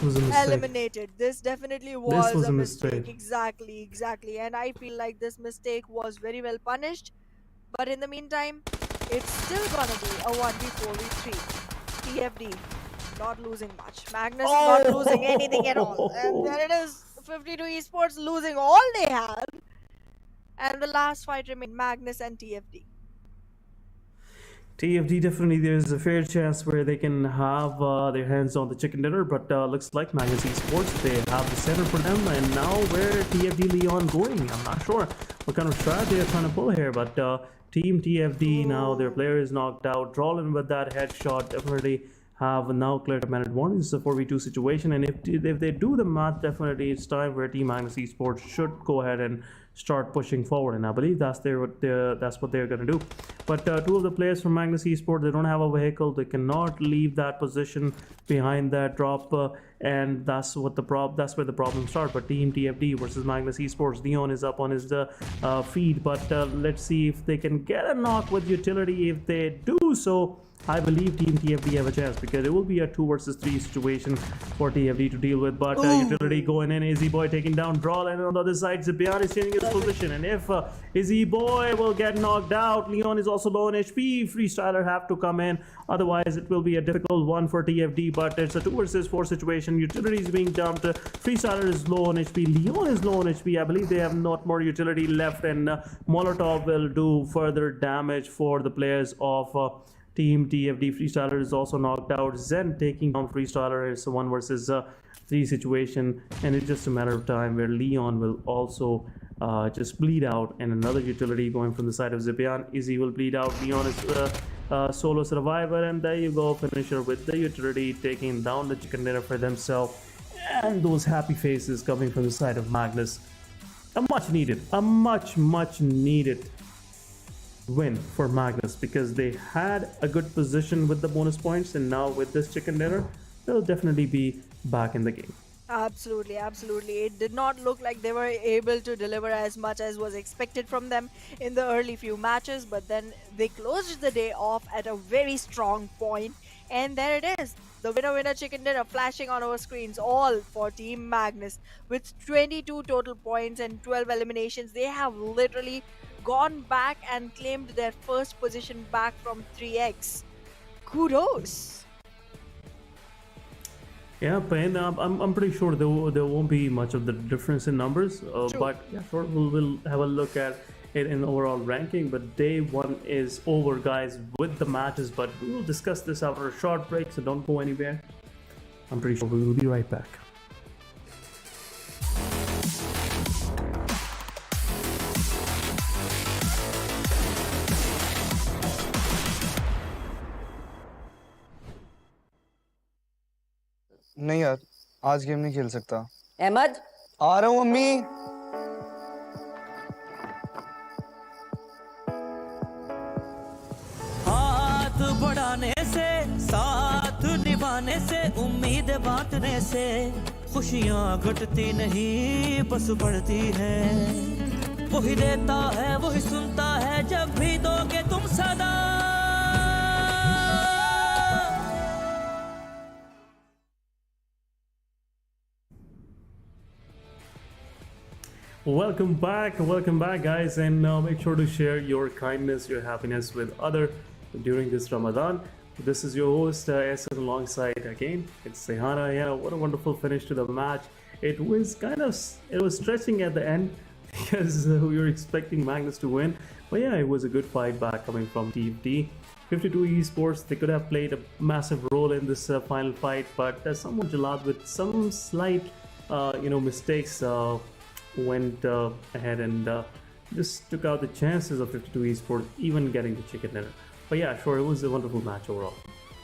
eliminated. This definitely was a mistake. Exactly. And I feel like this mistake was very well punished. But in the meantime, it's still gonna be a 1v4v3. TFD not losing much. Magnus not losing anything at all. And there it is. 52 Esports losing all they have. And the last fight remained Magnus and TFD. TFD, definitely there's a fair chance where they can have their hands on the chicken dinner, but looks like Magnus Esports, they have the center for them. And now where TFD Leon going? I'm not sure what kind of strat they're trying to pull here, but Team TFD now, their player is knocked out. Drolin with that headshot definitely have now cleared a man advantage. It's a 4v2 situation, and if they do the math, definitely it's time where Team Magnus Esports should go ahead and start pushing forward, and I believe that's what they're going to do. But two of the players from Magnus Esports, they don't have a vehicle, they cannot leave that position behind that drop, and that's where the problem starts. But Team TFD versus Magnus Esports, Leon is up on his feed, but let's see if they can get a knock with utility. If they do so, I believe Team TFD have a chance, because it will be a 2 versus 3 situation for TFD to deal with. But utility going in, Izzy Boy taking down Drawl, and on the other side, Zibian is changing his position. And if Izzy Boy will get knocked out, Leon is also low on HP. Freestyler have to come in, otherwise it will be a difficult one for TFD. But it's a 2 versus 4 situation. Utility is being dumped. Freestyler is low on HP. Leon is low on HP. I believe they have not more utility left, and Molotov will do further damage for the players of Team TFD. Freestyler is also knocked out. Zen taking down Freestyler. It's a 1 versus 3 situation, and it's just a matter of time where Leon will also just bleed out, and another utility going from the side of Zipian. Izzy will bleed out. Leon is solo survivor, and there you go, finisher with the utility taking down the chicken dinner for themselves. And those happy faces coming from the side of Magnus. A much needed win for Magnus, because they had a good position with the bonus points, and now with this chicken dinner, they'll definitely be back in the game. Absolutely. It did not look like they were able to deliver as much as was expected from them in the early few matches, but then they closed the day off at a very strong point, and there it is. The winner chicken dinner flashing on our screens, all for Team Magnus. With 22 total points and 12 eliminations, they have literally gone back and claimed their first position back from 3x. Kudos. Yeah, and I'm pretty sure there won't be much of the difference in numbers, but yeah, sure, we'll have a look at it in overall ranking. But day 1 is over, guys, with the matches, but we will discuss this after a short break, so don't go anywhere. I'm pretty sure we will be right back. नहीं यार, आज game नहीं खेल सकता। अहमद, आ रहा हूँ mummy. हाथ बढ़ाने से, साथ निभाने से, उम्मीद बांटने से खुशियाँ घटती नहीं बस बढ़ती है। वही देता है वही सुनता है, जब भी दोगे तुम सदा। Welcome back, guys, and make sure to share your kindness, your happiness with other during this Ramadan. This is your host Essar, alongside again it's Sehana. Yeah, what a wonderful finish to the match. It was stretching at the end because we were expecting Magnus to win, but yeah, it was a good fight back coming from TFD. 52 Esports, they could have played a massive role in this final fight, but someone Jalad with some slight mistakes went ahead and just took out the chances of 52 Esports even getting the chicken dinner. But yeah, sure, it was a wonderful match overall.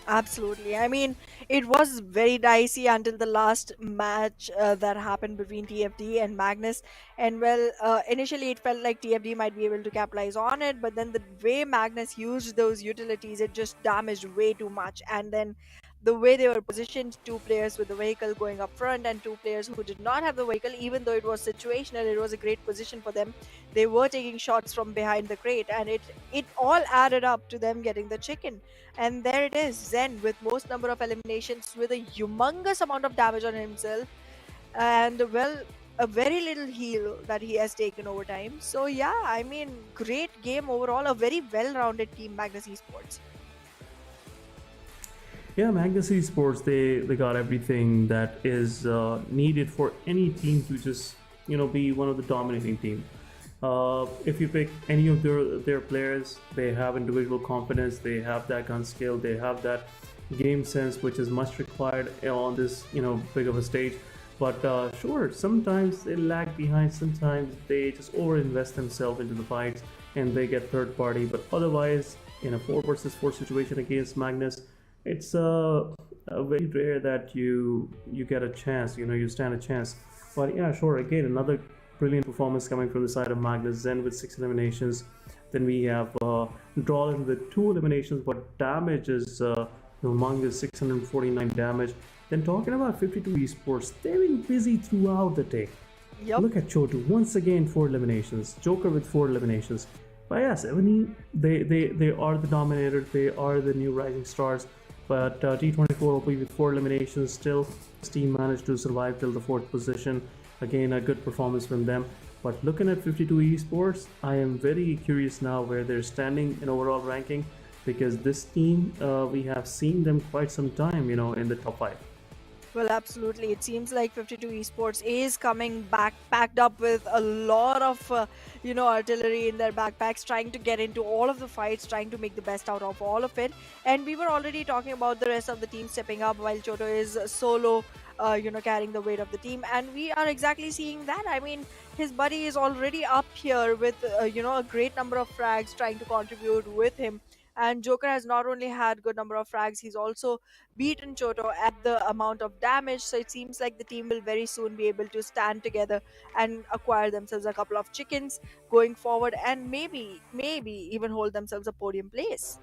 Absolutely. I mean, it was very dicey until the last match that happened between TFD and Magnus. And well, initially it felt like TFD might be able to capitalize on it, but then the way Magnus used those utilities, it just damaged way too much. And then the way they were positioned, 2 players with the vehicle going up front and 2 players who did not have the vehicle, even though it was situational, it was a great position for them. They were taking shots from behind the crate, and it all added up to them getting the chicken. And there it is, Zen with most number of eliminations, with a humongous amount of damage on himself, and well, a very little heal that he has taken over time. So yeah, I mean, great game overall, a very well-rounded team, Magnus Esports. Yeah, Magnus Esports, they got everything that is needed for any team to just be one of the dominating teams. If you pick any of their players, they have individual confidence, they have that gun skill, they have that game sense, which is much required on this big of a stage. But sure, sometimes they lag behind, sometimes they just overinvest themselves into the fights and they get third party. But otherwise, in a 4 versus 4 situation against Magnus, it's very rare that you get a chance. You stand a chance. But yeah, sure. Again, another brilliant performance coming from the side of Magnus. Zen with 6 eliminations. Then we have Drawlin with 2 eliminations, but damage is humongous, 649 damage. Then talking about 52 Esports, they've been busy throughout the day. Yep. Look at Chotu, once again 4 eliminations. Joker with 4 eliminations. But yeah, 70, they are the dominator, they are the new rising stars. But T24 OP with 4 eliminations, still this team managed to survive till the 4th position. Again, a good performance from them. But looking at 52 Esports, I am very curious now where they're standing in overall ranking, because this team, we have seen them quite some time, in the top 5. Well, absolutely. It seems like 52 Esports is coming back packed up with a lot of, artillery in their backpacks, trying to get into all of the fights, trying to make the best out of all of it. And we were already talking about the rest of the team stepping up while Choto is solo, carrying the weight of the team. And we are exactly seeing that. I mean, his buddy is already up here with, a great number of frags trying to contribute with him. And Joker has not only had good number of frags, he's also beaten Choto at the amount of damage. So it seems like the team will very soon be able to stand together and acquire themselves a couple of chickens going forward, and maybe even hold themselves a podium place.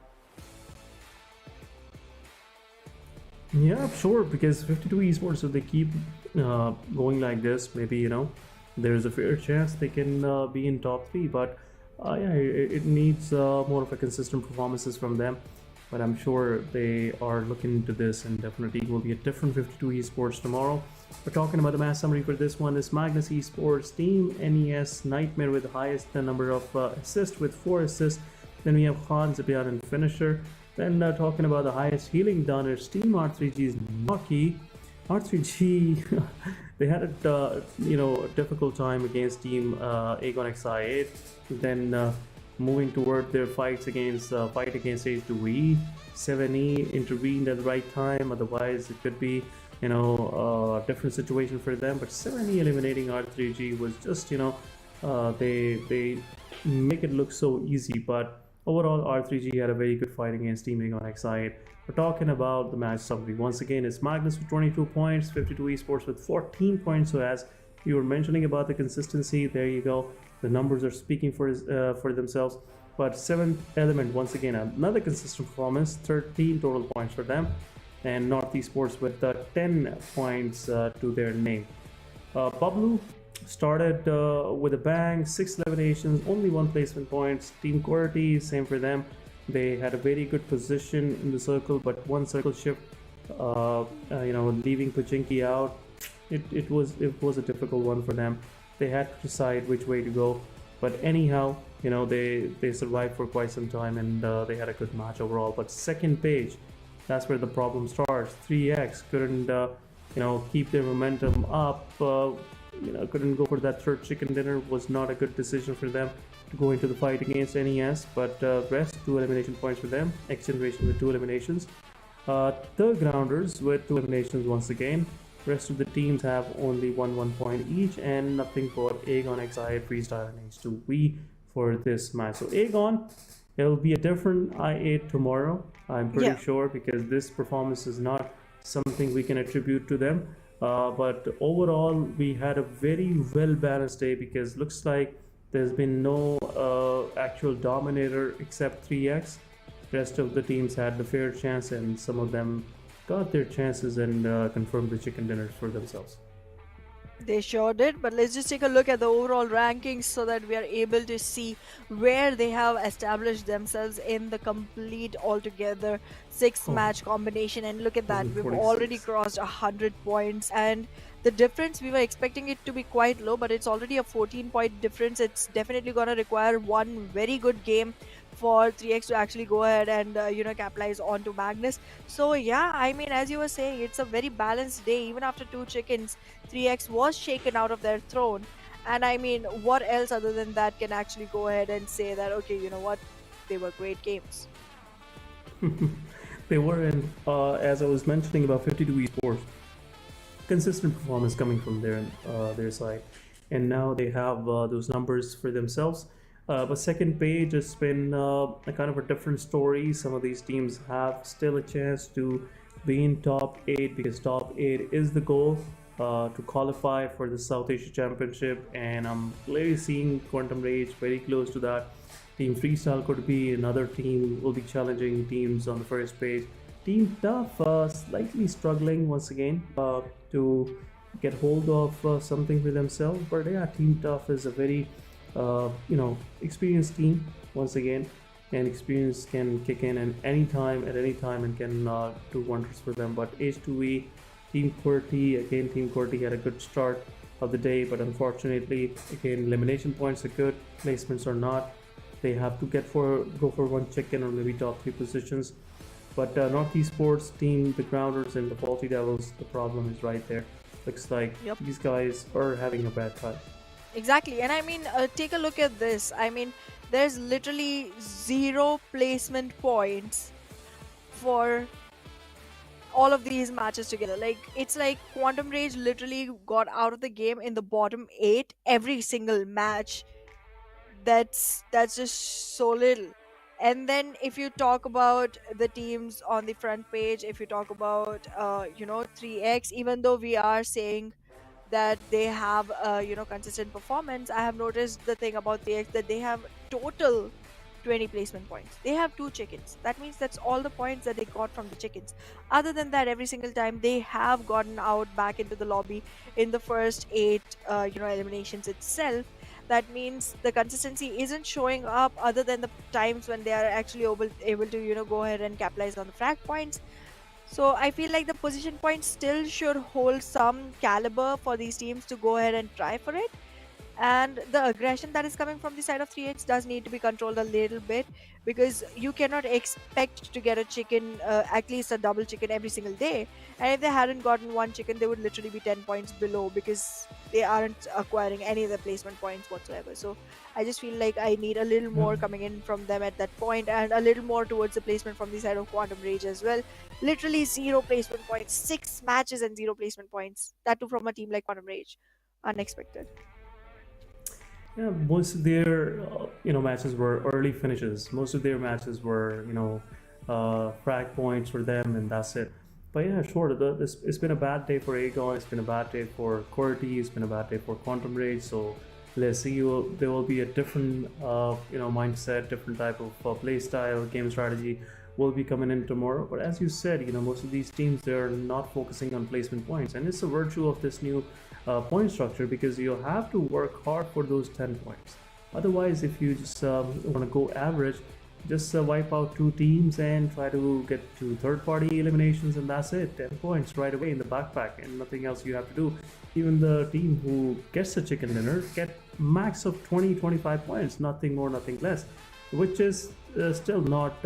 Yeah, sure, because 52 Esports, if they keep going like this, maybe, there's a fair chance they can be in top 3. But yeah, it needs more of a consistent performances from them. But I'm sure they are looking into this, and definitely will be a different 52 Esports tomorrow. We're talking about the match summary for this one is Magnus Esports, Team NES Nightmare with the highest number of assists with 4 assists. Then we have Khan Zibian and finisher. Then talking about the highest healing done is Team R3G's Noki. R3G, they had a difficult time against Team Aegon XI8. Then moving toward their fight against H2E, 7E intervened at the right time. Otherwise, it could be a different situation for them. But 7E eliminating R3G was just they make it look so easy. But overall, R3G had a very good fight against Team Aegon XI8. We're talking about the match summary. Once again, it's Magnus with 22 points, 52 Esports with 14 points. So as you were mentioning about the consistency, there you go. The numbers are speaking for themselves. But 7th Element, once again, another consistent performance, 13 total points for them. And North Esports with 10 points to their name. BABLU started with a bang, 6 eliminations, only 1 placement points. Team QWERTY, same for them. They had a very good position in the circle, but 1 circle shift, leaving Pachinki out, it was a difficult one for them. They had to decide which way to go, but anyhow, they survived for quite some time, and they had a good match overall. But second page, that's where the problem starts. 3X couldn't keep their momentum up, couldn't go for that 3rd chicken dinner. Was not a good decision for them to go into the fight against NES, but rest 2 elimination points for them. XGeneration with 2 eliminations. The Grounders with 2 eliminations once again. Rest of the teams have only 1 point each, and nothing for Aegon XI, Freestyle, and H2E for this match. So Aegon, it'll be a different I8 tomorrow, I'm pretty sure, because this performance is not something we can attribute to them. But overall, we had a very well balanced day, because looks like there's been no actual dominator except 3X. Rest of the teams had the fair chance, and some of them got their chances and confirmed the chicken dinners for themselves. They sure did, but let's just take a look at the overall rankings so that we are able to see where they have established themselves in the complete altogether 6-match combination. And look at that, we've already crossed 100 points, and the difference, we were expecting it to be quite low, but it's already a 14-point difference. It's definitely going to require one very good game for 3X to actually go ahead and capitalize onto Magnus. So yeah, I mean, as you were saying, it's a very balanced day. Even after 2 chickens, 3X was shaken out of their throne. And I mean, what else other than that can actually go ahead and say that, okay, you know what, they were great games. They were, and as I was mentioning about 52 Esports, consistent performance coming from their side, and now they have those numbers for themselves. But second page, it's been a kind of a different story. Some of these teams have still a chance to be in top 8, because top 8 is the goal to qualify for the South Asia Championship, and I'm clearly seeing Quantum Rage very close to that. Team Freestyle could be another team, will be challenging teams on the first page. Team Tough slightly struggling once again to get hold of something for themselves, but yeah, Team Tough is a very experienced team once again, and experience can kick in at any time and can do wonders for them. But H2E, Team QWERTY, again, Team QWERTY had a good start of the day, but unfortunately, again, elimination points are good, placements are not. They have to go for one chicken or maybe top 3 positions. But North Esports, Team The Grounders, and the Faulty Devils, the problem is right there. Looks like Yep. these guys are having a bad time. Exactly. And I mean, take a look at this. I mean, there's literally 0 placement points for all of these matches together. Like, it's like Quantum Rage literally got out of the game in the bottom 8 every single match. That's just so little. And then if you talk about the teams on the front page, if you talk about 3x, even though we are saying that they have consistent performance, I have noticed the thing about 3x, that they have total 20 placement points. They have 2 chickens. That means that's all the points that they got from the chickens. Other than that, every single time they have gotten out back into the lobby in the first 8 eliminations itself. That means the consistency isn't showing up, other than the times when they are actually able to go ahead and capitalize on the frag points. So I feel like the position points still should hold some caliber for these teams to go ahead and try for it. And the aggression that is coming from the side of 3x does need to be controlled a little bit, because you cannot expect to get a chicken, at least a double chicken every single day. And if they hadn't gotten one chicken, they would literally be 10 points below, because they aren't acquiring any of the placement points whatsoever. So I just feel like I need a little more coming in from them at that point, and a little more towards the placement from the side of Quantum Rage as well. Literally 0 placement points, 6 matches and 0 placement points, that too from a team like Quantum Rage. Unexpected. Yeah, most of their matches were early finishes. Most of their matches were frag points for them, and that's it. But yeah, sure. It's been a bad day for Aegon. It's been a bad day for QWERTY. It's been a bad day for Quantum Rage. So let's see. There will be a different mindset, different type of play style, game strategy will be coming in tomorrow. But as you said, most of these teams, they're not focusing on placement points, and it's a virtue of this new point structure, because you have to work hard for those 10 points. Otherwise, if you just want to go average, just wipe out 2 teams and try to get to third-party eliminations, and that's it. 10 points right away in the backpack, and nothing else you have to do. Even the team who gets the chicken dinner get max of 20-25 points, nothing more, nothing less, which is still not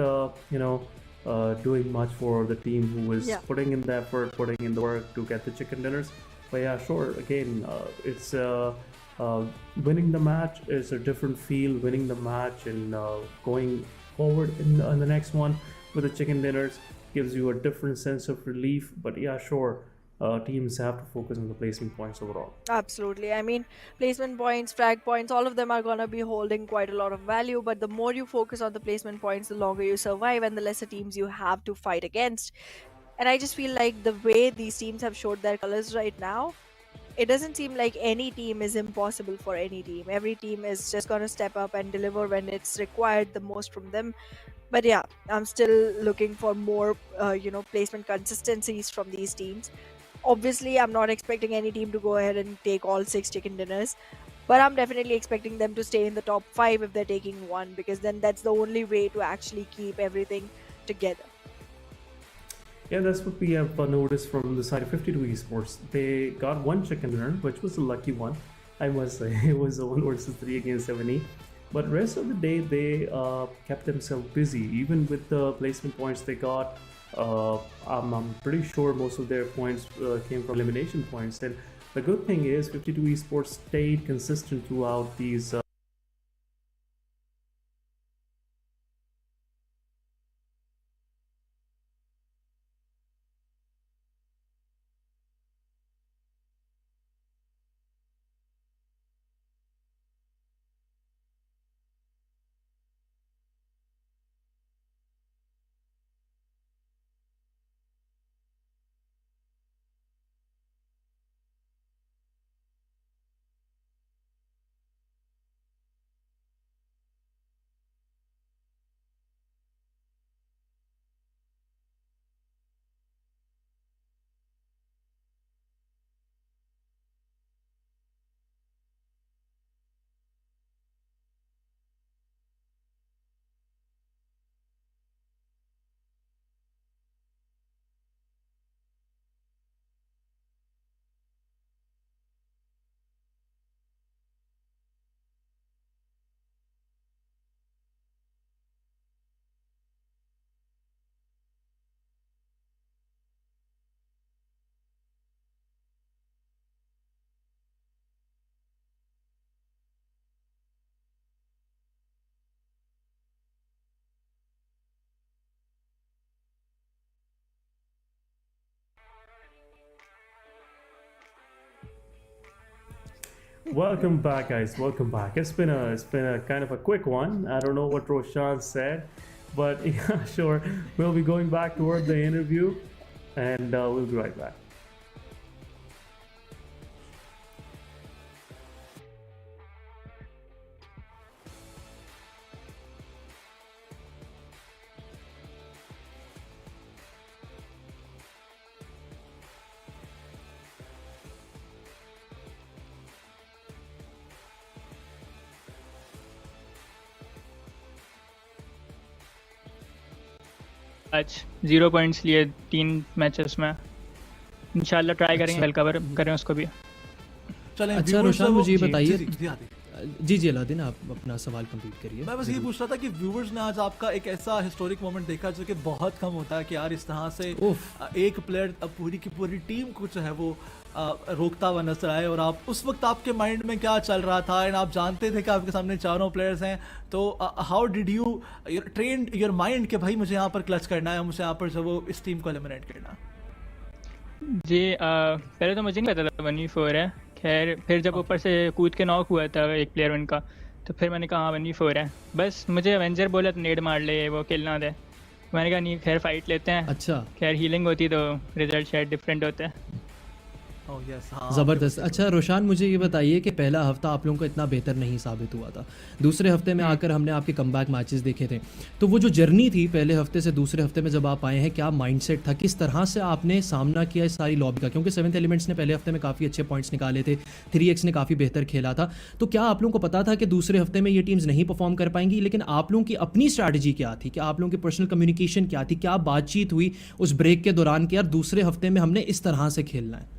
doing much for the team who is putting in the effort, putting in the work to get the chicken dinners. But yeah, sure, again, it's winning the match is a different feel. Winning the match and going forward in the next one with the chicken dinners gives you a different sense of relief. But yeah, sure, teams have to focus on the placement points overall. Absolutely. I mean, placement points, frag points, all of them are going to be holding quite a lot of value. But the more you focus on the placement points, the longer you survive and the lesser teams you have to fight against. And I just feel like the way these teams have showed their colors right now, it doesn't seem like any team is impossible for any team. Every team is just going to step up and deliver when it's required the most from them. But yeah, I'm still looking for more, placement consistencies from these teams. Obviously, I'm not expecting any team to go ahead and take all 6 chicken dinners, but I'm definitely expecting them to stay in the top 5 if they're taking one, because then that's the only way to actually keep everything together. Yeah, that's what we have noticed from the side of 52 Esports. They got one chicken dinner, which was a lucky one. I must say, it was a 1 versus 3 against 70. But rest of the day, they kept themselves busy. Even with the placement points they got, I'm pretty sure most of their points came from elimination points. And the good thing is 52 Esports stayed consistent throughout these Welcome back, guys. Welcome back. It's been a kind of a quick one. I don't know what Roshan said, but yeah, sure. We'll be going back toward the interview, and we'll be right back. आज 0 points लिए 3 matches में। इंशाल्लाह try करेंगे, कल cover करें उसको भी। चलें, अच्छा रोशन, मुझे ये बताइए। जी जी अलादीन, आप अपना सवाल कंप्लीट करिए। मैं बस ये पूछ रहा था कि व्यूअर्स ने आज आपका एक ऐसा हिस्टोरिक मोमेंट देखा जो कि बहुत कम होता है कि यार इस तरह से एक प्लेयर पूरी की पूरी टीम को जो है वो रोकता हुआ नजर आए, और आप उस वक्त आपके माइंड में क्या चल रहा था, एंड आप जानते थे कि आपके सामने चारों प्लेयर्स हैं, तो how did you train your mind कि भाई मुझे यहाँ पर क्लच करना है, मुझे यहाँ पर जो वो इस टीम को एलिमिनेट करना है? जी पहले तो मुझे नहीं पता था 1v4 है। खैर फिर जब ऊपर से कूद के नॉक हुआ था एक प्लेयर उनका, तो फिर मैंने कहा हाँ 1v4 है। बस मुझे एवेंजर बोला तो नेड मार ले, वो किल ना दे। मैंने कहा नहीं, खैर फाइट लेते हैं। अच्छा, खैर हीलिंग होती तो रिजल्ट शायद डिफरेंट होता है। ज़बरदस्त। अच्छा रोशान, मुझे ये बताइए कि पहला हफ्ता आप लोगों का इतना बेहतर नहीं साबित हुआ था, दूसरे हफ्ते में आकर हमने आपके कमबैक मैचेस देखे थे, तो वो जो जर्नी थी पहले हफ्ते से दूसरे हफ्ते में जब आप आए हैं, क्या माइंडसेट था, किस तरह से आपने सामना किया इस सारी लॉबी का? क्योंकि 7th एलिमेंट्स ने पहले हफ्ते में काफ़ी अच्छे पॉइंट्स निकाले थे, 3x ने काफ़ी बेहतर खेला था, तो क्या आप लोगों को पता था कि दूसरे हफ्ते में ये टीम्स नहीं परफॉर्म कर पाएंगी? लेकिन आप लोगों की अपनी स्ट्रैटेजी क्या थी, क्या आप लोगों की पर्सनल कम्युनिकेशन क्या थी, क्या बातचीत हुई उस ब्रेक के दौरान कि यार दूसरे हफ्ते में हमने इस तरह से खेलना है?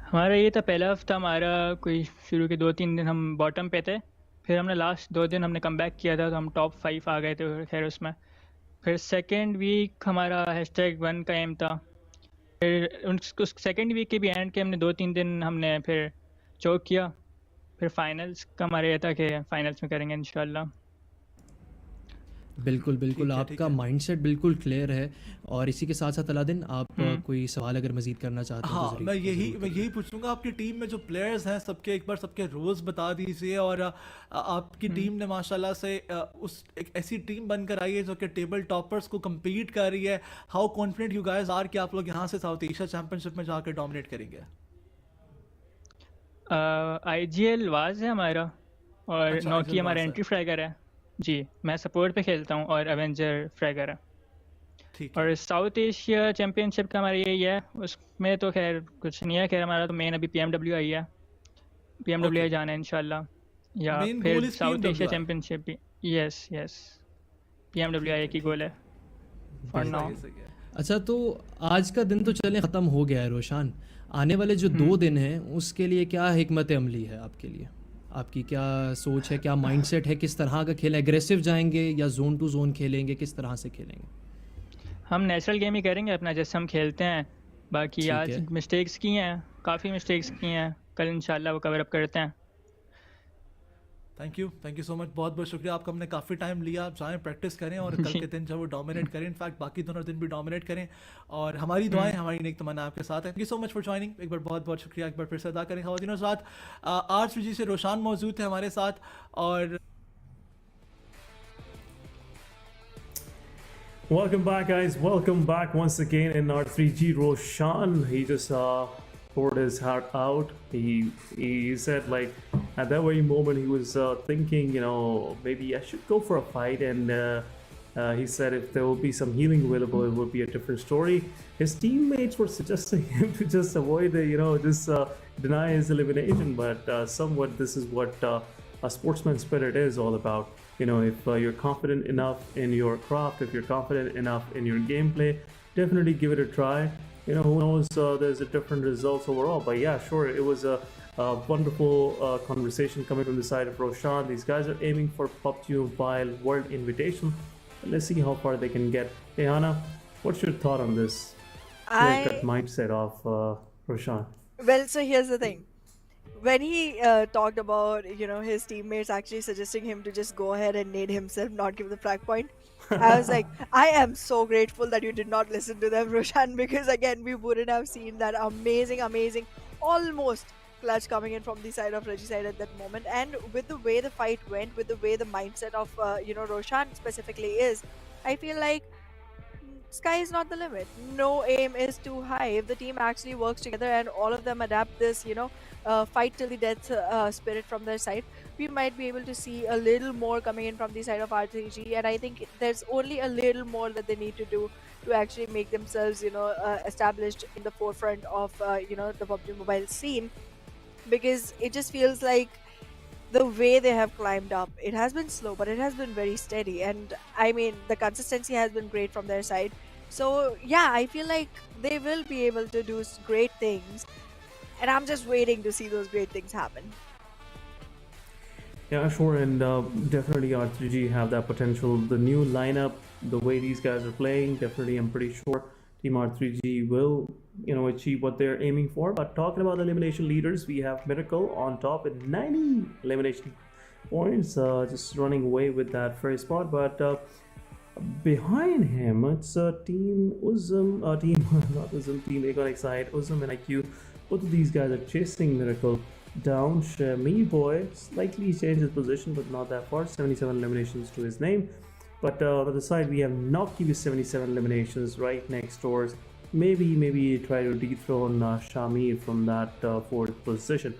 हमारा ये था, पहला हफ्ता हमारा कोई शुरू के 2-3 दिन हम बॉटम पे थे, फिर हमने लास्ट 2 दिन हमने कम बैक किया था, तो हम टॉप 5 आ गए थे खैर उसमें। फिर सेकेंड वीक हमारा #1 का एम था। फिर उस सेकेंड वीक के भी एंड के हमने 2-3 दिन हमने फिर चोक किया। फिर फाइनल्स का हमारा ये था कि फाइनल्स में करेंगे इंशाल्लाह। बिल्कुल बिल्कुल, आपका माइंडसेट बिल्कुल क्लियर है। और इसी के साथ साथ अलादीन, आप कोई सवाल अगर मजीद करना चाहते हैं? हाँ, मैं यही पूछूंगा, आपकी टीम में जो प्लेयर्स हैं सबके एक बार सबके रोल्स बता दीजिए, और आपकी टीम ने माशाल्लाह से उस एक ऐसी टीम बनकर आई है जो कि टेबल टॉपर्स को compete कर रही है। How confident you guys are कि आप लोग यहाँ से साउथ एशिया चैंपियनशिप में जाकर डोमिनेट करेंगे? IGL वाज है हमारा, और अच्छा, नॉकी IGL हमारा वाज है। एंट्री फ्रैगर है। जी, मैं सपोर्ट पे खेलता हूँ, और एवेंजर फ्रैगर है। ठीक और साउथ एशिया चैंपियनशिप का हमारा यही है, उसमें तो खैर कुछ नहीं है। खैर हमारा तो मेन अभी PMW आई है, PMW आई जाना है इंशाल्लाह, या Main फिर goal is south Asia PMWI। Championship भी। यस PMW आई की गोल है फॉर नाउ। अच्छा, तो आज का दिन तो चलें ख़त्म हो गया है रोशान, आने वाले जो 2 दिन हैं उसके लिए क्या हिकमत अमली है आपके लिए? आपकी क्या सोच है, क्या माइंडसेट है, किस तरह का खेल? एग्रेसिव जाएंगे या जोन टू जोन खेलेंगे, किस तरह से खेलेंगे? हम नेचुरल गेम ही करेंगे अपना, जैसे हम खेलते हैं। बाकी आज मिस्टेक्स की हैं, काफ़ी मिस्टेक्स की हैं, कल इंशाल्लाह वो कवर अप करते हैं। थैंक यू सो मच, बहुत बहुत शुक्रिया आपका। हमने काफ़ी टाइम लिया, आप जाएँ प्रैक्टिस करें और कल के दिन जब वो डोमिनेट करें, इनफैक्ट बाकी दोनों दिन भी डोमिनेट करें, और हमारी दुआएं, हमारी नेक तमन्ना आपके साथ है। Thank you so much for joining. एक बार बहुत बहुत शुक्रिया एक बार फिर से अदा करें। खवातीन और साथ R3G से रोशान मौजूद थे हमारे साथ, और Welcome back, guys. Welcome back once again in R3G. Roshan, he just poured his heart out. He said, like, at that very moment he was thinking, you know, maybe I should go for a fight, and he said if there will be some healing available, it would be a different story. His teammates were suggesting him to just avoid the, just deny his elimination, but somewhat this is what a sportsman spirit is all about. If you're confident enough in your craft, if you're confident enough in your gameplay, definitely give it a try. Who knows, there's a different results overall. But yeah, sure, it was a wonderful conversation coming from the side of Roshan. These guys are aiming for PUBG Mobile World Invitation. Let's see how far they can get. Hey Hannah, what's your thought on this clear-cut mindset of Roshan? Well, so here's the thing. When he talked about, his teammates actually suggesting him to just go ahead and nade himself, not give the frag point, I was like, I am so grateful that you did not listen to them, Roshan, because again, we wouldn't have seen that amazing, almost clutch coming in from the side of Regicide at that moment. And with the way the fight went, with the way the mindset of Roshan specifically is, I feel like sky is not the limit. No aim is too high. If the team actually works together and all of them adapt this, fight till the death spirit from their side, we might be able to see a little more coming in from the side of R3G. And I think there's only a little more that they need to do to actually make themselves, established in the forefront of, the PUBG Mobile scene, because it just feels like the way they have climbed up, it has been slow, but it has been very steady. And I mean, the consistency has been great from their side. So yeah, I feel like they will be able to do great things, and I'm just waiting to see those great things happen. Yeah, sure, and definitely R3G have that potential. The new lineup, the way these guys are playing, definitely I'm pretty sure Team R3G will, achieve what they're aiming for. But talking about the elimination leaders, we have Miracle on top with 90 elimination points, just running away with that first spot. But behind him, it's Team Uzum, not Uzum, Team Iconic Side, Uzum and IQ. Both of these guys are chasing Miracle down. Shami Boy slightly changed his position, but not that far. 77 eliminations to his name. But on the other side, we have Noki with 77 eliminations right next doors. Maybe try to dethrone Shami from that fourth position.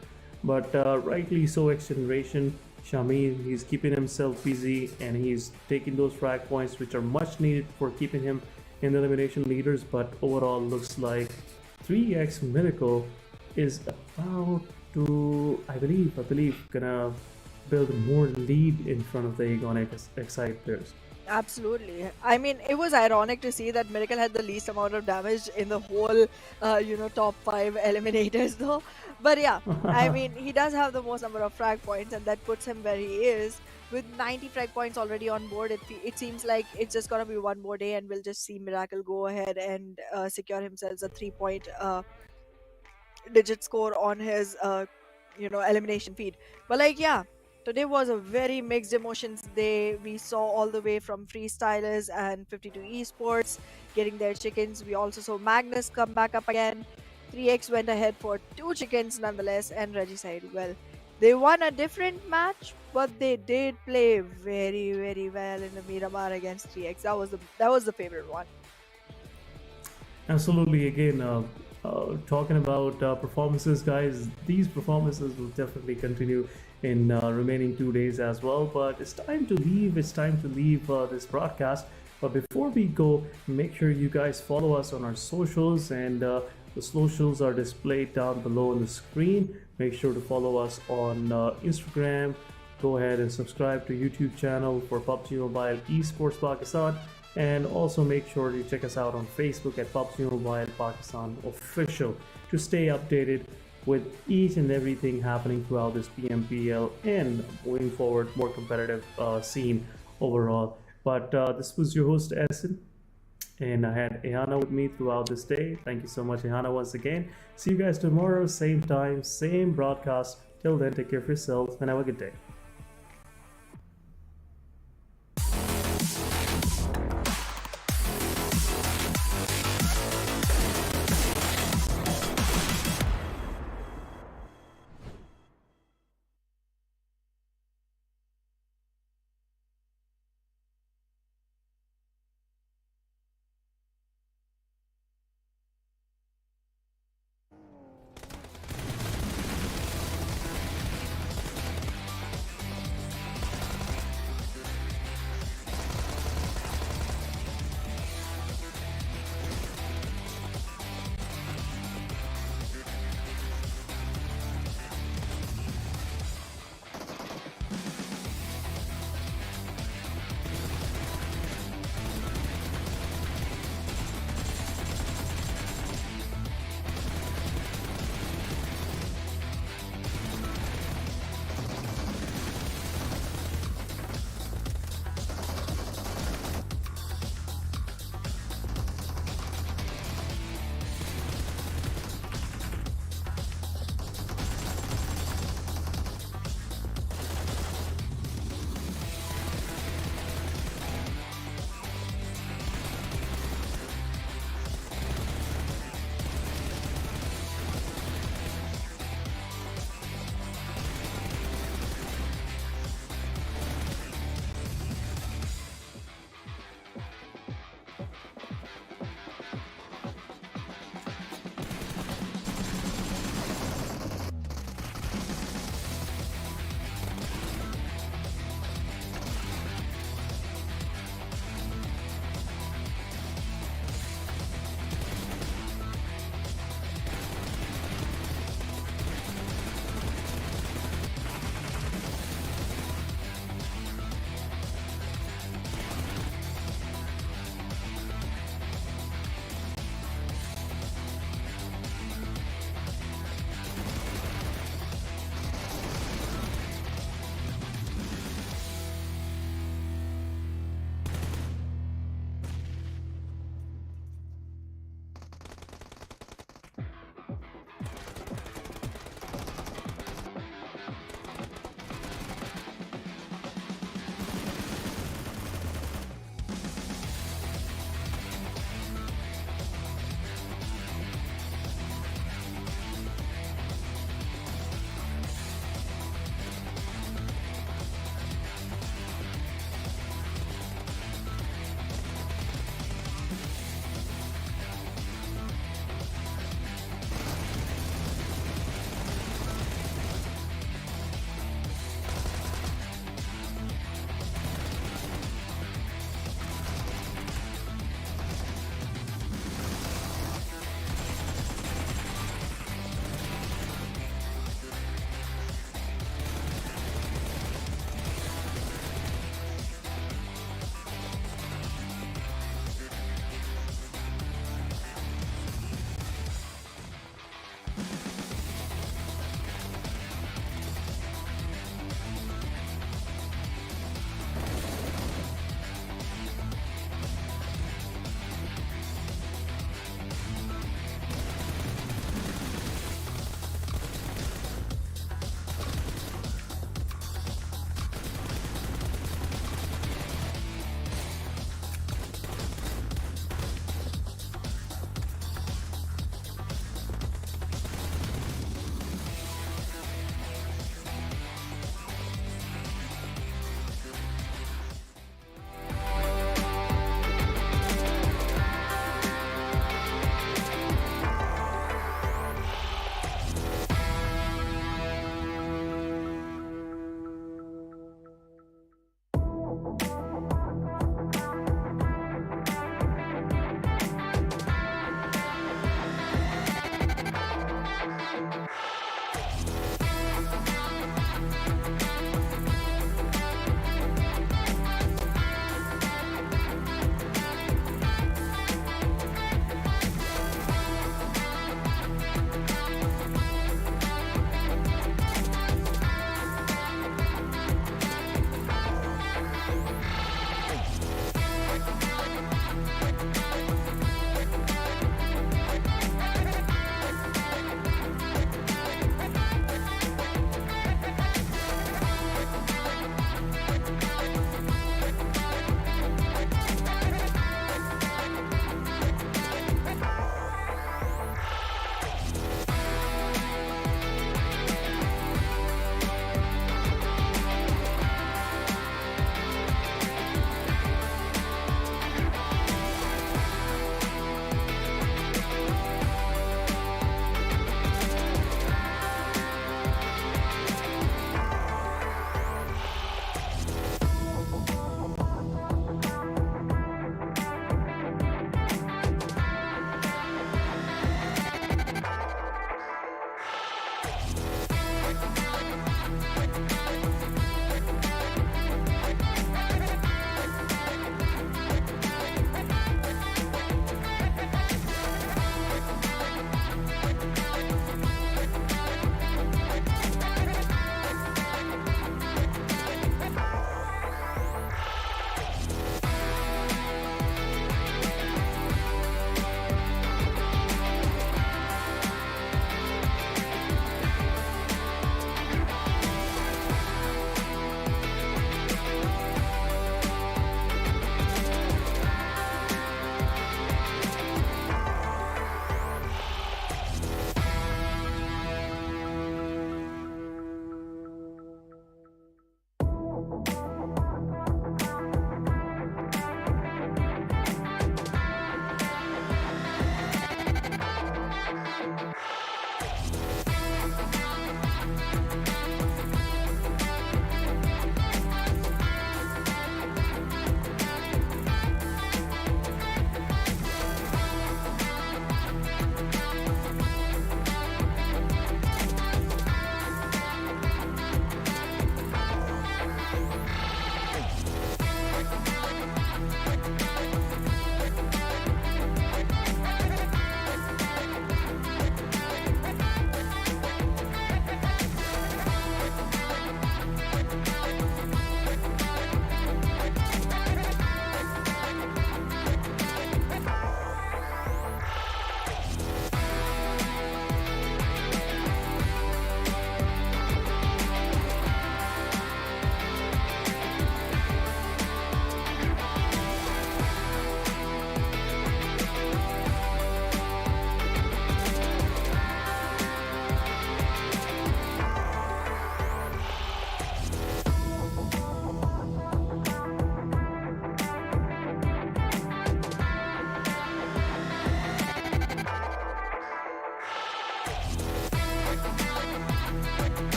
But rightly so, XGeneration, Shami, he's keeping himself busy and he's taking those frag points, which are much needed for keeping him in the elimination leaders. But overall, looks like 3x Miracle is about to, I believe, gonna build more lead in front of the Iconic Side players. Absolutely. I mean, it was ironic to see that Miracle had the least amount of damage in the whole, top 5 eliminators though. But yeah, I mean, he does have the most number of frag points, and that puts him where he is. With 90 frag points already on board, it seems like it's just gonna be one more day and we'll just see Miracle go ahead and secure himself a 3-point digit score on his, elimination feed. But like, yeah, today was a very mixed emotions day. We saw all the way from freestylers and 52 esports getting their chickens. We also saw Magnus come back up again. 3x went ahead for 2 chickens nonetheless, and Regicide, well, they won a different match, but they did play very, very well in the Miramar against 3x. That was the favorite one. Absolutely. Again, talking about performances, guys, these performances will definitely continue in remaining 2 days as well. But it's time to leave. It's time to leave this broadcast. But before we go, make sure you guys follow us on our socials, and the socials are displayed down below on the screen. Make sure to follow us on Instagram. Go ahead and subscribe to YouTube channel for PUBG Mobile Esports Pakistan. And also make sure to check us out on Facebook at PUBG Mobile Pakistan Official to stay updated with each and everything happening throughout this PMPL and moving forward, more competitive scene overall. But this was your host, Essen, and I had Ehana with me throughout this day. Thank you so much, Ehana, once again. See you guys tomorrow, same time, same broadcast. Till then, take care of yourselves and have a good day.